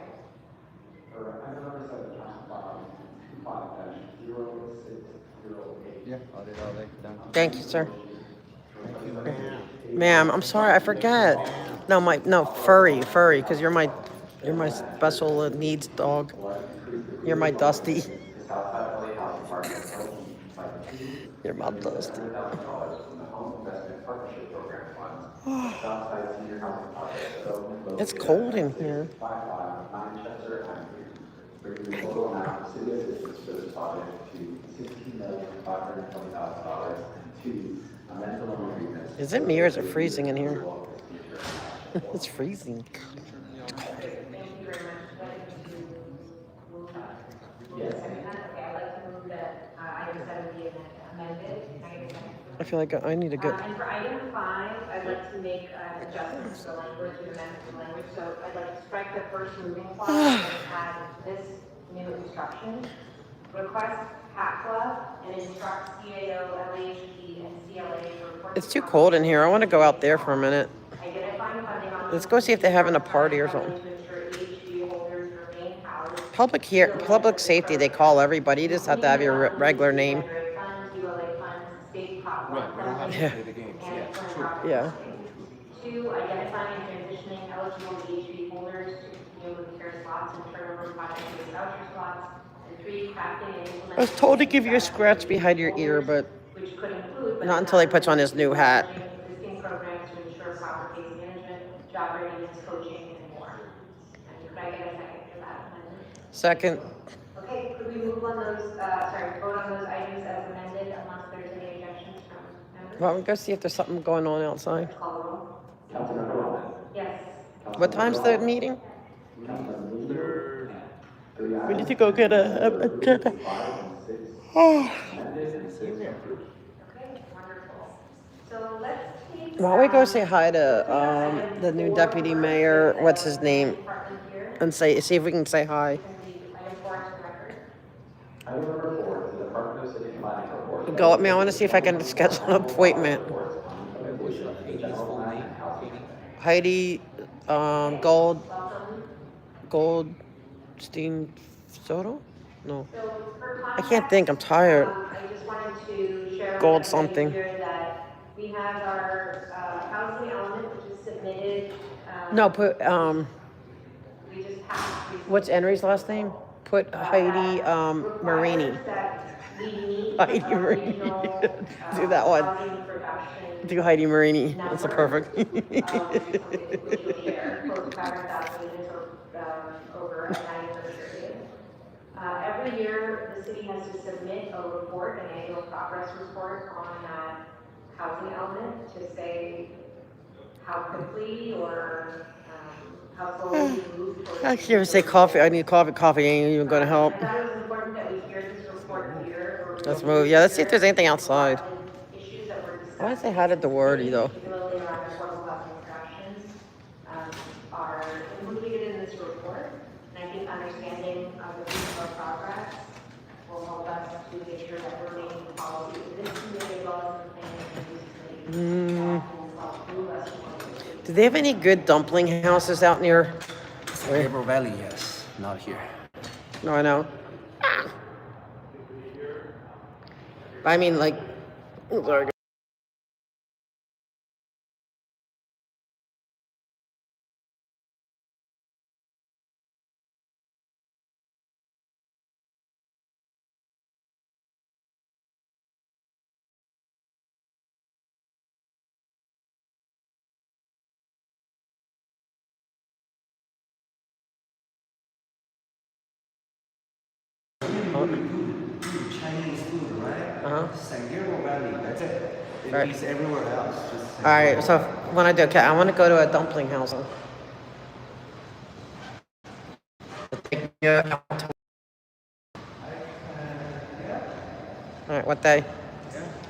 Item number 7, council file 25-0608. Yeah, AuditLA, done. Thank you, sir. Ma'am, I'm sorry, I forget. No, furry, because you're my special needs dog. You're my Dusty. You're my Dusty. It's cold in here. Is it me or is it freezing in here? It's freezing. I feel like I need a good. And for item 5, I'd like to make adjustments to the language and amendments to the language. So I'd like to strike the first moving clause and add this new instruction. Request PACLA and instruct CAO, LHP, and CLA to report. It's too cold in here. I want to go out there for a minute. Let's go see if they're having a party or something. Public safety, they call everybody. You just have to have your regular name. Right, we don't have to Yeah. play the games. Yeah, true. Yeah. 2, identifying and transitioning eligible HV holders to continuum care slots and turnover project-based voucher slots. And 3, crafting and implementing. I was told to give you a scratch behind your ear, but Which could include, not until he puts on his new hat. existing programs to ensure proper case management, job readiness, coaching, and more. And could I get a second for that amendment? Second. Okay, could we move on those, vote on those items as amended unless there's any objections from members? Well, we go see if there's something going on outside. Call the roll. Yes. What time's the meeting? We need to go get a Oh. Okay, wonderful. So let's take. Why don't we go say hi to the new deputy mayor? What's his name? And see if we can say hi. Item number 4 is the Department of City Planning report. Go up me. I want to see if I can schedule an appointment. Heidi, Goldstein Soto? No. I can't think. I'm tired. I just wanted to share. Gold something. Here that we have our housing element, which is submitted. No, put We just passed. what's Henry's last name? Put Heidi Marini. Heidi Marini. Do that one. Do Heidi Marini. That's a perfect. Over a 9-year period. Every year, the city has to submit a report, an annual progress report on that housing element to say how quickly or how slowly we move towards. I can't even say coffee. I need coffee. Coffee ain't even going to help. I thought it was important that we hear this report here. Let's move. Yeah, let's see if there's anything outside. I want to say hi to Dewarty, though. Particularly around affordable housing instructions, are included in this report. And I think understanding of the regional progress will help us to make sure that we're making policy in this community as well as the planning and use committee. Do they have any good dumpling houses out near? Gabriel Valley, yes. Not here. No, I know. I mean, like, sorry. food, Chinese food, right? San Diego Valley, that's it. It Right. beats everywhere else. Just San All right, Diego. so when I do, okay, I want to go to a dumpling house. Yeah. All right, what day?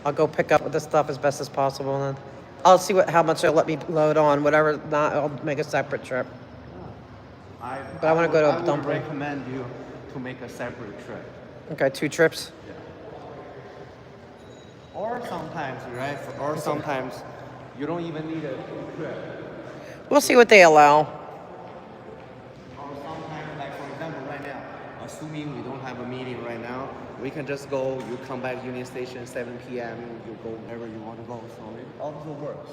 I'll go pick up the stuff as best as possible, and then I'll see how much they'll let me load on. Whatever not, I'll make a separate trip. But I want to go to a I would dumpling. recommend you to make a separate trip. Okay, 2 trips. Or sometimes, right? Or sometimes you don't even need a trip. We'll see what they allow. Or sometimes, like for example, right now, assuming we don't have a meeting right now, we can just go. You come back Union Station 7 p.m. You go wherever you want to go. So it also works.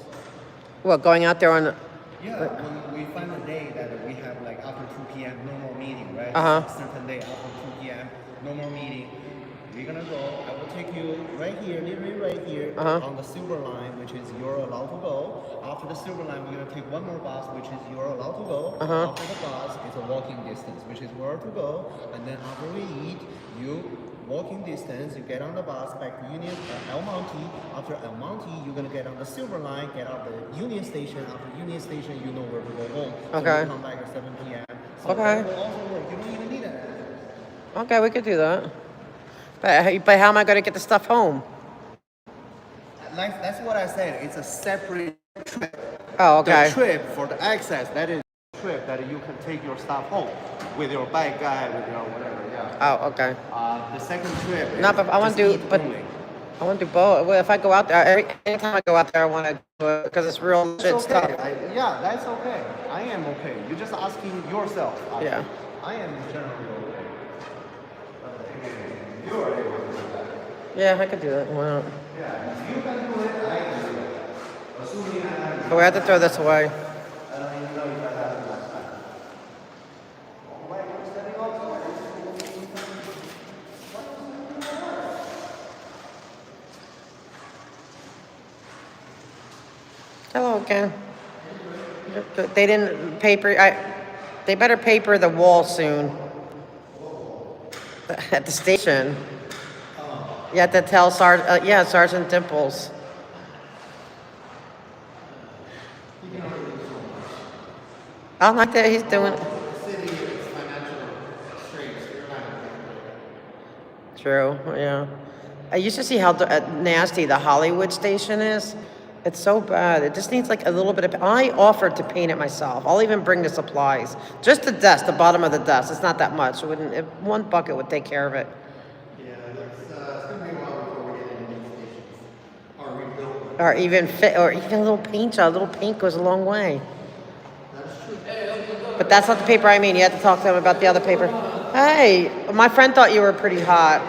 What, going out there on the... Yeah, when we find a day that we have like after 2 p.m. no more meeting, right? Uh-huh. A certain day after 2 p.m. no more meeting. We're gonna go. I will take you right here, literally right here, on the silver line, which is you're allowed to go. After the silver line, we're gonna take one more bus, which is you're allowed to go. After the bus, it's a walking distance, which is where to go. And then after we eat, you walking distance, you get on the bus back to El Monte. After El Monte, you're gonna get on the silver line, get out the Union Station. After Union Station, you know where to go home. Okay. So you come back at 7 p.m. So Okay. that will also work. You don't even need an app. Okay, we could do that. But how am I going to get the stuff home? Like, that's what I said. It's a separate trip. Oh, okay. The trip for the access, that is a trip that you can take your stuff home with your bike guy, with your whatever. Yeah. Oh, okay. The second trip. No, but I want to do. But I want to do both. Well, if I go out there, anytime I go out there, I want to do it because it's real legit It's stuff. okay. Yeah, that's okay. I am okay. You're just asking yourself. Actually. Yeah. I am generally okay. Yeah, I could do that. Why not? Yeah, if you can do it, I can do it. Assuming I have. But we have to throw this away. I don't even know if I have enough time. Hello again. They didn't paper. They better paper the wall soon. At the station. You have to tell Sergeant Dimples. I don't like that he's doing. True. Yeah. I used to see how nasty the Hollywood station is. It's so bad. It just needs like a little bit of... I offered to paint it myself. I'll even bring the supplies. Just the desk, the bottom of the desk. It's not that much. It wouldn't... one bucket would take care of it. Yeah, it's gonna be a while before we get into new stations. Or rebuild. Or even a little paint job. A little paint goes a long way. That's true. But that's not the paper I mean. You have to talk to them about the other paper. Hey, my friend thought you were pretty hot.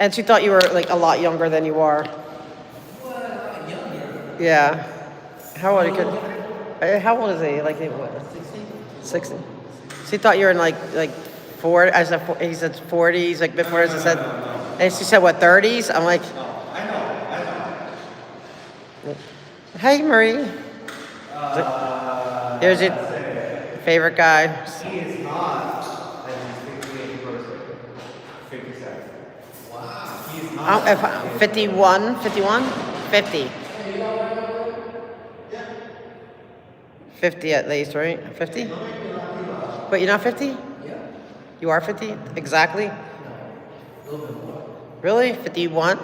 And she thought you were like a lot younger than you are. What? Younger? Yeah. How old are you? How old is he? Like what? 60. She thought you were in like 40. I said he said 40s, like mid-40s. I said, and she said what 30s? I'm like, I know. hey Marie. Here's your favorite guy. He is not a 68 person. 57. Wow. He is not. 51? 50. 50 at least, right? 50? But you're not 50? Yeah. You are 50? Exactly? Really? 51?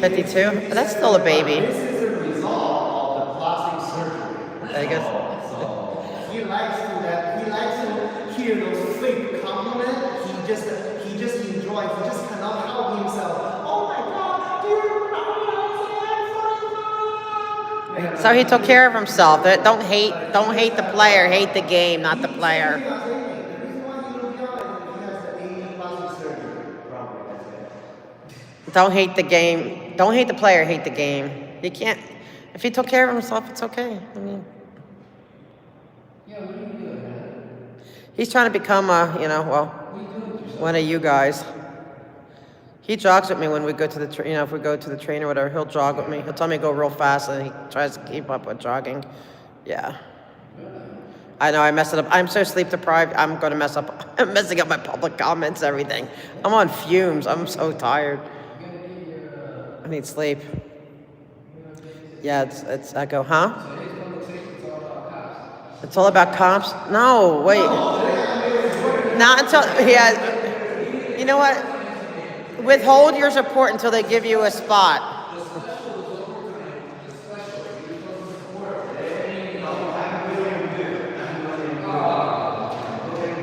52? That's still a baby. This is a result of the plastic surgery. I guess. So he likes to hear those fake compliments. He just enjoys. He just cannot help himself. Oh my God, do you remember how So he took care of himself. Don't hate the player. Hate the game, not the player. Don't hate the game. Don't hate the player. Hate the game. You can't. If he took care of himself, it's okay. I mean, he's trying to become one of you guys. He jogs with me when we go to the if we go to the train or whatever. He'll jog with me. He'll tell me to go real fast, and he tries to keep up with jogging. Yeah. I know I messed it up. I'm so sleep deprived. I'm gonna mess up. I'm messing up my public comments, everything. I'm on fumes. I'm so tired. I need sleep. Yeah, it's. I go, huh? It's all about cops. No, wait. Not until You know what? Withhold your support until they give you a spot.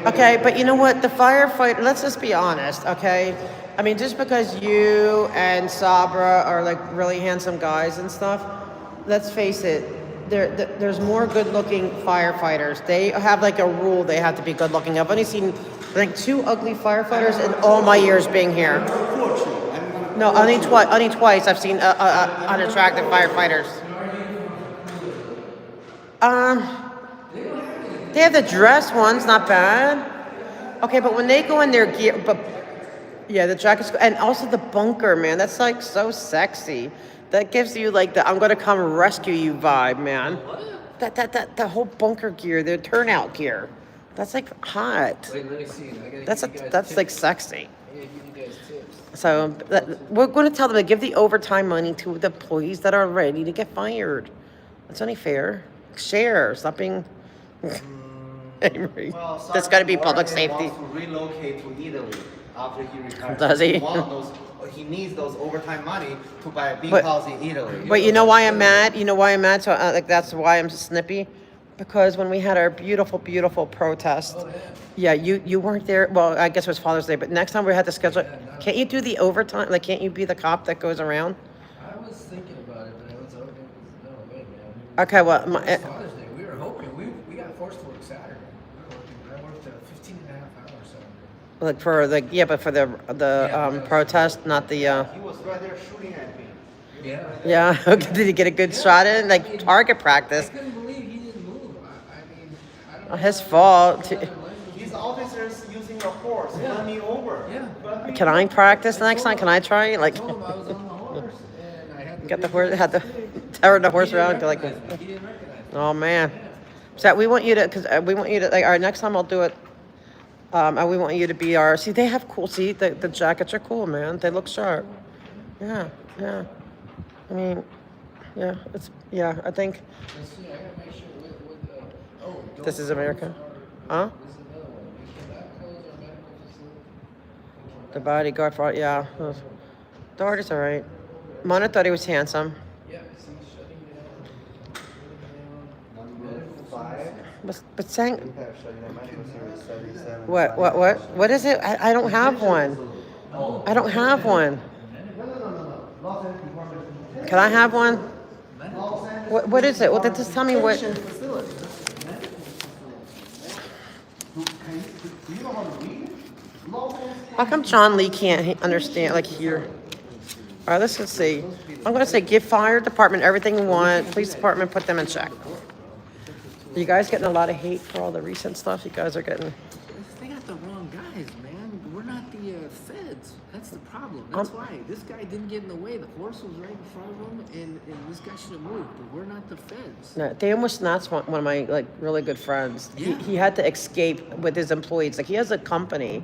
Okay, but you know what? The firefighter, let's just be honest, okay? I mean, just because you and Sabra are like really handsome guys and stuff, let's face it, there's more good-looking firefighters. They have like a rule they have to be good-looking. I've only seen like 2 ugly firefighters in all my years being here. No, only twice I've seen unattractive firefighters. They have the dress ones, not bad. Okay, but when they go in their gear, but yeah, the jackets, and also the bunker, man, that's like so sexy. That gives you like the I'm gonna come rescue you vibe, man. The whole bunker gear, the turnout gear, that's like hot. Wait, let me see. That's like sexy. So we're going to tell them to give the overtime money to the employees that are ready to get fired. That's only fair. Share. Stop being. There's got to be public safety. Wants to relocate to Italy after he retires. Does he? He needs those overtime money to buy a big But- house in Italy. But you know why I'm mad? You know why I'm mad? So like that's why I'm snippy. Because when we had our beautiful, beautiful protest, yeah, you weren't there. Well, I guess it was Father's Day, but next time we had to schedule it. Can't you do the overtime? Like, can't you be the cop that goes around? I was thinking about it, but it was no way, man. Okay, well, It was Father's Day. We were hoping. We got forced to work Saturday. I worked 15 and a half hours Saturday. like for the but for the protest, not the. He was right there shooting at me. Yeah. Yeah. Okay. Did he get a good shot in? Like target practice. I couldn't believe he didn't move. I mean, His fault. These officers using a horse run me over. Yeah. Can I practice next time? Can I try? Like, I was on the horse and I had to get the horse, had to turn the horse around to like. He didn't recognize me. Oh man. So we want you to, because we want you to, like, all right, next time I'll do it. And we want you to be our. See, they have cool. See, the jackets are cool, man. They look sharp. Yeah, yeah. I mean, yeah. I think. Let's see, I gotta make sure This is America, huh? The bodyguard for yeah. Doherty's all right. Mona thought he was handsome. Yeah, see, shutting down. Number 5. But saying. We have shutting down. My name was here is 77. What is it? I don't have one. I don't have one. Can I have one? What is it? Well, just tell me what. How come John Lee can't understand, like, hear? All right, let's just see. I'm going to say give fire department everything you want. Police department, put them in check. Are you guys getting a lot of hate for all the recent stuff? You guys are getting... They got the wrong guys, man. We're not the feds. That's the problem. That's why. This guy didn't get in the way. The horse was right in front of him, and this guy should have moved. But we're not the feds. No, they almost snatched one of my, like, really good friends. Yeah. He had to escape with his employees. Like, he has a company,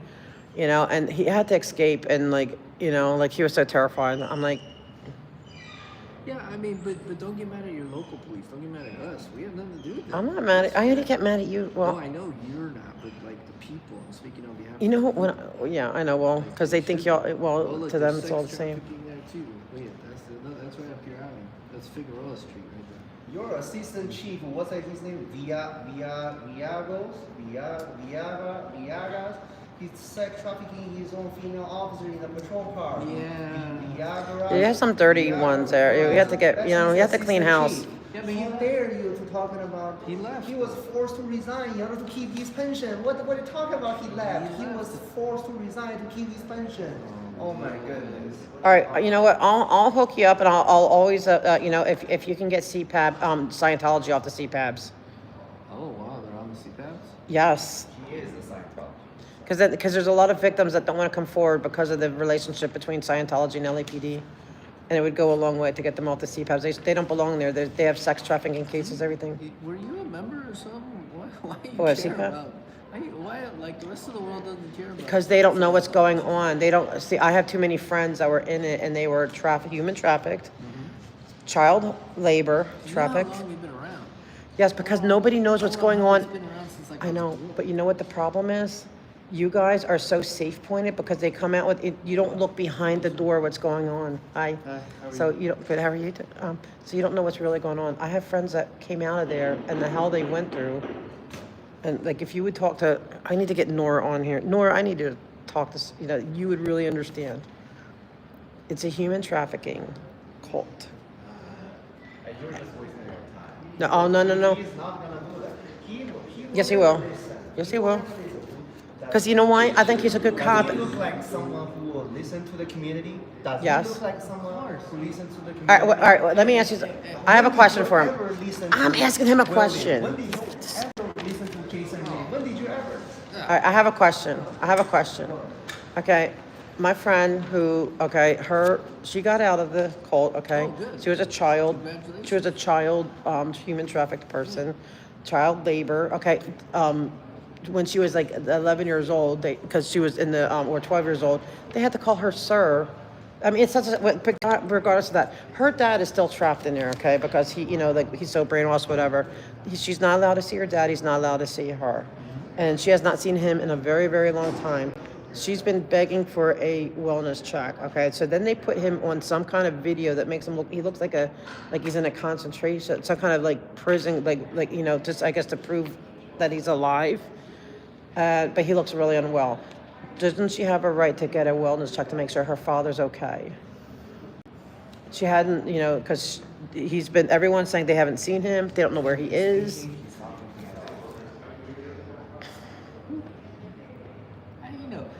you know, and he had to escape, and, like, you know, like, he was so terrified. I'm like... Yeah, I mean, but don't get mad at your local police. Don't get mad at us. We have nothing to do with that. I'm not mad at... I only get mad at you. Well... No, I know you're not, but, like, the people. I'm speaking on behalf You know, when... Yeah, I know, well, because they think y'all... Well, look, to them, there's it's all the sex same. trafficking there, too. Wait, that's right up your alley. That's Figueroa Street right there. Your assistant chief, what's his name? Viagas. He's sex trafficking his own female officer in the patrol car. Yeah. You have some dirty ones there. You have to get, you know, you have to clean house. Yeah, but how dare you to talking about? He left. He was forced to resign in order to keep his pension. What are you talking about? He left. He was forced to resign to keep his pension. Oh my goodness. All right, you know what? I'll hook you up, and I'll always, you know, if you can get CPAB, Scientology off the CPABs. Oh, wow, they're on the CPAPs? Yes. He is the Scientology. Because there's a lot of victims that don't want to come forward because of the relationship between Scientology and LAPD. And it would go a long way to get them off the CPABs. They don't belong there. They have sex trafficking cases, everything. Were you a member or something? What? Why you What, care Sika? about? Why, like, the rest of the world doesn't care about? Because they don't know what's going on. They don't see. I have too many friends that were in it, and they were human trafficked, child labor trafficked. You know how long we've been around? Yes, because nobody knows what's going on. It's been around since like. I know, but you know what the problem is? You guys are so safe pointed because they come out with it. You don't look behind the door what's going on. Hi. So you don't. Good. How are you? So you don't know what's really going on. I have friends that came out of there and the hell they went through. And like, if you would talk to, I need to get Nora on here. Nora, I need to talk to. You know, you would really understand. It's a human trafficking cult. You're just wasting your time. No. Oh no. He's not gonna do that. Yes, he will. Yes, he will. Because you know why? I think he's a good cop. Does he look like someone who will listen to the community? Does Yes. he look like someone who listens to the community? All right, let me ask you. I have a question for him. I'm asking him a question. When did you ever listen to Jason Lee? When did you ever? All right, I have a question. Okay, my friend who, she got out of the cult, okay? Oh, good. She was a child. Congratulations. She was a child, human trafficked person, child labor, okay? When she was like 11 years old, because she was in the, or 12 years old, they had to call her sir. I mean, it's such a, regardless of that, her dad is still trapped in there, okay? Because he, you know, like he's so brainwashed, whatever. She's not allowed to see her dad. He's not allowed to see her. And she has not seen him in a very, very long time. She's been begging for a wellness check, okay? So then they put him on some kind of video that makes him look, he looks like he's in a concentration, some kind of like prison, like, you know, just I guess to prove that he's alive. But he looks really unwell. Doesn't she have a right to get a wellness check to make sure her father's okay? She hadn't, you know, because everyone's saying they haven't seen him. They don't know where he is.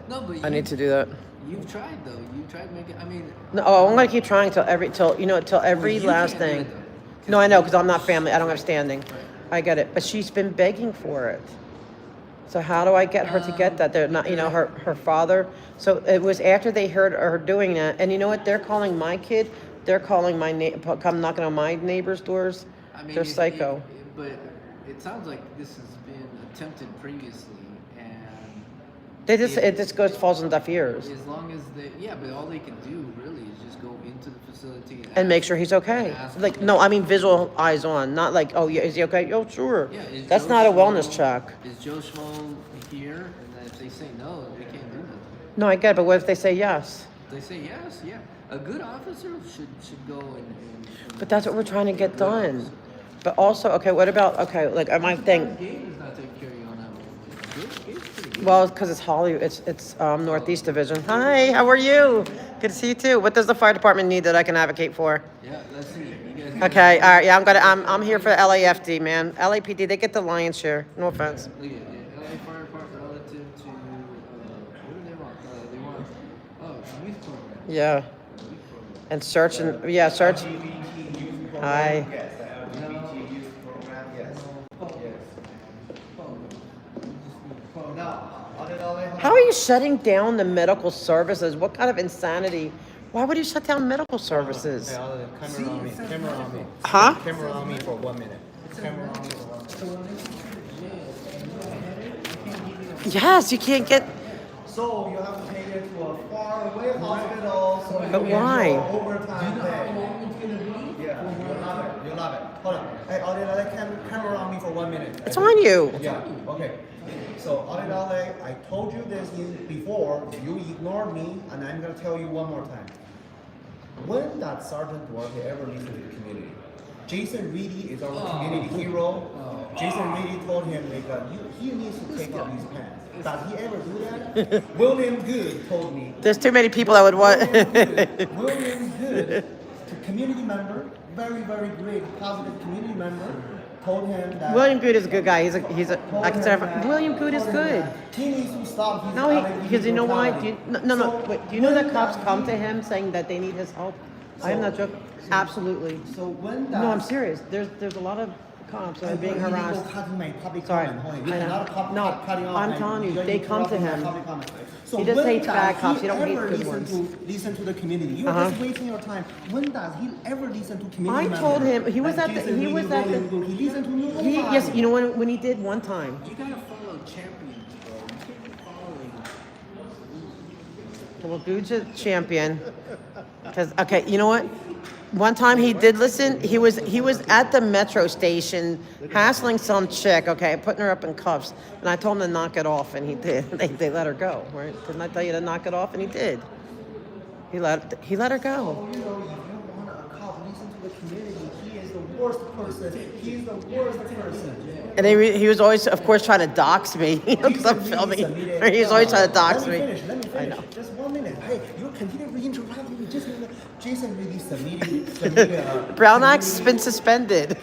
No, but I need to do that. You've tried though. You've tried making. I mean. No, I'm gonna keep trying till every last thing. No, I know, because I'm not family. I don't have standing. Right. I get it. But she's been begging for it. So how do I get her to get that? They're not, you know, her father. So it was after they heard her doing that. And you know what? They're calling my kid. They're calling come knocking on my neighbors' doors. I mean, They're psycho. But it sounds like this has been attempted previously, and It just falls on deaf ears. as long as but all they can do really is just go into the facility And make sure he's okay. Like, no, I mean visual eyes on, not like, oh yeah, is he okay? Oh, sure. Yeah, That's not a wellness check. Is Joe Schmo here? And then if they say no, they can't do nothing. No, I get it, but what if they say yes? If they say yes, yeah. A good officer should go and But that's what we're trying to get done. But also, okay, what about, like my thing, Gabe is not taking care of you on that one. Gabe's pretty good. well, because it's Hollywood, it's Northeast Division. Hi, how are you? Good to see you too. What does the fire department need that I can advocate for? Yeah, let's see. You guys Okay, all right, yeah, I'm here for the LAFD, man. LAPD, they get the lion's share. No offense. Look at LA Fire Department relative to, what do they want? They want, youth program. Yeah. And search. Hi. Yes, the LGBT youth program, yes. Now, AuditLA. How are you shutting down the medical services? What kind of insanity? Why would you shut down medical services? Hey, camera on me. Camera on me. Huh? Camera on me for 1 minute. Camera on me for 1 minute. Yes, you can't get. So you have to take it to a far away hospital. So you But can why? do overtime pay. Yeah, you'll love it. Hold on. Hey, AuditLA, camera on me for 1 minute. It's on you. Yeah. Okay. So AuditLA, I told you this before. You ignored me, and I'm gonna tell you one more time. When that Sergeant Duarte ever listened to the community? Jason Reedy is our community hero. Jason Reedy told him he needs to take off his pants. Does he ever do that? William Good told me. There's too many people that would want. William Good, a community member, very, very great, positive community member, told him that. William Good is a good guy. I consider William Good is good. He needs to stop his. No, because you know why? Wait, do you know that cops come to him saying that they need his help? I am not joking. Absolutely. So when No, I'm serious. There's a lot of cops that are being harassed. Sorry, I know. No, I'm telling you, they come to him. So He just when hates does bad cops. He don't hate ever good listen to the community? You're Uh-huh. just wasting your time. When does he ever listen to community I members? told him he was Like at the Jason he Reed, was at the He listened to nobody. yes, you know when he did one time. You gotta follow champions, bro. You can't be following. Well, Gooch is champion. Because okay, you know what? One time he did listen. He was at the metro station hassling some chick. Okay, putting her up in cuffs, and I told him to knock it off, and he did. They let her go. Right? Didn't I tell you to knock it off? And he did. He let her go. You know, if you want a cop, listen to the community. He is the worst person. He's the worst person. And he was always, of course, trying to dox me. Because I'm filming. He was always trying to dox me. Let me finish. I know. Just 1 minute. Hey, you continue to interrupt me. Just a minute. Jason really submitted Brown Act's been suspended.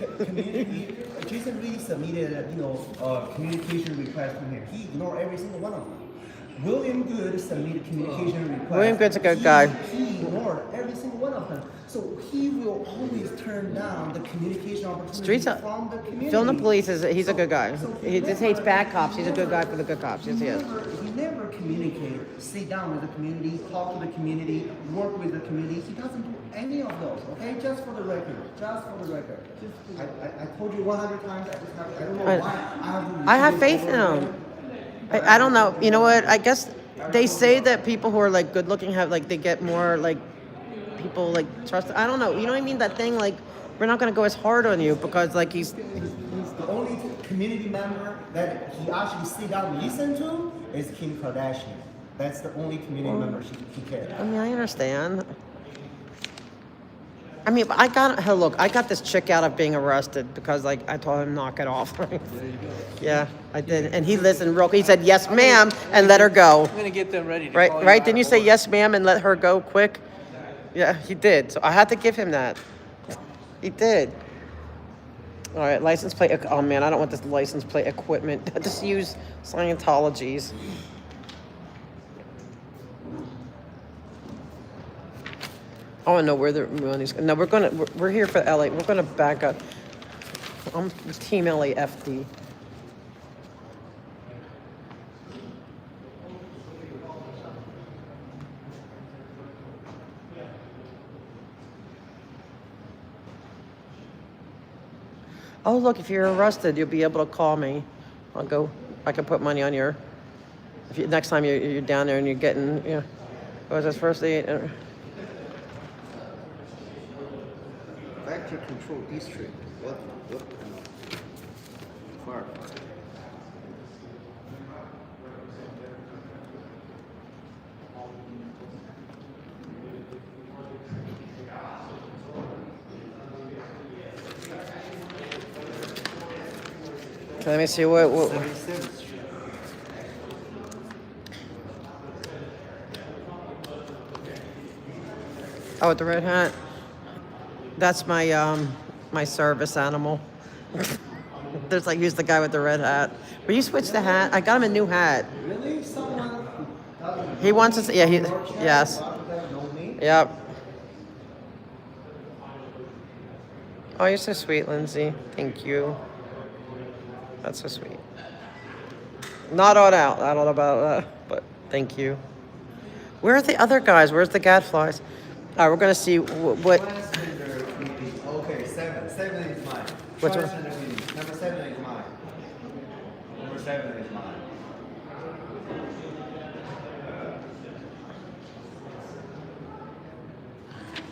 Jason really submitted, communication request from him. He ignored every single one of them. William Good submitted communication request. William Good's a good guy. He ignored every single one of them. So he will always turn down the communication opportunity from the community. Phil the police he's a good guy. He just hates bad cops. He's a good guy for the good cops. Yes, he is. He never communicated, sit down with the community, talk to the community, work with the community. He doesn't do any of those, okay? Just for the record. Just for the record. I told you 100 times. I don't know why I have faith in him. I don't know. You know what? I guess they say that people who are like good looking have like they get more like people like trust. I don't know. You know what I mean? That thing like we're not gonna go as hard on you because like he's the only community member that he actually sit down and listen to is Kim Kardashian. That's the only community member he cares. I mean, I understand. I mean, I got this chick out of being arrested because like I told him knock it off. Yeah, I did, and he listened real. He said yes, ma'am, and let her go. I'm gonna get them ready. Right? Didn't you say yes, ma'am, and let her go quick? Yeah, he did. So I had to give him that. He did. All right, license plate. Oh man, I don't want this license plate equipment. Just use Scientology's. I want to know where the money's. No, we're here for LA. We're gonna back up. I'm Team LAFD. Oh, look, if you're arrested, you'll be able to call me. I can put money on your, next time you're down there and you're getting, what was this first aid? Vector Control District. What Mark. Okay, let me see what 77th Street. Oh, with the red hat. That's my my service animal. There's like here's the guy with the red hat. Will you switch the hat? I got him a new hat. Really? Someone? He wants us. Yeah. Yes. Yep. Oh, you're so sweet, Lindsay. Thank you. That's so sweet. Not all out. I don't know about that, but thank you. Where are the other guys? Where's the gadflies? All right, we're gonna see what. Okay, 7 is mine. Which one? Number 7 is mine. Number 7 is mine.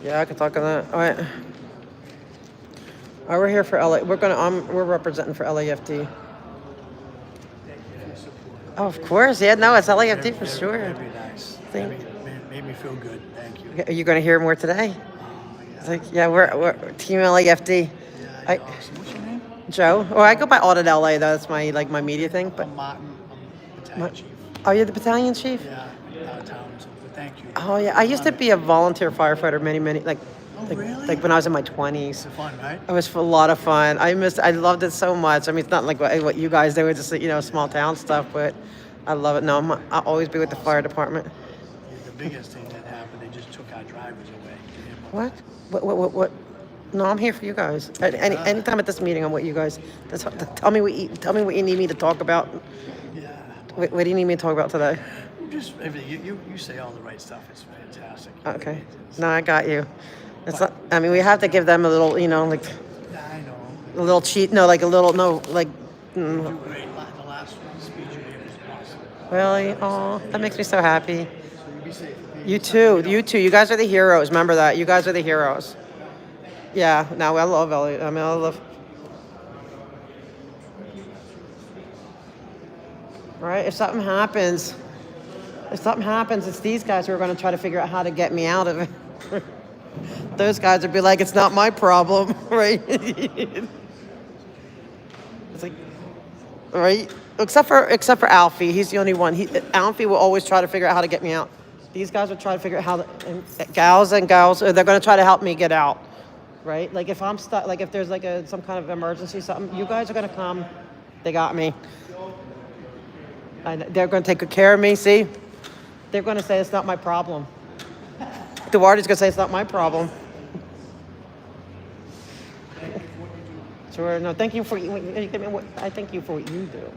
Yeah, I can talk on that. All right. All right, we're here for LA. We're representing for LAFD. Oh, of course. Yeah, no, it's LAFD for sure. Very nice. Made me feel good. Thank you. Are you going to hear more today? It's like, yeah, we're Team LAFD. What's your name? Joe. Oh, I go by AuditLA though. That's my media thing. But I'm Martin. I'm battalion chief. Oh, you're the battalion chief? Yeah, downtown. So thank you. Oh yeah, I used to be a volunteer firefighter many really? like when I was in my 20s. It's fun, right? It was a lot of fun. I loved it so much. I mean, it's not like what you guys do, it's just small town stuff, but I love it. No, I'll always be with the fire department. The biggest thing that happened, they just took our drivers away. What? What? No, I'm here for you guys. Anytime at this meeting, I'm with you guys. Tell me what you need me to talk about. Yeah. What do you need me to talk about today? Just everything, you say all the right stuff, it's fantastic. Okay. No, I got you. It's not, I mean, we have to give them a little, you know, like I know. a little cheat. No, like a little, no, like. Mm. You great. The last speech you gave was awesome. Really? Oh, that makes me so happy. So you be safe. You too. You too. You guys are the heroes. Remember that. You guys are the heroes. Yeah. No, I love Elliot. I mean, I love. Right. If something happens, it's these guys who are going to try to figure out how to get me out of it. Those guys would be like, it's not my problem, right? It's like, right? Except for Alfie, he's the only one. Alfie will always try to figure out how to get me out. These guys will try to figure out how to, and gals, they're going to try to help me get out, right? Like if I'm stuck, like if there's like some kind of emergency, something, you guys are going to come. They got me. They're going to take good care of me. See, they're going to say it's not my problem. Duarte's going to say it's not my problem. Sure. No, thank you for. I thank you for what you do.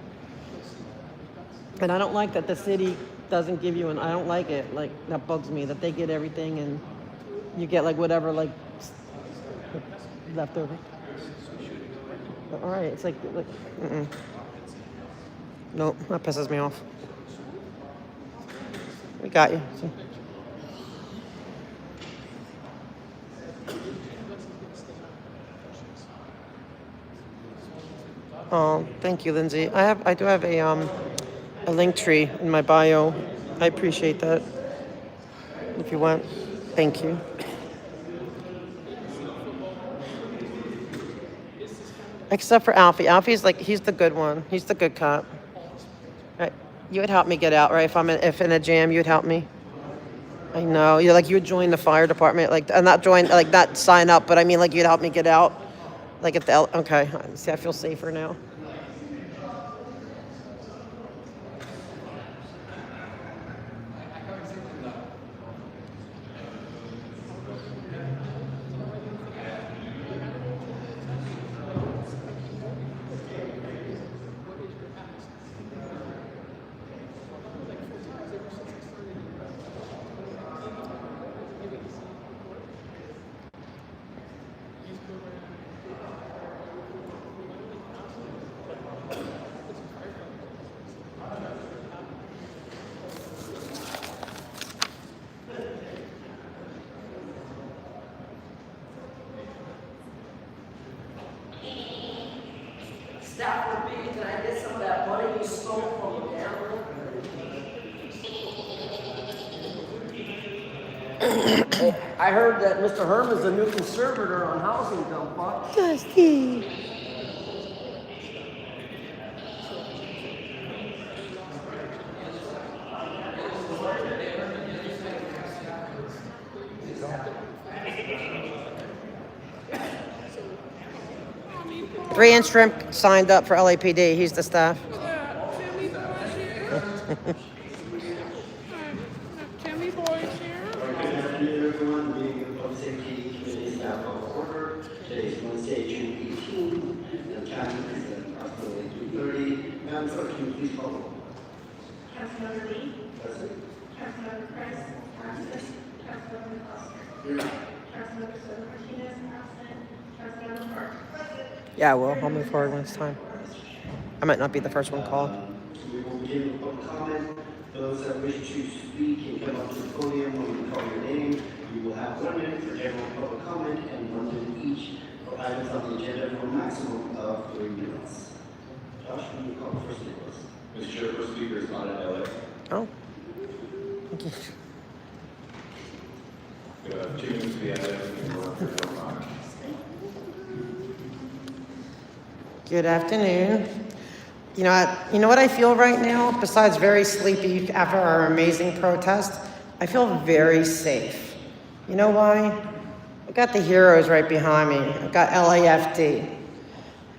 And I don't like that the city doesn't give you an. I don't like it. Like that bugs me that they get everything and you get like whatever like left over. But, all right, it's like. Nope, that pisses me off. We got you. So. Oh, thank you, Lindsay. I do have a link tree in my bio. I appreciate that. If you want, thank you. Except for Alfie. Alfie's like he's the good one. He's the good cop. Right? You would help me get out, right? If in a jam, you'd help me. I know. You would join the fire department, like not join, like not sign up, but I mean like you'd help me get out. Like at the okay, see, I feel safer now. Stafford B, can I get some of that money you stole from the gambler? Hey, I heard that Mr. Herman's the new conservator on housing, dumb fuck. Dusty. Three-inch shrimp signed up for LAPD. He's the staff. Timmy boy's here. Good afternoon, everyone. Meeting of the Public Safety Committee staff of order. Today is Wednesday, June 18. The time is approximately 2:30. Madam Clerk, can you please call the roll? Councilmember Lee. Present. Councilmember Price. Absent. Councilmember Foster. Here. Councilmember Soto Martinez. Absent. Councilmember Park. Present. Yeah, well, I'll move forward when it's time. I might not be the first one called. We will begin with public comment. Those that wish to speak can come up to the podium when we call your name. You will have 1 minute for general public comment and 1 minute each for items on the agenda for a maximum of 3 minutes. Josh, will you call the first name, please? Mr. Chair, first speaker is AuditLA. Oh. Thank you. We have 2 minutes to the end of the work for your comment. Good afternoon. You know what I feel right now? Besides very sleepy after our amazing protest, I feel very safe. You know why? I got the heroes right behind me. I got LAFD.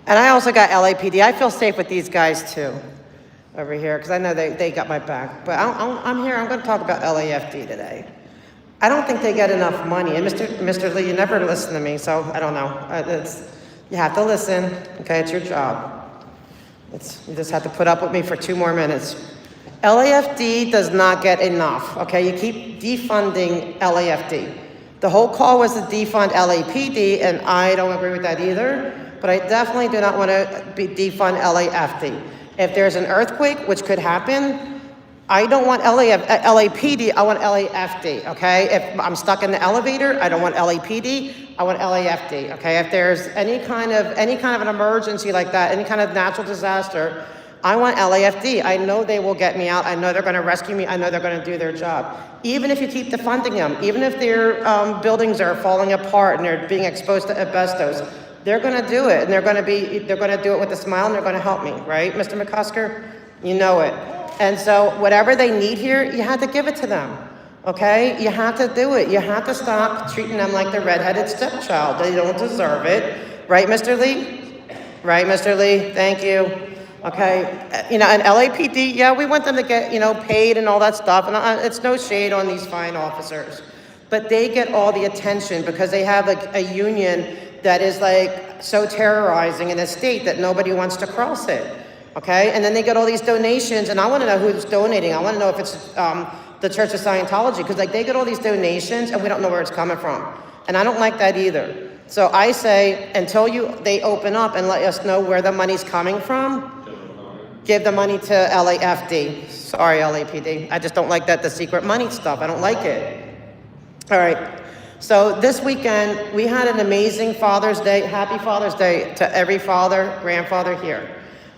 And I also got LAPD. I feel safe with these guys too, over here, because I know they got my back. But I'm here, I'm going to talk about LAFD today. I don't think they get enough money. And Mr. Lee, you never listen to me, so I don't know. You have to listen, okay? It's your job. You just have to put up with me for 2 more minutes. LAFD does not get enough, okay? You keep defunding LAFD. The whole call was to defund LAPD, and I don't agree with that either, but I definitely do not want to defund LAFD. If there's an earthquake, which could happen, I don't want LAPD, I want LAFD, okay? If I'm stuck in the elevator, I don't want LAPD, I want LAFD, okay? If there's any kind of an emergency like that, any kind of natural disaster, I want LAFD. I know they will get me out. I know they're going to rescue me. I know they're going to do their job. Even if you keep defunding them, even if their buildings are falling apart and they're being exposed to asbestos, they're going to do it, and they're going to do it with a smile, and they're going to help me, right, Mr. McCusker? You know it. And so whatever they need here, you have to give it to them, okay? You have to do it. You have to stop treating them like the redheaded stepchild. They don't deserve it, right, Mr. Lee? Right, Mr. Lee? Thank you. Okay, and LAPD, yeah, we want them to get, paid and all that stuff, and it's no shade on these fine officers, but they get all the attention because they have a union that is like so terrorizing in a state that nobody wants to cross it, okay? And then they get all these donations, and I want to know who's donating. I want to know if it's the Church of Scientology, because they get all these donations and we don't know where it's coming from, and I don't like that either. So I say, until they open up and let us know where the money's coming from, give the money to LAFD. Sorry, LAPD. I just don't like the secret money stuff. I don't like it. All right. So this weekend, we had an amazing Father's Day. Happy Father's Day to every father, grandfather here.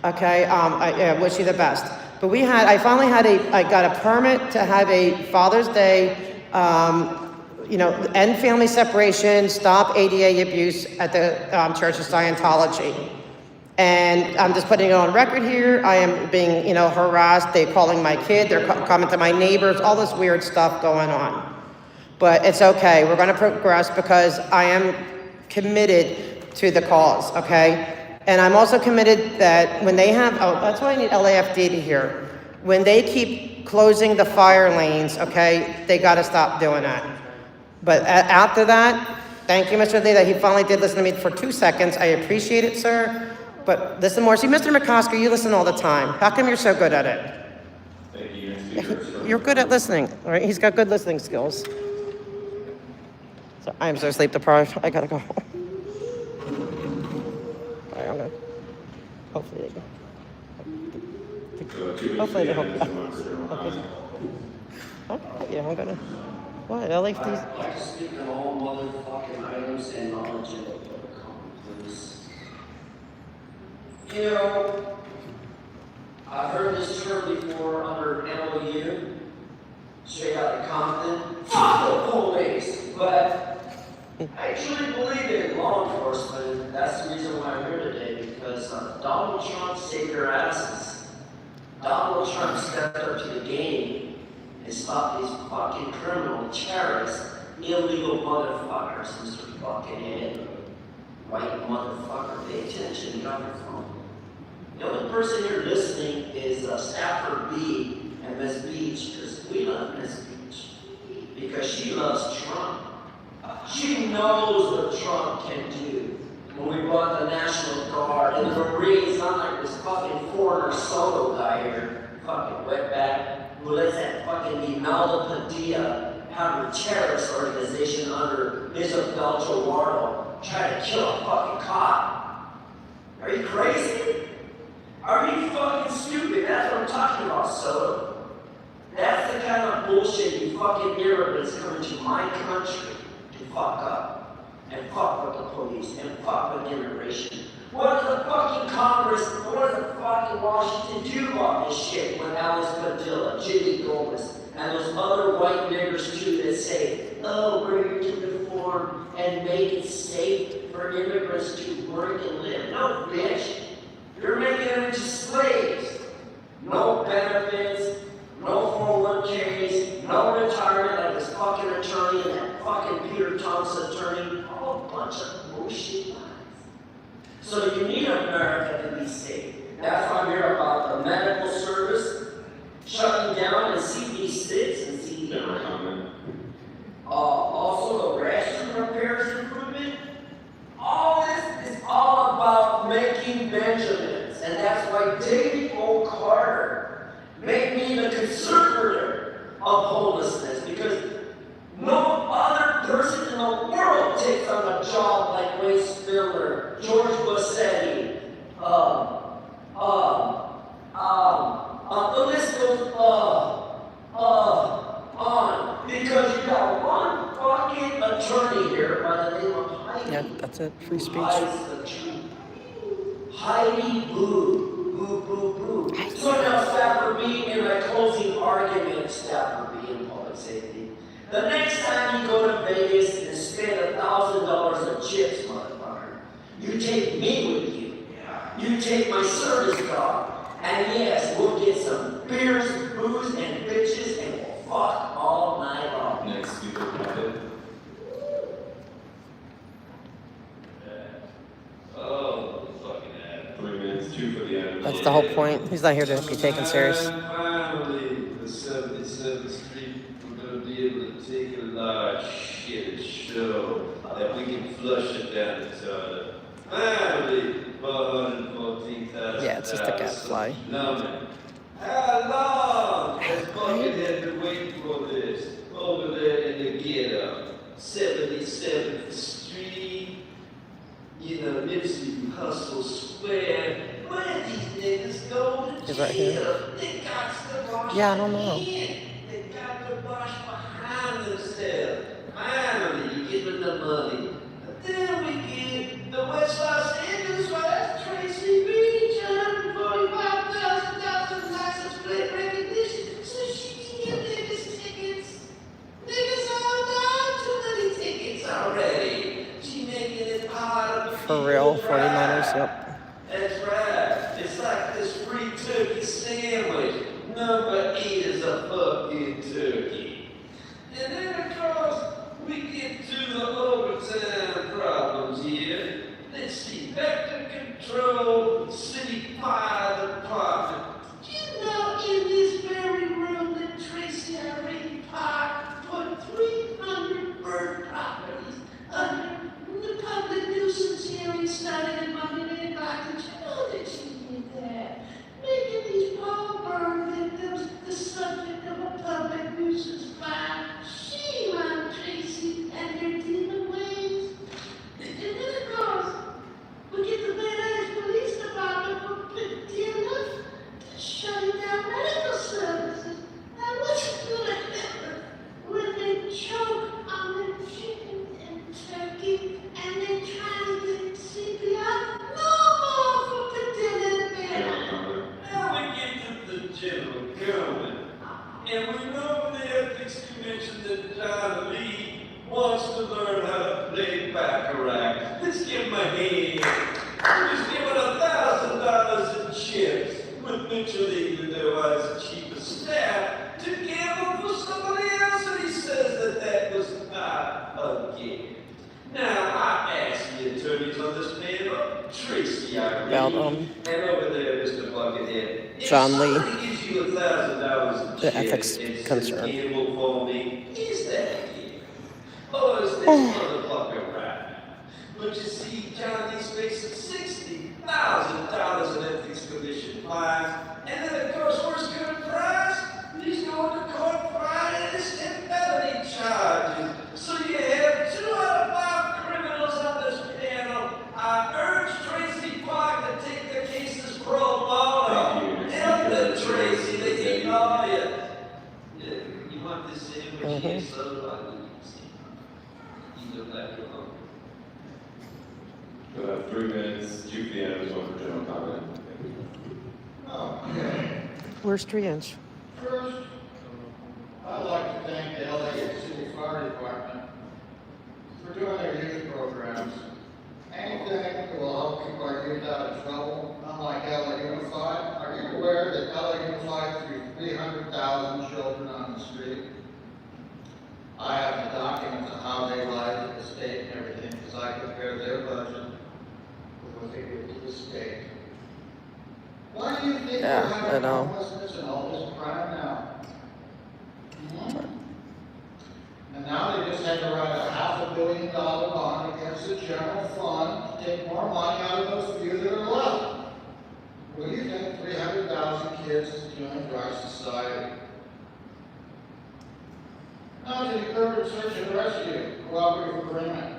Okay. I wish you the best. But I finally I got a permit to have a Father's Day, end family separation, stop ADA abuse at the Church of Scientology. And I'm just putting it on record here. I am being, harassed. They're calling my kid. They're coming to my neighbors. All this weird stuff going on. But it's okay. We're going to progress because I am committed to the cause, okay? And I'm also committed that when they have, that's why I need LAFD to hear. When they keep closing the fire lanes, okay, they got to stop doing that. But after that, thank you, Mr. Lee, that he finally did listen to me for 2 seconds. I appreciate it, sir. But listen more. See, Mr. McCosker, you listen all the time. How come you're so good at it? Thank you. You're good at listening, all right? He's got good listening skills. So I am so sleep deprived. I gotta go home. All right, I'm gonna. Hopefully they go. Hopefully they hope. Okay, yeah, I'm gonna. What? LAFD's? I'd like to speak on all motherfucking items and knowledge of the comment, please. I've heard this term before under MOU, straight out of Compton. Fuck the police! But I truly believe in law enforcement. That's the reason why I'm here today, because Donald Trump saved their asses. Donald Trump stepped up to the game and stopped these fucking criminal terrorists, illegal motherfuckers, Mr. Buckethead. White motherfucker, pay attention, get off your phone. The only person here listening is Stafford B and Ms. Beach, because we love Ms. Beach. Because she loves Trump. She knows what Trump can do. When we brought the National Guard and the Marines, not like this fucking foreigner solo guy here, fucking wetback, who lets that fucking Imelda Padilla have her terrorist organization under Bishop Del Giorgio try to kill a fucking cop. Are you crazy? Are you fucking stupid? That's what I'm talking about, Soto. That's the kind of bullshit you fucking immigrants coming to my country to fuck up. And fuck with the police, and fuck with immigration. What does the fucking Congress, what does the fucking Washington do about this shit when Alice Padilla, Jimmy Gomez, and those other white niggers too that say, oh, we're here to reform and make it safe for immigrants to work and live. No, bitch. You're making them into slaves. No benefits, no 401ks, no retirement like this fucking attorney and that fucking Peter Thompson attorney. All a bunch of bullshit lies. So you need America to be safe. That's why I'm here about the medical service, shutting down the CB6 and CB9. Also the restroom repairs improvement. All this is all about making Benjamins. And that's why David O. Carter made me the takes on a job like Ray Spiller, George Bassetti, the list goes on, because you got one fucking attorney here by the name of Heidi. Yeah, that's it. Free speech. Heidi Boo, boo, boo, boo. So now Stafford B, in my closing argument, Stafford B in public safety. The next time you go to Vegas and spend $1,000 of chips, motherfucker, you take me with you. You take my service dog. And yes, we'll get some beers, booze, and bitches, and we'll fuck all night long. Next speaker, David. Oh, fucking ad. 3 minutes, 2 for the end. That's the whole point. He's not here to be taken serious. And finally, the 77th Street, we're going to be able to take a large shit show that we can flush it down the toilet. Finally, 414,000. Yeah, it's just a gadfly. How long has Buckethead been waiting for this? Over there in the ghetto, 77th Street, Nipsey Hustle Square. Where these niggas go to He's right here. jail? They got to wash Yeah, I don't know. They got to wash behind themselves. Finally, you give them the money. Then we get the West Los Angeles wife, Tracy Beach, $145,000 license plate recognition, so she can get niggas tickets. Niggas all died, too many tickets already. She making it part of the For real, 49ers, yep. That's right. It's like this free turkey sandwich. Number 8 is a fucking turkey. And then, of course, we get to the overtime problems here. Let's see, vector control, city fire department. Do you know in this very room that Tracy Irene Park put 300 bird properties under the public nuisance hearing started in Monday night? Did you know that she did that? Making these poor bird victims the subject of a public nuisance fire. Shame on Tracy and her demon ways. And then, of course, we get the badass police department for picking enough to shutting down medical services. And what's gonna happen when they choke on their chicken and turkey and they try to get CPR? No more for Padilla and Banner. Now we get to the general government. And we know the ethics commission that John Lee wants to learn how to play baccarat. Let's give him a hand. Just give it $1,000 in chips with Mitchell Lee, otherwise the chief of staff, to gamble for somebody else, and he says that was not a gift. Now, I ask the attorneys on this panel, Tracy Irene, and over there, Mr. Buckethead, John Lee, gives you $1,000 in the ethics concern. gamble for me, is that a gift? Or is this motherfucker right? But you see, John Lee's facing $60,000 in ethics commission fines, and then of course, worst good prize, he's going to court for innocent felony charges. So you have 2 out of 5 criminals on this panel. I urge Tracy Park to take the cases pro bono. Help them, Tracy, they can lawyer. Yeah, you want this sandwich here, so I will see. Either that or home. 3 minutes, 2 for the end, just 1 for general comment. Okay. Where's 3-inch? First, I'd like to thank the LA City Fire Department for doing their youth programs. Anything that will help keep our youth out of trouble, unlike LA Unified. Are you aware that LA Unified threw 300,000 children on the street? I have the documents of how they lied to the state and everything, because I compared their budget with what they give to the state. Why do you think we're having homelessness and all this crime now? And now they just had to write a $500 million bond against the general fund to take more money out of those few that are left. What do you think 300,000 kids is doing to our society? Now to the urban search and rescue cooperative agreement.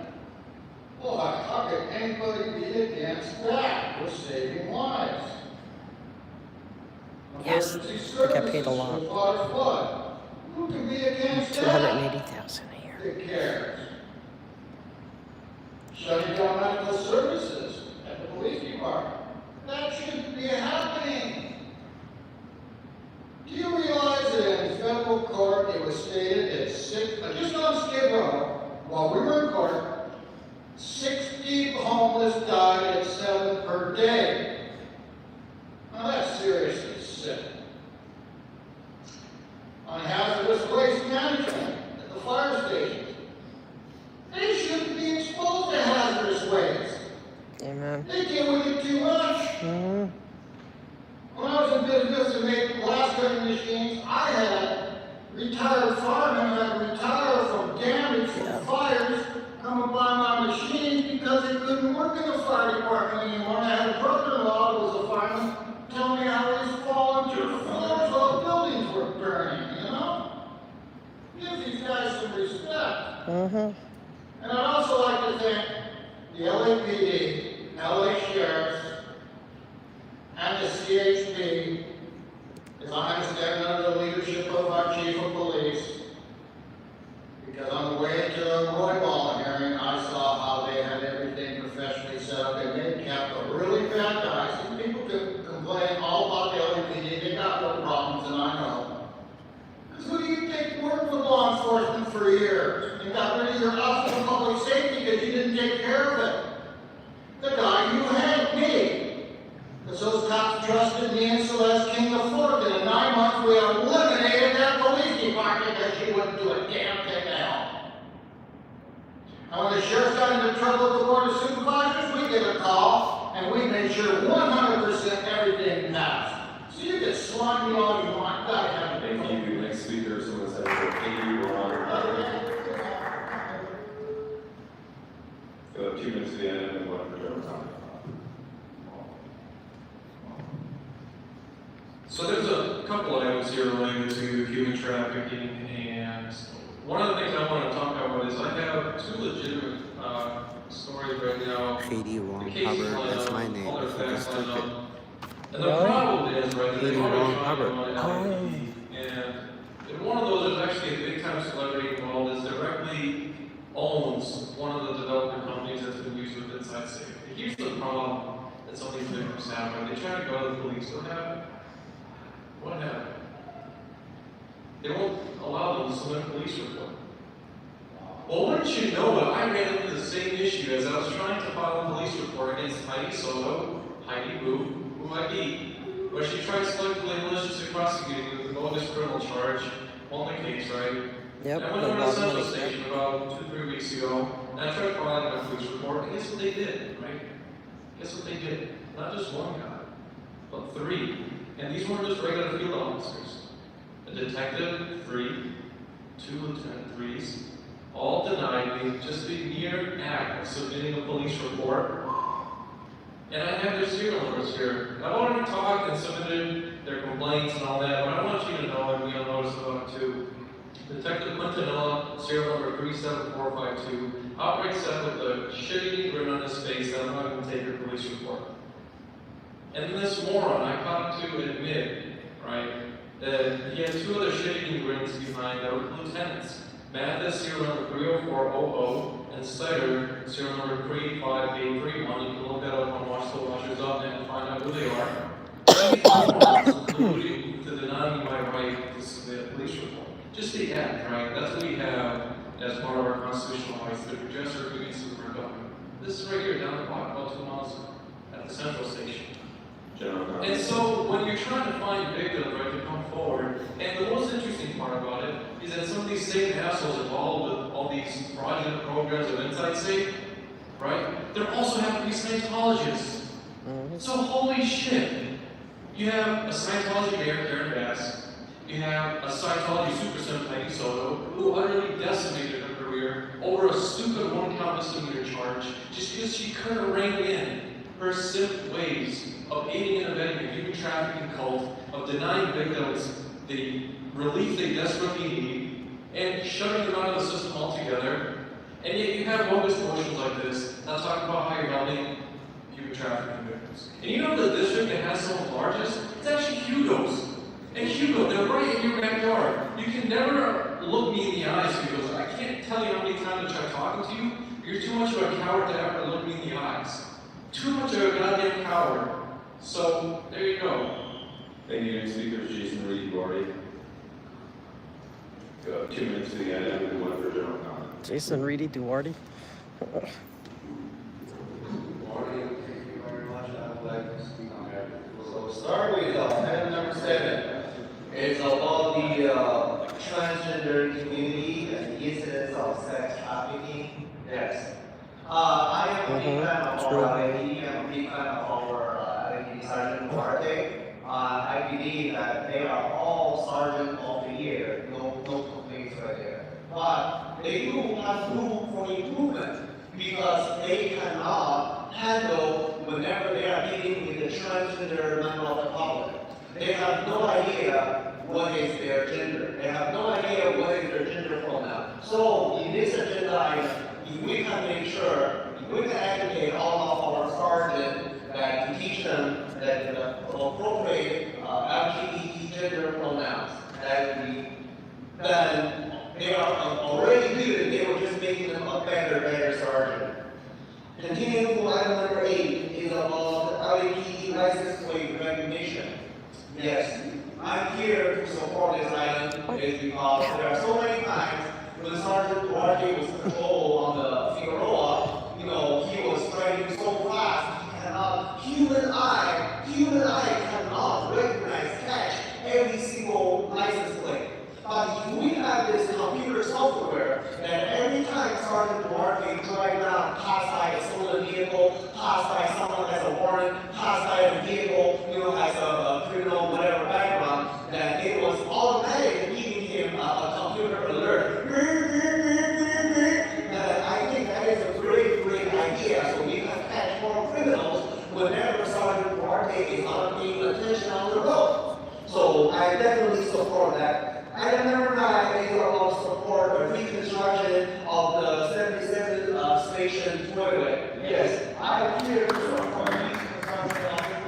anybody be against that? We're saving lives. Yes, I got paid a lot. Flood. Who can be against that? 280,000 a year. Who cares? Shutting down medical services at the police department. That shouldn't be happening. Do you realize that in federal court it was stated that just on Skid Row, while we were in court, 60 homeless died at 7 per day. Now that's seriously sick. On hazardous waste management at the fire stations. They shouldn't be exposed to hazardous waste. Amen. They deal with it too much. When I was in business to make glass cutting machines, I had retired firemen that retired from damage from fires coming by my machines because they couldn't work in the fire department anymore. And I had a brother-in-law that was a fireman telling me how he's falling to the floors while buildings were burning, you know? Give these guys some respect. And I'd also like to thank the LAPD, LA Sheriffs, and the CHP, as I understand under the leadership of our Chief of Police, because on the way to the Roy Ball hearing, I saw how they had everything professionally set up, and they kept the really bad guys. These people could complain all about the LAPD, they got no problems, and I know. Because who do you think worked with law enforcement for years? You got rid of your office of public safety because you didn't take care of it. The guy you had, me. Because those cops trusted me and Celeste King the Fourth, and in 9 months we eliminated that police department because she wouldn't do a damn thing to help. And when the sheriff got into trouble with the board of supervisors, we get a call, and we made sure 100% everything passed. So you can slime me all you want, gotta have a big Thank you. Next speaker, someone said, thank you, Ron. We have 2 minutes to the end and 1 for general comment. So there's a couple items here related to human trafficking, and one of the things I want to talk about is I have 2 legitimate stories right now. Katie Ron Hubbard, that's my name. All their If you facts just line took it. up. And the problem is, right, that Katie they Ron already Hubbard. tried on LAPD, and one of those is actually a big-time celebrity involved, is directly owns one of the development companies that's been used with Inside Safe. Here's the problem that some of these victims have, right? They try to go to the police. What happened? They won't allow them to submit a police report. Well, wouldn't you know it, I ran into the same issue as I was trying to file a police report against Heidi Soto, Heidi who I beat, where she tried selectively and maliciously prosecuting with a bogus criminal charge on the case, right? Yep, And I went over to Central Station about 2-3 weeks ago, and I tried filing my police report, and guess what they did, right? Guess what they did? Not just one guy, but 3. And these weren't just regular field officers. A detective, 3, 2 lieutenant 3s, all denied me just the mere act of submitting a police report. And I have their serial numbers here. I've already talked and submitted their complaints and all that, but I want you to know and be on notice about it too. Detective Quintanilla, serial number 37452, outright said with a shitty grin on his face that I'm not going to take your police report. And this moron, I caught to admit, right, that he had 2 other shitty grins behind that were lieutenants. Mathis, serial number 30400, and Snyder, serial number 35831. You can look that up on Watch the Watchers Up and find out who they are. Including to deny me my right to submit a police report. Just the act, right? That's what we have as part of our constitutional rights, the redress or grievance of our government. This is right here down the block, about 2 miles at the Central Station. And so when you're trying to find victims, right, to come forward, and the most interesting part about it is that some of these same assholes involved with all these fraudulent programs of Inside Safe, right, there also have to be Scientologists. So holy shit, you have a Scientology mayor, Karen Bass, you have a Scientology supersimp, Heidi Soto, who utterly decimated her career over a stupid 1-count misdemeanor charge just because she couldn't rein in her simp ways of aiding and abetting a human trafficking cult, of denying victims the relief they desperately need, and shutting them out of the system altogether. And yet you have bogus motions like this, not talking about how you're helping human trafficking victims. And you know the district that has some of the largest? It's actually Hugo's. And Hugo, they're right in your backyard. You can never look me in the eyes, Hugo's. I can't tell you how many times I tried talking to you. You're too much of a coward to ever look me in the eyes. Too much of a goddamn coward. So, there you go. Thank you, next speaker is Jason Reed, you already. 2 minutes to the end, and we can one for general comment. Jason Reedy Duarte. Morning, thank you very much. I would like to speak on that. So start with item number 7. It's about the transgender community and the incidents of sex trafficking. Yes. I am a big fan of our ID. I'm a big fan of our ID Sergeant Duarte. I believe that they are all Sergeant of the Year. No complaints right there. But they do have room for improvement because they cannot handle whenever they are dealing with the transgender member of the public. They have no idea what is their gender. They have no idea what is their gender pronoun. So in this agenda item, if we can make sure, if we can educate all of our sergeants that to teach them that the appropriate LGBT gender pronouns, then they are already good. They were just making them a better sergeant. Continuing to item number 8 is about the LGBT license plate recognition. Yes, I'm here to support this item is because there are so many times when Sergeant Duarte was controlled on the Figueroa, you know, he was driving so fast, he cannot, human eye cannot recognize, catch every single license plate. But if we have this computer software that every time Sergeant Duarte drive down, pass by a stolen vehicle, pass by someone has a warrant, pass by a vehicle, you know, has a criminal whatever background, that it was automatically giving him a computer alert. I think that is a great idea. So we can catch more criminals whenever Sergeant Duarte is not paying attention on the road. So I definitely support that. Item number 9 is about support the reconstruction of the 77 station toilet. Yes, I am here to support the reconstruction of the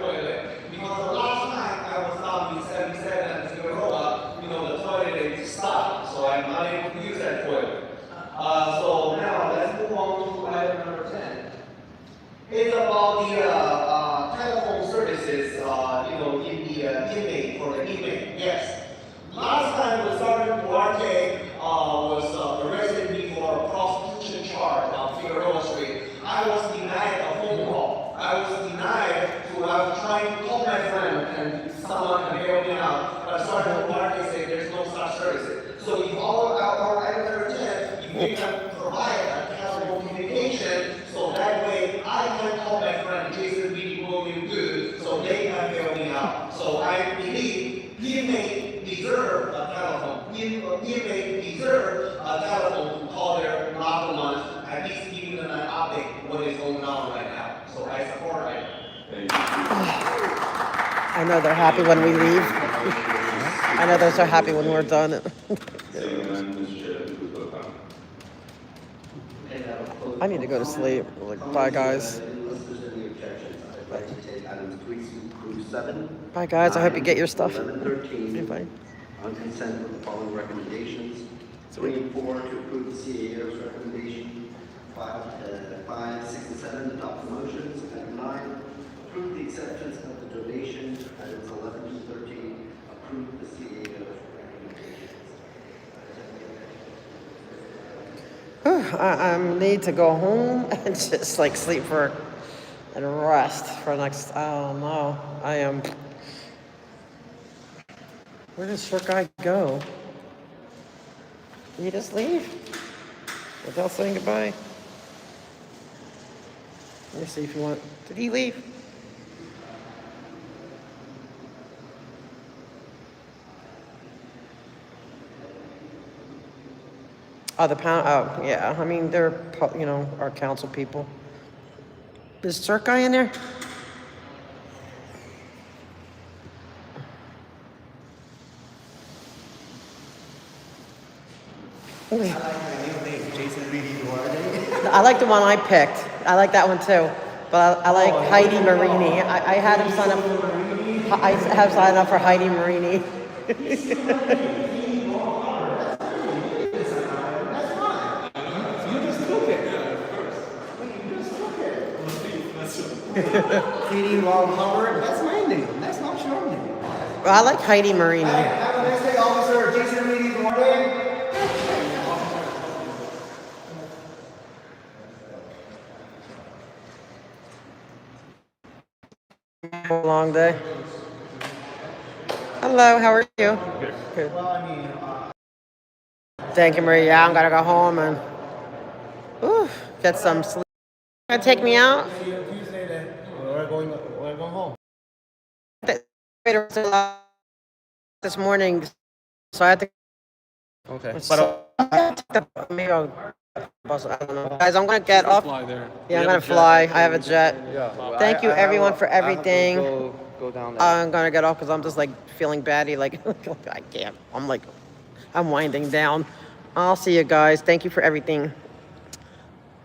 toilet because the last time I was down in 77 Figueroa, you know, the toilet is stopped, so I'm not able to use that toilet. So now let's move on to item number 10. It's about the telephone services, you know, in the inmate, for the inmate. Yes. Last time when Sergeant Duarte was arrested me for a prostitution charge on Figueroa Street, I was denied a phone call. I was trying to call my friend and someone can bail me out, but Sergeant Duarte said there's no such services. So if all our item number 10, if we can provide a telephone communication, so that way I can call my friend Jason Reedy William Good, so they can bail me out. So I believe inmates deserve a telephone. Inmates deserve a telephone to call their loved ones, at least giving them an update what is going on right now. So I support it. I know they're happy when we leave. I know they're so happy when we're done. I need to go to sleep. Like, bye, guys. Bye, guys. I hope you get your stuff. 11:13. Bye. On consent with the following recommendations. 3 and 4 to approve the CAO's recommendation. 5, 6, and 7 adopt the motions. Item 9, approve the acceptance of the donation. Items 11 to 13, approve the CAO's recommendations. I need to go home and just like sleep and rest for the next, I don't know. I am. Where does short guy go? Did he just leave? Without saying goodbye? Let me see if you want. Did he leave? Oh, the pound. Oh, yeah. I mean, they're, you know, our council people. Is Cirque guy in there? I like my new name, Jason Reedy Duarte. I like the one I picked. I like that one too. But I like Heidi Marini. I had him sign up. I have signed up for Heidi Marini. Katie Long Hubbard, that's my name. That's not your name. Well, I like Heidi Marini. Have a nice day, Officer Jason Reedy. Good morning. Long day. Hello, how are you? Good. Well, I mean, Thank you, Maria. Yeah, I'm gonna go home and get some sleep. Gonna take me out? Tuesday then. We're going home. This morning, so I had to. Okay. Maybe I'll. I don't know. Guys, I'm gonna get off. Fly there. Yeah, I'm gonna fly. I have a jet. Yeah. Well, Thank you, everyone, for I have to everything. Go down there. I'm gonna get off because I'm just like feeling batty. Like I can't. I'm winding down. I'll see you guys. Thank you for everything.